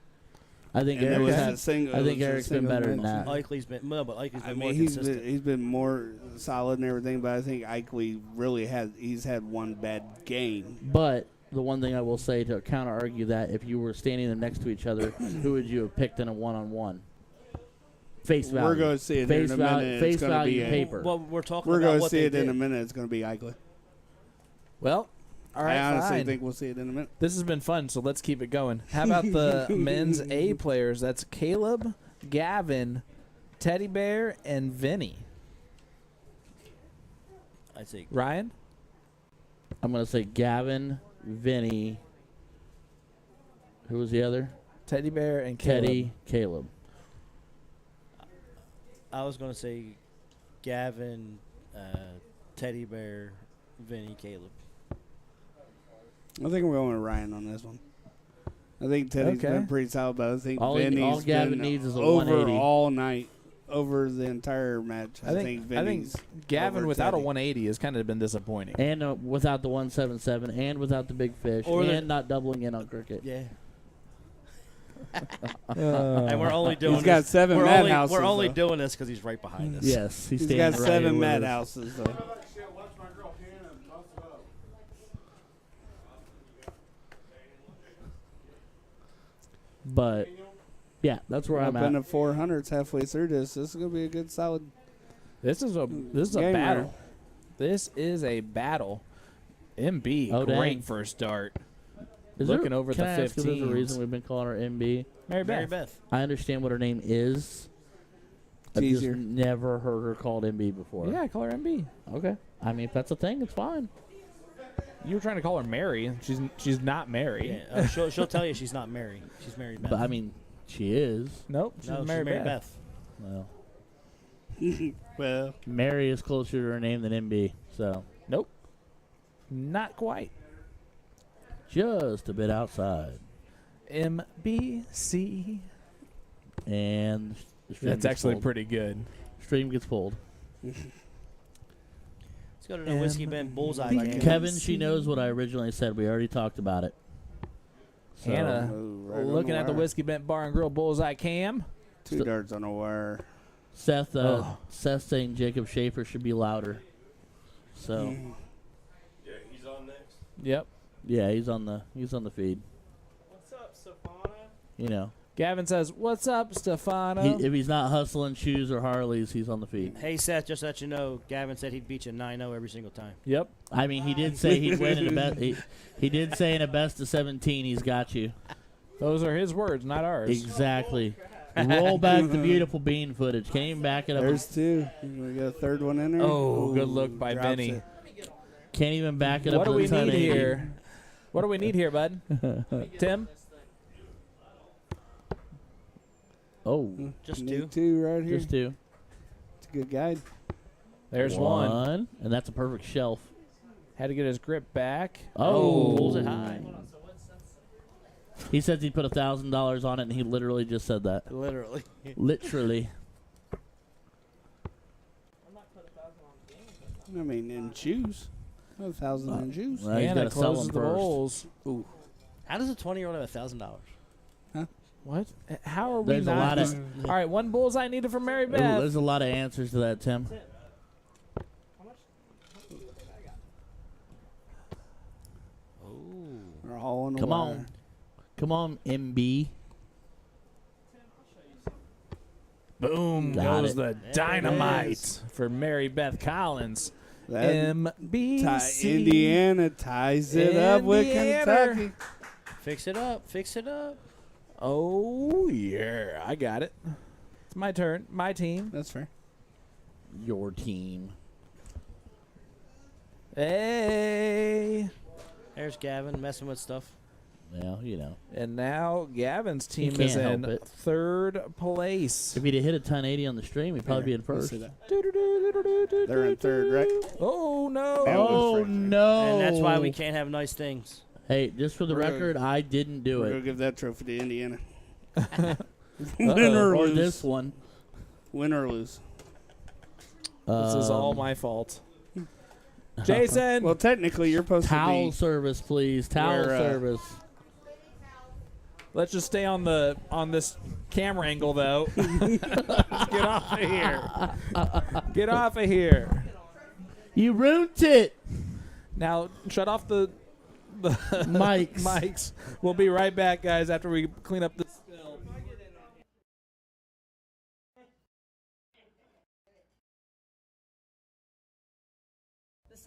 I think And it was Eric's a single- I it think was a Eric's been single better than match. that. Eichley's been more He's consistent. been more solid and everything, but I think Eichley really he's had one bad game. But the one thing I will say to counter argue that if you were standing them next to each other, who would you have picked in a one-on-one? Face value. We're going to see it face in a minute. Face It's going to value be paper. Well, we're talking We're about going to what see they it in did. a minute. It's going to be ugly. Well, all right, I honestly fine. think we'll see it in a minute. This has been fun, so let's keep it going. How about the men's A players? That's Caleb, Gavin, Teddy Bear, and Vinnie. I think. Ryan? I'm going to say Gavin, Vinny. Who was the other? Teddy Bear and Caleb. Teddy, Caleb. I was going to say Gavin, Teddy Bear, Vinny, Caleb. I think we're going with Ryan on this one. I think Teddy's Okay. been pretty solid, but I think All Vinny's Gavin been needs is a over 180. all night, over the entire match. I think Vinny's Gavin over without Teddy. a 180 has kind of been disappointing. And without the 177, and without the big fish, Or the- and not doubling in on cricket. Yeah. And we're only doing He's got this. 7 We're madhouses. only though. doing this because he's right behind us. Yes, He's standing got right 7 here with us. madhouses, though. But yeah, that's where Up I'm in at. the 400s halfway through this. This is going to be a good, solid This is a game battle. winner. This is a battle. MB, Oh, great dang. first start. Is looking there, over at can the I ask if there's a 15s. reason we've been calling her MB? Mary Mary Beth. Beth. I understand what her name is. I've just easier. never heard her called MB before. Yeah, I call her MB. Okay. I mean, if that's a thing, it's fine. You were trying to call her Mary. She's not Mary. Yeah, she'll tell you she's not Mary. She's Mary Beth. But I mean, she is. Nope, she's no, Mary, she's Mary Beth. Beth. Well, Well, Mary is closer to her name than MB. So Nope, not quite. just a bit outside. MBC. And the stream That's gets actually pulled. pretty good. Stream gets pulled. Let's go to the Whiskey Bend Bullseye game. Kevin, she knows what I originally said. We already talked about it. So, Hannah, oh, right on looking the at the wire. Whiskey Bent Bar and Grill Bullseye Cam. 2 darts on a wire. Seth, Oh. Seth saying Jacob Schaefer should be louder. So Yeah, he's on next. Yep. yeah, he's on the feed. What's up, Stefano? You know, Gavin says, "What's up, Stefano?" if he's not hustling shoes or Harleys, he's on the feed. Hey, Seth, just to let you know, Gavin said he'd beat you 9-0 every single time. Yep. I mean, he did say he'd win in a best. He did say in a best of 17, he's got you. Those are his words, not ours. Exactly. Roll back the beautiful bean footage. Can't even back it up. There's 2. We got a third one in there. Oh, good look by drops Vinny. it. Can't even back it up. What do with we a need 1080. here? What do we need here, bud? Tim? Oh, Just Need 2. 2 right here. just 2. It's a good guide. There's one. And that's a perfect shelf. Had to get his grip back. Oh. Pulls it high. He says he put $1,000 on it, and he literally just said that. Literally. Literally. I mean, in shoes. 1,000 in shoes. Well, he's Hannah got to sell closes them the first. bowls. How does a 20-year-old have $1,000? What? How are we There's a not? lot of. All right, one bullseye needed from Mary Ooh, Beth. there's a lot of answers to that, Tim. They're all on the Come wire. on. Come on, MB. Boom Got goes it. the There it dynamite is. for Mary Beth Collins. That MBC. Indiana ties it up with Indiana. Kentucky. Fix it up. Fix it up. Oh, yeah. I got it. It's my turn. My team. That's fair. Your team. Hey. There's Gavin messing with stuff. Well, you know. And now Gavin's team can't is in help it. third place. If he'd have hit a 1080 on the stream, he'd probably be in Let's first. see that. They're in third, right? Oh, no. Oh, no. And that's why we can't have nice things. Hey, just for the We're- record, I didn't do We're going it. to give that trophy to Indiana. Uh-oh. Win or Or lose. this one. Win or lose. This is all my fault. Jason. Well, technically, you're supposed Towel to be. service, please. Towel Where, service. Let's just stay on this camera angle, though. Let's get off of here. Get off of here. You ruined it. Now, shut off the Mics. mics. We'll be right back, guys, after we clean up this.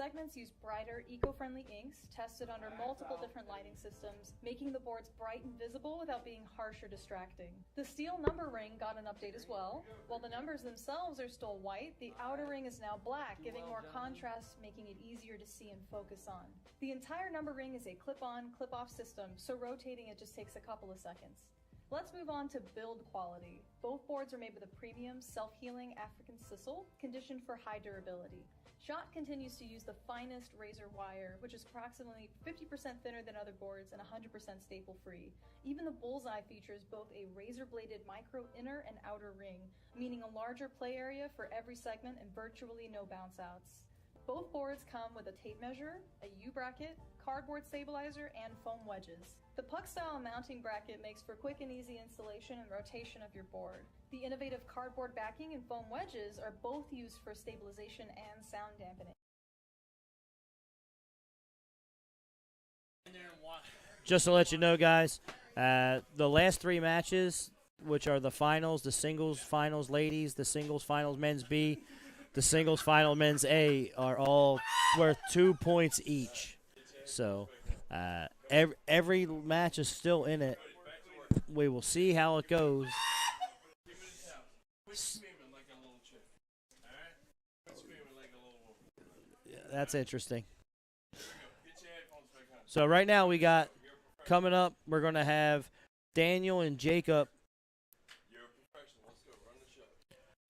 segments use brighter, eco-friendly inks tested under multiple different lighting systems, making the boards bright and visible without being harsh or distracting. The steel number ring got an update as well. While the numbers themselves are still white, the outer ring is now black, giving more contrast, making it easier to see and focus on. The entire number ring is a clip-on, clip-off system, so rotating it just takes a couple of seconds. Let's move on to build quality. Both boards are made with a premium, self-healing African sisal, conditioned for high durability. Shot continues to use the finest razor wire, which is approximately 50% thinner than other boards and 100% staple-free. Even the bullseye features both a razor-bladed micro inner and outer ring, meaning a larger play area for every segment and virtually no bounce-outs. Both boards come with a tape measure, a U-bracket, cardboard stabilizer, and foam wedges. The puck-style mounting bracket makes for quick and easy installation and rotation of your board. The innovative cardboard backing and foam wedges are both used for stabilization and sound dampening. Just to let you know, guys, the last 3 matches, which are the finals, the singles finals ladies, the singles finals men's B, the singles final men's A, are all worth 2 points each. So every match is still in it. We will see how it goes. Yeah, that's interesting. So right now we got coming up, we're going to have Daniel and Jacob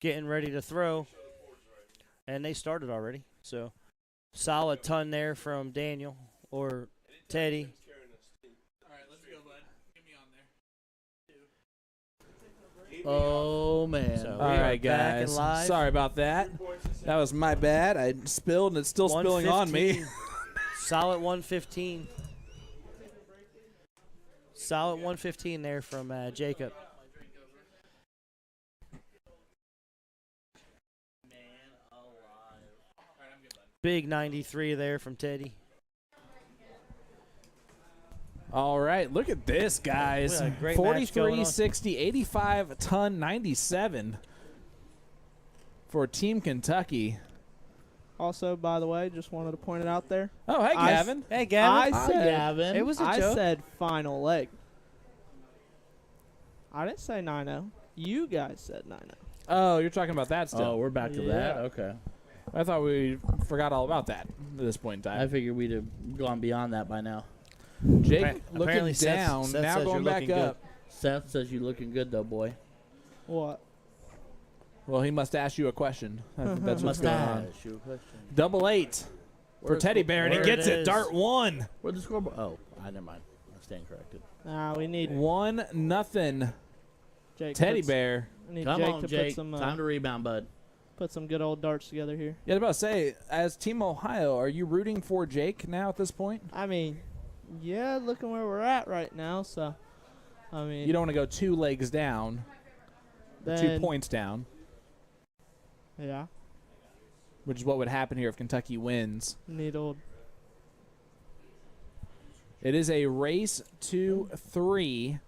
getting ready to throw. And they started already. So solid ton there from Daniel or Teddy. All right, let's go, bud. Get me on there. Oh, man. So All right, guys. Sorry about that. That was my bad. I spilled, and it's still spilling on me. Solid 115. Solid 115 there from Jacob. Big 93 there from Teddy. All right, look at this, guys. 43, 60, 85, ton, 97 for Team Kentucky. Also, by the way, just wanted to point it out there. Oh, hey, Gavin. Hey, Gavin. I said, Gavin. It was a I joke. said final leg. I didn't say 9-0. You guys said 9-0. Oh, you're talking about that still. Oh, we're back to that? Okay. I thought we forgot all about that at this point in I time. figured we'd have gone beyond that by now. Jake Apparently looking Seth- down, Seth now says going you're back looking up. Seth says you're looking good, though, boy. What? Well, he must ask you a question. I think that's what's going on. Mustache, your question. 88 for Teddy Bear, and he Where gets it it. is. Dart 1. Where'd the scoreboard? Oh, I never mind. I stand corrected. We need 1-0. Jake. Teddy Bear. We need Come Jake on, to Jake. put some Time to rebound, bud. put some good old darts together here. Yeah, I was about to say, as Team Ohio, are you rooting for Jake now at this point? I mean, yeah, looking where we're at right now. So, I mean, You don't want to go 2 legs down, or 2 then- points down, Yeah, which is what would happen here if Kentucky wins. need old. It is a race to 3,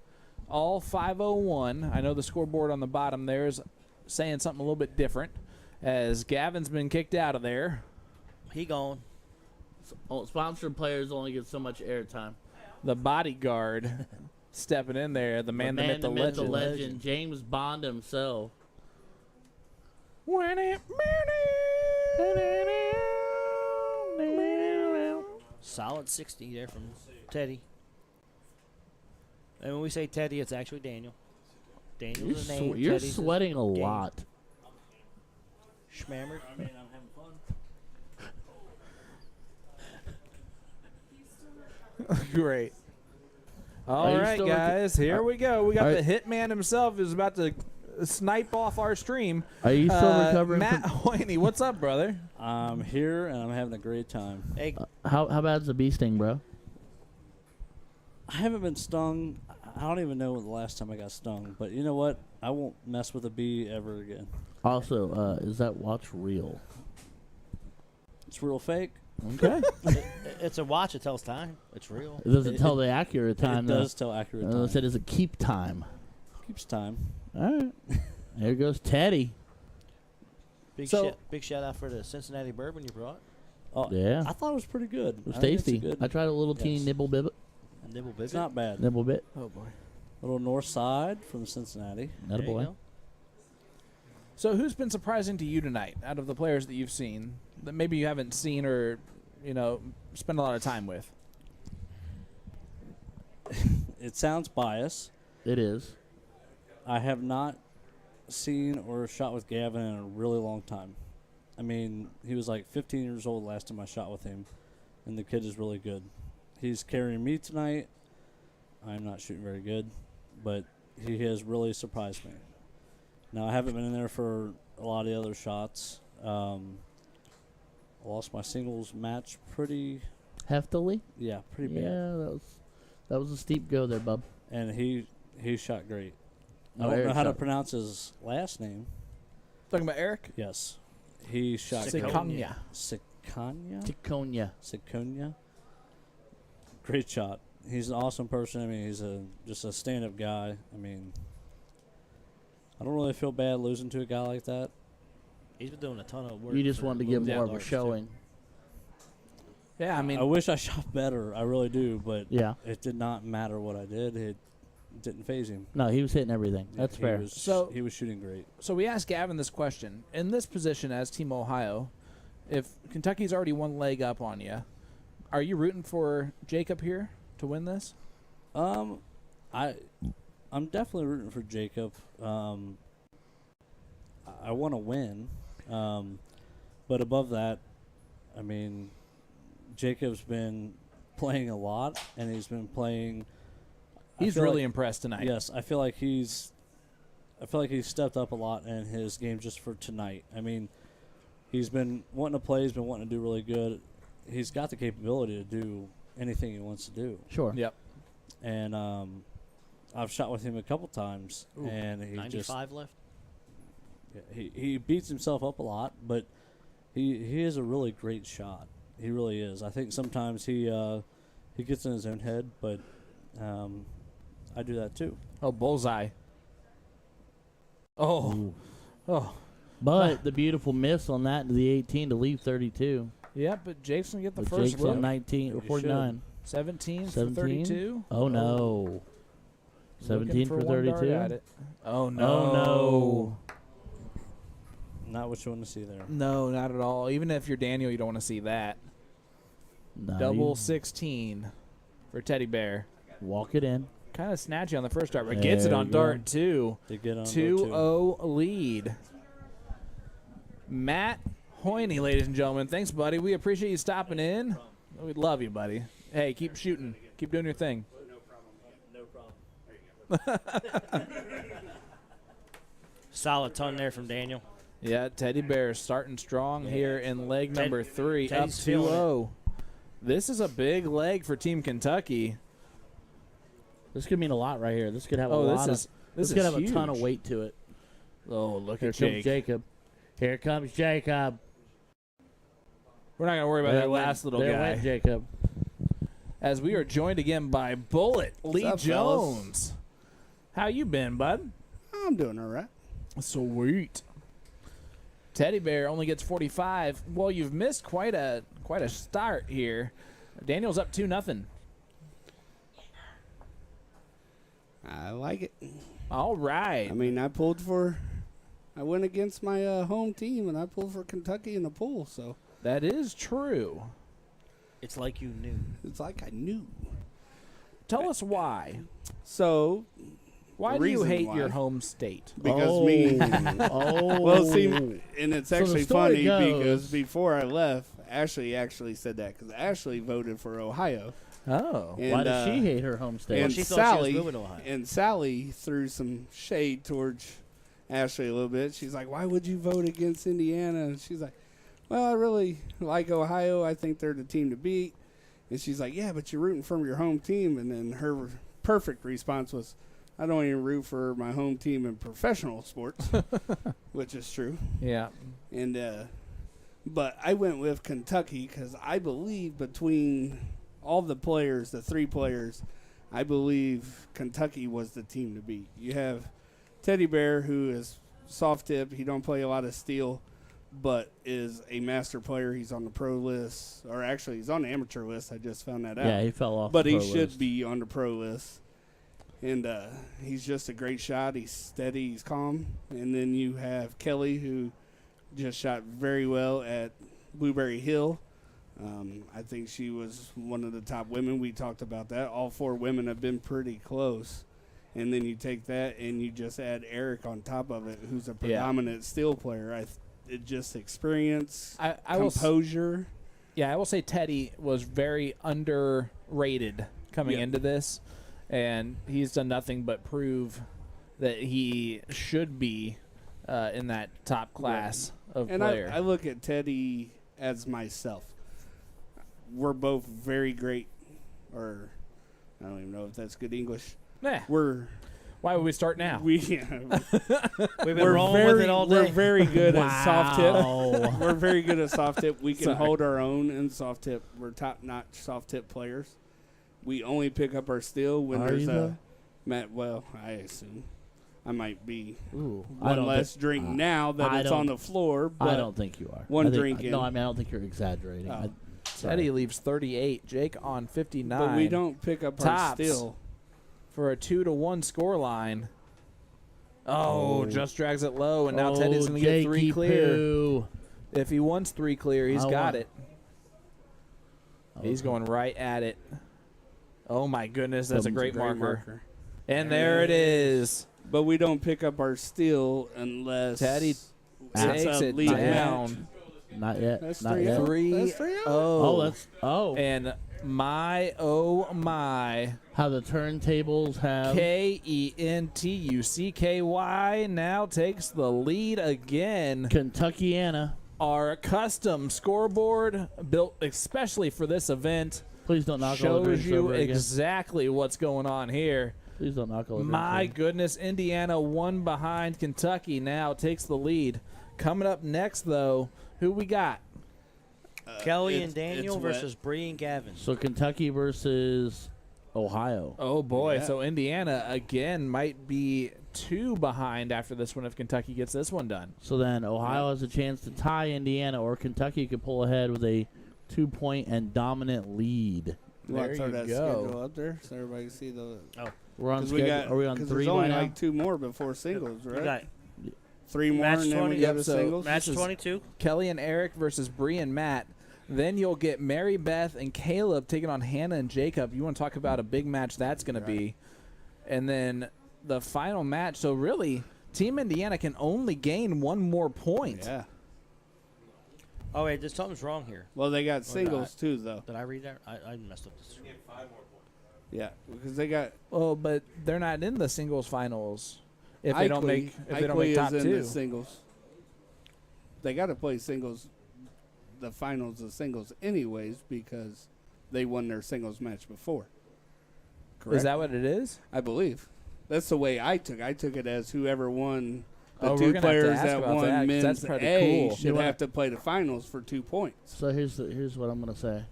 all 501. I know the scoreboard on the bottom there is saying something a little bit different, as Gavin's been kicked out of there. He gone. Sponsored players only get so much airtime. The bodyguard stepping in there, the man, the myth, the legend. James Bond himself. Solid 60 there from Teddy. And when we say Teddy, it's actually Daniel. Daniel's the name. You're Teddy's sweating a his game. lot. Schmammered. I mean, I'm having fun. Great. Are All you right, still guys, here we go. We got Are- the hitman himself who's about to snipe off our stream. Are you still recovering Matt from... Hoyne, what's up, brother? I'm here and I'm having a great time. Hey, How bad's the bee sting, bro? I haven't been stung. I don't even know the last time I got stung, but you know what? I won't mess with a bee ever again. Also, is that watch real? It's real fake. Okay. it's a watch. It tells time. It's real. It doesn't tell the accurate time. It does tell accurate I time. said, does it keep time? Keeps time. All right. There goes Teddy. Big So- shout out for the Cincinnati bourbon you brought. Oh, Yeah. I thought it was pretty good. It was I think it's tasty. good. I tried a little teeny Yes. nibble bit. Nibble It's not bad. Nibble bit. Oh boy. Little north side from Cincinnati. Not a boy. So who's been surprising to you tonight out of the players that you've seen that maybe you haven't seen or, spent a lot of time with? It sounds biased. It is. I have not seen or shot with Gavin in a really long time. I mean, he was like 15 years old last time I shot with him, and the kid is really good. He's carrying me tonight. I'm not shooting very good, but he has really surprised me. Now, I haven't been in there for a lot of the other shots. I lost my singles match pretty Heftily? pretty bad. Yeah, that was a steep go there, bub. And he shot great. I Oh, don't know Eric how to shot. pronounce his last name. Talking about Eric? Yes. He shot Sikanya. Sikanya? Ticonia. Great shot. He's an awesome person. I mean, he's just a stand-up guy. I mean, I don't really feel bad losing to a guy like that. He's been doing a ton of work. You just for wanted to give moving more of a darts, too. showing. Yeah, I mean, I wish I shot better. I really do, but Yeah. it did not matter what I did. It didn't phase him. No, he was hitting everything. That's He fair. was- So- he was shooting great. so we asked Gavin this question. In this position as Team Ohio, if Kentucky's already one leg up on you, are you rooting for Jacob here to win this? I'm definitely rooting for Jacob. I want to win, but above that, I mean, Jacob's been playing a lot, and he's been playing. He's really impressed tonight. Yes, I feel like he's stepped up a lot in his game just for tonight. I mean, he's been wanting to play. He's been wanting to do really good. He's got the capability to do anything he wants to do. Sure. Yep. And I've shot with him a couple times, Ooh, and he 95 left. he beats himself up a lot, but he is a really great shot. He really is. I think sometimes he gets in his own head, but I do that too. Oh, bullseye. Oh. Ooh. Oh. But the beautiful miss on that to the 18 to leave 32. Yeah, but Jake's going to get the But first Jake's look. on 19 or He 49. 17 for 17? 32. Oh, no. 17 for Looking one dart 32. at it. Oh, no. Oh, no. Not what you want to see there. No, not at all. Even if you're Daniel, you don't want to see that. No, Double you 16 for Teddy Bear. walk it in. Kind of snatchy on the first dart, but gets it There on you dart go. two. They get on 2-0 lead. Matt Hoyne, ladies and gentlemen. Thanks, buddy. We appreciate you stopping in. We love you, buddy. Hey, keep shooting. Keep doing your thing. Solid ton there from Daniel. Yeah, Teddy Bear starting strong here in leg number 3, Teddy's up feeling 2-0. This is a big leg for Team Kentucky. This could mean a lot right here. This could have a Oh, lot this this could have huge. a ton of weight to it. Oh, look Here at comes Jake. Jacob. Here comes Jacob. We're not going to worry about There that went- last little there guy. went Jacob. As we are joined again by Bullet Lee up, Jones. How you been, bud? I'm doing all right. Sweet. Teddy Bear only gets 45. Well, you've missed quite a start here. Daniel's up 2-0. I like it. All right. I mean, I went against my home team, and I pulled for Kentucky in the pool, so That is true. It's like you knew. it's like I knew. Tell us why. So, Why The do you reason hate why. your home state? because me... Oh. Well, see, and it's So the actually story funny goes- because before I left, Ashley actually said that because Ashley voted for Ohio. Oh. And, Why does she hate her home state? And she thought Sally, she was moving to Ohio. and Sally threw some shade towards Ashley a little bit. She's like, "Why would you vote against Indiana?" And she's like, "Well, I really like Ohio. I think they're the team to beat." And she's like, "Yeah, but you're rooting for your home team." And then her perfect response was, "I don't even root for my home team in professional sports," which is true. Yeah. And but I went with Kentucky because I believe between all the players, the 3 players, I believe Kentucky was the team to beat. You have Teddy Bear, who is soft tip. He don't play a lot of steel. but is a master player. He's on the pro list, or actually he's on the amateur list. I just found that out. Yeah, he fell off. But the he pro should list. be on the pro list. And he's just a great shot. He's steady. He's calm. And then you have Kelly, who just shot very well at Blueberry Hill. I think she was one of the top women. We talked about that. All 4 women have been pretty close. And then you take that and you just add Eric on top of it, who's a predominant steel player. It just experience, composure. I will say Teddy was very underrated coming into this, and he's done nothing but prove that he should be in that top class of player. I look at Teddy as myself. We're both very great, or I don't even know if that's good English. Why would we start now? We've been rolling with it all day. We're very good at soft tip. We're very good at soft tip. We can hold our own in soft tip. We're top-notch soft tip players. We only pick up our steel when there's a well, I assume. I might be one less drink now that it's on the floor. But I don't think you are. One drink in. No, I mean, I don't think you're exaggerating. Teddy leaves 38. Jake on 59. But we don't pick up our steel. For a 2-1 score line. Just drags it low, and now Teddy's going to get 3 clear. If he wants 3 clear, he's got it. He's going right at it. Oh, my goodness, that's a great marker. And there it is. But we don't pick up our steel unless Teddy takes it down. Not yet. That's Not 3-0. yet. 3-0. And my, oh, my. How the turntables have. Kentucky now takes the lead again. Kentuckiana. Our custom scoreboard, built especially for this event, please don't knock all the drinks shows you over again. exactly what's going on here. Please don't knock all the drinks My over. goodness, Indiana 1 behind. Kentucky now takes the lead. Coming up next, though, who we got? Kelly and Daniel versus Bree and Gavin. So Kentucky versus Ohio. Oh, boy. Yeah. So Indiana, again, might be 2 behind after this one if Kentucky gets this one done. So then Ohio has a chance to tie Indiana, or Kentucky could pull ahead with a 2-point and dominant lead. You want to throw that schedule up there so everybody can see the... We're on schedule. Are we on 3 there's by only now? like 2 more before singles, right? You got 3 more match and then 20, we go to singles. Match 22. Kelly and Eric versus Bree and Matt. Then you'll get Mary Beth and Caleb taking on Hannah and Jacob. You want to talk about a big match that's going to be. And then the final match. So really, Team Indiana can only gain 1 more point. Yeah. Oh, wait, something's wrong here. Well, they got singles too, though. Did I read that? I messed up this. Get 5 more points. Yeah, because they got... Well, but they're not in the singles finals if they don't make top is 2. In the singles. They got to play singles, the finals of singles anyways, because they won their singles match before. Correct? Is that what it is? I believe. That's the way I took it. I took it as whoever won the we're 2 gonna players have to ask that about won that, 'cause men's that's pretty A cool. should have to play the finals for 2 points. So here's what I'm going to say.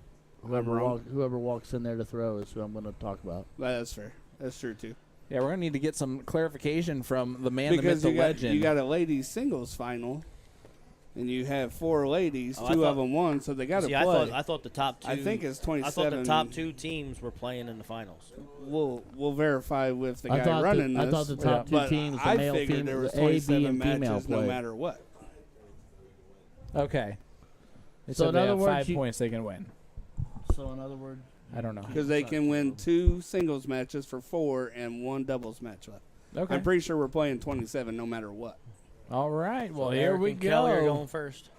Whoever walks in there to throw is who I'm going to talk about. That's fair. That's true, too. Yeah, we're going to need to get some clarification from the man, Because the myth, the legend. you got a ladies singles final, and you have 4 ladies. 2 of them won, so they got to play. I thought the top 2. I think it's 27. I thought the top 2 teams were playing in the finals. We'll verify with the guy running this. I thought the top 2 teams, the male, figured there was the A, B, 27 and female matches no play. matter what. Okay. So in other words, 5 points they can win. So in other words, I don't know. Because they can win 2 singles matches for 4 and 1 doubles match left. Okay. I'm pretty sure we're playing 27 no matter what. All right. Well, So here Eric we and go. Kelly are going first.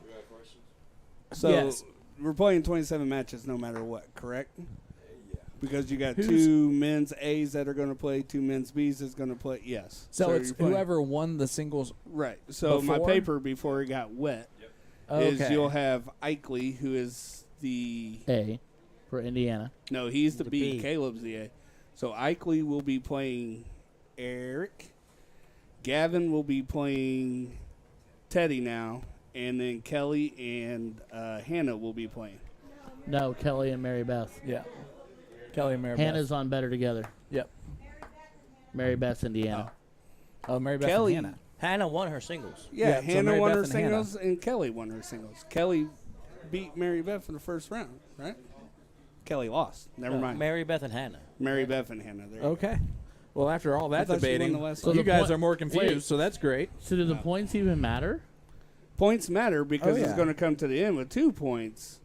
So Yes. we're playing 27 matches no matter what, correct? Yeah. Because you got Who's- 2 men's A's that are going to play, 2 men's B's that's going to play. Yes. So it's you're playing- whoever won the singles. Right. So my before? paper before it got wet is Okay. you'll have Eichley, who is the... A for Indiana. No, he's the B. B. Caleb's the A. So Eichley will be playing Eric. Gavin will be playing Teddy now. And then Kelly and Hannah will be playing. No, Kelly and Mary Beth. Yeah. Kelly and Mary Hannah's on Better Together. Yep. Mary Beth's Indiana. Oh, Mary Beth Kelly and Hannah. Hannah won her singles. Yeah, so Hannah Mary won Beth her and singles, and Kelly won her singles. Kelly beat Mary Beth in the first round, right? Kelly lost. Never mind. Mary Beth and Hannah. Mary Beth and Hannah. There. Okay. Well, after all that thought she won debating, the last so one. you guys point- are more confused, Wait. so that's great. So do the points even matter? Points matter because yeah. it's going to come to the end with 2 points.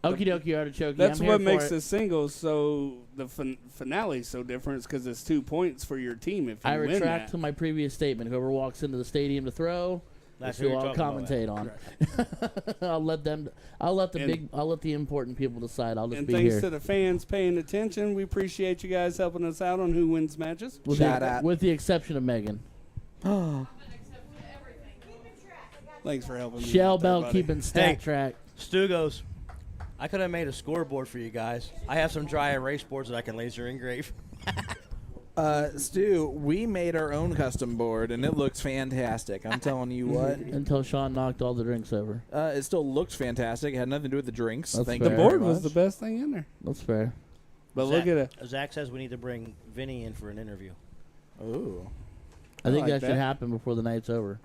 Okie dokie, artichoke. That's I'm here what for makes it. the singles so the finale so different because it's 2 points for your team if you I win retract that. to my previous statement. Whoever walks into the stadium to throw, That's who who you're I'll talking commentate on. I'll let the important people decide. I'll just And be thanks here. to the fans paying attention, we appreciate you guys helping us out on who wins matches. With the exception of Megan. Thanks for helping me. Shell out there, Bell buddy. keeping stat track. Stu goes, I could have made a scoreboard for you guys. I have some dry erase boards that I can laser engrave. Stu, we made our own custom board, and it looks fantastic. I'm telling you what. Until Sean knocked all the drinks over. It still looked fantastic. It had nothing to do with the drinks. That's Thank fair. you The very board was much. the best thing in there. That's fair. But look at it. Zach says we need to bring Vinnie in for an interview. Ooh. I think like that should that. happen before the night's over.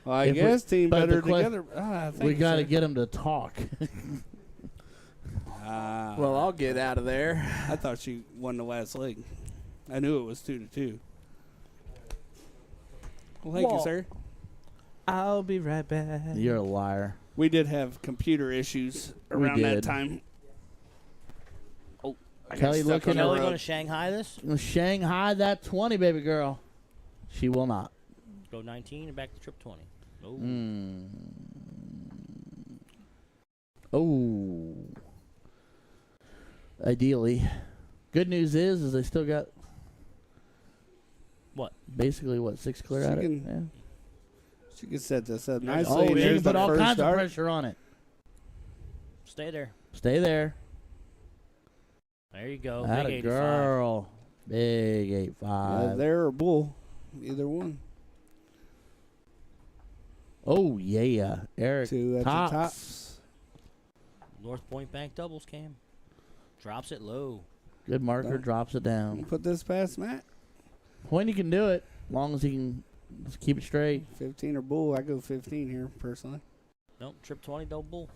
Well, I If we- guess team but better the que- together. We got to get them to talk. Well, I'll get out of there. I thought she won the last leg. I knew it was 2-2. Well, thank you, sir. I'll be right back. You're a liar. We did have computer issues We around that did. time. Oh, I got Kelly stuck looking on the Kelly road. going to Shanghai this? Shanghai that 20, baby girl. She will not. Go 19 and back to trip 20. Oh. Oh. Ideally. Good news is they still got What? basically 6 clear She at it. can- Yeah. She can set this up nicely. Oh, and she there's can put the all first kinds of dart. pressure on it. Stay there. Stay there. There you go. That Big a 85. girl. Big 8-5. There or bull. Either one. Oh, yeah. Eric 2 at tops. the tops. North Point Bank doubles cam. Drops it low. Good marker, Don't- drops it down. Put this past Matt. When he can do it, as long as he can just keep it straight. 15 or bull. I go 15 here, personally. Nope. Trip 20 double.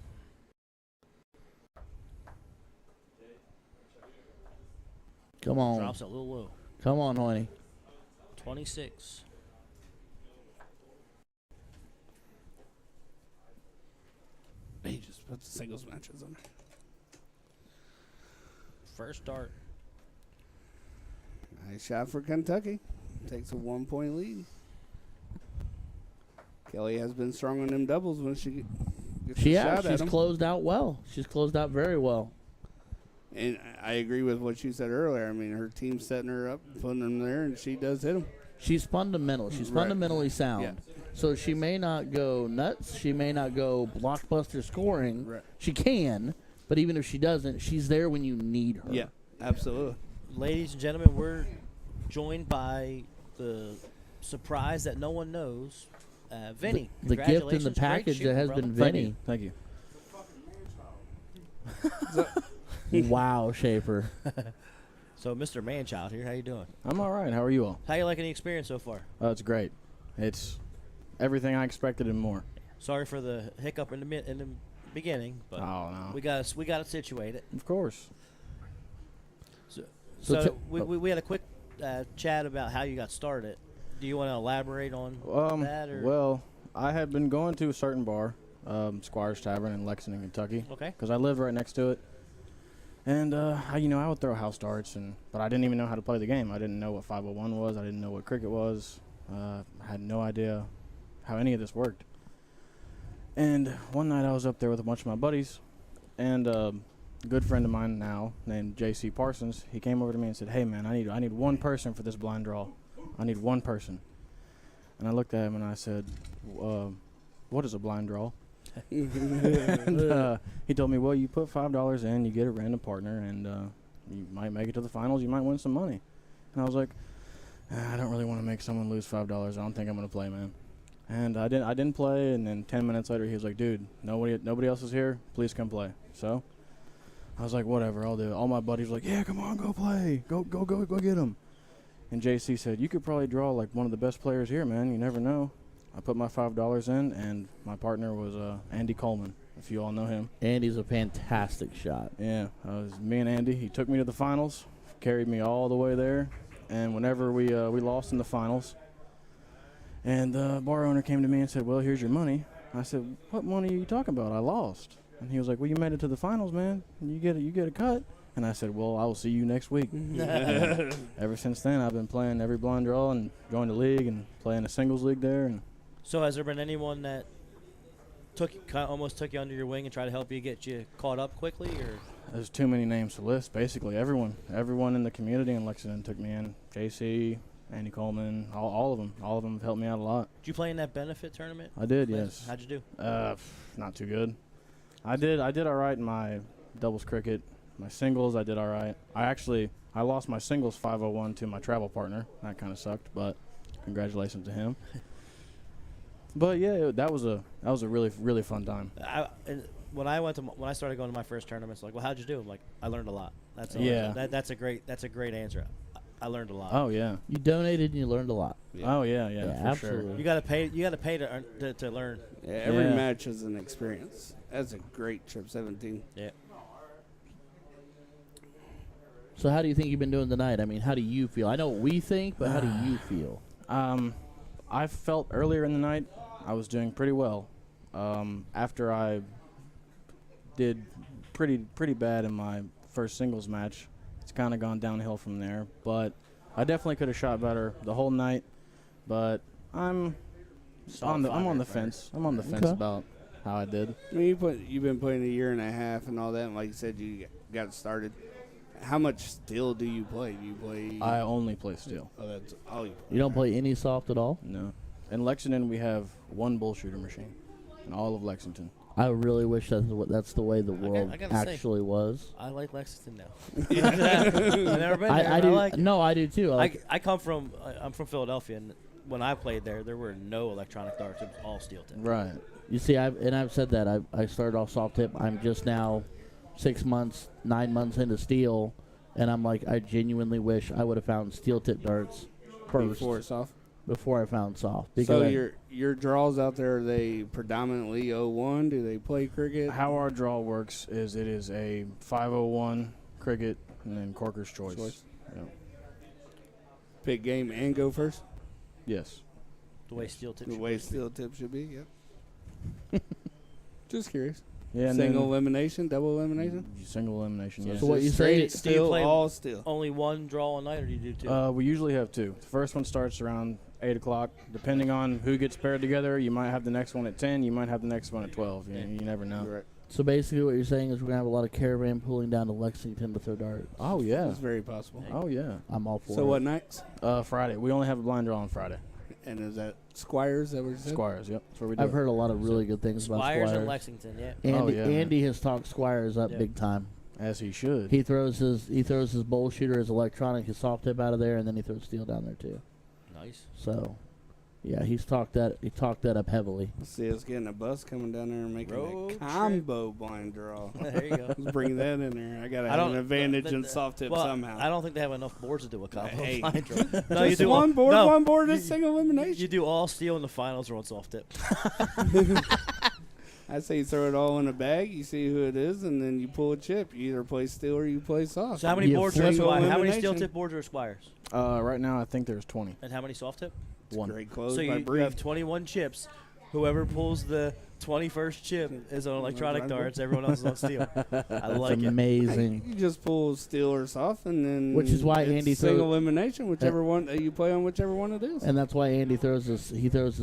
Come on. Drops it a little low. Come on, Hoyne. 26. He just put the singles matches on. First start. Nice shot for Kentucky. Takes a 1-point lead. Kelly has been strong on them doubles when she gets She a has. shot at She's them. closed out well. She's closed out very well. And I agree with what you said earlier. I mean, her team's setting her up, putting them there, and she does hit them. She's fundamental. She's Right. fundamentally sound. Yeah. So she may not go nuts. She may not go blockbuster scoring. Right. She can, but even if she doesn't, she's there when you need her. Yeah, absolutely. Ladies and gentlemen, we're joined by the surprise that no one knows. Vinny. The gift in the Congratulations. Great package shooting, that has brother. been Vinny. Thank you. Wow, Schaefer. So, Mr. Manchild here, how you doing? I'm all right. How are you all? How you liking the experience so far? Oh, it's great. It's everything I expected and more. Sorry for the hiccup in the beginning, but Oh, no. we got it situated. Of course. So we had a quick chat about how you got started. Do you want to elaborate on that? Or? Well, I had been going to a certain bar, Squire's Tavern in Lexington, Kentucky. Okay. Because I lived right next to it. And, I would throw house darts, but I didn't even know how to play the game. I didn't know what 501 was. I didn't know what cricket was. I had no idea how any of this worked. And one night I was up there with a bunch of my buddies, and a good friend of mine now named J.C. Parsons, he came over to me and said, "Hey, man, I need one person for this blind draw. I need one person." And I looked at him and I said, "What is a blind draw?" And he told me, "Well, you put $5 in, you get a random partner, and you might make it to the finals. You might win some money." And I was like, "I don't really want to make someone lose $5. I don't think I'm going to play, man." And I didn't play. And then 10 minutes later, he was like, "Dude, nobody else is here. Please come play." So I was like, "Whatever, I'll do it." All my buddies were like, "Yeah, come on, go play. Go get him." And JC said, you could probably draw like one of the best players here, man. You never know. I put my $5 in, and my partner was Andy Coleman, if you all know him. Andy's a fantastic shot. Yeah, it was me and Andy. He took me to the finals, carried me all the way there. And whenever we lost in the finals, and the bar owner came to me and said, well, here's your money. I said, what money are you talking about? I lost. And he was like, well, you made it to the finals, man. You get a cut. And I said, well, I will see you next week. Ever since then, I've been playing every blind draw and joined the league and playing a singles league there. And So has there been anyone that almost took you under your wing and tried to help you get you caught up quickly? Or there's too many names to list. Basically, everyone in the community in Lexington took me in. JC, Andy Coleman, all of them. All of them have helped me out a lot. Did you play in that benefit tournament? I did, yes. How'd you do? Not too good. I did all right in my doubles cricket. My singles, I did all right. I lost my singles 501 to my travel partner. That kind of sucked, but congratulations to him. But yeah, that was a really, really fun time. When I started going to my first tournaments, like, well, how'd you do? I'm like, I learned a lot. That's a great answer. I learned a lot. Oh yeah, you donated and you learned a lot. Yeah. Oh yeah, for absolutely. sure. You got to pay to learn. Yeah, every match is an experience. That's a great trip 17. Yeah. So how do you think you've been doing tonight? I mean, how do you feel? I know what we think, but how do you feel? I felt earlier in the night I was doing pretty well. After I did pretty bad in my first singles match, it's kind of gone downhill from there. But I definitely could have shot better the whole night. But I'm on the fence. I'm on the fence about how I did. I mean, you've been playing a year and a half and all that, and like you said, you got started. How much steel do you play? Do you play? I only play steel. Oh, that's all you play. You don't play any soft at all? No. In Lexington, we have one bull shooter machine in all of Lexington. I really wish that's the way the world actually was. I like Lexington now. I've never been there. I do. I do too. I'm from Philadelphia, and when I played there were no electronic darts. It was all steel tip. Right. You see, I've said that. I started off soft tip. I'm just now 9 months into steel, and I'm like, I genuinely wish I would have found steel tip darts first before I found soft. So your draws out there, are they predominantly 01? Do they play cricket? How our draw works is it is a 501 cricket and then Corker's choice. Yep. Pick game and go first? Yes. The way steel tip should be, yep. Just curious. Yeah, single elimination, double elimination? Single elimination, yes. So what you say, still all still. Only one draw a night, or do you do two? We usually have two. The first one starts around 8 o'clock. Depending on who gets paired together, you might have the next one at 10, you might have the next one at 12. You never know. Right. So basically what you're saying is we're going to have a lot of caravan pulling down to Lexington to throw darts. Oh, yeah. That's very possible. Oh, yeah. I'm all for it. So what nights? Friday. We only have a blind draw on Friday. And is that Squires? That what you said? Squires, yep. That's where we do I've heard a lot of really good things about Squires. Squires in Lexington, yeah. Andy has talked Squires up big time. As he should. He throws his bowl shooter, his electronic, his soft tip out of there, and then he throws steel down there too. Nice. So, yeah, he talked that up heavily. See us getting a bus coming down there and making a combo blind draw. There you go. Let's bring that in there. I gotta have an advantage in soft tip somehow. I don't think they have enough boards to do a combo blind draw. No, you do one board is single elimination. You do all steel in the finals or on soft tip. I say you throw it all in a bag, you see who it is, and then you pull a chip. You either play steel or you play soft. So how many boards are Squires? How many steel tip boards are Squires? Right now, I think there's 20. And how many soft tip? One. Great close so you have 21 chips. Whoever pulls the 21st chip is on electronic darts. Everyone else is on steel. I like it. Amazing. You just pull steel or soft, and then which is why Andy single elimination, whichever one you play on, whichever one it is. And that's why Andy throws his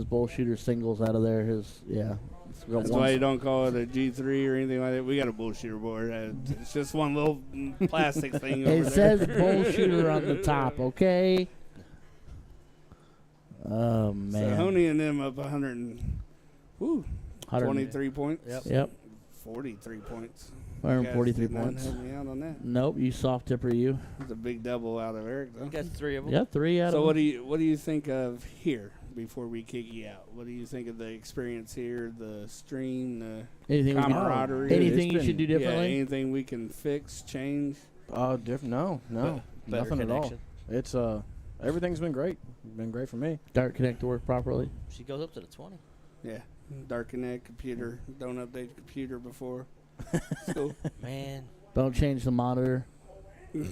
bull shooter singles out of there. That's why you don't call it a G3 or anything like that. We got a bull shooter board. It's just one little plastic thing. It says bull shooter on the top. Okay. Oh, man. So Honey and them up 23 points. Yep. 43 points. 143 points. Help me out on that. Nope, you soft tipper you. It's a big double out of Eric, though. You got 3 of them. Yeah, 3 out of them. So what do you think of here before we kick you out? What do you think of the experience here, the stream, the camaraderie? Anything you should do differently? Yeah, anything we can fix, change? No, nothing at all. It's everything's been great. Been great for me. Dart Connect to work properly. She goes up to the 20. Yeah. Dark Connect computer. Don't update the computer before. Cool. Man. Don't change the monitor. Hey,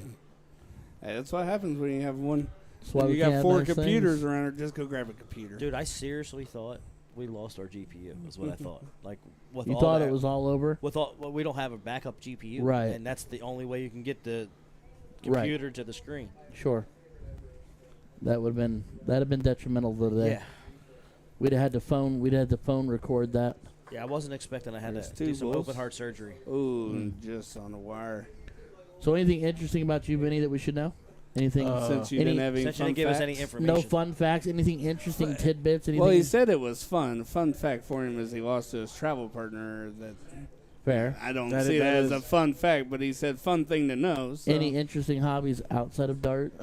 that's what happens when you have one. That's why You we got can't 4 have those computers things. around her. Just go grab a computer. Dude, I seriously thought we lost our GPU. Is what I thought. Like, with You all thought that, it was all over? With all, well, we don't have a backup GPU, Right. And that's the only way you can get the Right. computer to the screen. Sure. That'd have been detrimental to the day. Yeah. We'd have had the phone record that. Yeah, I wasn't expecting I had There's to 2 do some bulls. open heart surgery. Ooh, just on the wire. So anything interesting about you, Vinny, that we should know? Anything? Since you any, didn't have any Since you fun didn't give us facts? any information. no fun facts? Anything interesting tidbits? Anything? Well, he said it was fun. Fun fact for him is he lost to his travel partner. That fair. I don't That see is- that that as a is- fun fact, but he said fun thing to know. So. Any interesting hobbies outside of dart?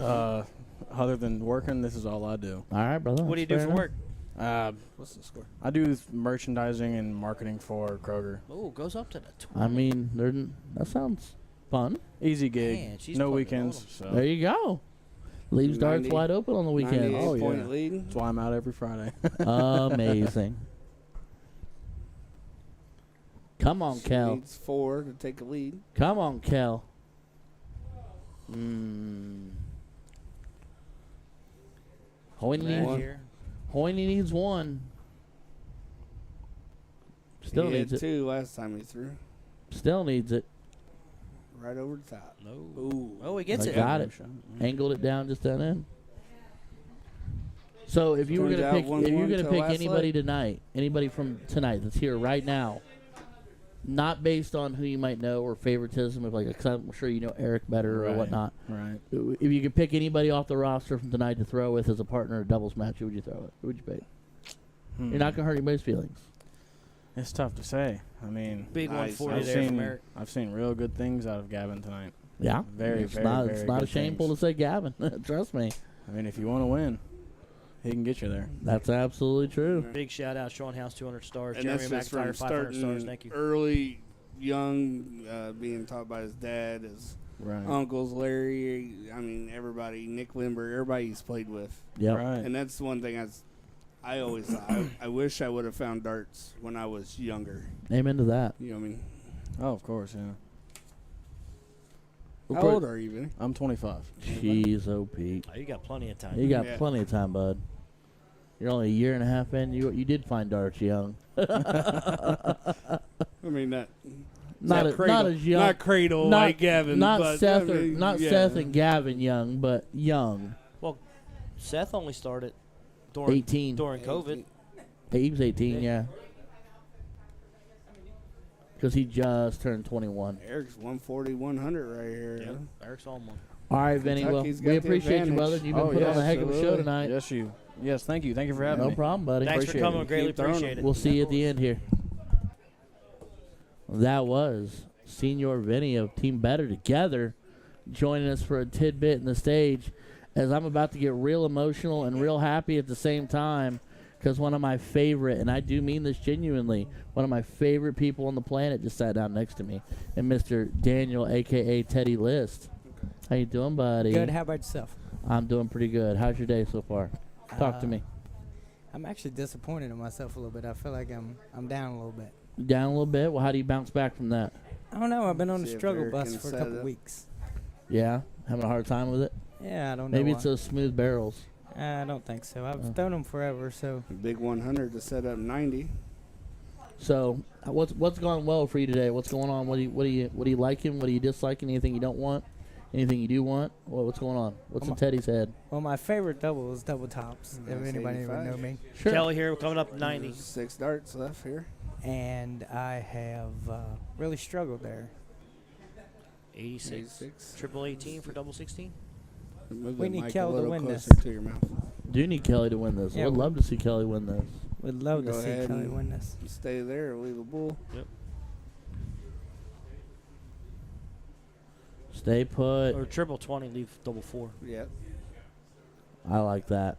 Other than working, this is all I do. All right, brother. What do you that's do fair for enough. work? What's the score? I do merchandising and marketing for Kroger. Oh, goes up to the 20. I mean, that sounds fun. Easy gig. Man, she's No putting it weekends. on So There you go. Leaves darts 90 wide open on the weekends. 98 Oh, yeah. point lead. that's why I'm out every Friday. Amazing. Come on, She Kel. needs 4 to take a lead. Come on, Kel. Hoyne Right needs, here. Hoyne needs 1. Still he needs had it. 2 last time he threw. Still needs it. Right over the top. No. Ooh. Oh, he gets I it. got it. Angled it down just down in. So if you were Turns gonna out pick, 1-1 if you're gonna till pick last anybody leg. tonight, anybody from tonight that's here right now, not based on who you might know or favoritism of like, 'cause I'm sure you know Eric better or Right. whatnot. Right. If you could pick anybody off the roster from tonight to throw with as a partner in a doubles match, who would you throw it? Who would you pick? You're not gonna hurt anybody's feelings. It's tough to say. I mean, Big Nice. 140 I've there from seen Eric. I've seen real good things out of Gavin tonight. Yeah, Very, it's very, not, very it's not good shameful things. to say Gavin. Trust me, I mean, if you want to win, he can get you there. that's absolutely true. Big shout out, Sean House, 200 stars. And Jeremy that's just from McIntyre, 500 stars. starting Thank you. early, young, being taught by his dad, his Right. uncles, Larry. I mean, everybody, Nick Lindbergh, everybody he's played with. Yeah, Right. And that's one thing I always thought. I wish I would have found darts when I was younger. amen to that. You know what I mean? Oh, of course, yeah. How old are you, Vinny? I'm 25. Jeez, oh Pete, Oh, you got plenty of time. you got Yeah. plenty of time, bud. You're only a year and a half in. You did find darts young. I mean, not Not as young. not cradle not, like Gavin. Not but, Seth, I mean, or, not yeah. Seth and Gavin young, but young. Seth only started during 18. during COVID. He was 18, yeah. Because he just turned 21. Eric's 140, 100 right here. Yep. Eric's on one. All right, Vinny. Well, Kentucky's we got the appreciate you, advantage. brother. You've been Oh, putting yeah, on a heck of a show absolutely. tonight. Yes, thank you. Thank you for having No me. problem, buddy. Thanks for Appreciate coming. it. Greatly Keep throwing appreciate it. it. We'll see you at the end here. That was Senior Vinny of Team Better Together joining us for a tidbit in the stage as I'm about to get real emotional and real happy at the same time because one of my favorite, and I do mean this genuinely, one of my favorite people on the planet just sat down next to me, and Mr. Daniel, a.k.a. Teddy List. How you doing, buddy? Good. How about yourself? I'm doing pretty good. How's your day so far? Talk to me. I'm actually disappointed in myself a little bit. I feel like I'm down a little bit. Down a little bit? Well, how do you bounce back from that? I don't know. I've been on the See if struggle Eric bus can for a set couple it up. weeks. Yeah? Having a hard time with it? Yeah, I don't know. Maybe why. it's those smooth barrels. I don't think so. I've Oh. thrown them forever, so Big 100 to set up 90. So, what's gone well for you today? What's going on? What do you liking? What do you disliking? Anything you don't want? Anything you do want? What's going on? What's in Teddy's head? well, my favorite double is double tops. If That's anybody ever 85. know me, Sure. Kelly here, coming up 90. There's 6 darts left here. and I have really struggled there. 86. 86. Triple 18 for double 16. Move We the need mic Kel a to little win closer this. to your mouth. Do need Kelly to win this. Yeah, Would we- love to see Kelly win this. Would love Go to see ahead Kelly and- win this. Stay there or leave a bull. Stay put. Or triple 20, leave double 4. Yep. I like that.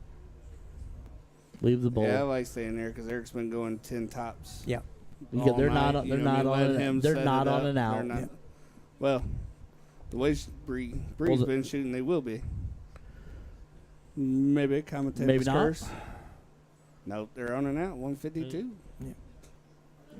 Leave the bowl. Yeah, I like staying there because Eric's been going 10 tops. Yeah. Because they're all not. night. They're You know what not I mean? on. Let him They're set not it on up. and out. They're not- Yeah. Well, the way Bree's the- been shooting, they will be. Maybe commentator's Maybe not. curse. Nope, they're on and out. 152.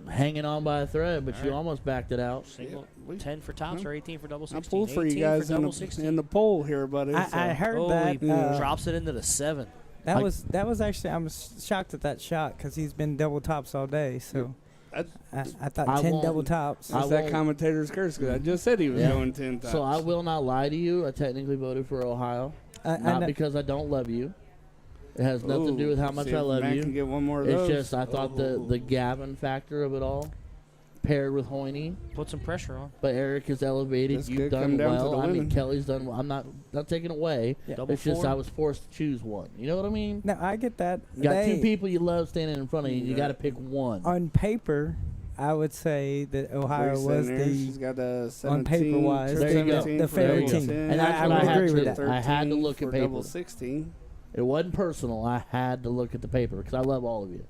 Hanging on by a thread, but you almost backed it out. Single 10 for tops or 18 for double 16. I pulled for you guys in the poll here, buddy. I heard that. Drops it into the 7. That was actually, I'm shocked at that shot because he's been double tops all day. So I thought 10 double tops. That's that commentator's curse because I just said he was going 10 tops. So I will not lie to you. I technically voted for Ohio. Not because I don't love you. It has nothing to do with how much I love Matt you. Can get one more of it's those. just I thought the Gavin factor of it all, paired with Hoyne, put some pressure on. But Eric is elevated. This You've could done come down to well. the I mean, women. Kelly's done well. I'm not taking away. Yeah. It's just I was forced to choose one. You know what I mean? No, I get that. You got two people you love standing in front of you. You got to pick one. On paper, I would say that Ohio was She's got a 17, on paper wise the favorite team, and I would agree with that. I had to look at paper. Double 16. It wasn't personal. I had to look at the paper because I love all of you.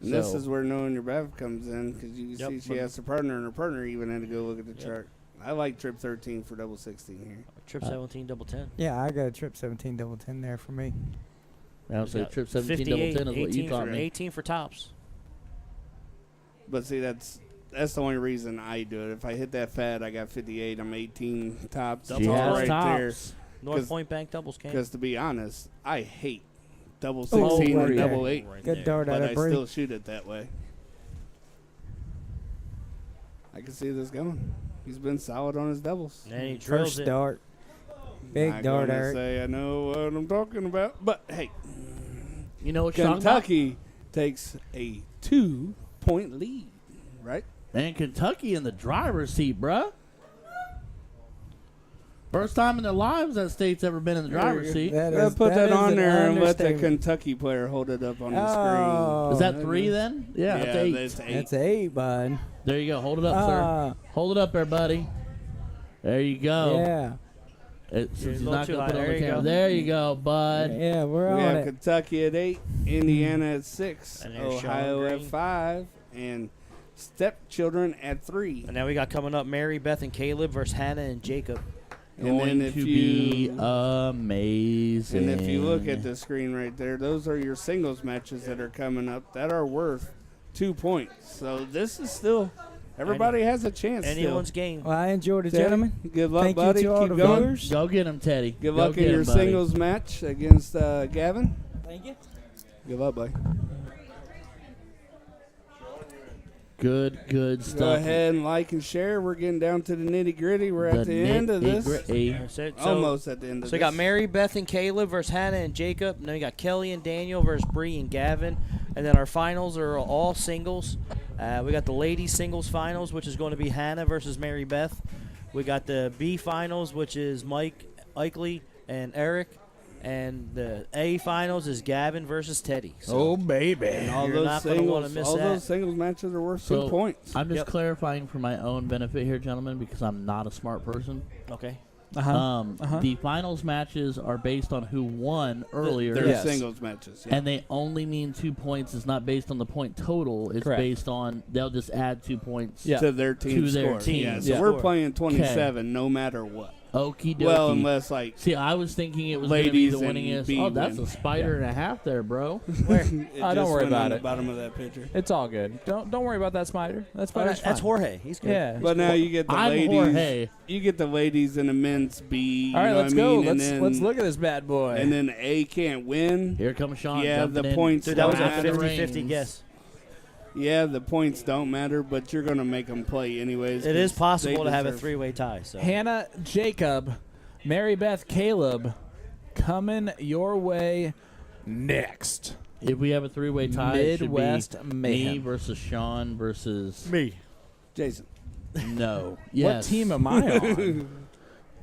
And this is where knowing your Bev comes in because you can see she has a partner, and her partner even had to go look at the chart. I like trip 13 for double 16 here. Trip 17, double 10. Yeah, I got a trip 17, double 10 there for me. I would say trip 17, double 10 is what you taught me. 18 for tops. But see, that's the only reason I do it. If I hit that fat, I got 58. I'm 18 tops. She has right tops. there. North Point Bank doubles came. Because to be honest, I hate double 16 and double 8. Good dart but out I of still shoot it that way. I can see this going. He's been solid on his doubles. And he drills First it. dart. Big Not dart, gonna Eric. say I know what I'm talking about, but hey, you know what Kentucky takes a 2-point lead, right? Man, Kentucky in the driver's seat, bruh. First time in their lives that state's ever been in the driver's seat. Put that on there and let the Kentucky player hold it up on the screen. Is that 3 then? Yeah, that's 8. That's 8. That's 8, bud. There you go. Hold it up, sir. Hold it up there, buddy. There you go. Yeah. He's not going to put it on the camera. There you go, bud. Yeah, we're We on have it. Kentucky at 8, Indiana at 6, And there's Ohio Sean at Green. 5, and Stepchildren at 3. And now we got coming up Mary, Beth, and Caleb versus Hannah and Jacob. And then if be amazing. And if you look at the screen right there, those are your singles matches that are coming up that are worth 2 points. So this is still, everybody has a chance. Anyone's game. Well, I enjoyed it, Teddy, gentlemen. good luck, Thank buddy. you to all Keep the going. viewers. Go get him, Teddy. Good Go luck in get your him, buddy. singles match against Gavin. Thank you. Good luck, buddy. Good stuff. Go ahead and like and share. We're getting down to the nitty gritty. We're at the end of this. That's it. Almost at the end of this. So we got Mary, Beth, and Caleb versus Hannah and Jacob. And then we got Kelly and Daniel versus Bree and Gavin. And then our finals are all singles. We got the ladies singles finals, which is going to be Hannah versus Mary Beth. We got the B finals, which is Mike Eichele and Eric. And the A finals is Gavin versus Teddy. So baby. And all you're those not going to want to singles, miss all that. those singles matches are worth So 2 points. I'm just clarifying for my own benefit here, gentlemen, because I'm not a smart person. Okay. The finals matches are based on who won earlier. They're singles matches. Yeah. And they only mean 2 points. It's not based on the point total. It's based on they'll just add 2 points to their team to their score. team. Yeah, so we're playing 27 no matter what. Okie dokie. Well, unless like see, I was thinking it was going to be the winningest. B Oh, that's win. a spider and a half there, bro. Don't worry about it. Bottom of that picture. It's all good. Don't worry about that spider. That spider's That's fine. Jorge. He's good. Yeah. But now you get the I'm ladies. Jorge. You get the ladies in the men's B. All right, let's go. Let's Let's look at this bad boy. And then A can't win. Here comes Sean. Yeah, jumping the in. points. Dude, that was a don't matter. 50-50 guess. Yeah, the points don't matter, but you're gonna make them play anyways. It is 'cause possible they to have a deserve- three-way tie. So. Hannah, Jacob, Mary Beth, Caleb, coming your way next. If we have a 3-way tie, it should be Midwest me Mayhem. versus Sean versus Me. Jason. no. What Yes. team am I on?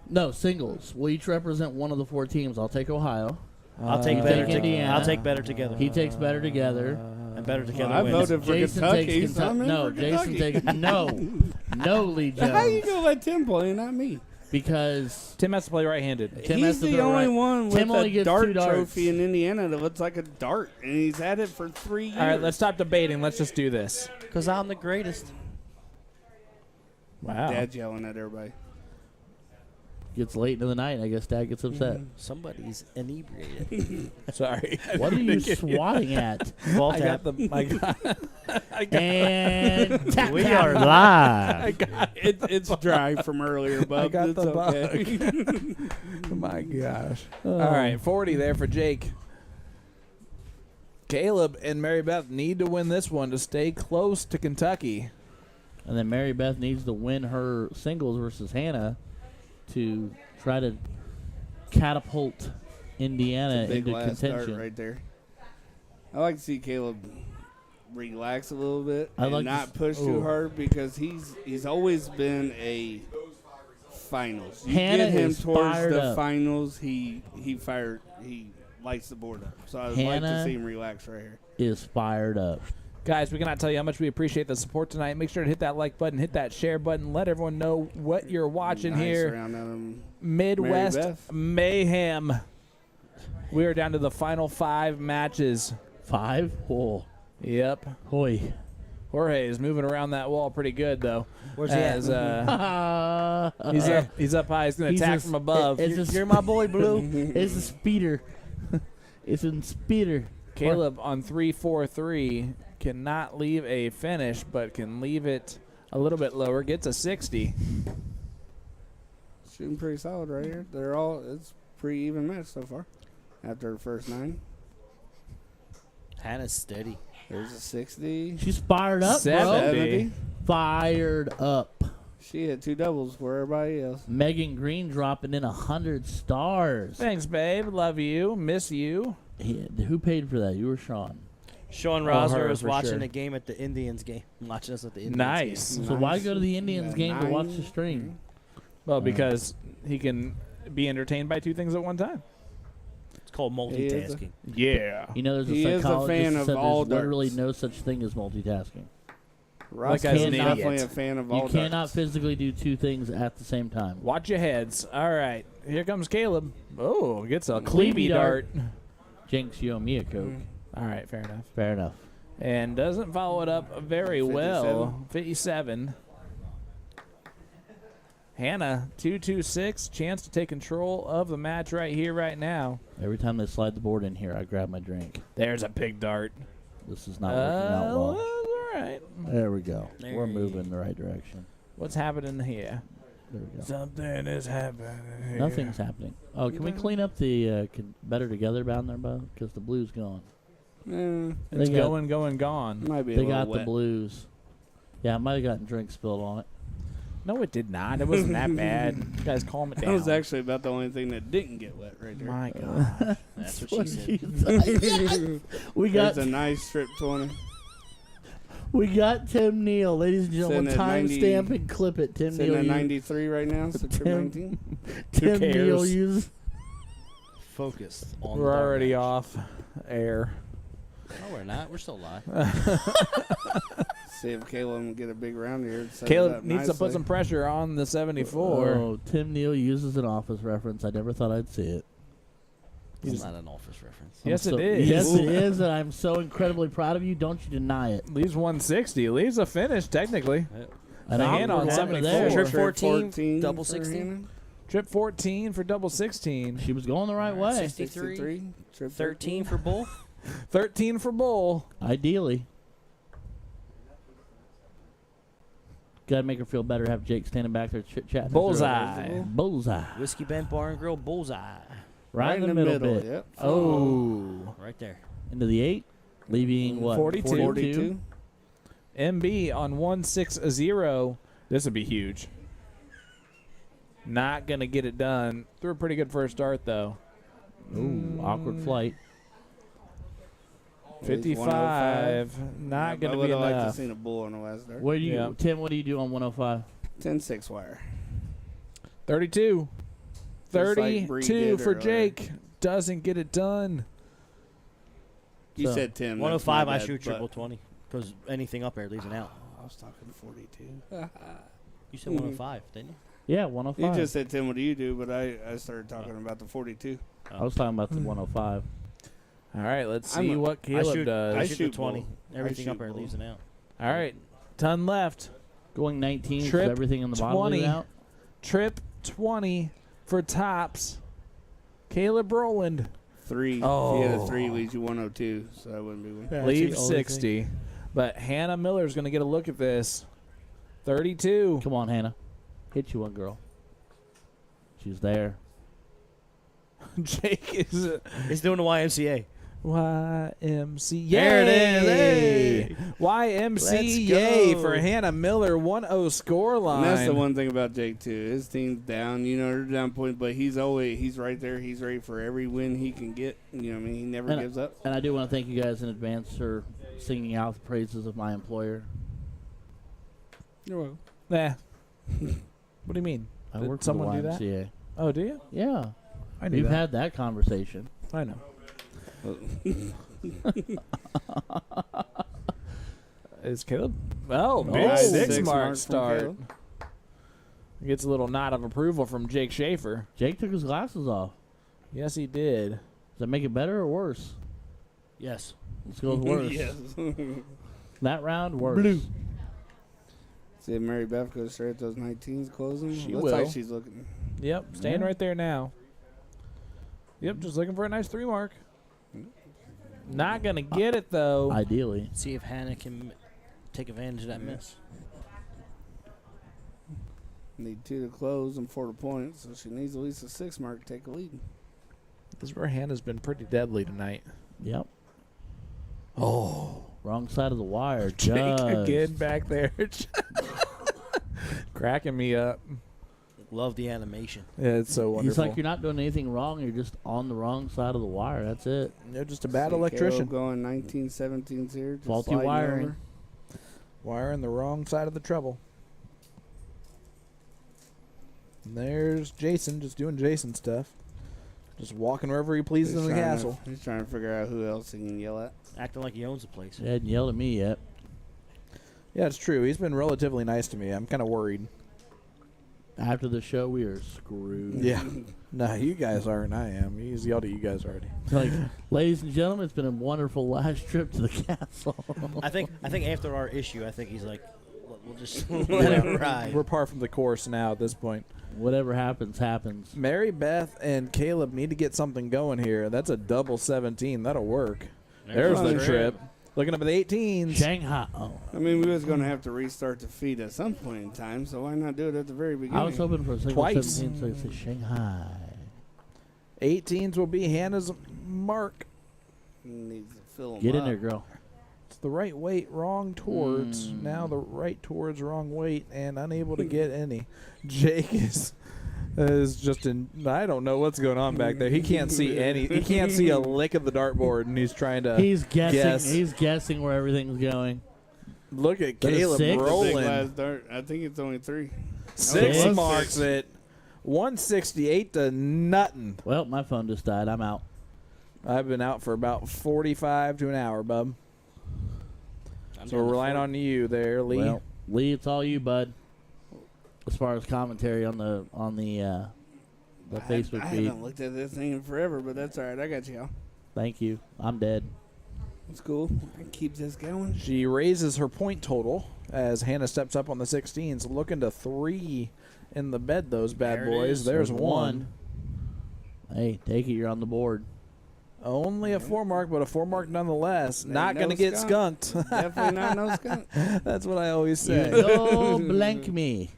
No, singles. We'll each represent one of the 4 teams. I'll take Ohio. I'll take You better. take Indiana. I'll take better together. He takes better together. And better together I wins. voted for Jason Kentucky. takes so I'm in No, for Jason Kentucky. takes no, Lee Jones. How you gonna let Tim play and not me? Because Tim has to play right-handed. Tim has He's to the throw only right. one Tim with only a gets dart 2 darts. trophy in Indiana that looks like a dart, and he's had it for 3 years. All right, let's stop debating. Let's just do this. Because I'm the greatest. Wow. Dad's yelling at everybody. Gets late into the night. I guess Dad gets upset. Somebody's inebriated. Sorry. What are you swatting at? Ball I tap. got the. And tap, We tap. are live. It's dry from earlier, Bub. I got it's the okay. My gosh. All right, 40 there for Jake. Caleb and Mary Beth need to win this one to stay close to Kentucky. And then Mary Beth needs to win her singles versus Hannah to try to catapult Indiana Big into last start contention. right there. I like to see Caleb relax a little bit I and like not push too hard because he's always been a finals. You Hannah get him is towards fired the up. finals, he lights the board up. So I would like to Hannah see him relax right here. Is fired up. Guys, we cannot tell you how much we appreciate the support tonight. Make sure to hit that like button, hit that share button, let everyone know what you're watching Nice here. round out of Midwest Mary Beth. Mayhem. We are down to the final 5 matches. 5? Oh. Yep. Hoy. Jorge is moving around that wall pretty good, though. Where's he at? He's up high. He's going to attack from above. You're my boy, Blue. It's a speeder. It's a speeder. Caleb on 3-4-3 cannot leave a finish, but can leave it a little bit lower. Gets a 60. Shooting pretty solid right here. It's pretty even match so far after the first 9. Hannah's steady. There's a 60. She's fired up, 70. bro. Fired up. She hit 2 doubles for everybody else. Megan Green dropping in 100 stars. Thanks, babe. Love you. Miss you. Who paid for that? You or Sean? Sean her, Rosner was for watching sure. the game at the Indians game. Watching us at the Indians Nice. game. So why go to the Indians Yeah, game to watch 9. the stream? Well, because he can be entertained by 2 things at one time. It's called He is a- multitasking. Yeah. You know, there's a He is a psychologist fan that of said all there's literally darts. no such thing as multitasking. Ross guy's is an definitely idiot. a fan of You all cannot darts. physically do 2 things at the same time. Watch your heads. All right. Here comes Caleb. Oh, gets a Cleavy Cleavy dart. Jinx, you owe me a Coke. All right, fair enough. Fair enough. And doesn't follow it up very well. 57. Hannah, 2-2-6. Chance to take control of the match right here, right now. Every time they slide the board in here, I grab my drink. There's a big dart. This is not working out well. All right. There we go. There We're you moving in the right direction. What's happening here? There we go. Something is happening here. Nothing's happening. Oh, can we clean up the Better Together down there, Bo? Because the blue's gone. It's They got- gone. Might be a They little got the wet. blues. Yeah, I might have gotten drink spilled on it. No, it did not. It wasn't that bad. You guys, calm it down. That was actually about the only thing that didn't get wet right there. My God. That's what she said. We got There's a nice strip 20. Tim Neal, ladies and gentlemen. Sitting at 90 Timestamp and clip it. Tim Sitting Neal. at 93 right now, so trip Tim- 19. Tim cares? Neal uses. Focused on We're the already match. off air. No, we're not. We're still live. See if Caleb can get a big round here. Set it Caleb up needs to put nicely. some pressure on the 74. Oh, Tim Neal uses an Office reference. I never thought I'd see it. It's not an office reference. Yes, I'm it is. Yes, it is, and I'm so incredibly proud of you. Don't you deny it. Leaves 160. Leaves a finish, technically. An The awkward hand on one 74. there. Trip Trip 14, double for 16. Hannah. Trip 14 for double 16. She was going the right way. 63. Trip 13 for Bull. 13 for Bull. Ideally. Gotta make her feel better. Have Jake standing back there chit-chatting. Bullseye. Bullseye. Whiskey Bent Bar and Grill Bullseye. Right in the middle bit. Yep. Oh. Right there. Into the 8. Leaving what? 42. 42. MB on 160. This would be huge. Not going to get it done. Threw a pretty good first start, though. Ooh, awkward flight. 55. Not going I to would be have liked to enough. seen a bull on the last start. What do you, Yeah. Tim? What do you do on 105? 10-6 wire. 32. Just like Bree 32 did for earlier. Jake. Doesn't get it done. You So, said 10. 105, that's I my shoot bad, triple 20. Because anything up there leaves an out. I was talking 42. You said 105, didn't you? Yeah, You 105. just said, Tim, what do you do? But I started talking about the 42. I was talking about the 105. All right, let's I'm see a- what I Caleb shoot, does. I shoot the shoot 20. bull. Everything I up shoot there bull. leaves an out. All right, ton left. Going 19 Trip everything in the bottom 20. leaving out. Trip 20. for tops. Caleb Rowland. 3. Oh. If you had a 3, leaves you 102, so that wouldn't be one. Yeah, Leave that's the only 60. But Hannah Miller's going to get a look at this. 32. Come on, Hannah. Hit you one, girl. She's there. Jake is He's doing the YMCA. YMCA. There it is. Hey. YMCA Let's for go. Hannah Miller. 1-0 score line. And that's the one thing about Jake too. His team's down, they're down point, but he's right there. He's ready for every win he can get. You know what I mean? He never gives up. And I do want to thank you guys in advance for singing out the praises of my employer. You're welcome. Nah. What do you mean? I Did work for someone the do that? YMCA. Oh, do you? Yeah. I knew We've that. had that conversation. I know. Is Caleb? Oh, big Nice. 6 6 mark mark from start. Caleb. Gets a little nod of approval from Jake Schaefer. Jake took his glasses off. Yes, he did. Does that make it better or worse? Yes. Let's go with worse. Yes. That round, worse. Blue. See if Mary Beth goes straight at those 19s closing. She Looks will. like she's looking. Yep, staying right there now. Yep, just looking for a nice 3 mark. Not going to get it, though. Ideally. See if Hannah can take advantage of that miss. Need 2 to close and 4 to point, so she needs at least a 6 mark to take a lead. This is where Hannah's been pretty deadly tonight. Yep. Oh. Wrong side of the wire. Jake Just. again back there. Cracking me up. Love the animation. Yeah, it's so wonderful. He's like, you're not doing anything wrong. You're just on the wrong side of the wire. That's it. You're just a bad See electrician. Caleb going 19-17s here. just Faulty sliding wiring. over. Wiring the wrong side of the treble. And there's Jason just doing Jason stuff. Just walking wherever he pleases in the castle. He's trying to figure out who else he can yell at. Acting like he owns the place. He hadn't yelled at me yet. Yeah, it's true. He's been relatively nice to me. I'm kind of worried. After the show, we are screwed. Yeah. No, you guys aren't. I am. He's yelled at you guys already. Like, ladies and gentlemen, it's been a wonderful last trip to the castle. I think after our issue, I think he's like, we'll just let it ride. We're par from the course now at this point. Whatever happens, happens. Mary Beth and Caleb need to get something going here. That's a double 17. That'll work. There's the trip. Looking up at the 18s. Shanghai. Oh. I mean, we was going to have to restart the feed at some point in time, so why not do it at the very beginning? I was hoping for a single Twice. 17, so it's a Shanghai. 18s will be Hannah's mark. He needs to fill 'em Get in up. there, girl. It's the right weight, wrong towards. Now the right towards, wrong weight, and unable to get any. Jake is just in. I don't know what's going on back there. He can't see any. He can't see a lick of the dartboard, and he's trying to. He's guessing. guess. He's guessing where everything's going. Look at That is Caleb 6? Big rolling. last dart. I think it's only 3. 6 Okay. marks it. 168 to nothing. Well, my phone just died. I'm out. I've been out for about 45 to an hour, bub. So we're relying on you there, Lee. Well, Lee, it's all you, bud. As far as commentary on the Facebook I feed. haven't looked at this thing in forever, but that's all right. I got you. Thank you. I'm dead. It's cool. I can keep this going. She raises her point total as Hannah steps up on the 16s, looking to 3 in the bed, those bad There it boys. is. There's There's one. Hey, take it. You're on the board. Only a 4 mark, but a 4 mark nonetheless. Ain't Not no going to get skunk. skunked. Definitely not no skunk. That's what I always say. Oh, blank me.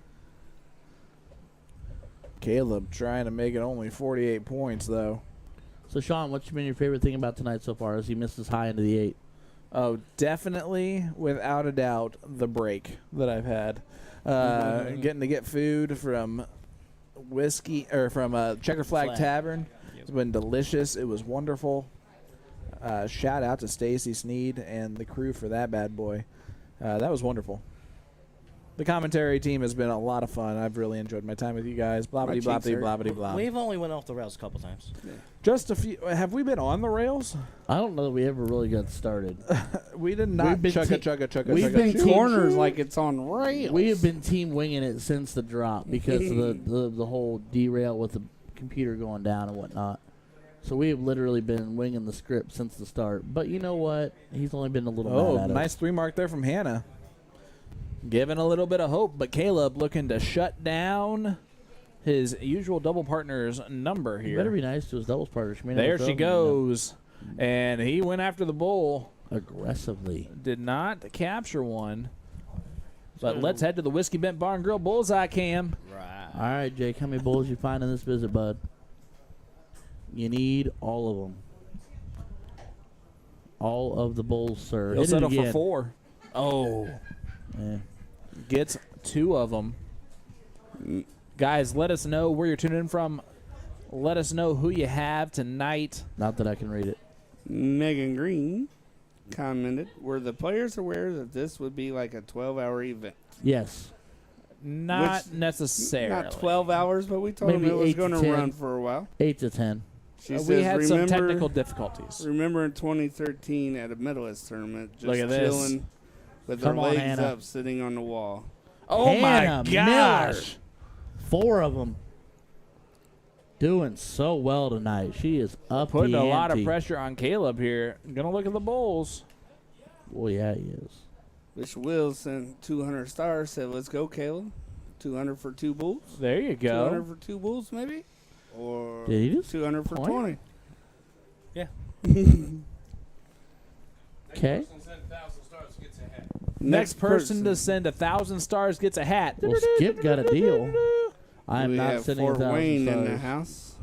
Caleb trying to make it only 48 points, though. So, Sean, what's been your favorite thing about tonight so far as he missed his high into the 8? Oh, definitely, without a doubt, the break that I've had. Getting to get food from whiskey or from Checker Flag Tavern. It's been delicious. It was wonderful. Shout out to Stacy Sneed and the crew for that bad boy. That was wonderful. The commentary team has been a lot of fun. I've really enjoyed my time with you guys. Blah blah blah blah blah blah. We've only went off the rails a couple times. Yeah. Just a few. Have we been on the rails? I don't know that we ever really got started. We did not. We've been Chugga. We've been corners like it's on rails. We have been team winging it since the drop because of the whole derail with the computer going down and whatnot. So we have literally been winging the script since the start. But you know what? He's only been a little mad at nice us. 3 mark there from Hannah. Giving a little bit of hope, but Caleb looking to shut down his usual double partner's number He here. better be nice to his doubles partner. There she goes. And he went after the bull. Aggressively. Did not capture one. But let's head to the Whiskey Bent Bar and Grill Bullseye Cam. Right. All right, Jake, how many bulls you find in this visit, bud? You need all of them. All of the bulls, sir. He'll Hit it settle for again. 4. Oh. Yeah. Gets 2 of them. Guys, let us know where you're tuning in from. Let us know who you have tonight. Not that I can read it. Megan Green commented, were the players aware that this would be like a 12-hour event? Yes. Not necessarily. Not 12 hours, but we told Maybe them it was 8 to going to 10. run for a while. 8 to 10. She We says, had some remember, technical difficulties. Remember in 2013 at a medalist tournament, just Look at this. chilling with Come her on, legs Hannah. up, sitting on the wall. Oh, Hannah my gosh. 4 of them. Doing so well tonight. She is up Putting the a lot of ante. pressure on Caleb here. Going to look at the Bulls. Well, yeah, he is. Bishop Wills sent 200 stars, said, let's go, Caleb. 200 for 2 bulls. There you 200 go. for 2 bulls, maybe? Or Did he just 200 for point? 20. Yeah. Okay. Next person to send 1,000 stars gets a hat. Well, Skip got a deal. I'm We not have sending Fort 1,000 Wayne stars. in the house.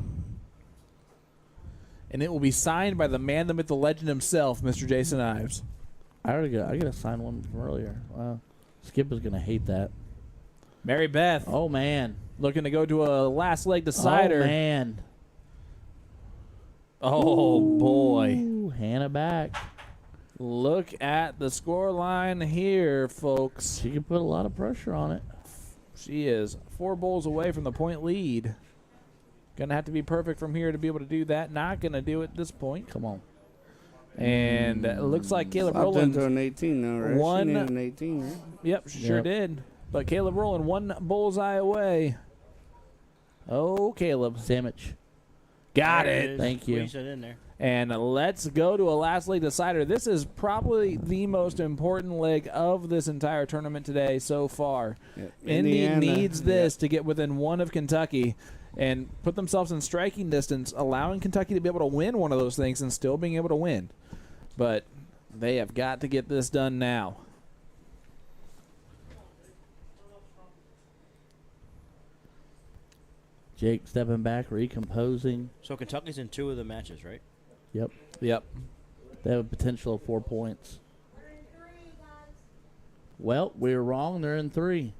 And it will be signed by the man, the myth, the legend himself, Mr. Jason Ives. I got to sign one from earlier. Wow. Skip is going to hate that. Mary Beth Oh, man. looking to go to a last leg decider. Oh, man. Oh, boy. Ooh, Hannah back. Look at the score line here, folks. She can put a lot of pressure on it. She is 4 bowls away from the point lead. Gonna have to be perfect from here to be able to do that. Not gonna do it at this point. Come on. And it looks like Caleb Popped Rowland. into an 18 now, right? One- She needed an 18, right? Yep, she sure Yep. did. But Caleb Rowland 1 bullseye away. Oh, Caleb. Sandwich. Got There it. is. Thank you. Squeeze it in there. And let's go to a last leg decider. This is probably the most important leg of this entire tournament today so far. Yep. Indy Indiana, needs this to get within 1 of Kentucky and put themselves in striking distance, allowing Kentucky to be able to win one of those things and still being able to win. But they have got to get this done now. Jake stepping back, recomposing. So Kentucky's in 2 of the matches, right? Yep. Yep. They have a potential of 4 points. Well, we were wrong. They're in 3.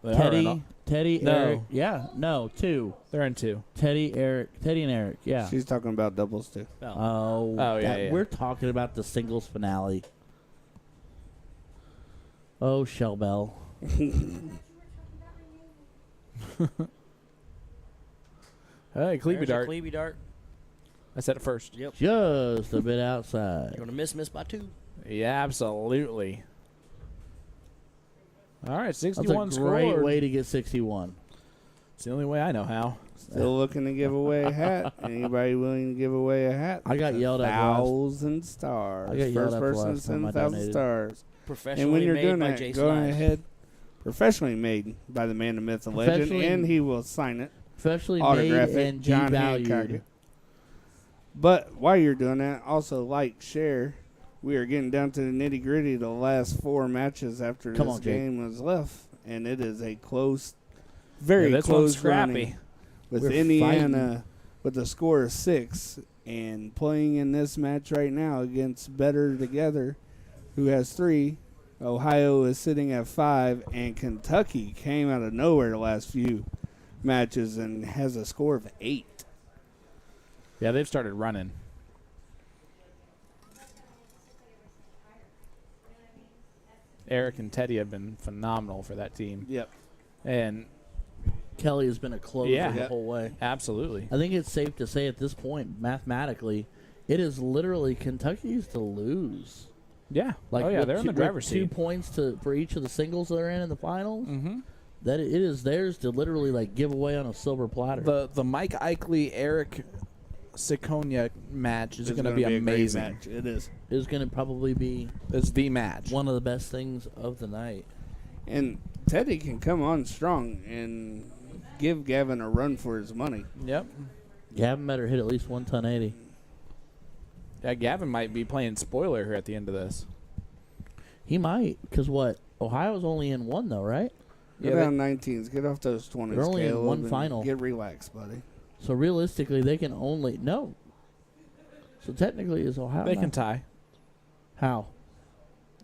They are Teddy, in Teddy, No. Eric. Yeah, no, 2. They're in 2. Teddy, and Eric. Yeah. She's talking about doubles, too. Oh, yeah. We're talking about the singles finale. Oh, Shell Bell. Hey, Clevey There's a Dart. Clevey Dart. I said it first. Yep. Just a bit outside. You're going to miss by 2. Yeah, absolutely. All right, That's 61 a great scored. way to get 61. It's the only way I know how. Still looking to give away a hat. Anybody willing to give away a hat? I got yelled at last. 1,000 stars. I got yelled First at person to last time send I 1,000 donated. stars. Professionally And when you're made doing by that, Jason go Ives. ahead. Professionally made by the man, the myth, the legend, Professionally- and he will sign it. Professionally Autograph made it, and John devalued. Hancock. But while you're doing that, also like, share. We are getting down to the nitty gritty. The last 4 matches after Come this on, Jake. game was left, and it is a close, very this one's close scrappy. running with We're Indiana fighting. with a score of 6 and playing in this match right now against Better Together, who has 3. Ohio is sitting at 5, and Kentucky came out of nowhere the last few matches and has a score of 8. Yeah, they've started running. Eric and Teddy have been phenomenal for that team. Yep. And Kelly has been a closer Yeah. the whole way. absolutely. I think it's safe to say at this point, mathematically, it is literally Kentucky's to lose. Yeah. Like oh, yeah, with they're in the with driver's 2 seat. points for each of the singles they're in the finals. Mm-hmm. That it is theirs to literally like give away on a silver platter. The Mike Eichley, Eric Siconia match is It's going to gonna be a great amazing. match. It is. It's going to probably be It's the match. one of the best things of the night. And Teddy can come on strong and give Gavin a run for his money. Yep. Gavin better hit at least 110-80. Yeah, Gavin might be playing spoiler here at the end of this. He might, because what? Ohio's only in one, though, right? Get down 19s. Get off those 20s. They're only in Caleb, one and final. Get relaxed, buddy. So realistically, they can only no. So technically, is Ohio? They not? can tie How?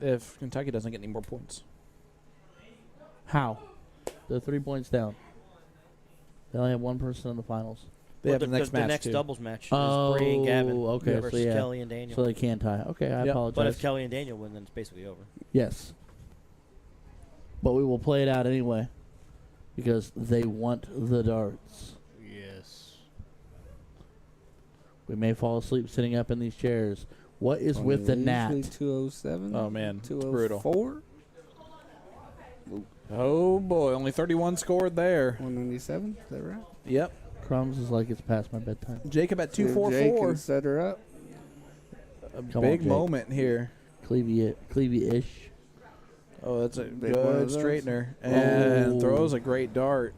if Kentucky doesn't get any more points. How? They're 3 points down. They only have one person in the finals. They have the next match. The next too. doubles match is Oh, Bree and Gavin okay, versus so yeah. Kelly and Daniel. So they can tie. Okay, I apologize. But if Kelly and Daniel win, then it's basically over. Yes. But we will play it out anyway because they want the darts. Yes. We may fall asleep sitting up in these chairs. What is with the gnat? 207. Oh, man. It's brutal. 204. Oh, boy. Only 31 scored there. 197. Is that right? Yep. Crumbs is like it's past my bedtime. Jacob at See if Jake 244. can set her up. A Come big on, Jake. moment here. Clevey-ish. Oh, that's a Big one good of those. straightener. And Oh. throws a great dart.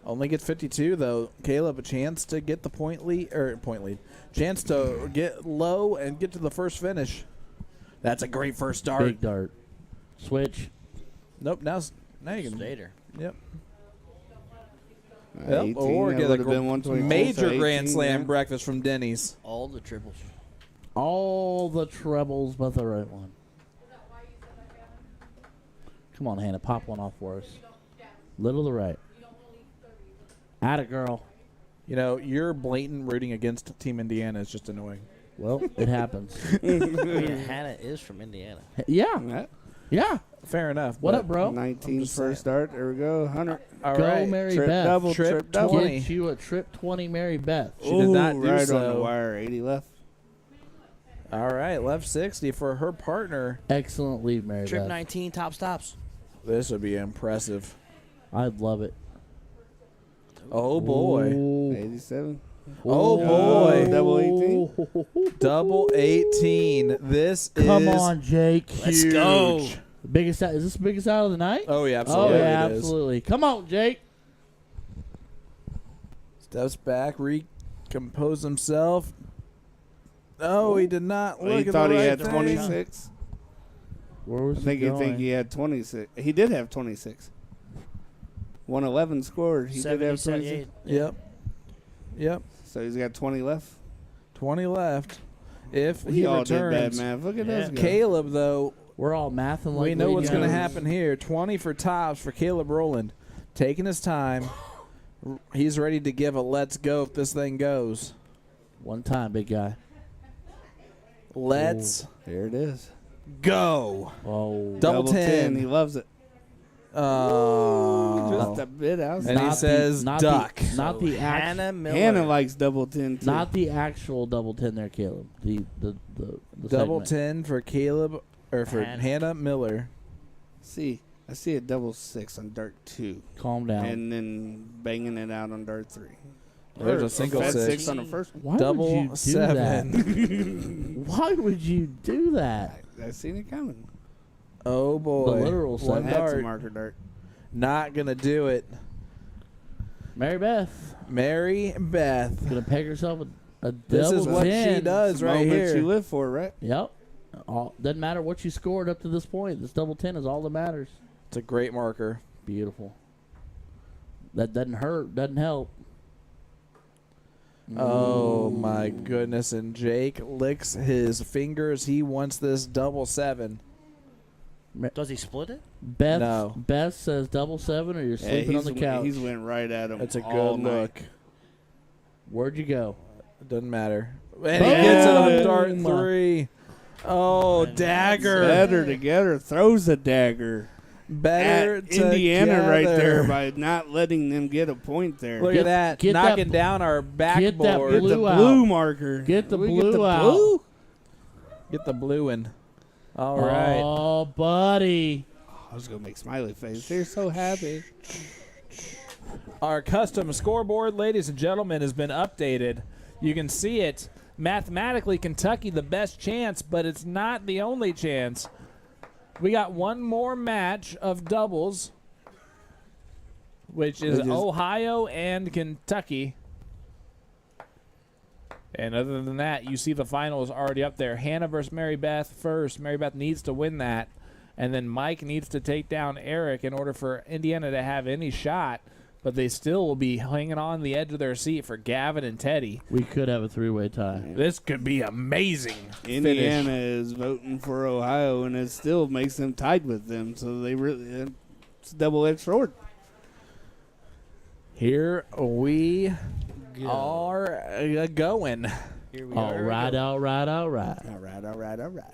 Only gets 52, though. Caleb, a chance to get the point lead. Chance to get low and get to the first finish. That's a great first dart. Big dart. Switch. Nope, now you can. Later. Yep. 18, Or that get a would've been 122, major so 18 Grand Slam there. breakfast from Denny's. All the triples. All the trebles but the right one. Come on, Hannah. Pop one off for us. Little to the right. Atta girl. You know, your blatant rooting against Team Indiana is just annoying. Well, it happens. I mean, Hannah is from Indiana. Yeah. That Yeah. Fair enough. What but up, bro? 19 just first start. There we go. 100. All Go, right. Mary Trip Beth. double. Trip Trip double. 20. Get you a trip 20, Mary Beth. She did not do right on so. the wire. 80 left. All right, left 60 for her partner. Excellent lead, Mary Trip Beth. 19, top stops. This would be impressive. I'd love it. Oh, boy. Ooh. 87. Oh, boy. Double 18. Double 18. This Come is on, Jake. Let's go. Biggest out, is this the biggest out of the night? Oh, yeah, Oh, absolutely. yeah, it is. absolutely. Come on, Jake. Steps back, recompose himself. Oh, he did not Well, look he at thought the he right had thing. 26. Where was I think he you going? think he had 26. He did have 26. 111 scored. He did have 26. Yep. Yep. So he's got 20 left. 20 left. If We he all did bad returns. math. Look at us go. Caleb, though, We're all mathing like we know what's going to Jones. happen here. 20 for tops for Caleb Rowland. Taking his time. He's ready to give a let's go if this thing goes. One time, big guy. Let's There it is. go. Oh. Double 10. He loves it. Oh. Just a bit out. And he says duck. Not the actual. Hannah Miller. Hannah likes double 10 too. Not the actual double 10 there, Caleb. The Double segment. 10 for Caleb, or for Hannah. Hannah Miller. See, I see a double 6 on dart 2. Calm down. And then banging it out on dart 3. There's Or a single fat 6. on the first one. Why Double would you do 7. that? Why would you do that? I seen it coming. Oh boy. The literal One seven. That's a dart. marker dart. Not gonna do it. Mary Beth Mary Beth. gonna peg herself a double This is what 10. she does right Moment here. you live for, right? Yep. Doesn't matter what you scored up to this point. This double 10 is all that matters. It's a great marker. Beautiful. That doesn't hurt. Doesn't help. Oh my goodness! And Jake licks his fingers. He wants this double 7. Does he split it? Beth, No. Beth says double 7 or you're sleeping on the couch. He's went right at him. That's a all good night. look. Where'd you go? Doesn't matter. And he gets it on dart 3. Oh, dagger. Better together. Throws a dagger. Better At Indiana right there together. by not letting them get a point there. Look at that. get that Knocking down our Get that backboard. Get the blue out. blue marker. Get the We blue out. blue? Get the blue in. All right. Oh, buddy. I was going to make smiley face. They're so happy. Our custom scoreboard, ladies and gentlemen, has been updated. You can see it. Mathematically, Kentucky the best chance, but it's not the only chance. We got one more match of doubles, which is Ohio and Kentucky. And other than that, you see the finals already up there. Hannah versus Mary Beth first. Mary Beth needs to win that. And then Mike needs to take down Eric in order for Indiana to have any shot. But they still will be hanging on the edge of their seat for Gavin and Teddy. We could have a three-way tie. This could be amazing. Indiana finish. is voting for Ohio, and it still makes them tied with them. So they really, it's a double-edged sword. Here we are going. Here we All are. right. All right.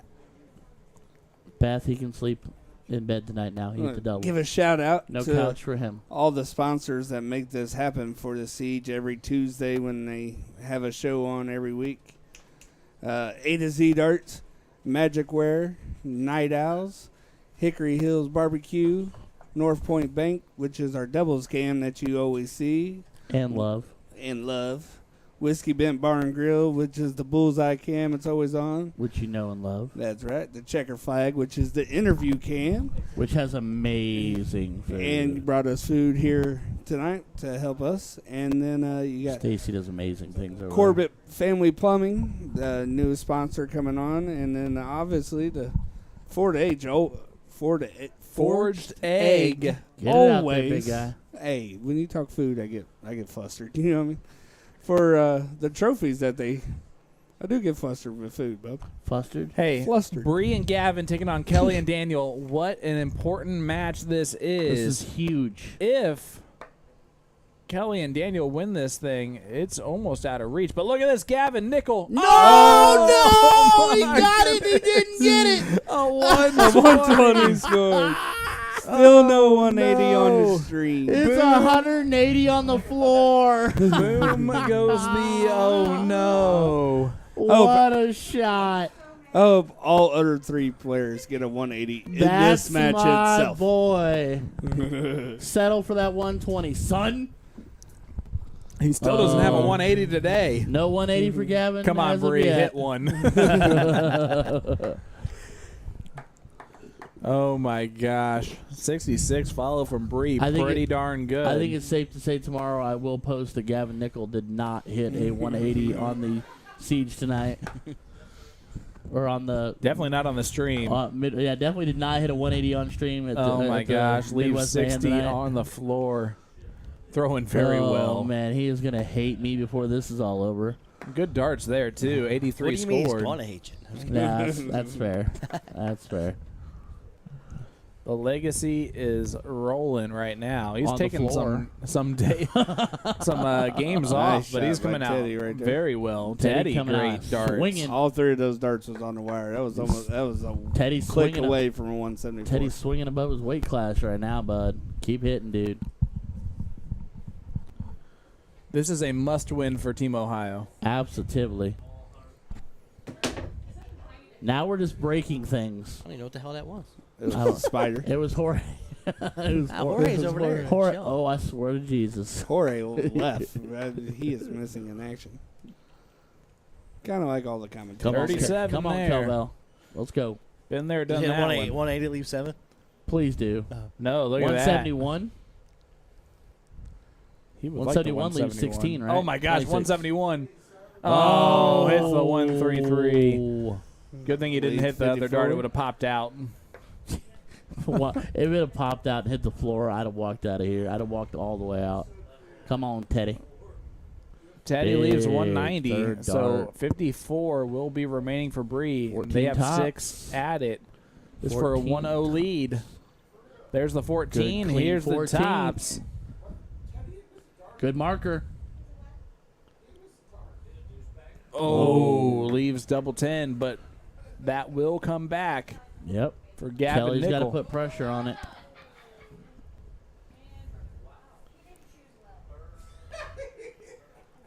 Beth, he can sleep in bed tonight now. He hit the double. Give a shout out No to couch for him. all the sponsors that make this happen for the Siege every Tuesday when they have a show on every week. A to Z Darts, Magic Wear, Night Owls, Hickory Hills Barbecue, North Point Bank, which is our doubles cam that you always see. And love. Whiskey Bent Bar and Grill, which is the bullseye cam it's always on. Which you know and love. That's right. The Checker Flag, which is the interview cam. Which has amazing food. And brought us food here tonight to help us. And then you got Stacy does amazing things over Corbett Family Plumbing, the newest sponsor coming on. And then obviously the Forged Egg. Get it Always. out there, big guy. Hey, when you talk food, I get flustered. You know what I mean? For the trophies that I do get flustered with food, bub. Flustered? Hey, Flustered. Bree and Gavin taking on Kelly and Daniel. What an important match this is. This is huge. If Kelly and Daniel win this thing, it's almost out of reach. But look at this, Gavin Nickel. No, Oh, he got it. He didn't get it. A 120 scored. Still no 180 on the stream. It's 180 on the floor. Boom goes the oh no. What a shot. Oh, all other three players get a 180 in That's this match my itself. boy. Settle for that 120, son. He still doesn't have a 180 today. No 180 for Gavin. Come on, as of Bree, yet. hit one. Oh my gosh. 66 follow from Bree. Pretty darn good. I think it's safe to say tomorrow I will post that Gavin Nickel did not hit a 180 on the Siege tonight. Or on the... Definitely not on the stream. Yeah, definitely did not hit a 180 on stream. Oh my gosh. Leave Midwest Mayhem 60 tonight. on the floor. Throwing very well. Oh, man. He is going to hate me before this is all over. Good darts there, too. 83 What do you scored. mean he's going to hate you? Yeah, that's fair. That's fair. The legacy is rolling right now. He's On the taking floor. some games off, but he's coming out Teddy right there. very well. Teddy Teddy, coming great out darts. swinging. All three of those darts was on the wire. That was a Teddy's click swinging away from a 174. Teddy's swinging above his weight class right now, bud. Keep hitting, dude. This is a must-win for Team Ohio. Absolutely. Now we're just breaking things. I don't even know what the hell that was. It was a spider. It was Jorge. Jorge's over there. Jorge. Chill. Oh, I swear to Jesus. Jorge left. He is missing in action. Kind of like all the commentators. Come on, 37 come on, there. Kelbell. Let's go. Been there, Did done he hit that 180, one. 180 leave 7? Please do. No, look at that. 171. He would like the 171 leaves 16, right? Oh my gosh, 26. 171. Oh, hits the 133. Oh. Good thing he didn't Lead hit the other 54. dart. It would have popped out. Well, if it had popped out and hit the floor, I'd have walked out of here. I'd have walked all the way out. Come on, Teddy. Teddy leaves Big 190, third so dart. 54 will be remaining for Bree. 14 They have tops. 6 at it. This for a 14 1-0 lead. There's the 14. Good, clean Here's 14. the tops. Good marker. Oh, leaves double 10, but that will come back Yep. for Gavin Kelly's got to Nickel. put pressure on it.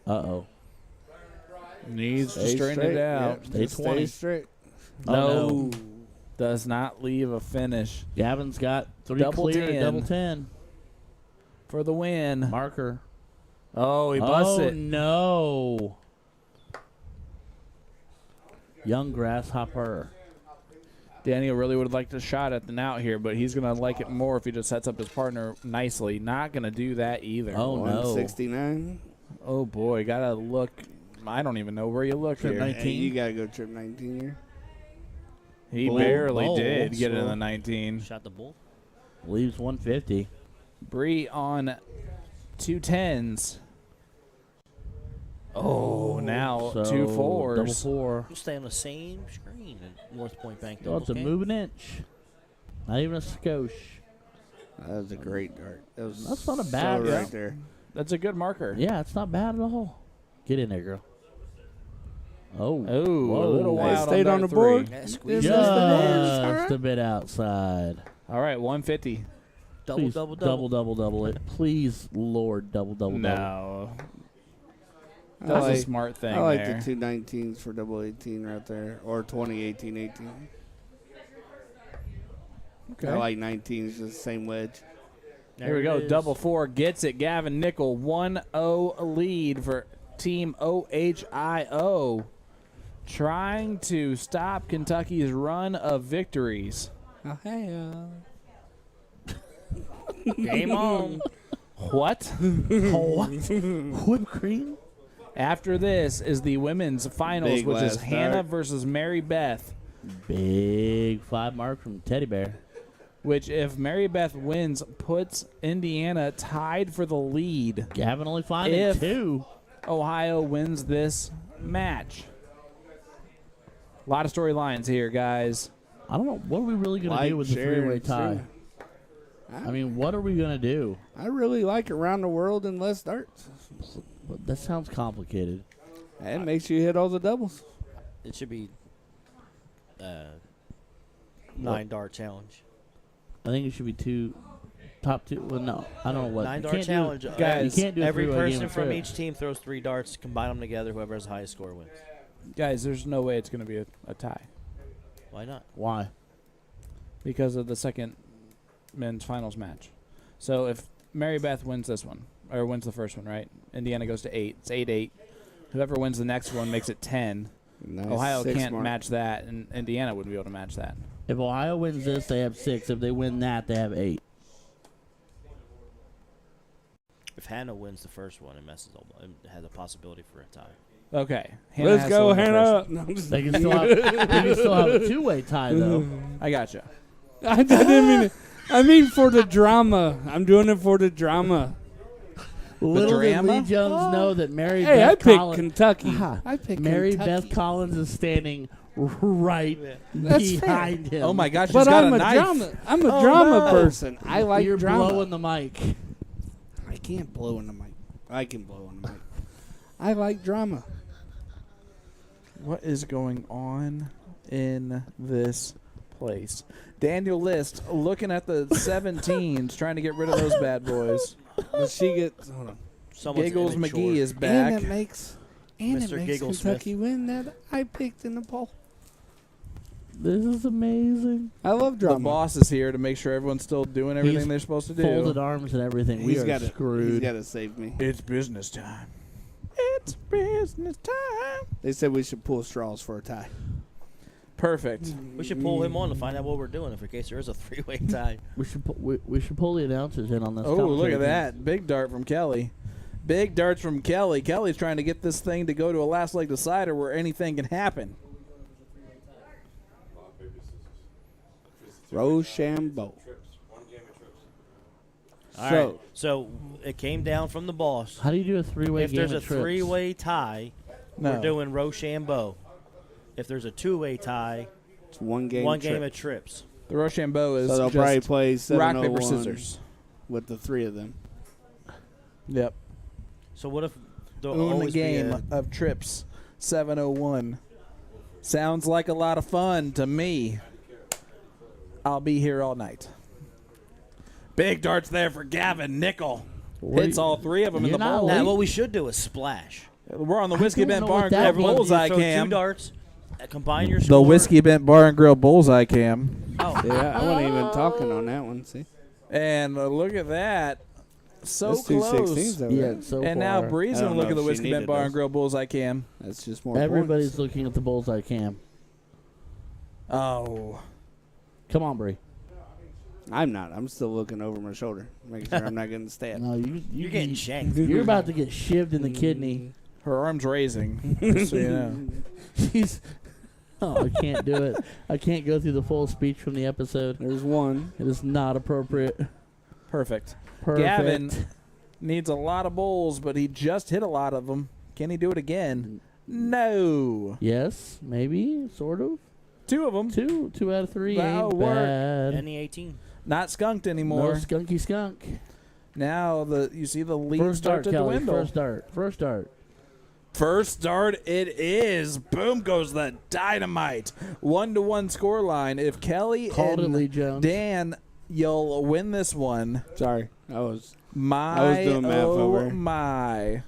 Uh-oh. Needs to Stay straighten straight. it out. Yep, Stay just 20. straight. No. Does not leave a finish Gavin's got 3 Double clear, 10. double 10. for the win. Marker. Oh, he busts Oh, it. no. Young grasshopper. Daniel really would like to shot at the out here, but he's going to like it more if he just sets up his partner nicely. Not going to do that either. Oh, no. 169. Oh, boy. Got to look. I don't even know where you look Trip here. 19. Hey, you got to go trip 19 here. He barely did get it in the 19. Shot the bull. Leaves 150. Bree on 210s. Oh, now So, 2 4s. Double 4. You stay on the same screen at North Point Bank. Oh, it's a moving inch. Not even a skosh. That was a great dart. That's not a bad right there. That's a good marker. Yeah, it's not bad at all. Get in there, girl. Oh, a little wild. Stayed on the board. Just a bit outside. All right, 150. Please, double it. Please, Lord, double. No. That's a smart thing. I like there. the 219s for double 18 right there, or 2018-18. Okay. I like 19s, the same wedge. Here we go. Double 4 gets it. Gavin Nickel 1-0 lead for Team OHIO, trying to stop Kentucky's run of victories. Oh, hey, Game on. What? Whipped cream? After this is the women's finals, Big which is last Hannah start. versus Mary Beth. Big 5 mark from Teddy Bear. Which, if Mary Beth wins, puts Indiana tied for the lead. Gavin only finding 2. Ohio wins this match. A lot of storylines here, guys. I don't know. What are we really going to do with the three-way tie? I mean, what are we going to do? I really like around the world and less darts. That sounds complicated. It makes you hit all the doubles. It should be 9 dart challenge. I think it should be top 2. Well, no, I don't know what. 9 dart challenge. Guys, you can't do every three-way person game from of each team throws 3 darts, combine them together, whoever has the highest score wins. Guys, there's no way it's going to be a tie. Why not? Why? Because of the second men's finals match. So if Mary Beth wins this one, or wins the first one, right? Indiana goes to 8. It's 8-8. Whoever wins the next one makes it 10. Nice. Ohio 6 can't mark. match that, and Indiana wouldn't be able to match that. If Ohio wins this, they have 6. If they win that, they have 8. If Hannah wins the first one, it messes up. It has a possibility for a tie. Okay. Let's go, Hannah. No, They can still have a 2-way tie, though. I gotcha. I didn't mean it. I mean for the drama. I'm doing it for the drama. Little did drama? Lee Jones know that Mary Hey, Beth I picked Collins. Kentucky. I picked Mary Kentucky. Beth Collins is standing right That's behind him. Oh, my gosh. She's But got I'm a a knife. drama. I'm a drama person. I like You're drama. blowing the mic. I can't blow in the mic. I can blow in the mic. I like drama. What is going on in this place? Daniel List looking at the 17s, trying to get rid of those bad boys. But she gets. Hold on. Someone's Giggles immature. McGee is And back. it makes. And Mr. it makes Giggle Kentucky win that I picked in the poll. This is amazing. I love The drama. boss is here to make sure everyone's still doing everything He's they're supposed to do. Folded arms and everything. We He's are got screwed. to save me. It's business time. It's business time. They said we should pull straws for a tie. Perfect. We should pull him on to find out what we're doing, if in case there is a 3-way tie. We should pull the announcers in on this. Oh, look commentary at team. that. Big dart from Kelly. Big darts from Kelly. Kelly's trying to get this thing to go to a last leg decider where anything can happen. Rochambeau. All right. So it came down from the boss. How do you do a 3-way If game there's a of trips? 3-way tie, No. we're doing Rochambeau. If there's a 2-way tie, It's one game. one trip. game of trips. The Rochambeau is So they'll probably just play rock, 701 paper, scissors. with the 3 of them. Yep. So what if there'll Own the always game be a, of trips. 701. Sounds like a lot of fun to me. I'll be here all night. Big darts there for Gavin Nickel. Hits all 3 of them in You're the not bowl. Now, what we should do is splash. We're on the I Whiskey don't Bent know Bar what and that Grill Everyone, Bullseye you throw Cam. 2 darts, combine your The score. Whiskey Bent Bar and Grill Bullseye Cam. Oh, Yeah, I wasn't even talking on that one. See, And look at that. So that's 2 close. 16s though, Yeah, right? so And now far. Bree's I going don't to look know at the if she Whiskey Bent needed Bar and those. Grill Bullseye Cam. That's just more. Everybody's points. looking at the bullseye cam. Oh. Come on, Bree. I'm not. I'm still looking over my shoulder, making sure I'm not getting stabbed. No, You're getting shanked. You're about to get shivved in the kidney. Her arm's raising, so you know. She's. Oh, I can't do it. I can't go through the full speech from the episode. There's one. It is not appropriate. Perfect. Perfect. Gavin needs a lot of bowls, but he just hit a lot of them. Can he do it again? No. Yes, maybe, sort of. 2 of them. Two out of 3 That'll ain't work. bad. And the 18. Not skunked anymore. No skunky skunk. Now you see the lead First start start, to Kelly. dwindle. First start. First start. First start it is. Boom goes the dynamite. 1-1 score line. If Kelly Called it, and Lee Jones. Dan, you'll win this one. Sorry, I was My doing math over. my.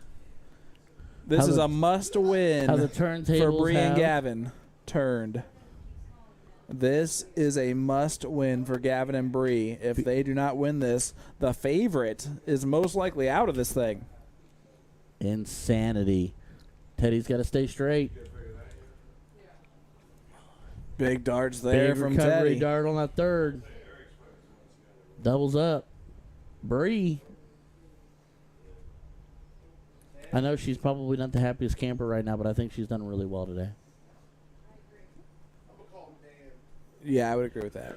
This How is the- a must-win How the for turntables Bree and have. Gavin. Turned. This is a must-win for Gavin and Bree. If they do not win this, the favorite is most likely out of this thing. Insanity. Teddy's got to stay straight. Big darts there Big from recovery Teddy. dart on that third. Doubles up. Bree. I know she's probably not the happiest camper right now, but I think she's done really well today. Yeah, I would agree with that.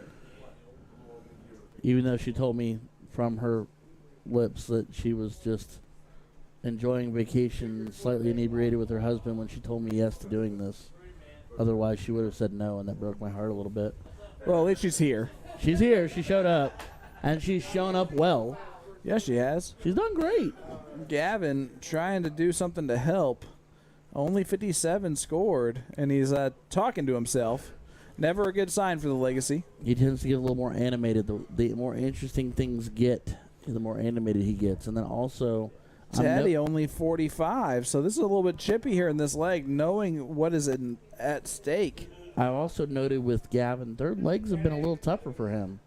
Even though she told me from her lips that she was just enjoying vacation, slightly inebriated with her husband when she told me yes to doing this. Otherwise, she would have said no, and that broke my heart a little bit. Well, at least she's here. She's here. She showed up, and she's shown up well. Yes, she has. She's done great. Gavin trying to do something to help. Only 57 scored, and he's talking to himself. Never a good sign for the legacy. He tends to get a little more animated. The more interesting things get, the more animated he gets. And then also, Teddy only 45, so this is a little bit chippy here in this leg, knowing what is at stake. I also noted with Gavin, third legs have been a little tougher for him.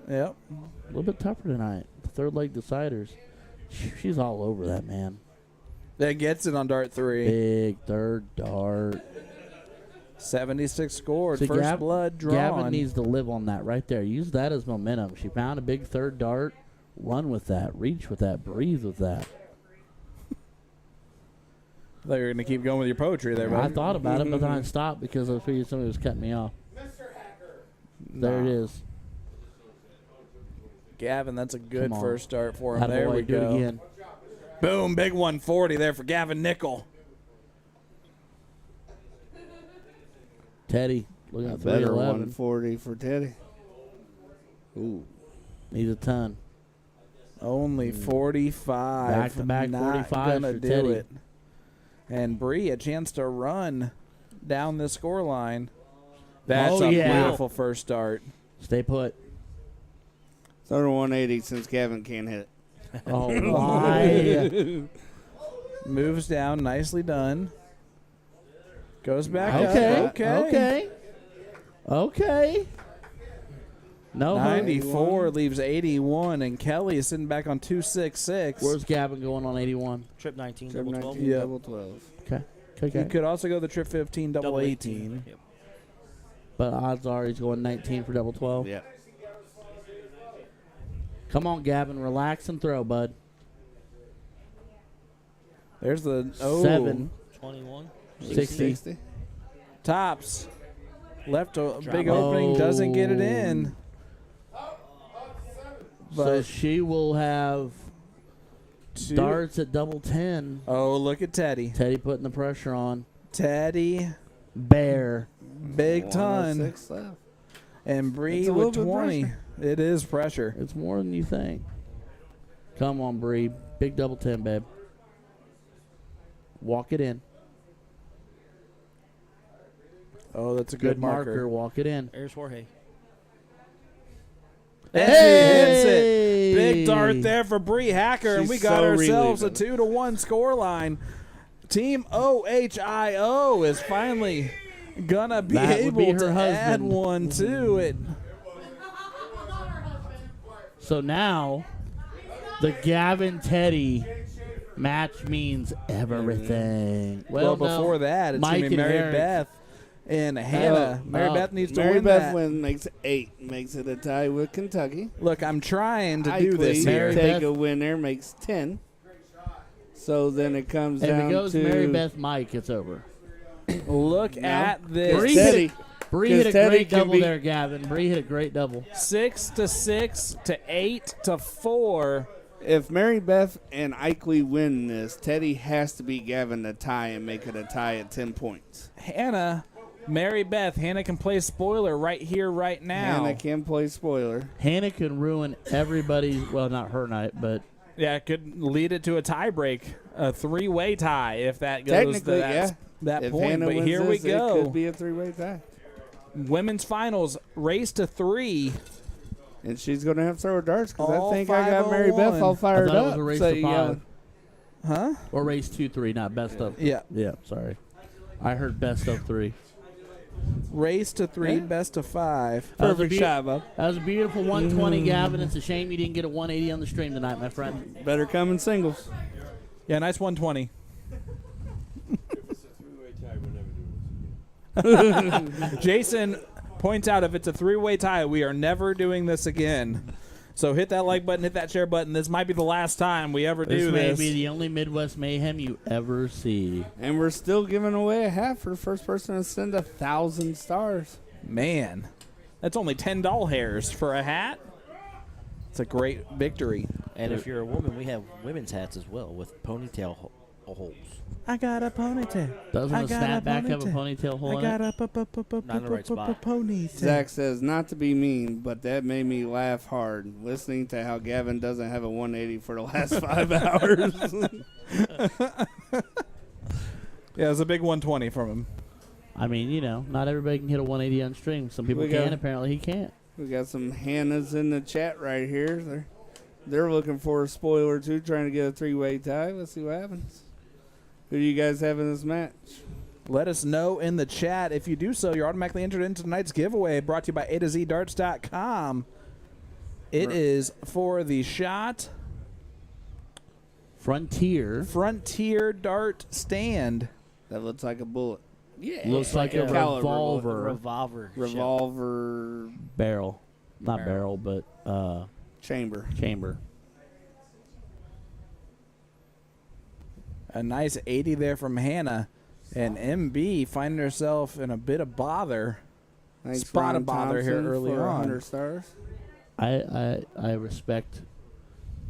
Yep. A little bit tougher tonight. The third leg deciders. She's all over that, man. That gets it on dart 3. Big third dart. 76 scored. So First blood drawn. Gavin needs to live on that right there. Use that as momentum. She found a big third dart. Run with that. Reach with that. Breathe with that. I thought you were going to keep going with your poetry there, I buddy. thought about it, but then I stopped because I figured somebody was cutting me off. There it is. Gavin, that's a good Come on. first start for him. Attaboy, There we do go. it again. Boom, big 140 there for Gavin Nickel. Teddy, looking at Better 311. 140 for Teddy. Ooh. Needs a ton. Only 45. Back-to-back Not 45 gonna for do Teddy. it. And Bree, a chance to run down the score line. That's a beautiful first start. Stay put. It's under 180 since Gavin can't hit it. Oh, my. Moves down, nicely done. Goes back Okay. Okay. No. 94 leaves 81, and Kelly is sitting back on 266. Where's Gavin going on 81? Trip 19, Trip double 19, 12. Yeah. double 12. Okay. He Okay. could also go the trip 15, double 18. Yep. But odds are he's going 19 for double 12. Yeah. Come on, Gavin. Relax and throw, bud. There's the 7. 21. 60. Tops. Left a Drop big it. opening, doesn't get it in. So But she will have darts at double 10. oh, look at Teddy. Teddy putting the pressure on. Teddy, Bear. big ton. 106 left. And Bree It's a with little bit 20. pressure. It is pressure. It's more than you think. Come on, Bree. Big double 10, babe. Walk it in. Oh, that's a good marker. Walk it in. There's Jorge. And she hits it. Big dart there for Bree Hacker, and She's we got so ourselves a relieving. 2-1 score line. Team OHIO is finally gonna be That would able be her to add husband. one to it. So now, the Gavin Teddy match means everything. Well, no. before that, it's Mike gonna be and Mary Eric. Beth And Hannah, Mary Beth needs to win Beth that. makes it 8, makes it a tie with Kentucky. Look, I'm trying to do this here. Take a win there, makes 10. So then it comes down to... If it goes Mary Beth Mike, it's over. Look at this. Bree hit a great double there, Gavin. Bree hit a great double. 6-6 to 8-4. If Mary Beth and Ikely win this, Teddy has to beat Gavin to tie and make it a tie at 10 points. Hannah, Mary Beth, Hannah can play spoiler right here, right now. Hannah can play spoiler. Hannah can ruin everybody's, well, not her night, but... Yeah, it could lead it to a tie break, a 3-way tie if that goes to that if point. Hannah But wins here we this, go. It could be a 3-way tie. Women's finals, race to 3. And she's going to have to throw her darts because I All think I got Mary Beth all fired I thought up. It was a race so to 5. Huh? Or race 2-3, not best of. Yeah. Yeah, sorry. I heard best of 3. Race to 3, best of 5. Perfect shot, Bob. That was a beautiful 120, Gavin. It's a shame you didn't get a 180 on the stream tonight, my friend. Better come in singles. Yeah, nice 120. Jason points out if it's a 3-way tie, we are never doing this again. So hit that like button, hit that share button. This might be the last time we ever do this. This may be the only Midwest Mayhem you ever see. And we're still giving away a hat for the first person to send 1,000 stars. Man, that's only 10 doll hairs for a hat. It's a great victory. And if you're a woman, we have women's hats as well with ponytail holes. I got a ponytail. Doesn't a snapback have a ponytail hole in it? Not in the right spot. Ponytail. Zach says, not to be mean, but that made me laugh hard listening to how Gavin doesn't have a 180 for the last 5 hours. Yeah, it was a big 120 from him. I mean, you know, not everybody can hit a 180 on stream. Some people can. Apparently, he can't. We got some Hannahs in the chat right here. They're looking for a spoiler, too, trying to get a 3-way tie. Let's see what happens. Who do you guys have in this match? Let us know in the chat. If you do so, you're automatically entered into tonight's giveaway brought to you by A2ZDarts.com. It is for the shot Frontier dart stand. That looks like a bullet. Yeah. Looks like a revolver. Revolver barrel. Not barrel, but chamber. A nice 80 there from Hannah. And MB finding herself in a bit of bother. Thanks, Spot Ron of bother Thompson, here early for on. 100 stars. I respect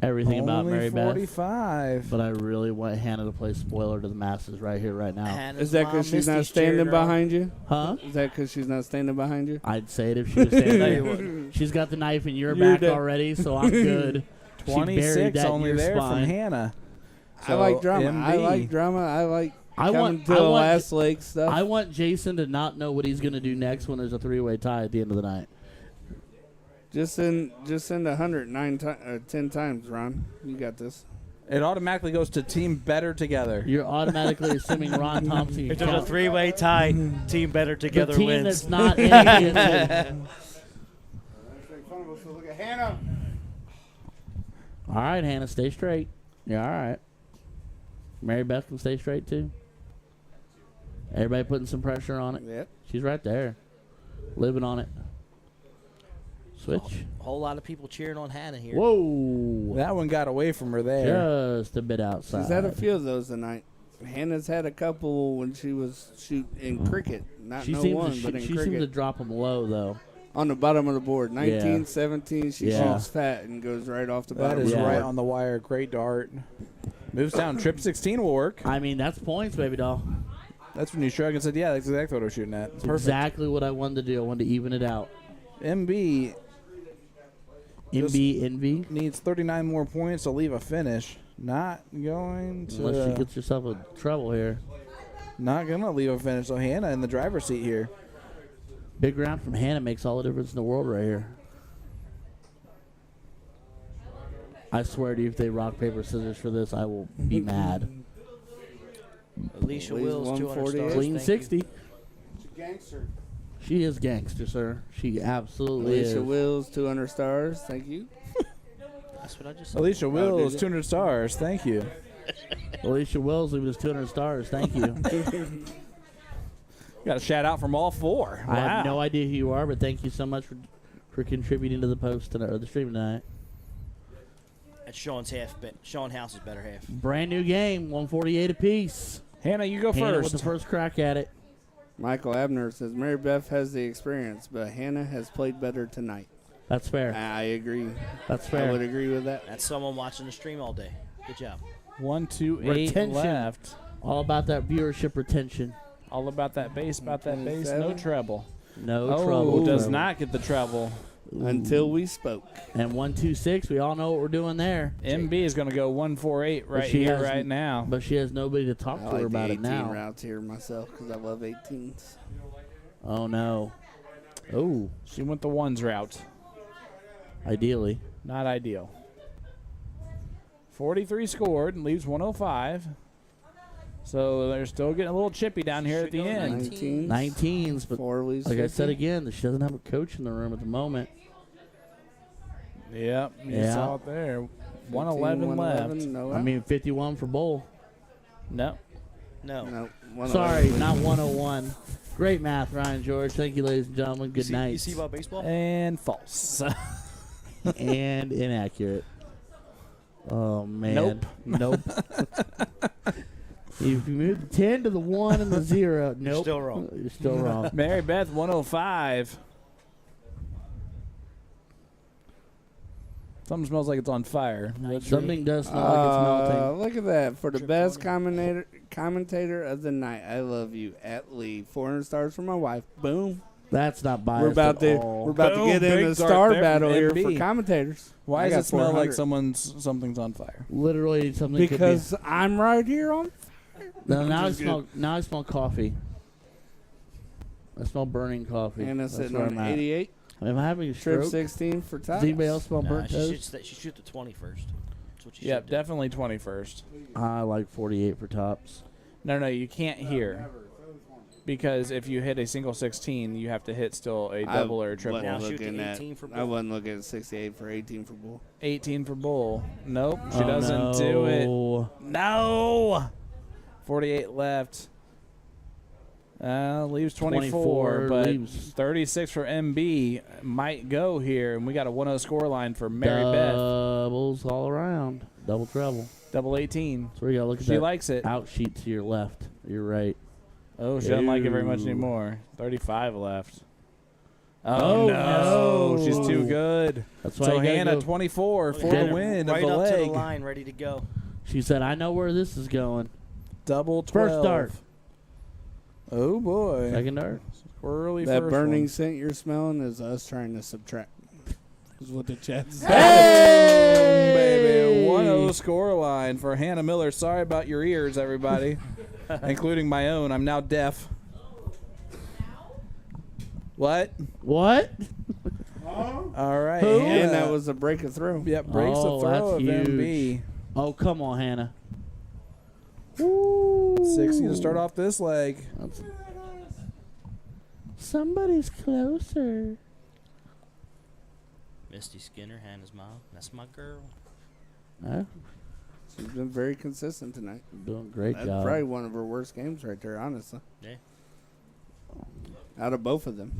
everything about Only Mary 45. Beth, but I really want Hannah to play spoiler to the masses right here, right now. Hannah's Is that mom, because she's Misty's not standing cheering her on. behind you? Huh? Is that because she's not standing behind you? I'd say it if she was standing there. She's got the knife in your You're back dead. already, so I'm good. She buried 26 that in only your there spine. from Hannah. I like So, drama. I MB. like drama. I like I coming want to the last leg stuff. I want Jason to not know what he's going to do next when there's a 3-way tie at the end of the night. Just send 10 times, Ron. You got this. It automatically goes to Team Better Together. You're automatically assuming Ron Thompson can If there's a count. 3-way tie, Team Better Together the team wins. that's not in it. Look at Hannah. All right, Hannah, stay straight. Yeah, all right. Mary Beth can stay straight, too. Everybody putting some pressure on it. Yep. She's right there. Living on it. Switch. A whole lot of people cheering on Hannah here. Whoa. That one got away from her there. Just a bit outside. She's had a few of those tonight. Hannah's had a couple when she was shooting in cricket. Not She no seems one, to but in she seems to cricket. drop them low, though. On the bottom of the board. 19, Yeah. 17, she Yeah. shoots fat and goes right off the That bottom is of the right board. on the wire. Great dart. Moves down. Trip 16 will work. I mean, that's points, baby doll. That's when you shrugged and said, yeah, that's exactly what I was shooting at. That's Perfect. exactly what I wanted to do. I wanted to even it out. MB Envy. needs 39 more points to leave a finish. Not going to. Unless she gets herself in trouble here. Not going to leave a finish. So Hannah in the driver's seat here. Big round from Hannah makes all the difference in the world right here. I swear to you, if they rock, paper, scissors for this, I will be mad. Alicia Leaves Wills, 200 148. stars. Clean Thank 60. you. Gangster. She is gangster, sir. She absolutely Alicia is. Wills, 200 stars. Thank you. That's what I just said. Alicia Wills, did it? 200 stars. Thank you. Alicia Wills leaving us 200 stars. Thank you. Got a shout out from all four. I have no idea who you are, but thank you so much for contributing to the post tonight, or the stream tonight. That's Sean's Sean House's better half. Brand new game, 148 apiece. Hannah, you go Hannah first. with the first crack at it. Michael Abner says Mary Beth has the experience, but Hannah has played better tonight. That's fair. I agree. That's fair. I would agree with that. That's someone watching the stream all day. Good job. 128 Retention. left. All about that viewership retention. All about that bass, about that bass. No treble. No Oh, trouble. does not get the treble. Until we spoke. And 126, we all know what we're doing there. MB is going to go 148 right here, right now. But she has nobody to talk I to like her about the it 18 now. routes here myself because I love 18s. Oh, no. Oh. She went the ones route. Ideally. Not ideal. 43 scored and leaves 105. So they're still getting a little chippy down here at the end. 19s, but leaves like I 50. said again, she doesn't have a coach in the room at the moment. Yep, you Yeah. saw it there. 111 left. No, I mean, 51 for Bull. No. No. Sorry, not 101. Great math, Ryan George. Thank you, ladies and gentlemen. Good night. You see about baseball? And false. And inaccurate. Oh, man. Nope. If you move the 10 to the 1 and the 0, nope. You're still wrong. You're still wrong. Mary Beth, 105. Something smells like it's on fire. Something does smell like it's melting. Look at that. For the best commentator of the night, I love you. At Lee. 400 stars for my wife. Boom. That's not biased We're about at all. to get in a star battle here for commentators. Why I does got it smell like 400. something's on fire? Literally something Because I'm right here on. No, now I Just smell. Now I smell coffee. I smell burning coffee. And it's That's sitting where on I'm at. 88. Am I having a Trip stroke? 16 for top. Does anybody else smell burnt toast? She shoot the 20 first. That's what you Yeah, should do. definitely 21st. I like 48 for tops. No, you can't hear. Because if you hit a single 16, you have to hit still a double or a triple. Now shoot the 18 for I Bull. wasn't looking at 68 for 18 for Bull. 18 for Bull. Nope, she Oh, doesn't do it. no. No! 48 left. Leaves 24, but leaves 36 for MB might go here, and we got a 1-0 score line for Mary Beth. Doubles all around. Double treble. Double 18. So we gotta look at She that likes it. out sheet to your left. You're right. Oh, she doesn't like it very much Ew. anymore. 35 left. Oh, no. She's too good. That's why So you gotta Hannah, go 24 for Hannah, the win Right of the up to the leg. line, ready to go. She said, I know where this is going. Double 12. First dart. Oh, boy. Second dart. Early That first burning one. scent you're smelling is us trying to subtract. Is what the chat said. Baby, 1-0 score line for Hannah Miller. Sorry about your ears, everybody, including my own. I'm now deaf. What? What? All right. Who? Hannah. And that was a break of throw. Yep, breaks Oh, the throw that's of huge. MB. Oh, come on, Hannah. 60 to start off this leg. Somebody's closer. Misty Skinner, Hannah's mom. That's my girl. Huh? She's been very consistent tonight. Doing a great That's job. probably one of her worst games right there, honestly. Yeah. Out of both of them.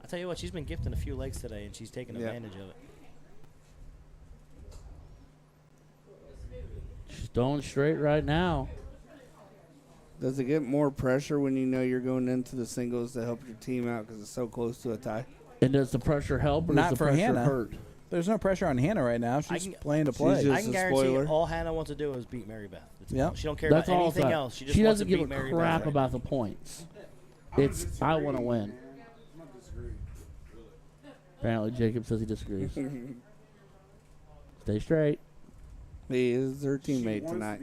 I tell you what, she's been gifting a few legs today, and she's taking Yeah. advantage of it. She's throwing straight right now. Does it get more pressure when you know you're going into the singles to help your team out because it's so close to a tie? And does the pressure help or Not does the for pressure Hannah. hurt? There's no pressure on Hannah right now. She's playing to play. just I can a guarantee spoiler. all Hannah wants to do is beat Mary Beth. Yep. She don't care That's about all anything it's else. She about. just She wants to doesn't beat give a Mary crap Beth. about the points. It's I want to win. Apparently, Jacob says he disagrees. Stay straight. He is her teammate tonight.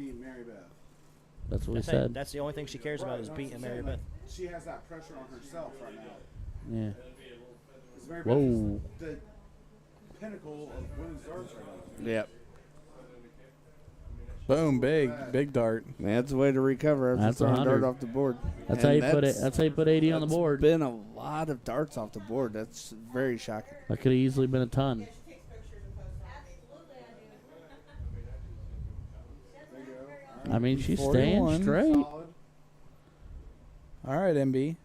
That's what we That's, said. that's the only thing she cares about is beating Mary Beth. She has that pressure on herself right now. Yeah. It's Mary Whoa. Beth is the pinnacle of women's darts right now. Yep. Boom, big dart. Man, that's a way to recover after That's throwing a dart 100. off the board. That's And how you put it. That's how you put 80 on the that's board. been a lot of darts off the board. That's very shocking. That could have easily been a ton. I mean, she's 41. staying straight. All right, MB.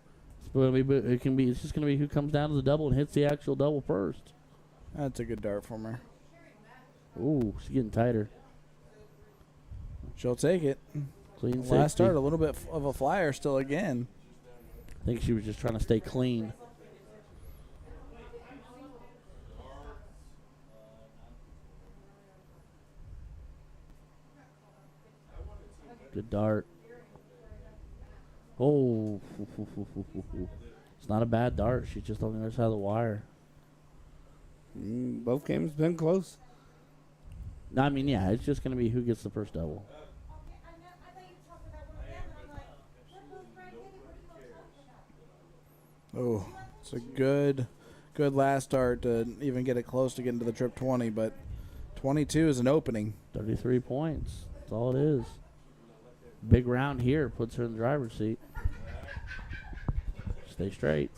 It's just gonna be who comes down to the double and hits the actual double first. That's a good dart from her. Ooh, she's getting tighter. She'll take it. Clean Last 60. start, a little bit of a flyer still again. I think she was just trying to stay clean. Good dart. Oh, it's not a bad dart. She's just on the other side of the wire. Both games been close. No, I mean, yeah, it's just going to be who gets the first double. Oh, it's a good last start to even get it close to getting to the trip 20, but 22 is an opening. 33 points. That's all it is. Big round here puts her in the driver's seat. Stay straight.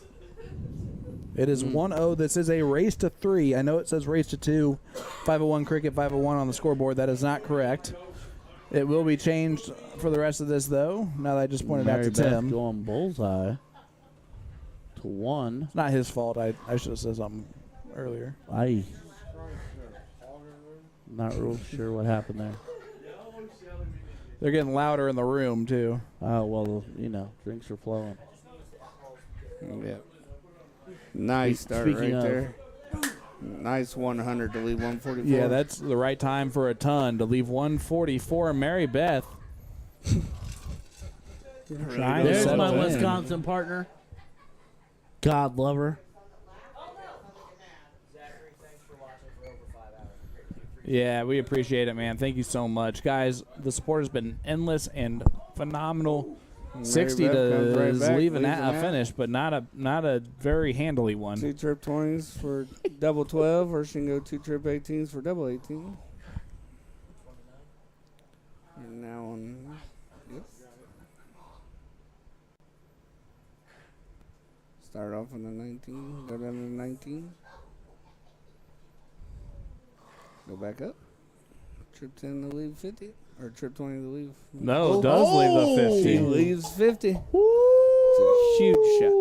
It is 1-0. This is a race to 3. I know it says race to 2. 501 Cricket, 501 on the scoreboard. That is not correct. It will be changed for the rest of this, though, now that I just pointed out to Tim. Going bullseye to 1. It's not his fault. I should have said something earlier. I'm not real sure what happened there. They're getting louder in the room, too. Oh, well, drinks are flowing. Yeah. Nice start right there. Nice 100 to leave 144. Yeah, that's the right time for a ton to leave 144. Mary Beth. There's my Wisconsin partner. God love her. Yeah, we appreciate it, man. Thank you so much. Guys, the support has been endless and phenomenal. 60 is leaving that a finish, but not a very handily one. 2 trip 20s for double 12, or she can go 2 trip 18s for double 18. And now on. Yep. Start off on the 19, go down to the 19. Go back up. Trip 10 to leave 50. Or trip 20 to leave. No, it does leave the 50. She leaves 50. It's a huge shot.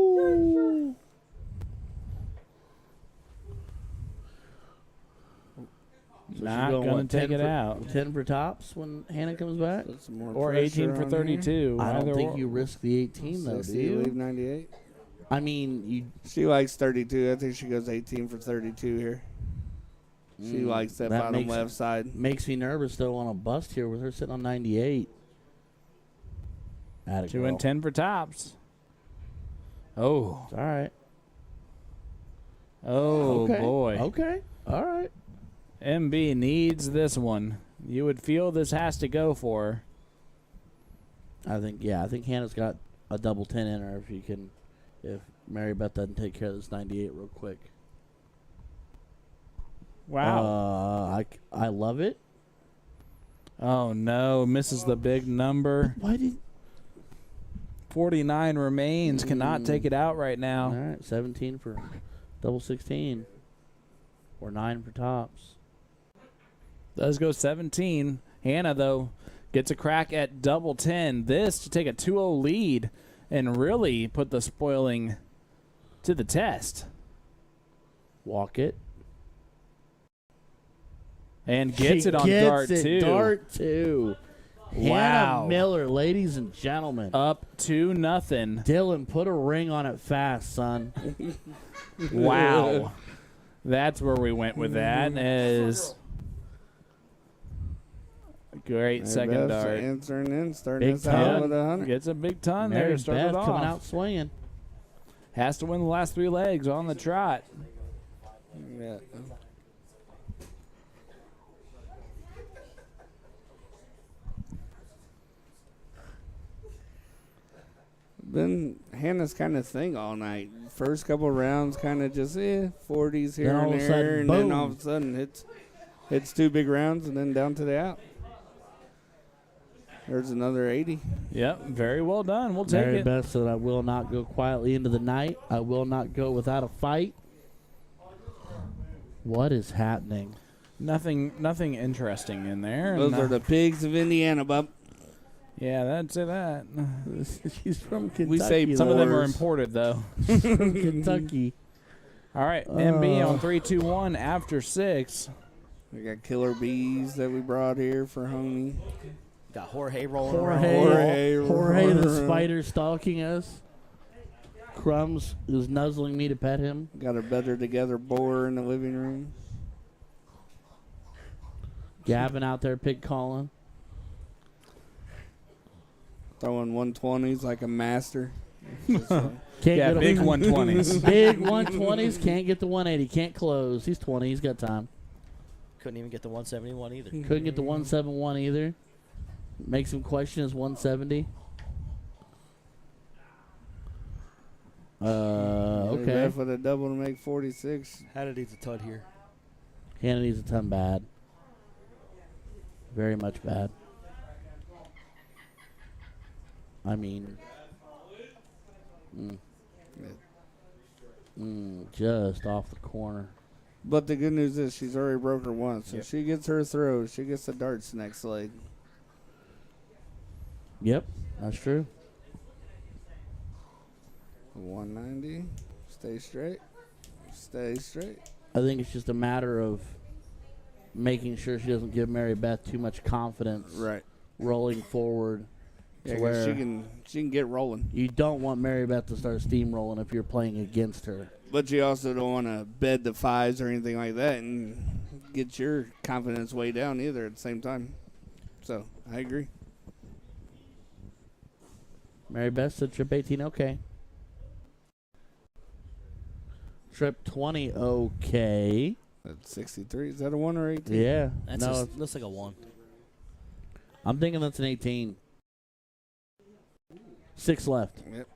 So Not going to take it out. 10 for tops when Hannah comes back? Or 18 for 32. I don't think you risk the 18, though, do you? Leave 98. I mean, she likes 32. I think she goes 18 for 32 here. She likes that bottom left side. Makes me nervous, though, on a bust here with her sitting on 98. 2 and 10 for tops. Oh. It's all right. Oh, okay. Boy. Okay. All right. MB needs this one. You would feel this has to go for her. I think Hannah's got a double 10 in her if Mary Beth doesn't take care of this 98 real quick. Wow. I love it. Oh, no. Misses the big number. Why did 49 remains. Cannot take it out right now. All right. 17 for double 16. Or 9 for tops. Does go 17. Hannah, though, gets a crack at double 10. This to take a 2-0 lead and really put the spoiling to the test. Walk it. And gets it on dart 2. Dart 2. Wow. Hannah Miller, ladies and gentlemen. Up 2-0. Dylan, put a ring on it fast, son. Wow. That's where we went with that. Is great second dart. Answering in, starting Big this out with 100. Gets a big ton Mary there to start Beth it off. coming out swinging. Has to win the last 3 legs on the trot. Yeah. Been Hannah's kind of thing all night. First couple rounds, kind of just 40s here and there, and then all of a sudden hits 2 big rounds, and then down to the out. There's another 80. Yep, very well done. We'll take Mary it. Beth said, I will not go quietly into the night. I will not go without a fight. What is happening? Nothing interesting in there. Those are the pigs of Indiana, bub. Yeah, I'd say that. She's from Kentucky. We say some of them are imported, though. She's from Kentucky. All right, MB on 3, 2, 1 after 6. We got killer bees that we brought here for homie. Got Jorge rolling around. Jorge the spider stalking us. Crumbs is nuzzling me to pet him. Got a better together boar in the living room. Gavin out there pig calling. Throwing 120s like a master. Big 120s. Big 120s. Can't get the 180. Can't close. He's 20. He's got time. Couldn't even get the 171 either. Couldn't get the 171 either. Makes him question his 170. Okay. For the double to make 46. Hannah needs a ton here. Hannah needs a ton bad. Very much bad. I mean, just off the corner. But the good news is she's already broke her once. So she gets her throw. She gets the darts next leg. Yep, that's true. 190. Stay straight. Stay straight. I think it's just a matter of making sure she doesn't give Mary Beth too much confidence. Right. Rolling forward. Yeah, to where she can get rolling. You don't want Mary Beth to start steamrolling if you're playing against her. But you also don't want to bed the fives or anything like that and get your confidence way down either at the same time. So, I agree. Mary Beth said trip 18 okay. Trip 20 okay. That's 63. Is that a 1 or 18? Yeah. That looks like a 1. I'm thinking that's an 18. 6 left. Yep.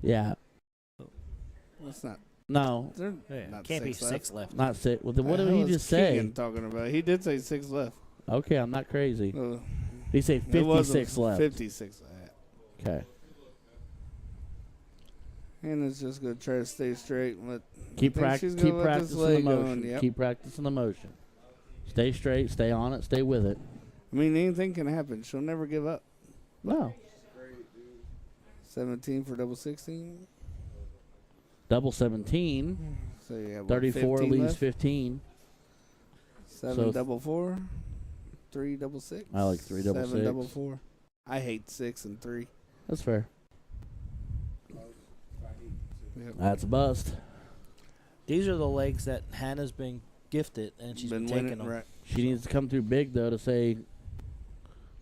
Yeah. That's not. No. Not can't be 6 six left. Not 6. Well, then what The did he hell is just say? Keegan talking about? He did say 6 left. Okay, I'm not crazy. Did he say It was 56 left? 56 left. Okay. And it's just going to try to stay straight. Keep practicing the motion. Going, yep. Keep practicing the motion. Stay straight. Stay on it. Stay with it. I mean, anything can happen. She'll never give up. No. 17 for double 16. Double 17. So you have 34 15 leaves left? 15. 7 double 4. 3 double 6. I like 3 double 7 6. double 4. I hate 6 and 3. That's fair. Yep. That's a bust. These are the legs that Hannah's been gifted, and she's been taking winning, them. right. She needs to come through big though to say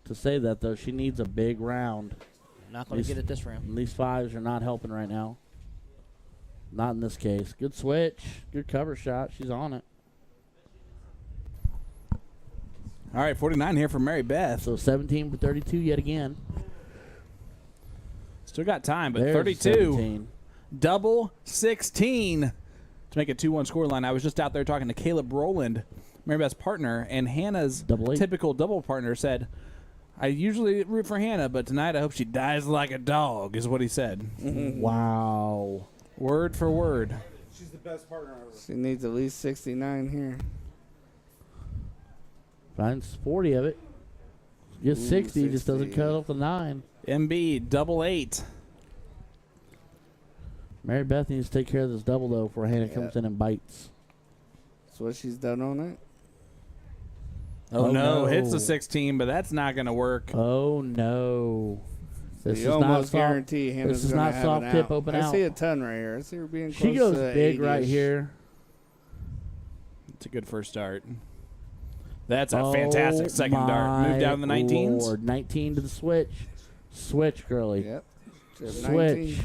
that though. She needs a big round. Not going to get it this round. These fives are not helping right now. Not in this case. Good switch. Good cover shot. She's on it. All right, 49 here for Mary Beth. So 17 for 32 yet again. Still got time, but There's 32. 17. Double 16 to make a 2-1 scoreline. I was just out there talking to Caleb Rowland, Mary Beth's partner, and Hannah's typical double partner said, I usually root for Hannah, but tonight I hope she dies like a dog, is what he said. Wow. Word for word. She's the best partner ever. She needs at least 69 here. Finds 40 of it. Gets 60, just doesn't cut off the 9. MB, double 8. Mary Beth needs to take care of this double, though, before Hannah comes in and bites. That's what she's done on it. Oh, no. Hits the 16, but that's not going to work. Oh, no. This You is almost not guarantee soft, Hannah's this is going to not have soft an tip out. open I out. see a ton right here. I see her being She close goes to big right 80-ish. here. It's a good first start. That's a fantastic second dart. Move down to the 19s. Lord. 19 to the switch. Switch, girly. Yep. Switch.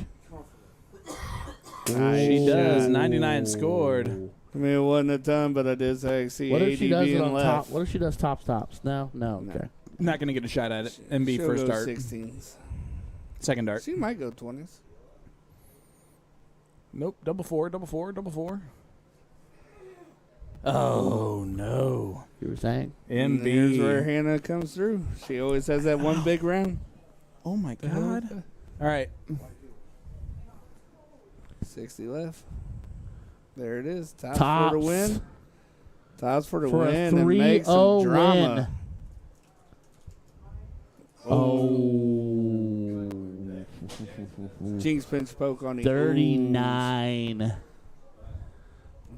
She does. 99 scored. I mean, it wasn't a ton, but I did say I see What 80 if she does it being on left. top? What if she does tops? No? No, okay. Not going to get a shot at it. MB She'll first go dart. 16s. Second dart. She might go 20s. Nope. Double 4, double 4, double 4. Oh, no. You were saying? And here's where MB. Hannah comes through. She always has that one big round. Oh, my God. All right. 60 left. There it is. Tops Tops. for the win. Tops for the For a win and make some 3-0 drama. win. Oh. Jinx pinch poke on the 39.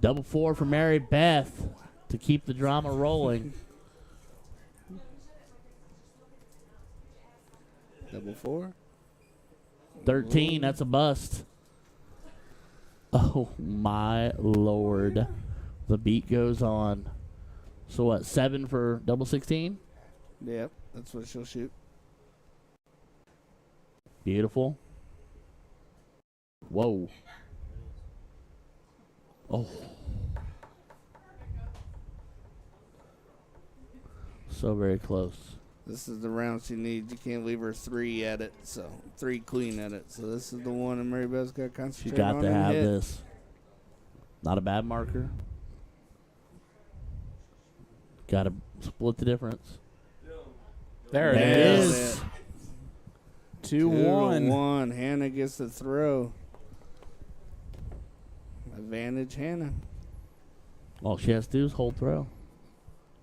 Double 4 for Mary Beth to keep the drama rolling. Double 4. 13, that's a bust. Oh, my Lord. The beat goes on. So what, 7 for double 16? Yep, that's what she'll shoot. Beautiful. Whoa. Oh. So very close. This is the round she needs. You can't leave her 3 at it, so 3 clean at it. So this is the one that Mary Beth's got to concentrate She got on to and have hit. this. Not a bad marker. Got to split the difference. There it is. 2-1. 2-1. Hannah gets the throw. Advantage, Hannah. All she has to do is hold throw.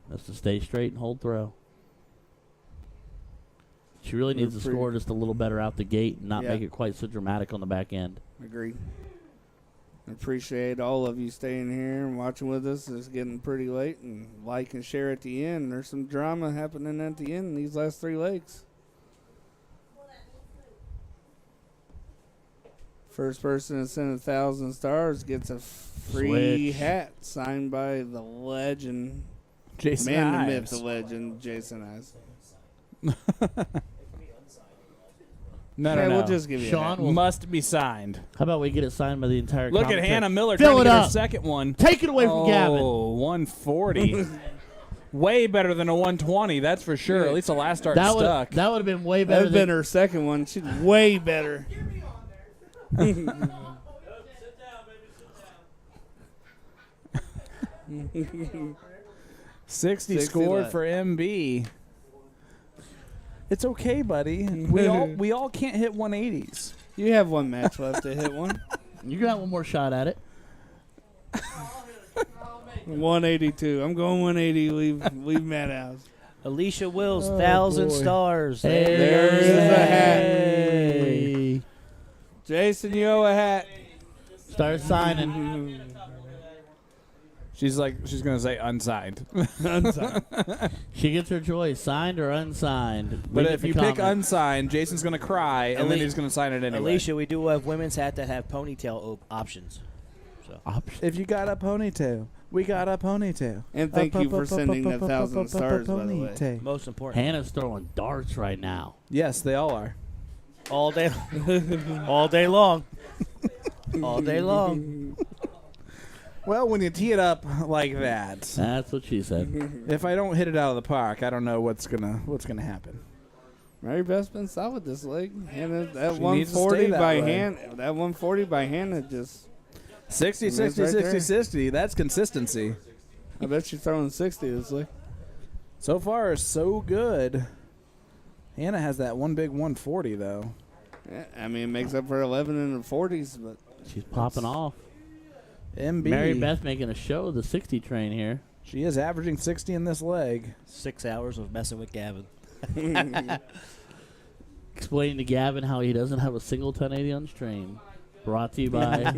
That's to stay straight and hold throw. She really needs to score just a little better out the gate and not make it quite so dramatic on the back end. Agreed. Appreciate all of you staying here and watching with us. It's getting pretty late, and like and share at the end. There's some drama happening at the end in these last 3 legs. First person to send 1,000 stars gets a free hat signed by the legend, Jason man, Ives. the myth, the legend, Jason Ives. No, Yeah, no, we'll just give you Sean a will- must be signed. How about we get it signed by the entire Look at commentary? Hannah Miller Fill trying to it get her up. second one. Take it away from Gavin. Oh, 140. Way better than a 120, that's for sure. At least the last start That stuck. that would have been way That better would have than been her second one. She's way better. 60 60 scored left. for MB. It's okay, buddy. We all can't hit 180s. You have one match left to hit one. You got one more shot at it. 182. I'm going 180. Leave Matt out. Alicia Wills, Oh, 1,000 boy. stars. There's a hat. Hey. Jason, you owe a hat. Start signing. She's gonna say unsigned. Unsigned. She gets her choice, signed or unsigned. But Leave it if in you the pick comments. unsigned, Jason's gonna cry, and then he's gonna sign it anyway. Alicia, we do have women's hat that have ponytail options. So. If you got a ponytail, we got a ponytail. And thank you for sending the 1,000 stars, by the way. Most important. Hannah's throwing darts right now. Yes, they all are. All day, all day long, all day long. Well, when you tee it up like that, That's what she said. if I don't hit it out of the park, I don't know what's gonna happen. Mary Beth's been solid this leg. Hannah, that She needs to stay 140 that by way. Hannah. That 140 by Hannah just. 60, That's 60, right 60, there. 60. That's consistency. I bet she's throwing 60 this leg. So far, so good. Hannah has that one big 140, though. Yeah, I mean, it makes up for 11 in the 40s, but She's popping off. MB. Mary Beth making a show of the 60 train here. She is averaging 60 in this leg. 6 hours of messing with Gavin. Explaining to Gavin how he doesn't have a single 1080 on stream. Brought to you by.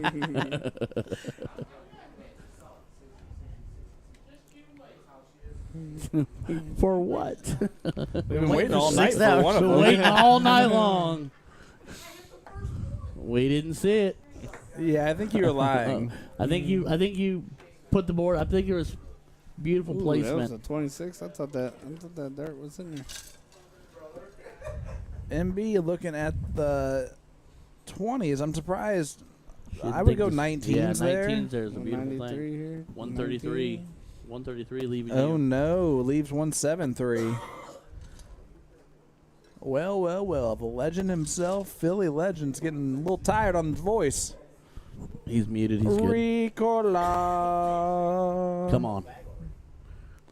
For what? We've been waiting all night for one of them. Waiting all night long. We didn't see it. Yeah, I think you were lying. I think you put the board. I think it was beautiful Ooh, placement. that was a 26. I thought that dart was in there. MB looking at the 20s. I'm surprised. You'd I would think go this- 19s yeah, there. 19s there is a beautiful 193 thing. here. 133. 133 leaving Oh you. no, leaves 173. Well. The legend himself, Philly Legend's getting a little tired on his voice. He's muted. He's good. Ricola. Come on.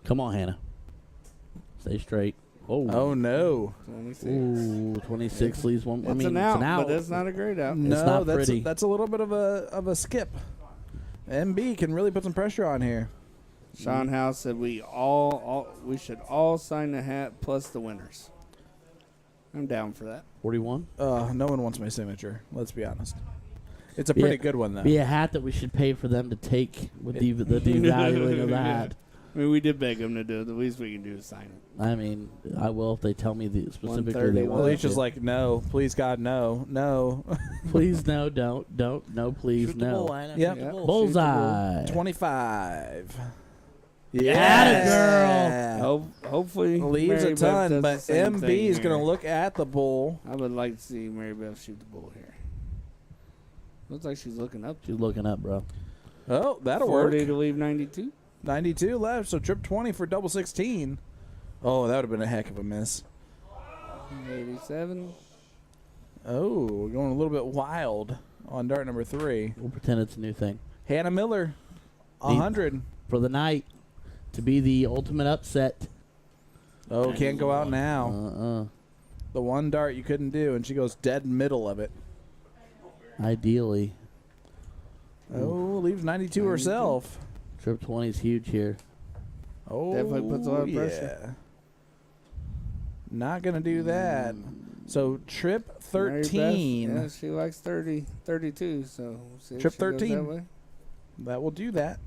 Come on, Hannah. Stay straight. Oh no. 26. Ooh, 26 leaves one. It's an out, but it's not a great out. No, not that's pretty. that's a little bit of a skip. MB can really put some pressure on here. Sean House said we should all sign the hat plus the winners. I'm down for that. 41. No one wants my signature. Let's be honest. It's a pretty good one, though. Be a hat that we should pay for them to take with the devaluing of the hat. I mean, we did beg them to do it. The least we can do is sign it. I mean, I will if they tell me specifically they Well, want he's just like, no, please, God, no, no. Please, no, don't, no, please, Shoot the no. bull, Anna. Yep. Shoot the bull. Bullseye. 25. Yeah, girl. Hopefully leaves Mary a Beth ton, does but the same MB thing is going to here. look at the bull. I would like to see Mary Beth shoot the bull here. Looks like she's looking up. She's looking up, bro. Oh, that'll work. 40 to leave 92. 92 left, so trip 20 for double 16. Oh, that would have been a heck of a miss. 87. Oh, we're going a little bit wild on dart number 3. We'll pretend it's a new thing. Hannah Miller, 100. For the night to be the ultimate upset. Oh, can't go out now. The one dart you couldn't do, and she goes dead middle of it. Ideally. Oh, leaves 92 herself. Trip 20 is huge here. Oh, Definitely puts a lot of pressure. yeah. Not going to do that. So trip 13. Mary Beth, yeah, she likes 30, 32, so we'll see if Trip she goes 13. that way. That will do that.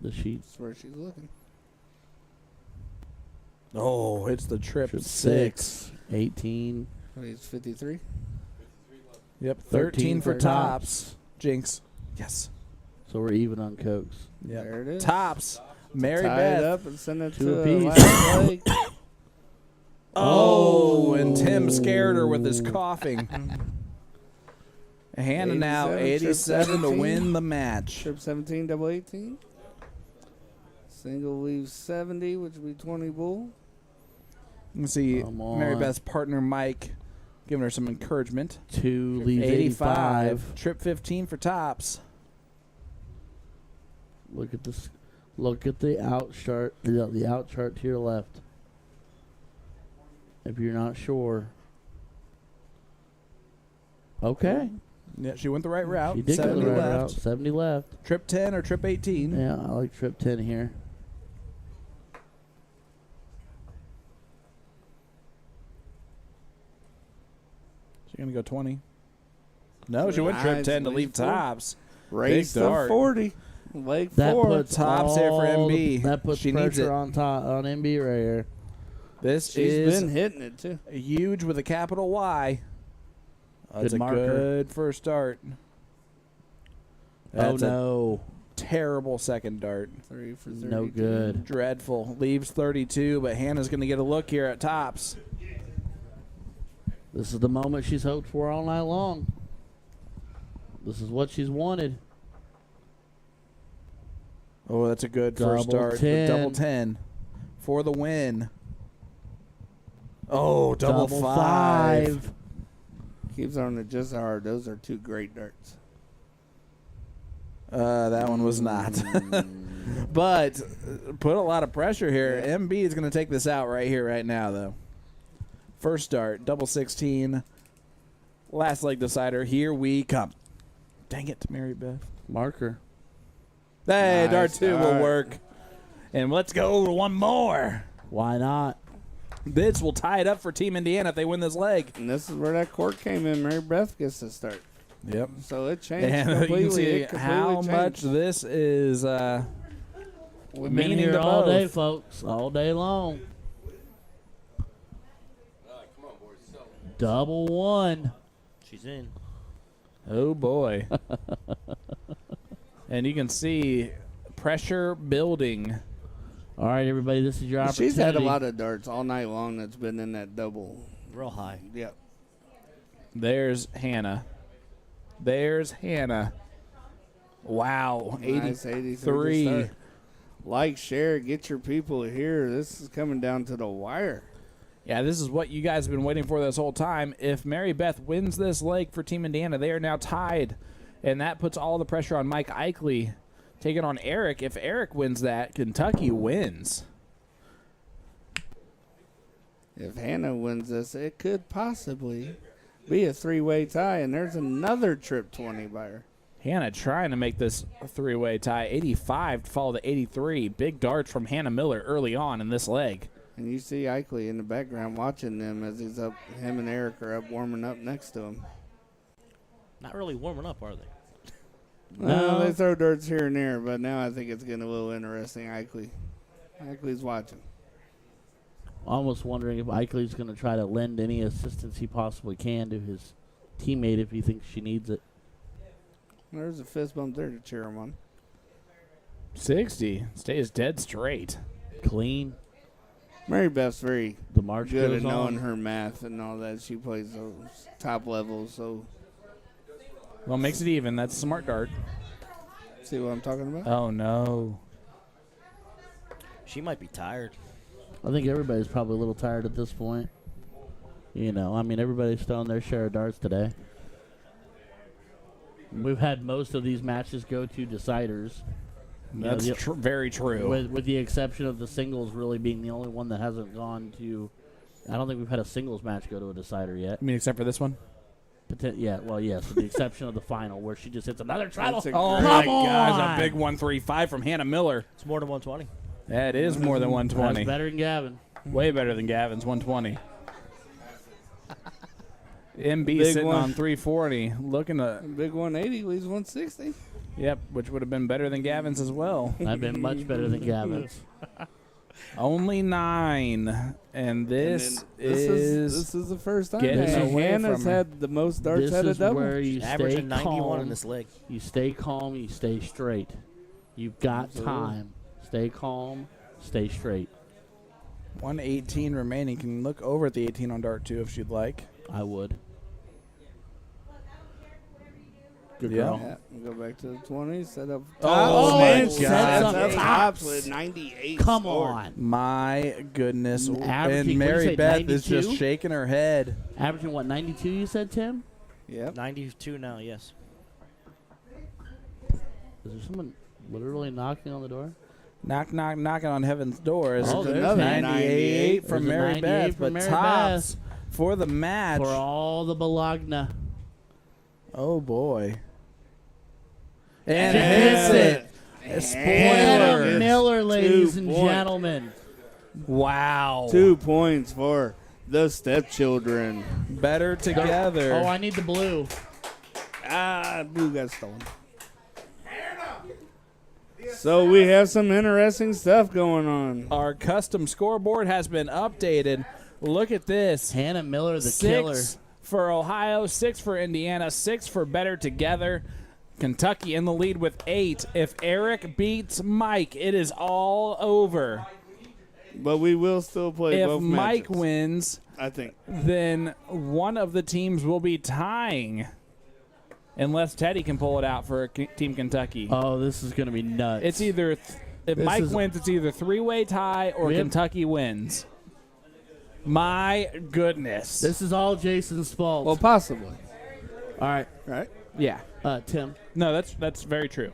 The sheets. That's where she's looking. Oh, it's the trip, Trip 6. 18. What is 53? Yep, 13 for tops. Jinx. Yes. So we're even on Cokes. Yep. There it is. Tops. Mary Tie Beth. it up and send it Two to apiece. last leg. Oh, and Tim scared her with his coughing. Hannah now 87 to win the match. Trip 17, double 18. Single leaves 70, which would be 20 bull. You can see Come on. Mary Beth's partner Mike giving her some encouragement. 2 leaves 85. Trip 15 for tops. Look at this. Look at the out chart. The out chart to your left. If you're not sure. Okay. Yeah, she went the right route. She did go 70 the right left. route. 70 left. Trip 10 or trip 18. Yeah, I like trip 10 here. She's going to go 20. No, she went trip Nice. 10 to Leave leave tops. Race Big to dart. 40. Leg That 4. puts Tops there for all MB. That puts She needs pressure it. on top on MB right here. This She's is been hitting it, too. huge with a capital Y. That's Good a marker. good first dart. That's Oh no. a terrible second dart. 3 for 32. No good. Dreadful. Leaves 32, but Hannah's going to get a look here at tops. This is the moment she's hoped for all night long. This is what she's wanted. Oh, that's a good first Double dart. 10. Double 10 for the win. Oh, double five. Keeps on it just hard. Those are 2 great darts. That one was not. But put a lot of pressure here. Yeah. MB is going to take this out right here, right now, though. First start, double 16. Last leg decider. Here we come. Dang it, Mary Beth. Marker. Hey, Nice dart 2 will start. work. And let's go over one more. Why not? This will tie it up for Team Indiana if they win this leg. And this is where that court came in. Mary Beth gets to start. Yep. So it changed And you completely. can see It completely how changed. much this is We've been meaning here to all both. day, folks. All day long. Double 1. She's in. Oh, boy. And you can see pressure building. All right, everybody, this is your opportunity. She's had a lot of darts all night long that's been in that double. Real high. Yep. There's Hannah. There's Hannah. Wow. Nice 83. to start. Like, share, get your people here. This is coming down to the wire. Yeah, this is what you guys have been waiting for this whole time. If Mary Beth wins this leg for Team Indiana, they are now tied. And that puts all the pressure on Mike Eichley taking on Eric. If Eric wins that, Kentucky wins. If Hannah wins this, it could possibly be a 3-way tie, and there's another trip 20 by her. Hannah trying to make this a 3-way tie. 85 to follow the 83. Big darts from Hannah Miller early on in this leg. And you see Ikley in the background watching them as he's up. Him and Eric are up warming up next to him. Not really warming up, are they? No, they throw darts here and there, but now I think it's getting a little interesting. Ikley's watching. Almost wondering if Ikley's going to try to lend any assistance he possibly can to his teammate if he thinks she needs it. There's a fist bump there to cheer him on. 60. Stays dead straight. Clean. Mary Beth's very the march good goes at knowing on. her math and all that. She plays those top levels, so. Well, makes it even. That's a smart dart. See what I'm talking about? Oh, no. She might be tired. I think everybody's probably a little tired at this point. You know, I mean, everybody's throwing their share of darts today. We've had most of these matches go to deciders. That's very true. With the exception of the singles really being the only one that hasn't gone to. I don't think we've had a singles match go to a decider yet. I mean, except for this one? Yeah, well, yes, with the exception of the final where she just hits another treble. Oh, my gosh, a big 135 from Hannah Miller. It's more than 120. That is more than 120. That's better than Gavin. Way better than Gavin's 120. MB Big sitting one. on 340, looking to Big 180 leaves 160. Yep, which would have been better than Gavin's as well. I've been much better than Gavin's. Only 9, and this is the first time getting away Hannah's from her. had the most darts This at a is double. where you Averaging stay 91 calm. in this leg. You stay calm. You stay straight. You've got time. Stay calm. Stay straight. 118 remaining. Can look over at the 18 on dart 2 if she'd like. I would. Good Yeah. girl. Yeah, we'll go back to the 20s. Set up. Oh, man, my set God. up Tops. tops with 98. Come scored. on. My goodness. Averaging, And what'd you Mary say, Beth is 92? just shaking her head. Averaging what, 92 you said, Tim? Yep. 92 now, yes. Is there someone literally knocking on the door? Knocking on heaven's door. Is there's another 98 from There's a Mary 98 Beth, from but Mary tops Beth. for the match. For all the Bologna. Oh, boy. And Hits hits it. it. Hannah Spoiler. Miller, ladies and points. gentlemen. Wow. 2 points for the stepchildren. Better together. Oh, I need the blue. Blue got stolen. So we have some interesting stuff going on. Our custom scoreboard has been updated. Look at this. Hannah Miller, the 6 killer. for Ohio, 6 for Indiana, 6 for Better Together. Kentucky in the lead with 8. If Eric beats Mike, it is all over. But we will still play If both Mike matches, wins, I think. then one of the teams will be tying. Unless Teddy can pull it out for Team Kentucky. Oh, this is going to be nuts. It's either, if This Mike is- wins, it's either 3-way tie or We have- Kentucky wins. My goodness. This is all Jason's fault. Well, possibly. All right. Right? Yeah. Tim. No, that's very true.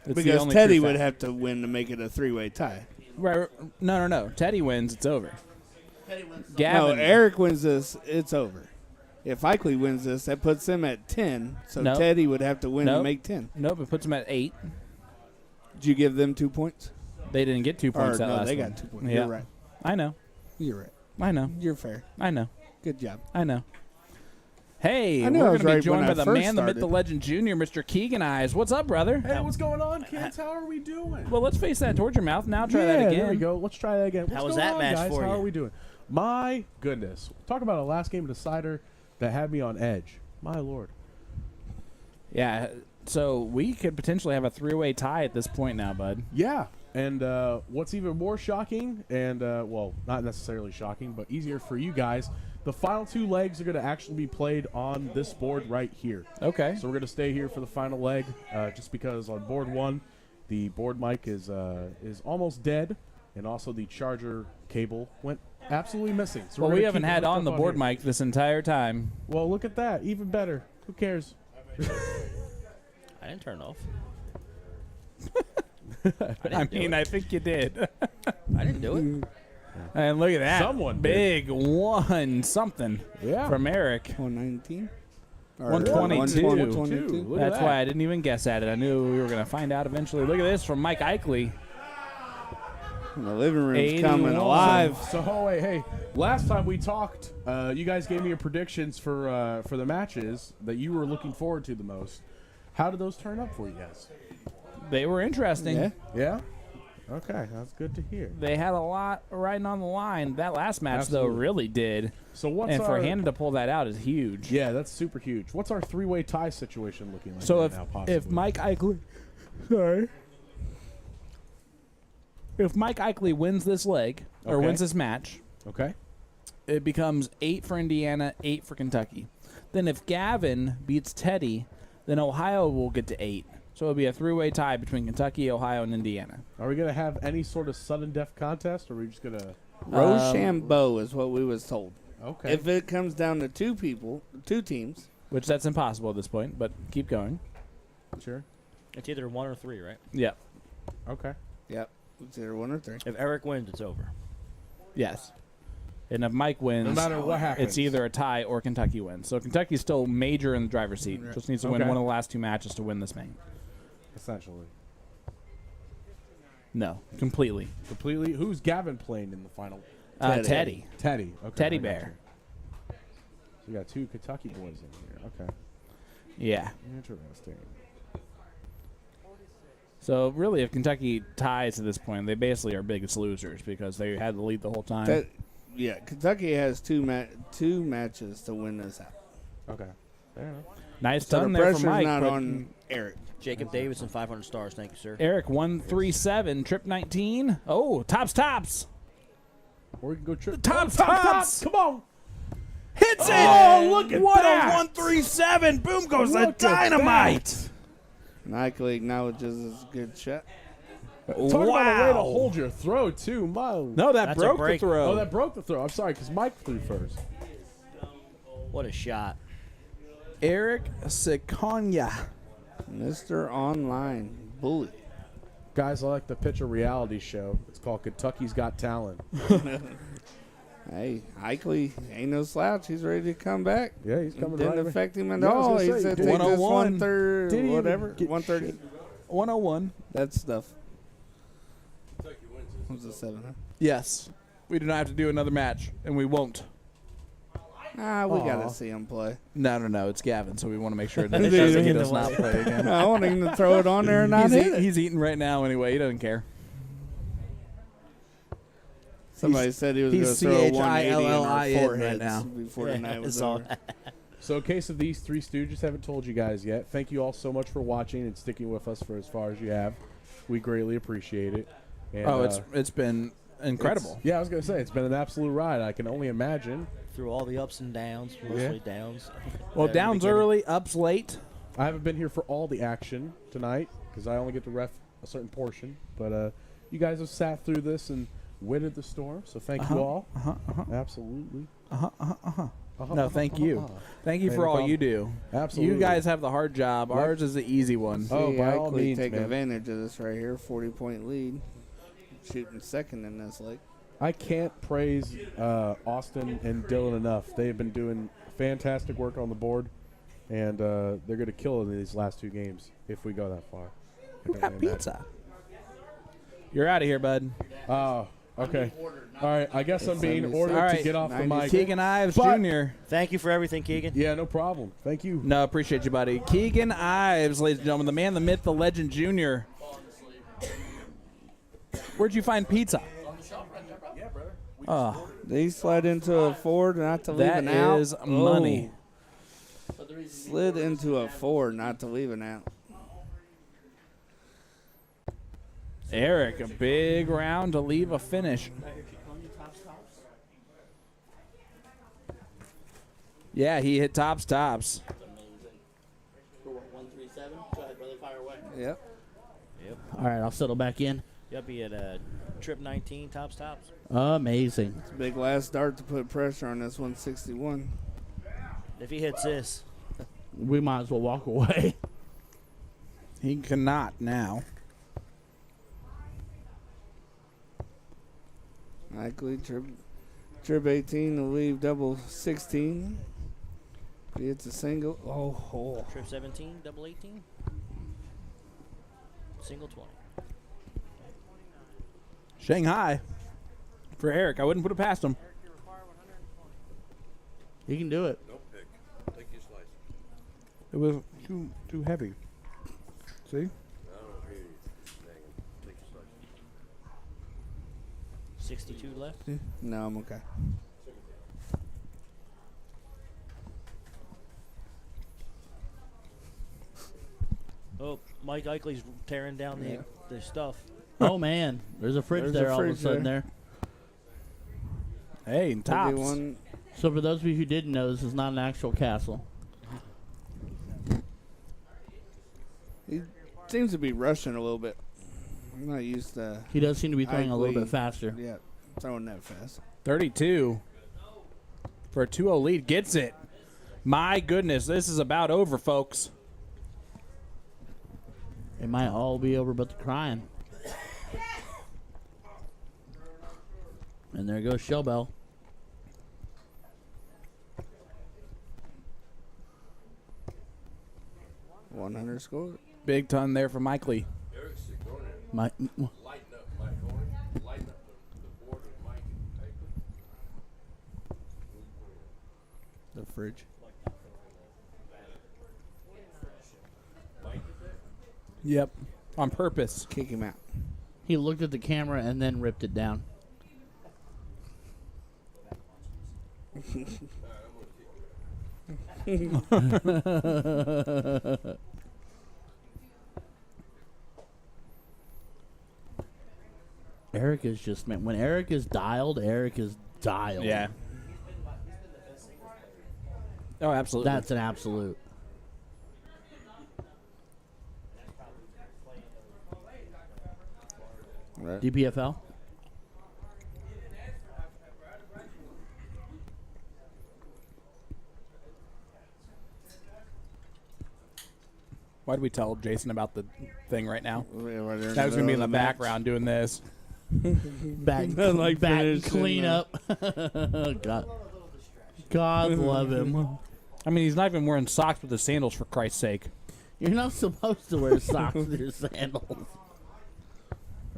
It's the Because only Teddy true would fact. have to win to make it a 3-way tie. Right. No. Teddy wins, it's over. Teddy wins. No, Gavin. Eric wins this, it's over. If Ikley wins this, that puts him at 10. So Nope. Teddy would have to win to Nope. make 10. Nope, it puts him at 8. Did you give them 2 points? They didn't get 2 points Or that no, last they one. got 2 points. Yeah. You're right. I know. You're right. I know. You're fair. I know. Good job. I know. Hey, I knew we're I going was to be right joined when by I the first man, the myth, started. the legend, Junior, Mr. Keegan Eyes. What's up, brother? Hey, what's going on, kids? How are we doing? Well, let's face that towards your mouth. Now try yeah, that again. there we go. Let's try that again. What's How was going that on, match guys? for How you? are we doing? My goodness. Talk about a last game decider that had me on edge. My lord. Yeah, so we could potentially have a 3-way tie at this point now, bud. Yeah. And what's even more shocking, and, well, not necessarily shocking, but easier for you guys, the final 2 legs are going to actually be played on this board right here. Okay. So we're going to stay here for the final leg, just because on board 1, the board mic is almost dead, and also the charger cable went absolutely missing. So Well, we're we gonna haven't keep it had hooked on up the board here. mic this entire time. Well, look at that. Even better. Who cares? I didn't turn it off. I mean, I think you did. I didn't do it. And look at that. Someone did. Big 1 something Yeah. from Eric. 119? 122. 122. Look at That's that. why I didn't even guess at it. I knew we were going to find out eventually. Look at this from Mike Ikley. The living room's 81. coming alive. So, hey, last time we talked, you guys gave me your predictions for the matches that you were looking forward to the most. How did those turn up for you guys? They were interesting. Yeah? Okay, that's good to hear. They had a lot riding on the line. That last match, Absolutely. though, really did. So what's and for our- Hannah to pull that out is huge. Yeah, that's super huge. What's our three-way tie situation looking like So right if now, possibly? if Mike Eichley, sorry, if Mike Eichley wins this leg or Okay. wins this match, okay, it becomes 8 for Indiana, 8 for Kentucky. Then if Gavin beats Teddy, then Ohio will get to 8. So it'll be a three-way tie between Kentucky, Ohio, and Indiana. Are we going to have any sort of sudden death contest, or are we just going to... Rochambeau is what we was told. Okay. If it comes down to two teams. Which that's impossible at this point, but keep going. Sure. It's either 1 or 3, right? Yep. Okay. Yep. It's either 1 or 3. If Eric wins, it's over. Yes. And if Mike wins, No matter what happens. it's either a tie or Kentucky wins. So Kentucky's still major in the driver's seat. Right. Just needs to win Okay. one of the last 2 matches to win this main. Essentially. No, completely. Completely? Who's Gavin playing in the final? Teddy. Teddy. Okay. Teddy I got Bear. you. So you got 2 Kentucky boys in here. Okay. Yeah. Interesting. So really, if Kentucky ties at this point, they basically are biggest losers because they had the lead the whole time. Yeah, Kentucky has two matches to win this out. Okay. Fair enough. Nice So done the there pressure's for Mike. not but on Eric. Jacob Davidson, 500 stars. Thank you, sir. Eric 137, trip 19. Oh, tops. Or we can go trip. Tops. Come on. Hits it! Oh, look at what that. a 137! Boom goes Look the at dynamite! Nicely acknowledges his good shot. Talk about a way to hold your throw, too. No, that broke the throw. Oh, that broke the throw. I'm sorry, because Mike threw first. What a shot. Eric Seconia. Mr. Online Bully. Guys, I like to pitch a reality show. It's called Kentucky's Got Talent. Hey, Eichley ain't no slouch. He's ready to come back. Yeah, he's coming Didn't right affect him at Yeah, I was all. gonna He say, said didn't- take this 101. 130, Didn't even whatever, get 130. 101. That stuff. What was it, 7, huh? Yes. We do not have to do another match, and we won't. We Aw. got to see him play. No. It's Gavin, so we want to make sure that He he does does not play again. I want him to throw it on there and not hit it. He's eating right now anyway. He doesn't care. Somebody said he was going to he's throw a 180 in our CHILLIN foreheads right now. before the night was it's all- over. So in case of these 3 Stooges haven't told you guys yet, thank you all so much for watching and sticking with us for as far as you have. We greatly appreciate it. And, It's been incredible. I was going to say, it's been an absolute ride. I can only imagine. Through all the ups and downs, mostly downs. Well, At the downs beginning. early, ups late. I haven't been here for all the action tonight because I only get to ref a certain portion. But you guys have sat through this and weathered the storm, so thank you all. Absolutely. No, thank you. Thank you Hey, for no all problem. you do. Absolutely. You guys have the hard job. What? Ours is the easy one. Oh, See, by all Eichley means, take man. advantage of this right here. 40-point lead. Shooting second in this league. I can't praise Austin and Dylan enough. They have been doing fantastic work on the board, and they're going to kill it in these last 2 games if we go that far. Who got pizza? You're out of here, bud. Oh, okay. All right, I guess I'm being ordered All right. to get off the mic. Keegan Ives But- Jr. Thank you for everything, Keegan. Yeah, no problem. Thank you. No, appreciate you, buddy. Keegan Ives, ladies and gentlemen, the man, the myth, the legend, Jr. Where'd you find pizza? Oh, Did he slide into a 4 not to leave that an out? is money. Slid into a 4 not to leave an out. Eric, a big round to leave a finish. Yeah, he hit tops. Yep. All right, I'll settle back in. You'll be at trip 19, tops. Amazing. It's a big last dart to put pressure on this 161. If he hits this, We might as well walk away. He cannot now. Likely trip 18 to leave double 16. If he hits a single. Oh. trip 17, double 18, single 20. Shanghai for Eric. I wouldn't put it past him. He can do it. No pick. Take your slice. It was too heavy. See? I don't hear you. Dang it. Take your slice. 62 left. No, I'm okay. Oh, Mike Eichley's tearing down the stuff. Oh man, there's a fridge there all of a sudden there. Hey, and tops. So for those of you who didn't know, this is not an actual castle. He seems to be rushing a little bit. I'm not used to. He does seem to be throwing a little bit faster. Yeah, throwing that fast. 32 for a 2-0 lead. Gets it. My goodness, this is about over, folks. It might all be over but the crying. And there goes Showbell. 100 score. Big ton there for Mike Lee. Mike. Lighten up, Mike. Lighten up the board with Mike and The fridge. Yep. On purpose. Kick him out. He looked at the camera and then ripped it down. Eric is just, man, when Eric is dialed, Eric is dialed. Yeah. Oh, absolutely. That's an absolute. Right. DPFL? Why did we tell Jason about the thing right now? That was going to be in the background doing this. back clean up. God love him. I mean, he's not even wearing socks with his sandals, for Christ's sake. You're not supposed to wear socks with your sandals.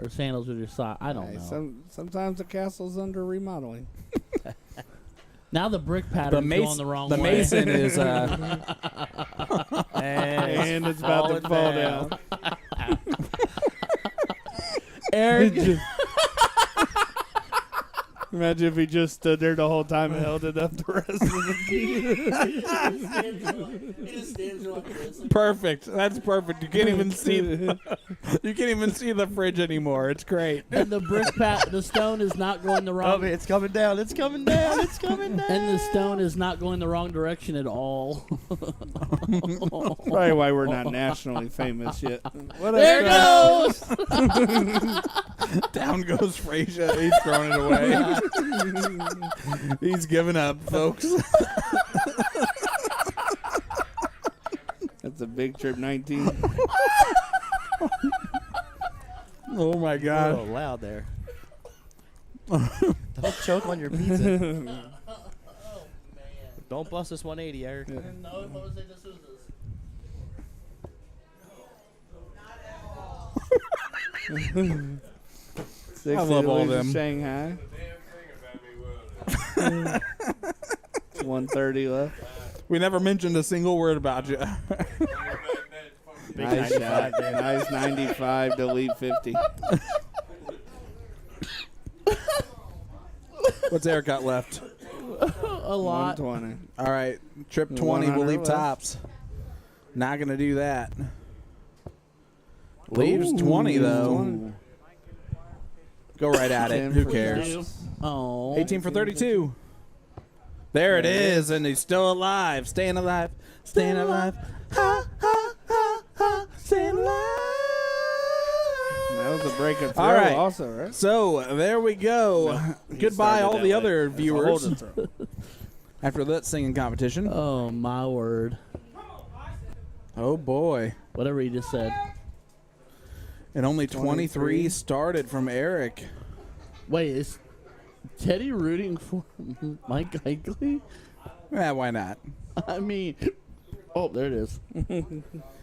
Or sandals with your sock. I don't know. Sometimes the castle's under remodeling. Now the brick pattern's going the wrong way. The mason is... and it's about to fall down. Eric... Imagine if he just stood there the whole time and held it up the rest of the game. Perfect. That's perfect. You can't even see the fridge anymore. It's great. And the brick the stone is not going the wrong. It's coming down. It's coming down. It's coming down. And the stone is not going the wrong direction at all. Probably why we're not nationally famous yet. There it goes. Down goes Frazier. He's throwing it away. He's giving up, folks. That's a big trip 19. Oh my God. A little loud there. Don't choke on your pizza. Don't bust this 180, Eric. I didn't know Jose De Souza's. I love all of them. Shanghai. It's 1:30 left. We never mentioned a single word about you. Nice shot. Nice 95 to lead 50. What's Eric got left? A lot. 120. All right. Trip 20. We'll leave tops. Not going to do that. Leaves 20, though. 20. Go right at it. Who cares? Oh. 18 for 32. There it is, and he's still alive. Staying alive. Staying alive. Ha, ha, ha, ha. Staying alive. That was a break and throw All right. also, right? So, there we go. No, Goodbye, all the way. other That's a viewers. hold and throw. After that singing competition. Oh, my word. Oh, boy. Whatever he just said. And only 23 started from Eric. Wait, is Teddy rooting for Mike Eichley? Yeah, why not? I mean, oh, there it is.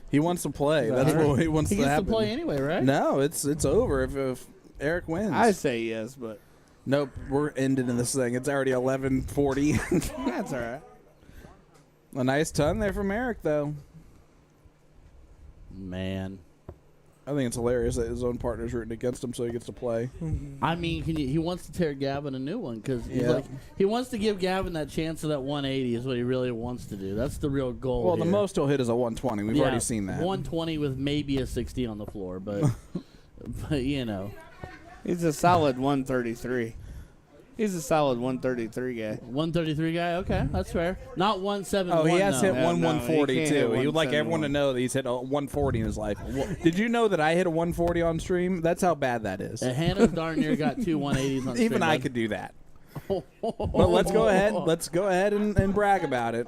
He wants to play. That's what he wants He to gets happen. to play anyway, right? No, it's over. If Eric wins. I say yes, but nope. We're ending in this thing. It's already 11:40. that's all right. A nice ton there from Eric, though. Man. I think it's hilarious that his own partner's rooting against him so he gets to play. I mean, he wants to tear Gavin a new one because he wants to give Gavin that chance of that 180 is what he really wants to do. That's the real goal. Well, here. the most he'll hit is a 120. We've already seen that. 120 with maybe a 60 on the floor, but you know. He's a solid 133. He's a solid 133 guy. 133 guy, okay, that's fair. Not 171. Oh, he has hit No, 140 too. He would like 171. everyone to know that he's hit a 140 in his life. Did you know that I hit a 140 on stream? That's how bad that is. Hannah's darn near got 2 180s on Even stream, I bud. could do that. But let's go ahead. Let's go ahead and brag about it.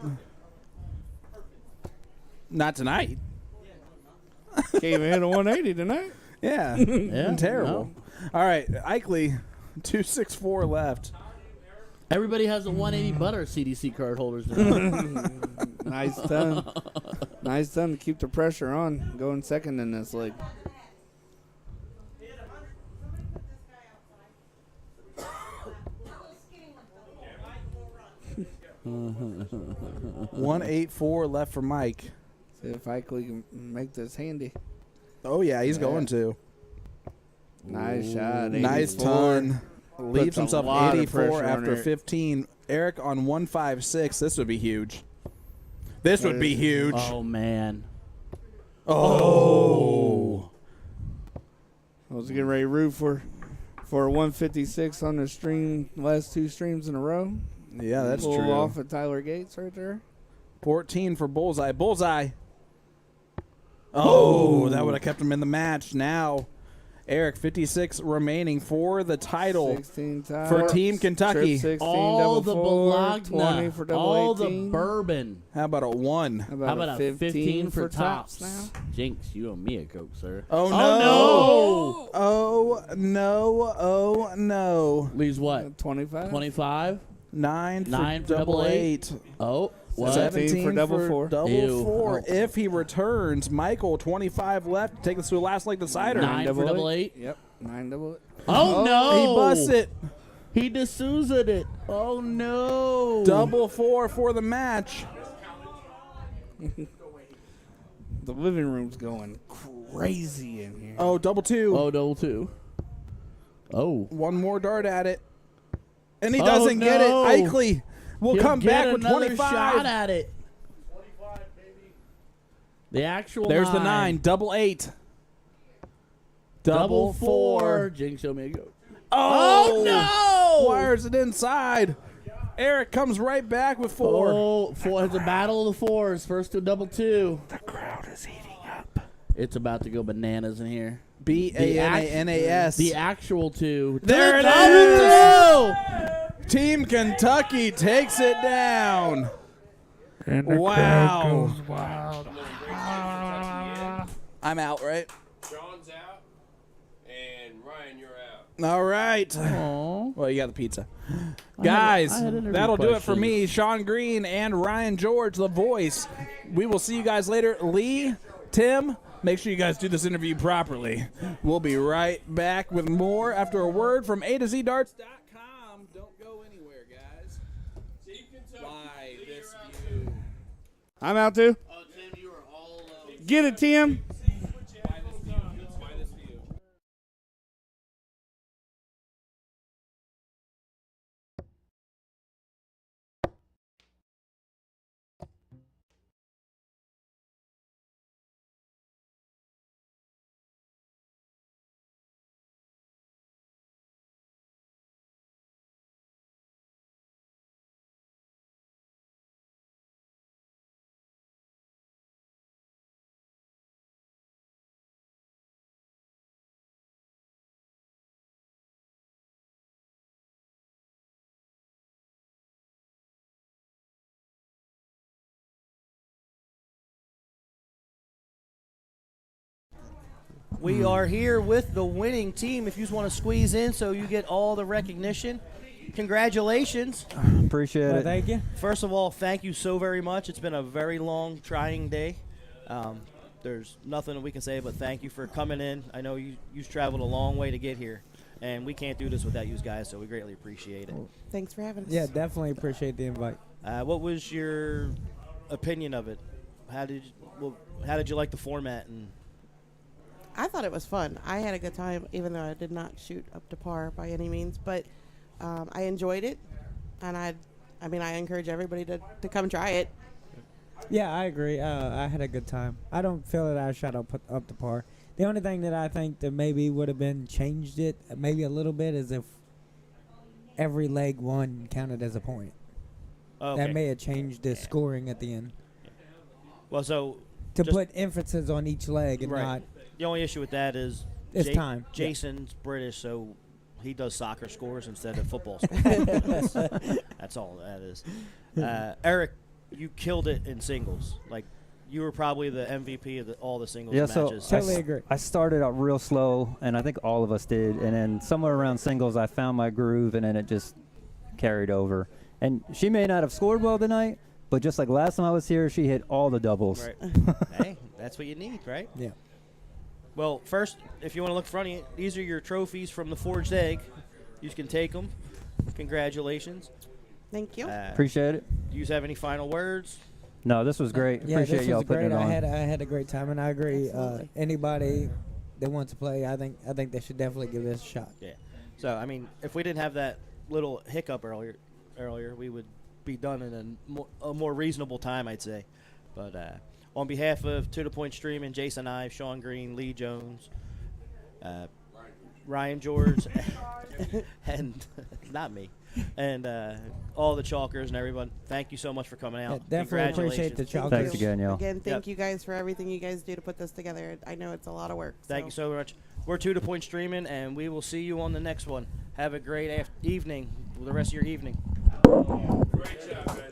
Not tonight. Can't even hit a 180 tonight. Yeah. Terrible. All right, Ikley, 264 left. Everybody has a 180 butter CDC card holders now. Nice ton. Nice ton to keep the pressure on. Going second in this league. $184 left for Mike. See if Ikley can make this handy. Oh, yeah, he's going to. Nice shot. Nice 84. ton. Leaves Puts a himself lot of 84 pressure on after Eric. 15. Eric on 156. This would be huge. This would be huge. Oh, man. Oh. I was getting ready to root for 156 on the stream, last 2 streams in a row. Yeah, that's Pull true. off at Tyler Gates right there. 14 for Bullseye. Bullseye. Oh, that would have kept him in the match. Now, Eric, 56 remaining for the title 16 times. for Team Kentucky. Trip 16, All the double 4, 20 Bologna, for double all 18. the bourbon. How about a 1? How How about a 15 for tops? now? Jinx, you owe me a Coke, sir. Oh, no. no. Oh, no. Oh, no. Leaves what? 25. 25? 9 9 for for double double 8. Oh, what? 17 for double 4. Double Ew. 4. Oh. If he returns, Michael, 25 left. Take us to the last leg decider. 9 for double 8? Yep. 9 double 8. Oh, no. He busts it. He D'Souza'd it. Oh, no. Double 4 for the match. The living room's going crazy in here. Oh, double 2. Oh, double 2. Oh. One more dart at it. And he Oh, doesn't get it. no. Ikley will He'll come get back with another 25. shot at it. The actual There's the 9. Double 8. Double 4. Jinx, show me a go. Oh, no! Wires it inside. Eric comes right back with 4. Oh, 4. It's a battle of the 4s. First to double 2. The crowd is heating up. It's about to go bananas in here. B-A-N-A-N-A-S. The actual 2. There it Double is! Team Kentucky takes it down. And the Wow. crowd goes wild. I'm out, right? Sean's out, and Ryan, you're out. All right. Aww. Well, you got the pizza. Guys, I had interview that'll do it for questions. me, Sean Green and Ryan George, the voice. We will see you guys later. Lee, Tim, make sure you guys do this interview properly. We'll be right back with more after a word from A to Z Darts.com. Don't go anywhere, guys. Why this view? I'm out too. Oh, Tim, you are all Get it, Tim. We are here with the winning team. If you just want to squeeze in so you get all the recognition, congratulations. Appreciate it. Thank you. First of all, thank you so very much. It's been a very long, trying day. There's nothing we can say but thank you for coming in. I know you've traveled a long way to get here. and we can't do this without you guys, so we greatly appreciate it. Thanks for having us. Yeah, definitely appreciate the invite. What was your opinion of it? How did you like the format? And I thought it was fun. I had a good time, even though I did not shoot up to par by any means. But I enjoyed it, and I encourage everybody to come try it. Yeah, I agree. I had a good time. I don't feel that I shot up to par. The only thing that I think that maybe would have been changed it maybe a little bit is if every leg won counted as a point. Okay. That may have changed the scoring at the end. Well, so to put emphasis on each leg and not. The only issue with that is it's time. Jason's British, so he does soccer scores instead of football scores. That's all that is. Eric, you killed it in singles. Like, you were probably the MVP of all the singles matches. So totally agree. I started out real slow, and I think all of us did. And then somewhere around singles, I found my groove, and then it just carried over. And she may not have scored well tonight, but just like last time I was here, she hit all the doubles. Right. Hey, that's what you need, right? Yeah. Well, first, if you want to look in front of you, these are your trophies from the Forged Egg. You can take them. Congratulations. Thank you. Appreciate it. Do you have any final words? No, this was great. Yeah, Appreciate this y'all was putting great. it on. I had a great time, and I agree. Anybody that wants to play, I think they should definitely give this a shot. Yeah. So, I mean, if we didn't have that little hiccup earlier, we would be done in a more reasonable time, I'd say. But on behalf of To The Point Streaming, Jason Ive, Sean Green, Lee Jones, Ryan George, and not me, and all the chalkers and everyone, thank you so much for coming out. Yeah, definitely appreciate the chalkers. Thanks again, y'all. Again, thank you guys for everything you guys do to put this together. I know it's a lot of work. Thank you so much. We're To The Point Streaming, and we will see you on the next one. Have a great evening, the rest of your evening. Great job, man.